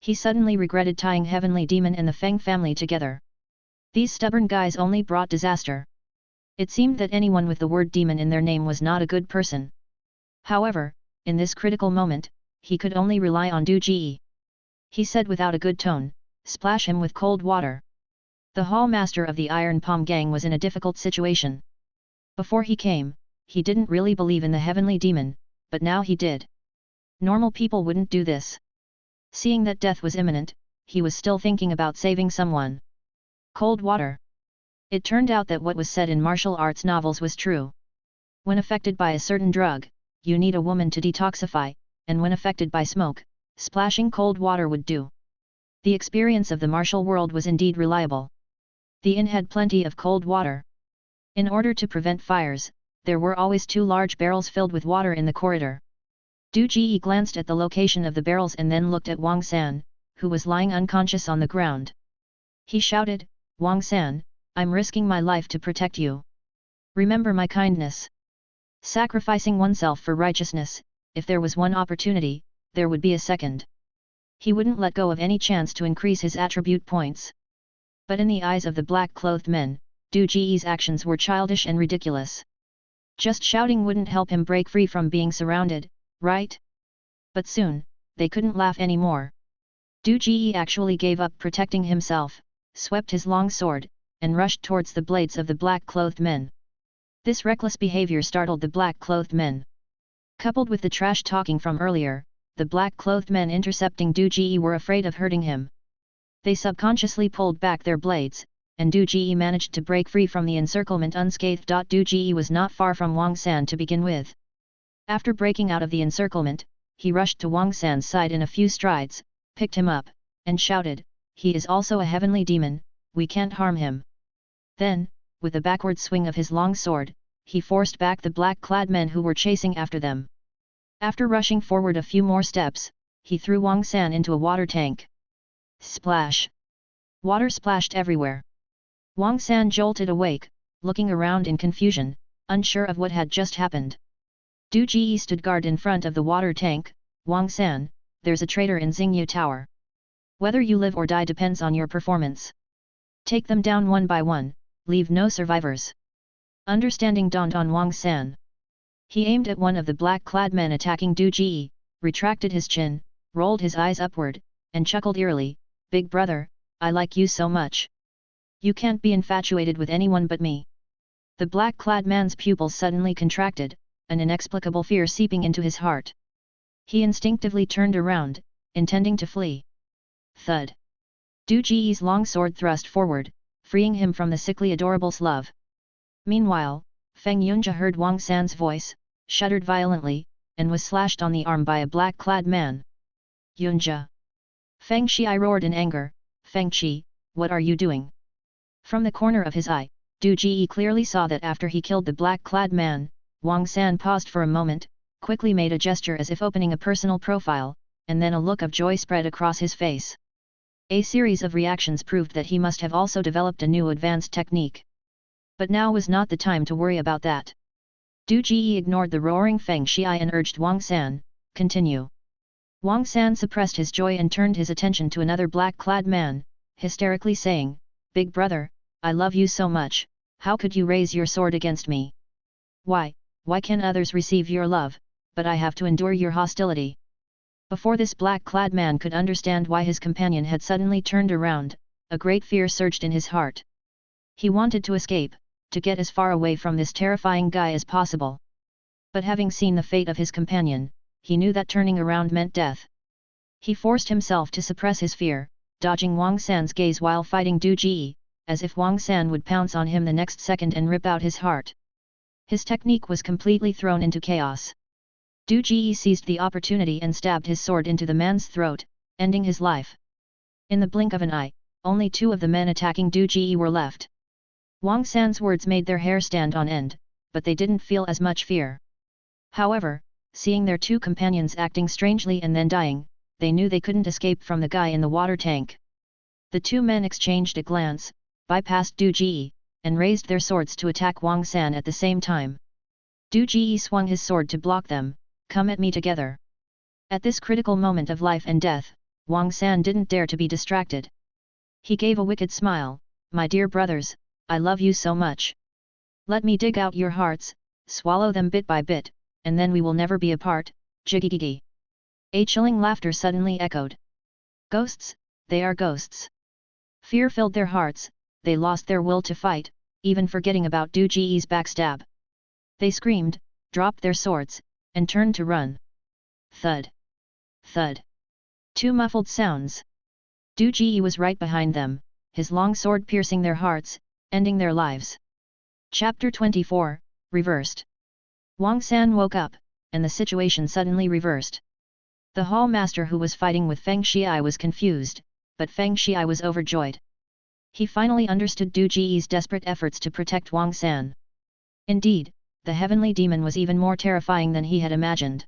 He suddenly regretted tying Heavenly Demon and the Feng family together. These stubborn guys only brought disaster. It seemed that anyone with the word demon in their name was not a good person. However, in this critical moment, he could only rely on Du Ji. He said without a good tone, splash him with cold water. The hall master of the Iron Palm gang was in a difficult situation. Before he came, he didn't really believe in the Heavenly Demon, but now he did. Normal people wouldn't do this. Seeing that death was imminent, he was still thinking about saving someone. Cold water. It turned out that what was said in martial arts novels was true. When affected by a certain drug, you need a woman to detoxify, and when affected by smoke, splashing cold water would do. The experience of the martial world was indeed reliable. The inn had plenty of cold water. In order to prevent fires, there were always 2 large barrels filled with water in the corridor. Du Ji glanced at the location of the barrels and then looked at Wang San, who was lying unconscious on the ground. He shouted, Wang San, I'm risking my life to protect you. Remember my kindness. Sacrificing oneself for righteousness, if there was one opportunity, there would be a second. He wouldn't let go of any chance to increase his attribute points. But in the eyes of the black-clothed men, Du Ji's actions were childish and ridiculous. Just shouting wouldn't help him break free from being surrounded, right? But soon, they couldn't laugh anymore. Du Ji actually gave up protecting himself, swept his long sword, and rushed towards the blades of the black-clothed men. This reckless behavior startled the black-clothed men. Coupled with the trash talking from earlier, the black-clothed men intercepting Du Ji were afraid of hurting him. They subconsciously pulled back their blades, and Du Ji managed to break free from the encirclement unscathed. Du Ji was not far from Wang San to begin with. After breaking out of the encirclement, he rushed to Wang San's side in a few strides, picked him up, and shouted, he is also a heavenly demon, we can't harm him. Then, with a backward swing of his long sword, he forced back the black-clad men who were chasing after them. After rushing forward a few more steps, he threw Wang San into a water tank. Splash! Water splashed everywhere. Wang San jolted awake, looking around in confusion, unsure of what had just happened. Du Ji stood guard in front of the water tank. Wang San, there's a traitor in Xingyu Tower. Whether you live or die depends on your performance. Take them down one by one, leave no survivors. Understanding dawned on Wang San. He aimed at one of the black-clad men attacking Du Ji, retracted his chin, rolled his eyes upward, and chuckled eerily, Big brother, I like you so much. You can't be infatuated with anyone but me. The black-clad man's pupils suddenly contracted, an inexplicable fear seeping into his heart. He instinctively turned around, intending to flee. Thud. Du Ji's long sword thrust forward, freeing him from the sickly adorable slove. Meanwhile, Feng Yunjia heard Wang San's voice, shuddered violently, and was slashed on the arm by a black-clad man. Yunjia! Feng Xiai roared in anger, Feng Qi, what are you doing? From the corner of his eye, Du Ji clearly saw that after he killed the black-clad man, Wang San paused for a moment, quickly made a gesture as if opening a personal profile, and then a look of joy spread across his face. A series of reactions proved that he must have also developed a new advanced technique. But now was not the time to worry about that. Du Ji ignored the roaring Feng Xiai and urged Wang San, continue. Wang San suppressed his joy and turned his attention to another black-clad man, hysterically saying, Big brother, I love you so much, how could you raise your sword against me? Why can others receive your love, but I have to endure your hostility? Before this black-clad man could understand why his companion had suddenly turned around, a great fear surged in his heart. He wanted to escape, to get as far away from this terrifying guy as possible. But having seen the fate of his companion, he knew that turning around meant death. He forced himself to suppress his fear, dodging Wang San's gaze while fighting Du Ji, as if Wang San would pounce on him the next second and rip out his heart. His technique was completely thrown into chaos. Du Ji seized the opportunity and stabbed his sword into the man's throat, ending his life. In the blink of an eye, only 2 of the men attacking Du Ji were left. Wang San's words made their hair stand on end, but they didn't feel as much fear. However, seeing their two companions acting strangely and then dying, they knew they couldn't escape from the guy in the water tank. The two men exchanged a glance, bypassed Du Ji, and raised their swords to attack Wang San at the same time. Du Ji swung his sword to block them. Come at me together. At this critical moment of life and death, Wang San didn't dare to be distracted. He gave a wicked smile. My dear brothers, I love you so much. Let me dig out your hearts, swallow them bit by bit, and then we will never be apart. Jigigigi. A chilling laughter suddenly echoed. Ghosts, they are ghosts. Fear filled their hearts, they lost their will to fight, even forgetting about Du Ji's backstab. They screamed, dropped their swords, and turned to run. Thud. Thud. Two muffled sounds. Du Ji was right behind them, his long sword piercing their hearts, ending their lives. Chapter 24, Reversed. Wang San woke up, and the situation suddenly reversed. The hall master who was fighting with Feng Xiai was confused, but Feng Xiai was overjoyed. He finally understood Du Ji's desperate efforts to protect Wang San. Indeed, the heavenly demon was even more terrifying than he had imagined.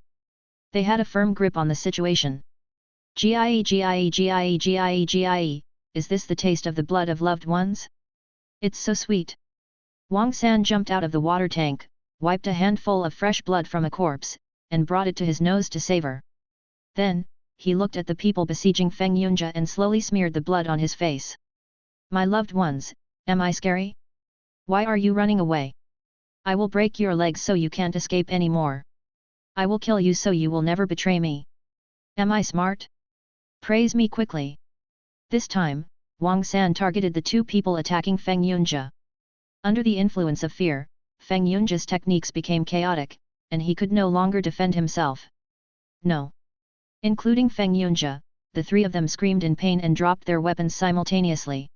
They had a firm grip on the situation. Gie, is this the taste of the blood of loved ones? It's so sweet. Wang San jumped out of the water tank, wiped a handful of fresh blood from a corpse, and brought it to his nose to savor. Then, he looked at the people besieging Feng Yunjia and slowly smeared the blood on his face. My loved ones, am I scary? Why are you running away? I will break your legs so you can't escape anymore. I will kill you so you will never betray me. Am I smart? Praise me quickly. This time, Wang San targeted the two people attacking Feng Yunjia. Under the influence of fear, Feng Yunjia's techniques became chaotic, and he could no longer defend himself. No. Including Feng Yunjia, the three of them screamed in pain and dropped their weapons simultaneously.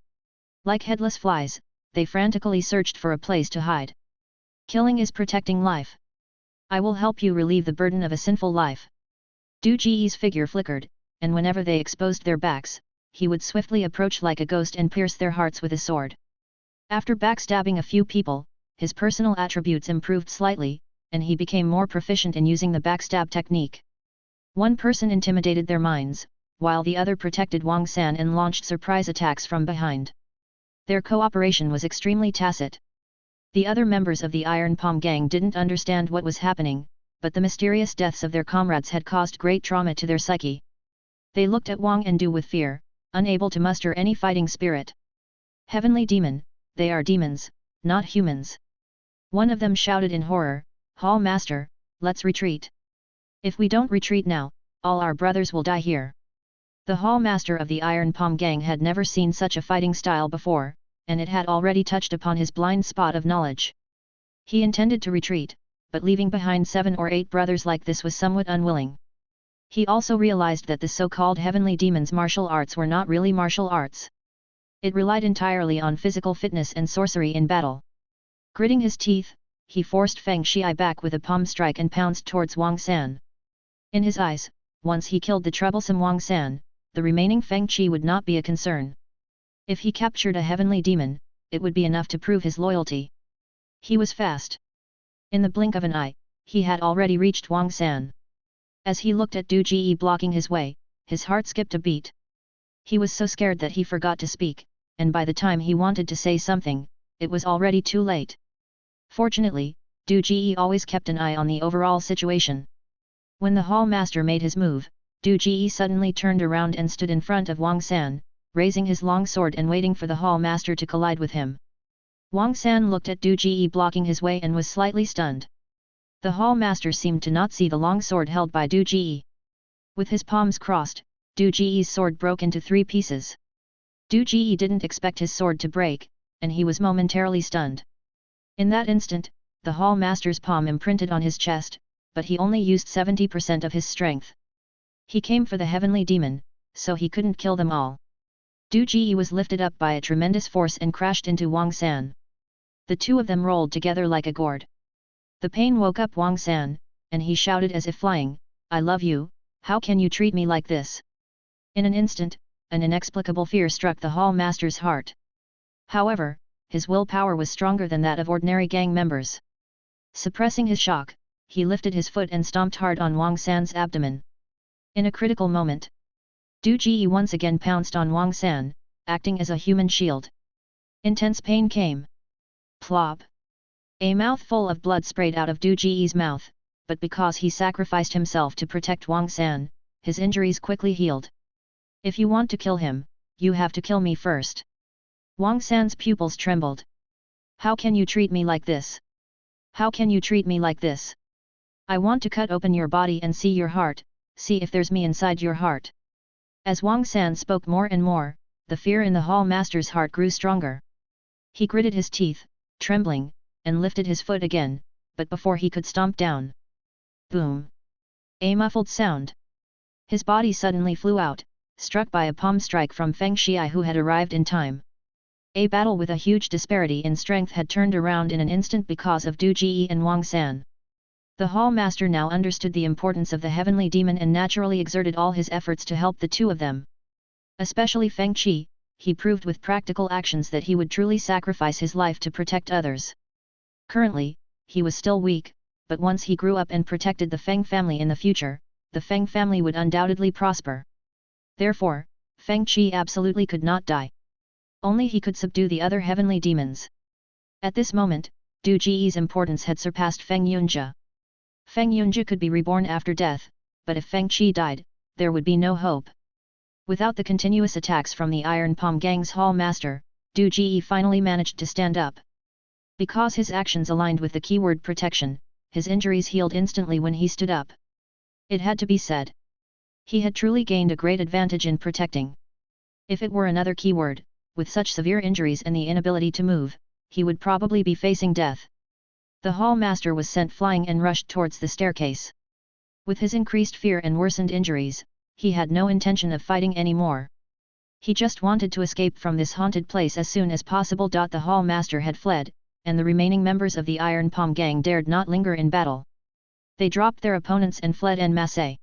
Like headless flies, they frantically searched for a place to hide. Killing is protecting life. I will help you relieve the burden of a sinful life. Du Ji's figure flickered, and whenever they exposed their backs, he would swiftly approach like a ghost and pierce their hearts with his sword. After backstabbing a few people, his personal attributes improved slightly, and he became more proficient in using the backstab technique. One person intimidated their minds, while the other protected Wang San and launched surprise attacks from behind. Their cooperation was extremely tacit. The other members of the Iron Palm gang didn't understand what was happening, but the mysterious deaths of their comrades had caused great trauma to their psyche. They looked at Wang and Du with fear, unable to muster any fighting spirit. Heavenly demon, they are demons, not humans. One of them shouted in horror, Hall Master, let's retreat. If we don't retreat now, all our brothers will die here. The Hall Master of the Iron Palm gang had never seen such a fighting style before, and it had already touched upon his blind spot of knowledge. He intended to retreat, but leaving behind 7 or 8 brothers like this was somewhat unwilling. He also realized that the so-called heavenly demons' martial arts were not really martial arts. It relied entirely on physical fitness and sorcery in battle. Gritting his teeth, he forced Feng Xiai back with a palm strike and pounced towards Wang San. In his eyes, once he killed the troublesome Wang San, the remaining Feng Qi would not be a concern. If he captured a heavenly demon, it would be enough to prove his loyalty. He was fast. In the blink of an eye, he had already reached Wang San. As he looked at Du Ji blocking his way, his heart skipped a beat. He was so scared that he forgot to speak, and by the time he wanted to say something, it was already too late. Fortunately, Du Ji always kept an eye on the overall situation. When the hall master made his move, Du Ji suddenly turned around and stood in front of Wang San, raising his long sword and waiting for the hall master to collide with him. Wang San looked at Du Ji blocking his way and was slightly stunned. The hall master seemed to not see the long sword held by Du Ji. With his palms crossed, Du Ji's sword broke into 3 pieces. Du Ji didn't expect his sword to break, and he was momentarily stunned. In that instant, the hall master's palm imprinted on his chest, but he only used 70% of his strength. He came for the heavenly demon, so he couldn't kill them all. Du Ji was lifted up by a tremendous force and crashed into Wang San. The two of them rolled together like a gourd. The pain woke up Wang San, and he shouted as if flying, I love you, how can you treat me like this? In an instant, an inexplicable fear struck the hall master's heart. However, his willpower was stronger than that of ordinary gang members. Suppressing his shock, he lifted his foot and stomped hard on Wang San's abdomen. In a critical moment, Du Ji once again pounced on Wang San, acting as a human shield. Intense pain came. Plop! A mouthful of blood sprayed out of Du Ji's mouth, but because he sacrificed himself to protect Wang San, his injuries quickly healed. If you want to kill him, you have to kill me first. Wang San's pupils trembled. How can you treat me like this? How can you treat me like this? I want to cut open your body and see your heart, see if there's me inside your heart. As Wang San spoke more and more, the fear in the hall master's heart grew stronger. He gritted his teeth, trembling, and lifted his foot again, but before he could stomp down. Boom! A muffled sound. His body suddenly flew out, struck by a palm strike from Feng Xiai who had arrived in time. A battle with a huge disparity in strength had turned around in an instant because of Du Ji and Wang San. The hall master now understood the importance of the heavenly demon and naturally exerted all his efforts to help the two of them. Especially Feng Qi, he proved with practical actions that he would truly sacrifice his life to protect others. Currently, he was still weak, but once he grew up and protected the Feng family in the future, the Feng family would undoubtedly prosper. Therefore, Feng Qi absolutely could not die. Only he could subdue the other heavenly demons. At this moment, Du Ji's importance had surpassed Feng Yunjie. Feng Yunjie could be reborn after death, but if Feng Qi died, there would be no hope. Without the continuous attacks from the Iron Palm Gang's hall master, Du Ji finally managed to stand up. Because his actions aligned with the keyword protection, his injuries healed instantly when he stood up. It had to be said. He had truly gained a great advantage in protecting. If it were another keyword, with such severe injuries and the inability to move, he would probably be facing death. The hall master was sent flying and rushed towards the staircase. With his increased fear and worsened injuries, he had no intention of fighting anymore. He just wanted to escape from this haunted place as soon as possible. The hall master had fled, and the remaining members of the Iron Palm Gang dared not linger in battle. They dropped their opponents and fled en masse.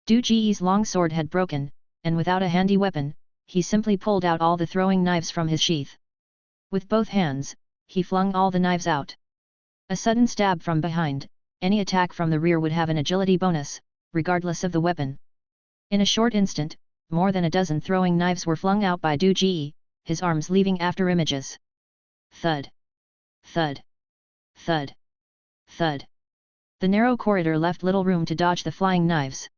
Du Ji's long sword had broken, and without a handy weapon, he simply pulled out all the throwing knives from his sheath. With both hands, he flung all the knives out. A sudden stab from behind, any attack from the rear would have an agility bonus, regardless of the weapon. In a short instant, more than a dozen throwing knives were flung out by Du Ji, his arms leaving after images. Thud! Thud! Thud! Thud! The narrow corridor left little room to dodge the flying knives.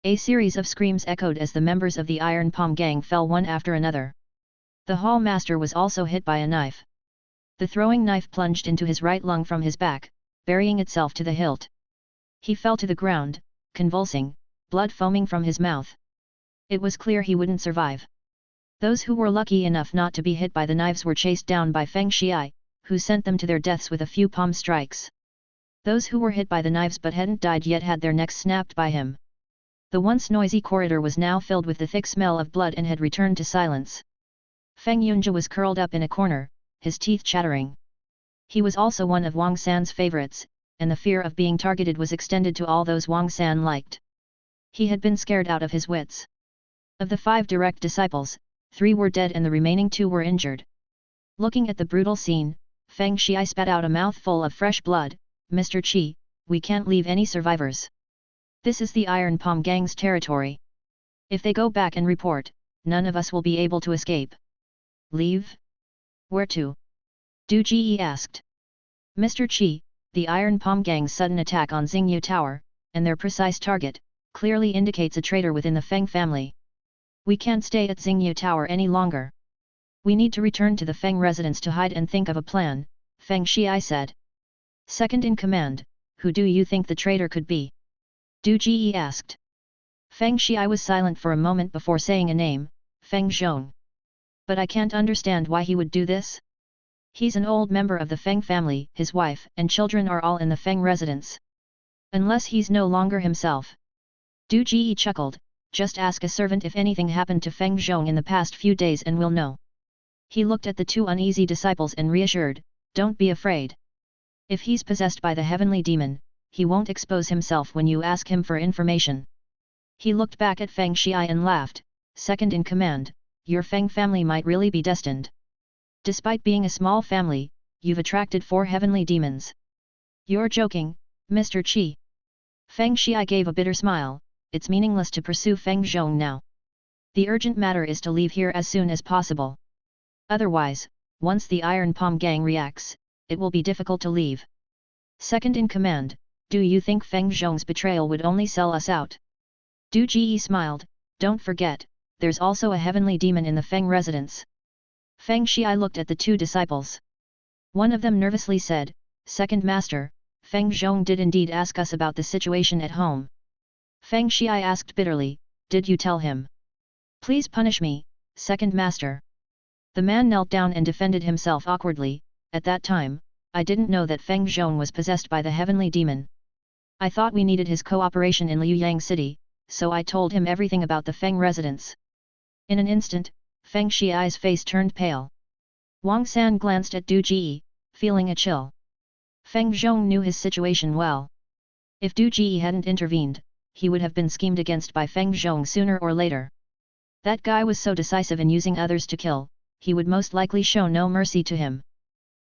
A series of screams echoed as the members of the Iron Palm Gang fell one after another. The hall master was also hit by a knife. The throwing knife plunged into his right lung from his back, burying itself to the hilt. He fell to the ground, convulsing, blood foaming from his mouth. It was clear he wouldn't survive. Those who were lucky enough not to be hit by the knives were chased down by Feng Xiai, who sent them to their deaths with a few palm strikes. Those who were hit by the knives but hadn't died yet had their necks snapped by him. The once noisy corridor was now filled with the thick smell of blood and had returned to silence. Feng Yunjie was curled up in a corner, his teeth chattering. He was also one of Wang San's favorites, and the fear of being targeted was extended to all those Wang San liked. He had been scared out of his wits. Of the 5 direct disciples, 3 were dead and the remaining 2 were injured. Looking at the brutal scene, Feng Xiai spat out a mouthful of fresh blood. Mr. Qi, we can't leave any survivors. This is the Iron Palm Gang's territory. If they go back and report, none of us will be able to escape. Leave? Where to? Du Ji asked. Mr. Qi, the Iron Palm Gang's sudden attack on Xingyu Tower, and their precise target, clearly indicates a traitor within the Feng family. We can't stay at Xingyu Tower any longer. We need to return to the Feng residence to hide and think of a plan, Feng Xiai said. Second in command, who do you think the traitor could be? Du Ji asked. Feng Xiai was silent for a moment before saying a name, Feng Zhong. But I can't understand why he would do this. He's an old member of the Feng family, his wife and children are all in the Feng residence. Unless he's no longer himself. Du Ji chuckled, just ask a servant if anything happened to Feng Zhong in the past few days and we'll know. He looked at the 2 uneasy disciples and reassured, don't be afraid. If he's possessed by the heavenly demon, he won't expose himself when you ask him for information. He looked back at Feng Xiai and laughed, second in command, your Feng family might really be destined. Despite being a small family, you've attracted 4 heavenly demons. You're joking, Mr. Qi. Feng Xiai gave a bitter smile. It's meaningless to pursue Feng Zhong now. The urgent matter is to leave here as soon as possible. Otherwise, once the Iron Palm Gang reacts, it will be difficult to leave. Second in command, do you think Feng Zhong's betrayal would only sell us out? Du Ji smiled. Don't forget, there's also a heavenly demon in the Feng residence. Feng Xiai looked at the 2 disciples. One of them nervously said, Second Master, Feng Zhong did indeed ask us about the situation at home. Feng Xiai asked bitterly, did you tell him? Please punish me, Second Master. The man knelt down and defended himself awkwardly. At that time, I didn't know that Feng Zhong was possessed by the heavenly demon. I thought we needed his cooperation in Liuyang City, so I told him everything about the Feng residence. In an instant, Feng Xiai's face turned pale. Wang San glanced at Du Ji, feeling a chill. Feng Zhong knew his situation well. If Du Ji hadn't intervened, he would have been schemed against by Feng Zhong sooner or later. That guy was so decisive in using others to kill, he would most likely show no mercy to him.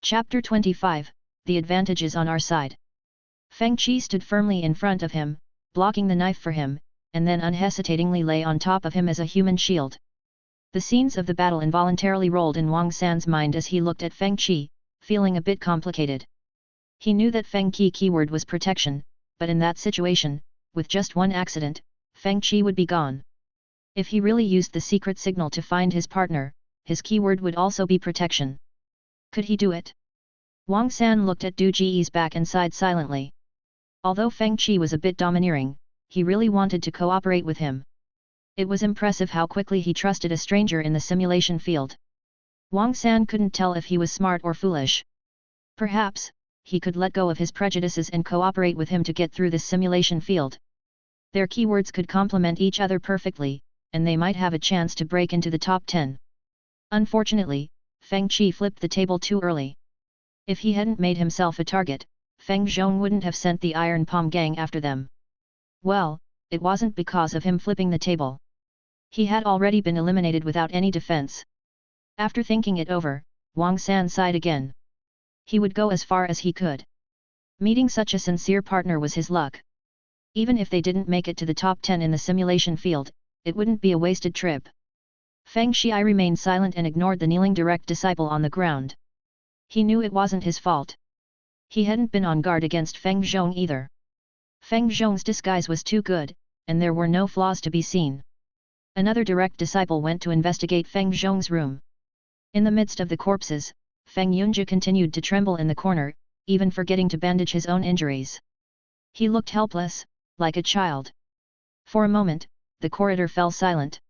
Chapter 25, The Advantage is on our side. Feng Qi stood firmly in front of him, blocking the knife for him, and then unhesitatingly lay on top of him as a human shield. The scenes of the battle involuntarily rolled in Wang San's mind as he looked at Feng Qi, feeling a bit complicated. He knew that Feng Qi keyword was protection, but in that situation, with just one accident, Feng Qi would be gone. If he really used the secret signal to find his partner, his keyword would also be protection. Could he do it? Wang San looked at Du Ji's back and sighed silently. Although Feng Qi was a bit domineering, he really wanted to cooperate with him. It was impressive how quickly he trusted a stranger in the simulation field. Wang San couldn't tell if he was smart or foolish. Perhaps, he could let go of his prejudices and cooperate with him to get through this simulation field. Their keywords could complement each other perfectly, and they might have a chance to break into the top 10. Unfortunately, Feng Qi flipped the table too early. If he hadn't made himself a target, Feng Zhong wouldn't have sent the Iron Palm Gang after them. Well, it wasn't because of him flipping the table. He had already been eliminated without any defense. After thinking it over, Wang San sighed again. He would go as far as he could. Meeting such a sincere partner was his luck. Even if they didn't make it to the top 10 in the simulation field, it wouldn't be a wasted trip. Feng Xiai remained silent and ignored the kneeling direct disciple on the ground. He knew it wasn't his fault. He hadn't been on guard against Feng Zhong either. Feng Zhong's disguise was too good, and there were no flaws to be seen. Another direct disciple went to investigate Feng Zhong's room. In the midst of the corpses, Feng Yunjie continued to tremble in the corner, even forgetting to bandage his own injuries. He looked helpless, like a child. For a moment, the corridor fell silent.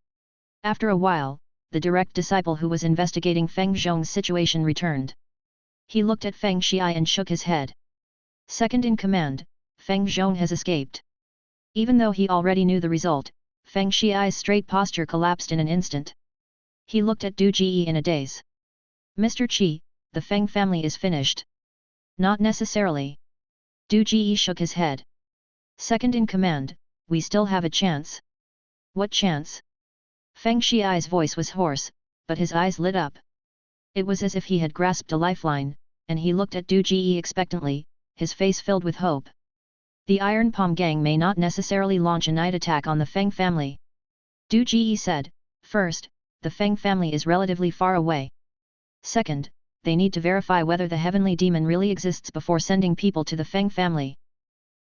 After a while, the direct disciple who was investigating Feng Zhong's situation returned. He looked at Feng Xiai and shook his head. Second in command, Feng Zhong has escaped. Even though he already knew the result, Feng Xiai's straight posture collapsed in an instant. He looked at Du Ji in a daze. Mr. Qi, the Feng family is finished. Not necessarily. Du Ji shook his head. Second in command, we still have a chance. What chance? Feng Xiai's voice was hoarse, but his eyes lit up. It was as if he had grasped a lifeline, and he looked at Du Ji expectantly, his face filled with hope. The Iron Palm Gang may not necessarily launch a night attack on the Feng family. Du Ji said, first, the Feng family is relatively far away. Second, they need to verify whether the heavenly demon really exists before sending people to the Feng family.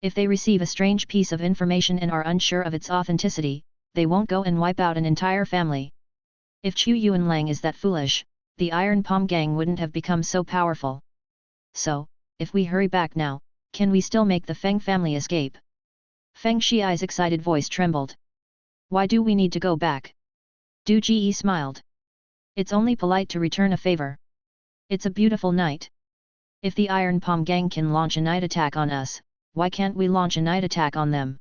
If they receive a strange piece of information and are unsure of its authenticity, they won't go and wipe out an entire family. If Chu Yuanlang is that foolish, the Iron Palm Gang wouldn't have become so powerful. So, if we hurry back now, can we still make the Feng family escape? Feng Xiai's excited voice trembled. Why do we need to go back? Du Ji smiled. It's only polite to return a favor. It's a beautiful night. If the Iron Palm Gang can launch a night attack on us, why can't we launch a night attack on them?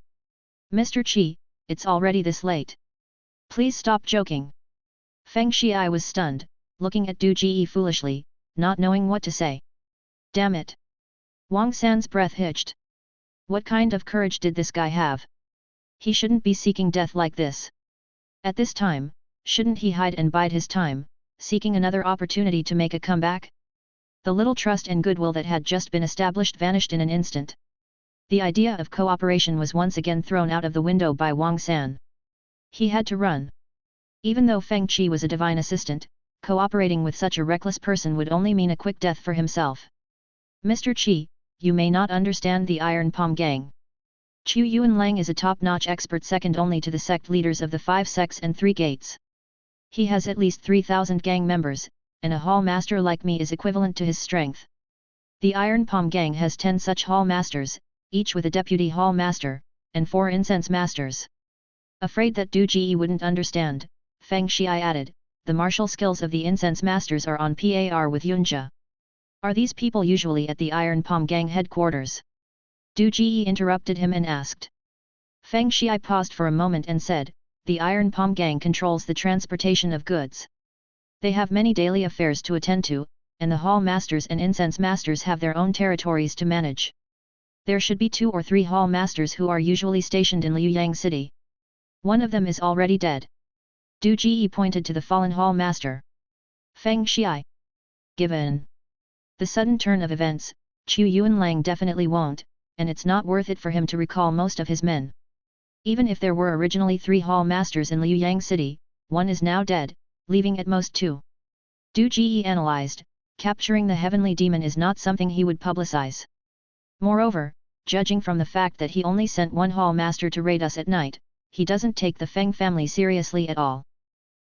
Mr. Qi, it's already this late. Please stop joking. Feng Xiai was stunned, looking at Du Ji foolishly, not knowing what to say. Damn it! Wang San's breath hitched. What kind of courage did this guy have? He shouldn't be seeking death like this. At this time, shouldn't he hide and bide his time, seeking another opportunity to make a comeback? The little trust and goodwill that had just been established vanished in an instant. The idea of cooperation was once again thrown out of the window by Wang San. He had to run. Even though Feng Qi was a divine assistant, cooperating with such a reckless person would only mean a quick death for himself. Mr. Qi, you may not understand the Iron Palm Gang. Chu Yuanlang is a top-notch expert second only to the sect leaders of the 5 sects and 3 gates. He has at least 3,000 gang members, and a hall master like me is equivalent to his strength. The Iron Palm Gang has 10 such hall masters, each with a deputy hall master, and 4 incense masters. Afraid that Du Ji wouldn't understand, Feng Xiai added, the martial skills of the incense masters are on par with Yunjia. Are these people usually at the Iron Palm Gang headquarters? Du Ji interrupted him and asked. Feng Xiai paused for a moment and said, the Iron Palm Gang controls the transportation of goods. They have many daily affairs to attend to, and the hall masters and incense masters have their own territories to manage. There should be 2 or 3 hall masters who are usually stationed in Liuyang City. One of them is already dead. Du Ji pointed to the fallen hall master. Feng Xiai. Given the sudden turn of events, Chu Yuanlang definitely won't, and it's not worth it for him to recall most of his men. Even if there were originally 3 hall masters in Liuyang City, one is now dead, leaving at most 2. Du Ji analyzed, capturing the heavenly demon is not something he would publicize. Moreover, judging from the fact that he only sent 1 hall master to raid us at night, he doesn't take the Feng family seriously at all.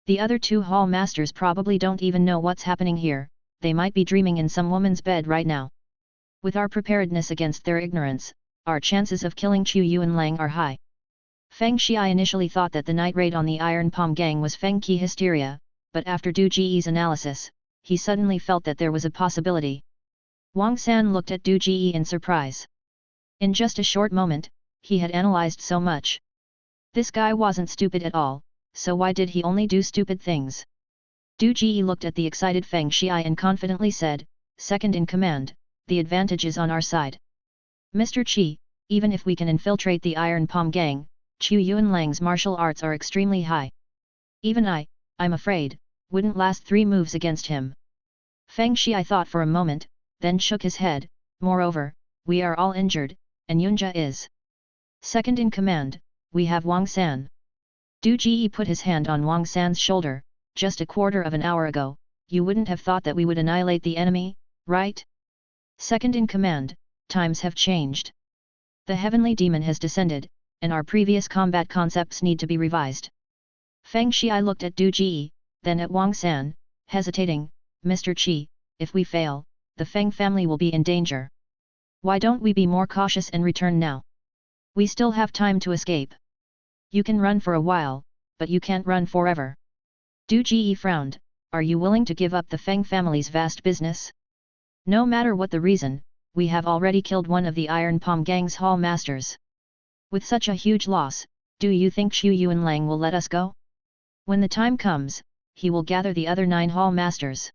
The other 2 hall masters probably don't even know what's happening here, they might be dreaming in some woman's bed right now. With our preparedness against their ignorance, our chances of killing Chu Yuanlang are high. Feng Xiai initially thought that the night raid on the Iron Palm Gang was Feng Qi hysteria, but after Du Ji's analysis, he suddenly felt that there was a possibility. Wang San looked at Du Ji in surprise. In just a short moment, he had analyzed so much. This guy wasn't stupid at all, so why did he only do stupid things? Du Ji looked at the excited Feng Xiai and confidently said, second in command, the advantage is on our side. Mr. Qi, even if we can infiltrate the Iron Palm Gang, Chu Yuanlang's martial arts are extremely high. Even I'm afraid, wouldn't last 3 moves against him. Feng Xiai thought for a moment, then shook his head, moreover, we are all injured, and Yunjia is second in command, we have Wang San. Du Ji put his hand on Wang San's shoulder, just a quarter of an hour ago, you wouldn't have thought that we would annihilate the enemy, right? Second in command, times have changed. The heavenly demon has descended, and our previous combat concepts need to be revised. Feng Xiai looked at Du Ji, then at Wang San, hesitating, Mr. Qi, if we fail, the Feng family will be in danger. Why don't we be more cautious and return now? We still have time to escape. You can run for a while, but you can't run forever. Du Ji frowned, are you willing to give up the Feng family's vast business? No matter what the reason, we have already killed one of the Iron Palm Gang's hall masters. With such a huge loss, do you think Chu Yuanlang will let us go? When the time comes, he will gather the other 9 hall masters.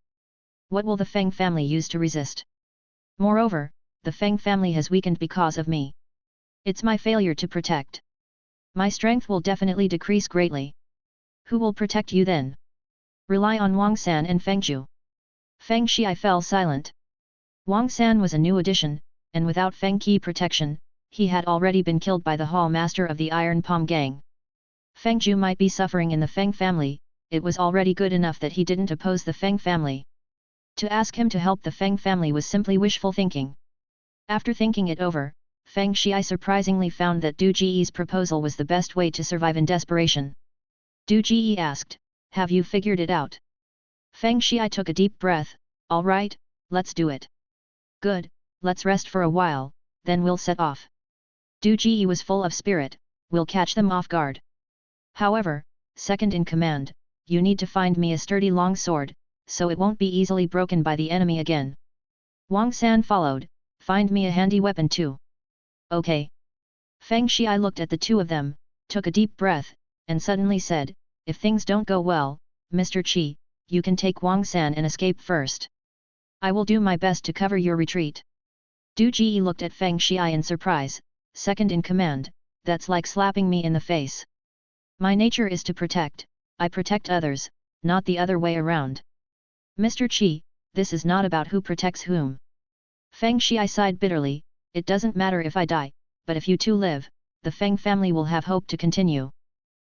What will the Feng family use to resist? Moreover, the Feng family has weakened because of me. It's my failure to protect. My strength will definitely decrease greatly. Who will protect you then? Rely on Wang San and Feng Zhu. Feng Xiai fell silent. Wang San was a new addition, and without Feng Qi protection, he had already been killed by the hall master of the Iron Palm Gang. Feng Zhu might be suffering in the Feng family, it was already good enough that he didn't oppose the Feng family. To ask him to help the Feng family was simply wishful thinking. After thinking it over, Feng Xiai surprisingly found that Du Ji's proposal was the best way to survive in desperation. Du Ji asked, have you figured it out? Feng Xiai took a deep breath, all right, let's do it. Good, let's rest for a while, then we'll set off. Du Ji was full of spirit, we'll catch them off guard. However, second in command, you need to find me a sturdy long sword, so it won't be easily broken by the enemy again. Wang San followed, find me a handy weapon too. Okay. Feng Xiai looked at the 2 of them, took a deep breath, and suddenly said, if things don't go well, Mr. Qi, you can take Wang San and escape first. I will do my best to cover your retreat. Du Ji looked at Feng Xiai in surprise, second in command, that's like slapping me in the face. My nature is to protect, I protect others, not the other way around. Mr. Qi, this is not about who protects whom. Feng Xiai sighed bitterly, it doesn't matter if I die, but if you two live, the Feng family will have hope to continue.